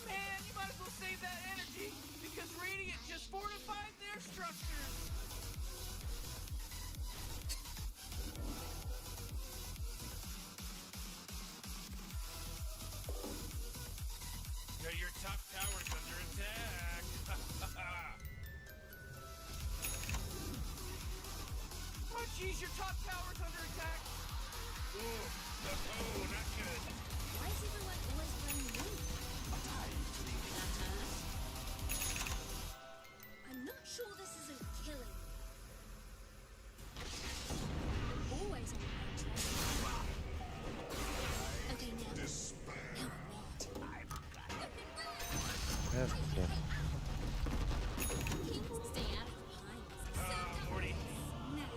Man, you might as well save that energy because Radiant just fortified their structures. Yeah, your top tower's under attack. Oh, jeez, your top tower's under attack. Ooh, oh, not good. Why is everyone always blaming me? I'm not sure this isn't killing.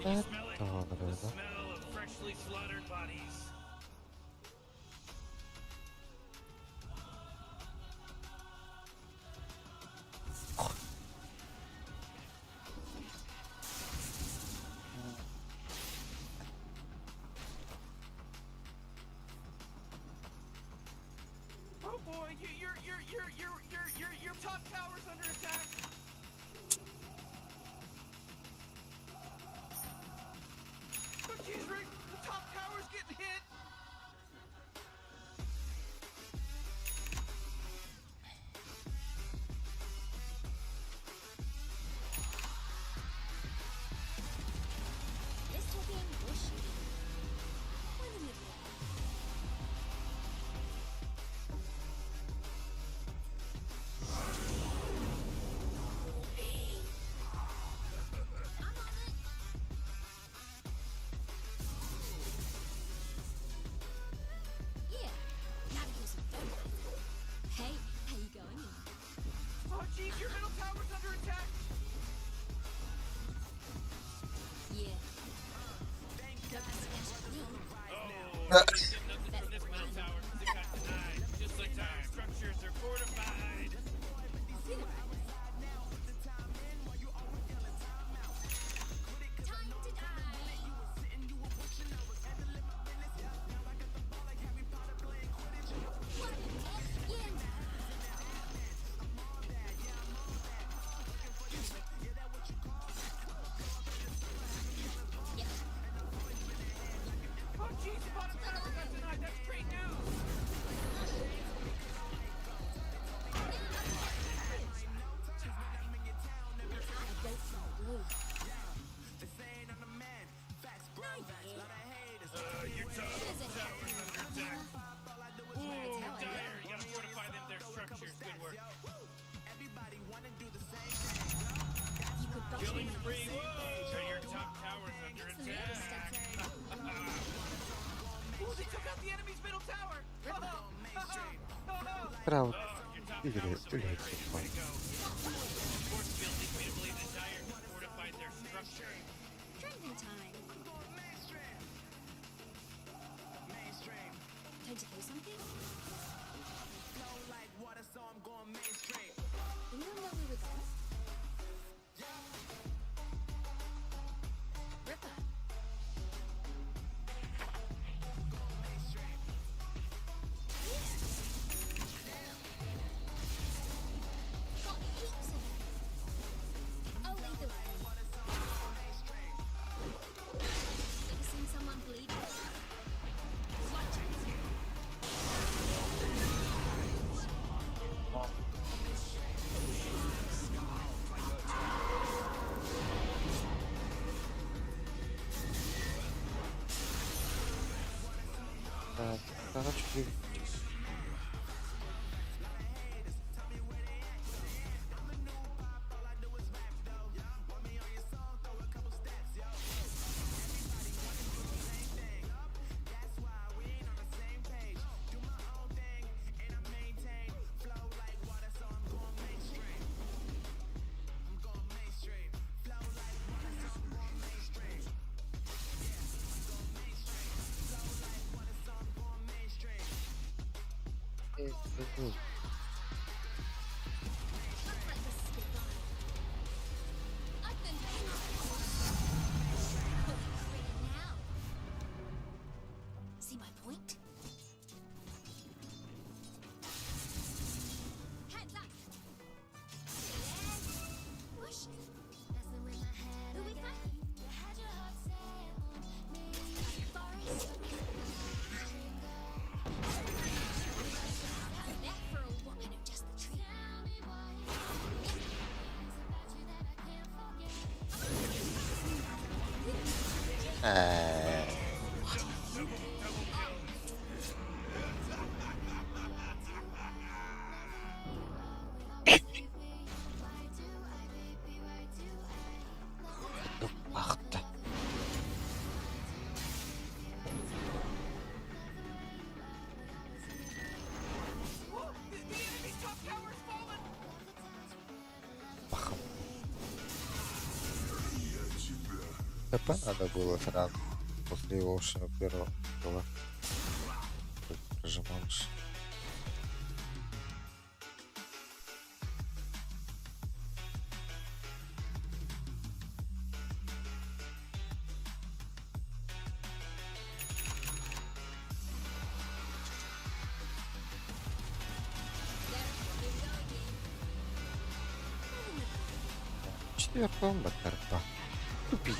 Evet, smell it? tamamdır The öyle. smell of freshly slaughtered bodies. Oh boy, your top tower's under attack. Oh jeez, Rick, the top tower's getting hit. Let's talking or shooting. We're in the middle. Yeah, now to do some fun. Hey, how you going? Oh jeez, your middle tower's under attack. Yeah. Don't smash me. Nothing from this middle tower since it got denied. Just like time. Structures are fortified. See the right way. Time to die. What? Yeah. Yep. Oh jeez, the bottom tower got denied. That's great news. I wrote some blue. Your top It is a tower's under attack. Ooh, dire. You gotta fortify them, their structures. Good work. You could botch Killing me. spree. Whoa! So your top tower's under That's the next attack. Ooh, they took out the enemy's middle tower. Bravo. Your top Öyle, tower's öyle ready hepsi to var. go. Force field leads me to believe the dire fortified their structure. Drinking time. Time to do something? Remember where we were going? Ripper. Got heaps of them. I'll lead the way. Ever seen someone bleed? Evet, daha çok iyi. I've been now. See my point? Hands up. Push. Who we fighting? Forest. That for a woman of just the tree. Baktı. The enemy's top tower's fallen. Bakalım. КП надо было сразу после Оушена первого гола. Прожимаешь. Четвертом батарпа. Тупить.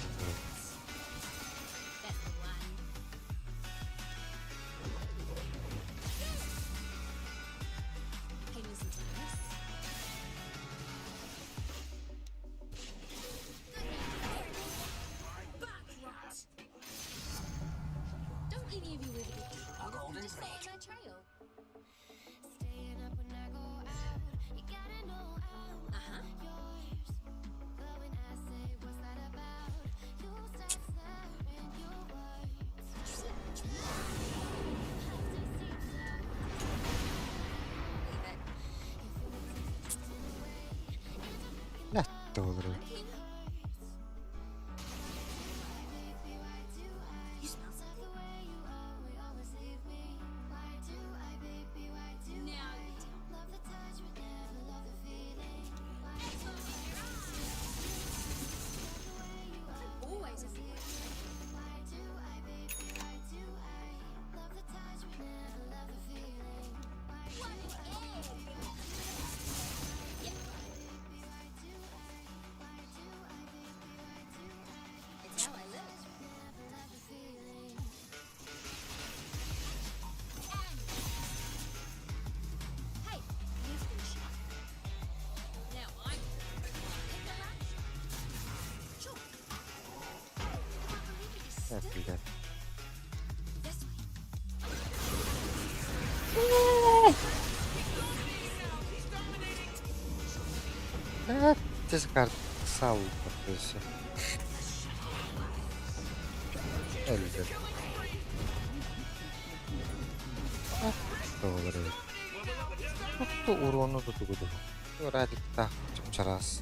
Don't any of you ever get tired? Just stay on my trail. Uh-huh. Lähtö olur. You smell something. Now you do. I'm always a fool. One egg. Yeah. It's how I live. Hey, you've been shot. Now I'm Sure. I can't believe you just Evet, stood güzel. this way. Evet, çıkart sağ ol bakıyorsun. Öldü. Doğru. Çok da uronu tutuyordu. Öğrendik de çok çaras.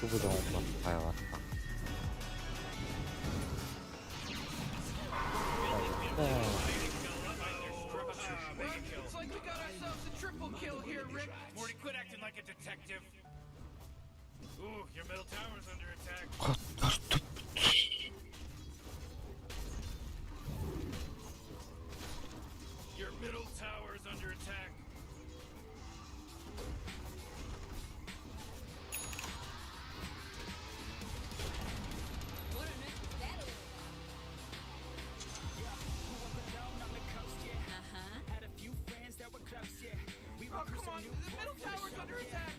Bu da olmaz hayvan. Looks like we got ourselves a triple kill here, Rick. Morty, quit acting like a detective. Ooh, your middle tower's under attack. Your middle tower's under attack. What on earth was that all about? Oh, come on, the middle tower's under attack.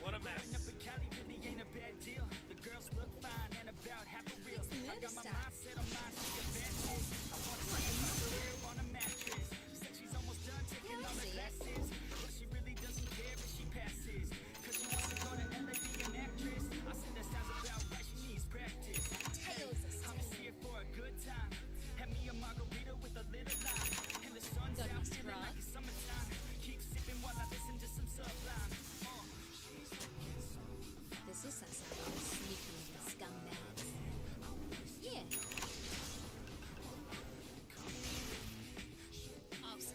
What a mess. It's murder stuff. This is us out there sneaking little scumbags. Yeah. Oh, so.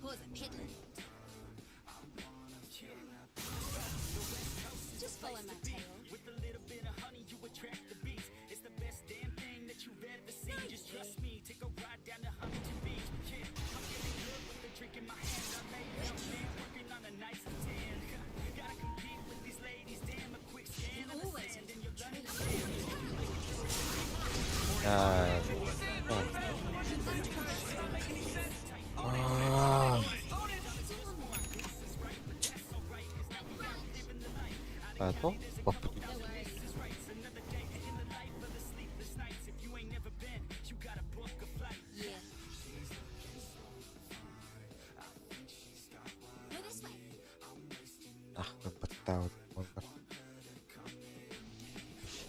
Who's a piddling? Just follow my tail. With a little bit of honey, you attract the bees. It's the best damn thing that you've ever seen. Just trust me, take a ride down to Huntington Beach. Yeah, I'm getting good with the drink in my hand. I made up, man, working on a nice and tan. Gotta compete with these ladies, damn, a quick scan of the sand in your London. Это? Yeah. Go this way. Ах, как подтал.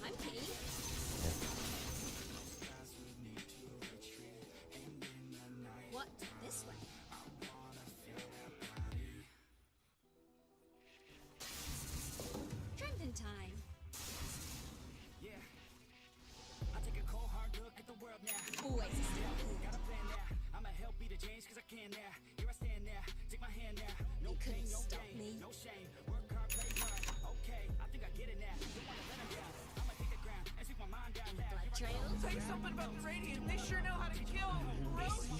I'm keen. What? This way. about the Radiant. They sure know how to kill. Roshan!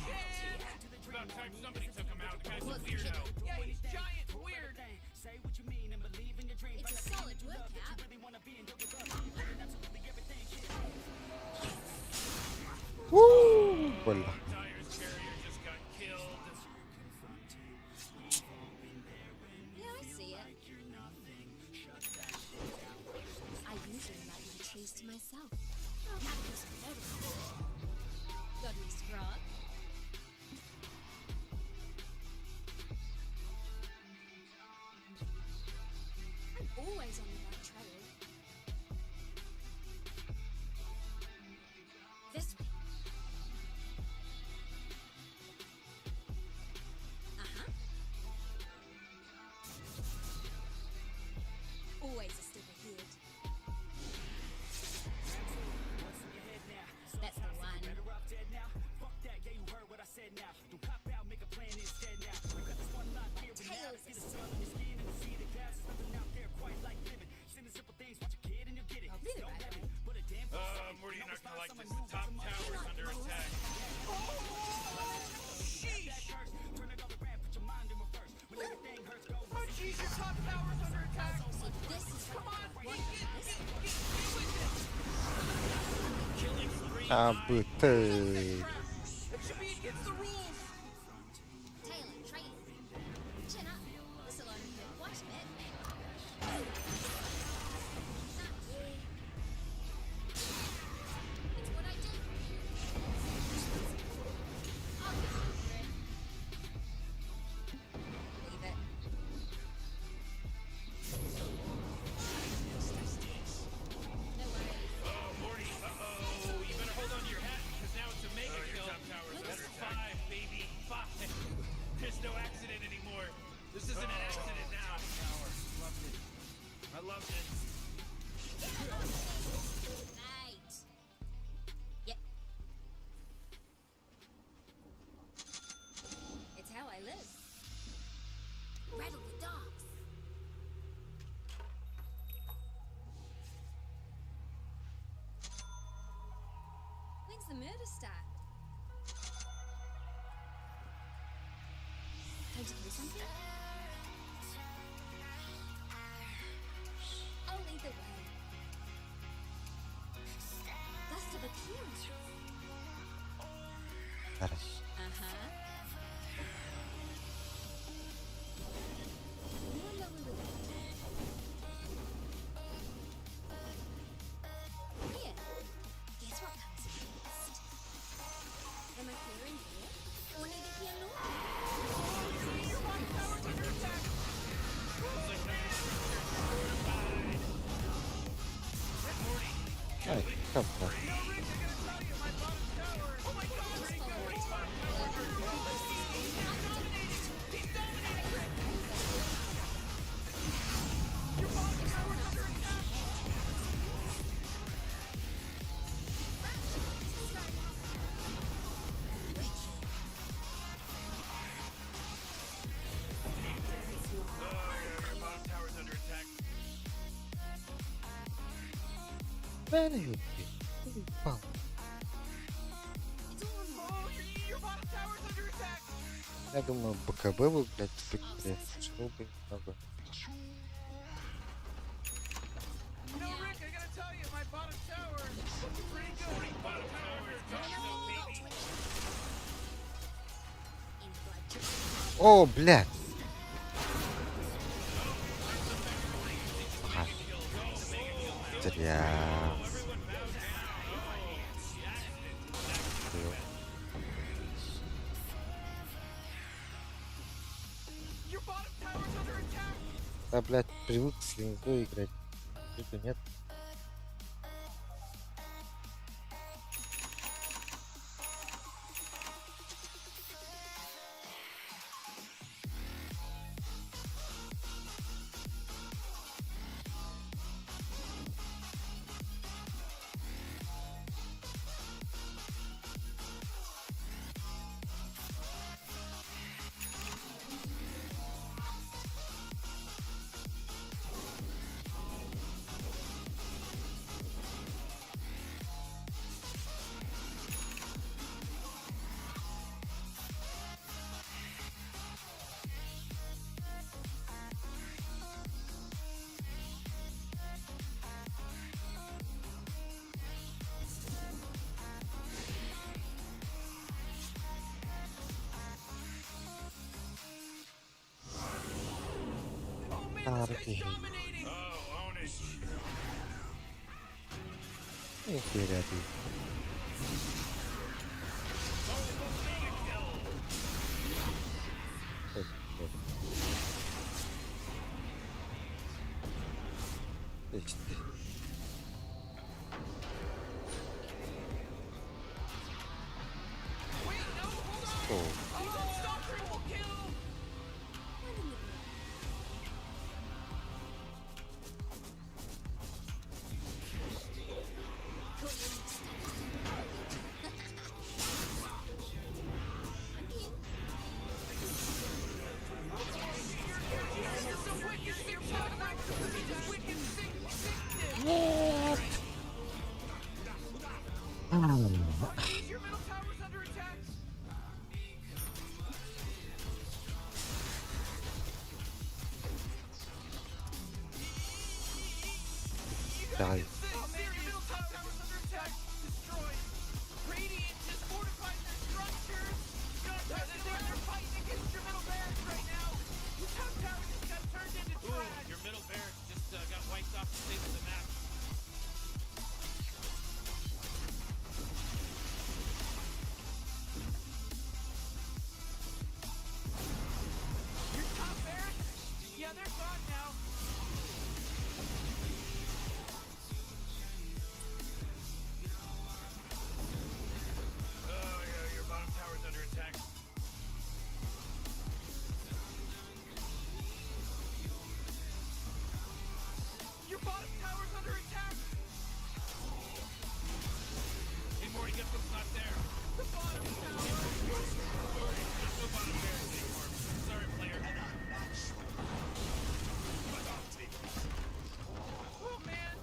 About time somebody took him out. The guy's a weirdo. Yeah, he's giant and weird. Say what you mean and believe in your dreams. It's a solid workout. Really wanna be in with us. Absolutely everything. Вольно. Tire's carrier just got killed. Yeah, I see it. I usually like my trees to myself. Not just got me scrub. I'm always on the right trail. This way. Uh-huh. Always a step ahead. That's the one. Better off dead now. Fuck that, yeah, you heard what I said now. Don't cop out, make a plan instead now. We got this one line here and now. Get a smell on your skin and see the glass. There's nothing out there quite like living. Send the simple things, watch a kid and you'll get it. I'll be the Don't right have way. it, but a damn Morty, you're not gonna like this. The top tower is under attack. Sheesh! turn it all around, put your mind in reverse. When everything hurts, go. Oh, jeez, your top tower's under attack. See, this is Come on, what get this with it. Killing three Абы ты. It should be against the rules. Taylor, trailer. Chin up. This'll only hurt quite a bit. Not you. It's what I do. I'll get over it. Leave it. No worries. Oh, Morty, uh-oh. You better hold on to your hat, because now it's a mega kill. Your top tower's under attack. 5, baby. 5. There's no accident anymore. This isn't an accident now. Loved it. I loved it. Mate. Yep. It's how I live. Rattle the dogs. When's the murder start? Time to do something? I'll lead the way. Gust of appearance. Хорошо. Uh-huh. No, no, no, no. Here. Guess what comes next? Am I clearing here? Or need it here low? Your bottom tower's under attack. Morty, Ай, как так? no, Rick, I gotta tell you, my bottom tower. Oh my god, Rick, Morty's bottom tower's under attack. He's dominating. He's dominating, Rick. Your bottom tower's under attack. Your bottom tower's under attack. Very good. Wow. Oh, your bottom tower's under attack. Я думаю, БКБ бы, блядь, быстрее шел бы немного. You know, Rick, I gotta tell you, my bottom tower is looking pretty good. Bottom tower is baby. О, блядь! Ага. Зря. Your bottom tower's under attack. Да, блядь, привык с линзой играть. Это нет. Тарки. Нихера ты. Давай. Your middle barracks just got wiped off the face of the map. Your top barracks? Yeah, they're gone now. Oh yeah, your bottom tower's under attack. Your bottom tower's under attack! Hey, Morty, guess what's not there? The bottom tower! Morty, there's no bottom barracks anymore. Sorry, player. Oh, man!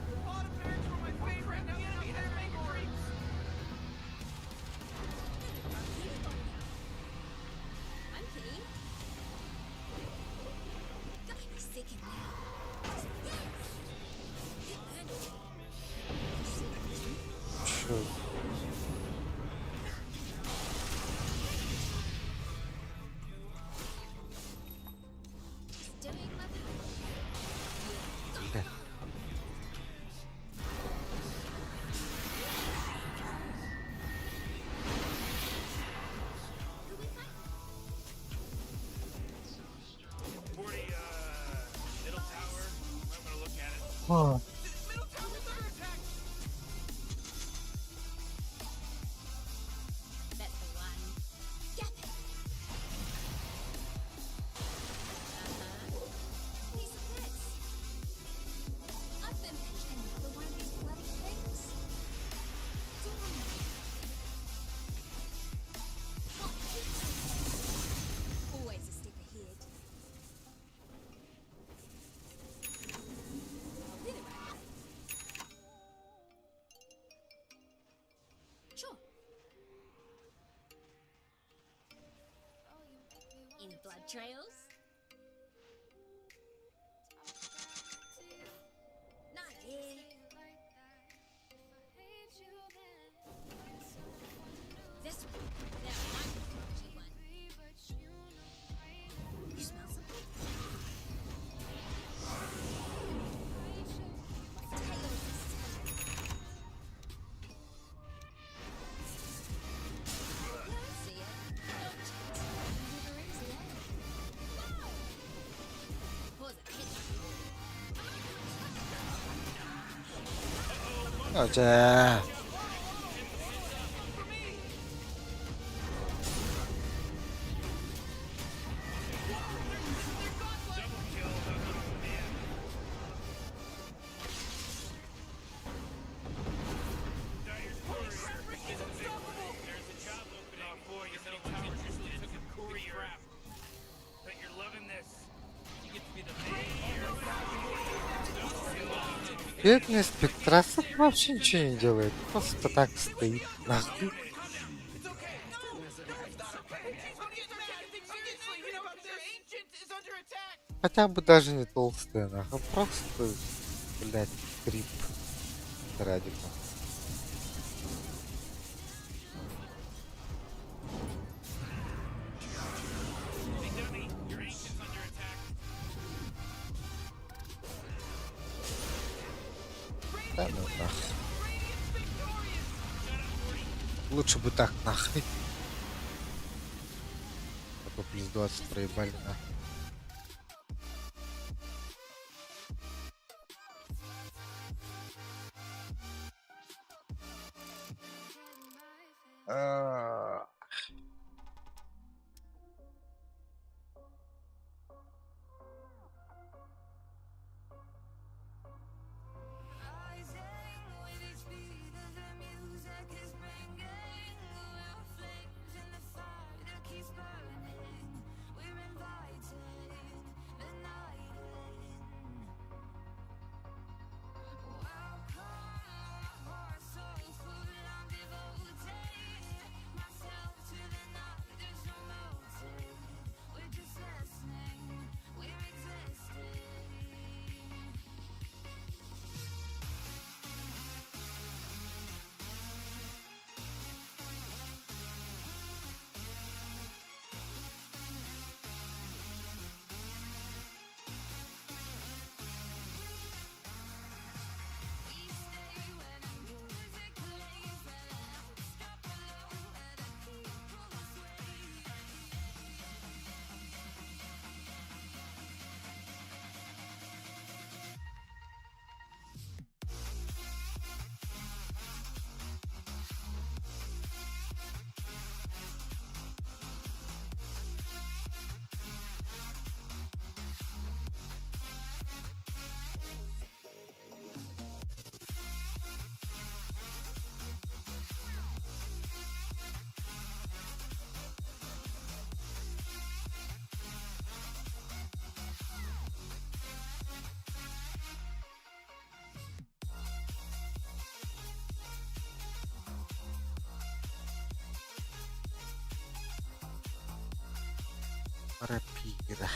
The bottom barracks were my favorite. Now the enemy has big creeps! I'm keen. Gotta be sick of now. Чё? Doing my Бля. Morty, middle tower. I'm gonna look at it. О, Middle tower's under attack! That's the one. Gap it. Piece of this. I've been pitching another one of these bloody things. Damn. What keeps it? Always a step ahead. Sure. In blood trails? Not here. This one. Now I'm the crunchy one. You smell something? Tails this time. Yeah, I see it. Don't cheat. Never easy, eh? Pause it. Hit 어제. Бедный спектросоп вообще ничего не делает. Просто так стоит. Нахуй. Хотя бы даже не толстая, нахуй. Просто, блядь, крип. Радика. Да ну нах. Лучше бы так нахуй. А то плюс 20 проебали, да. Рапира.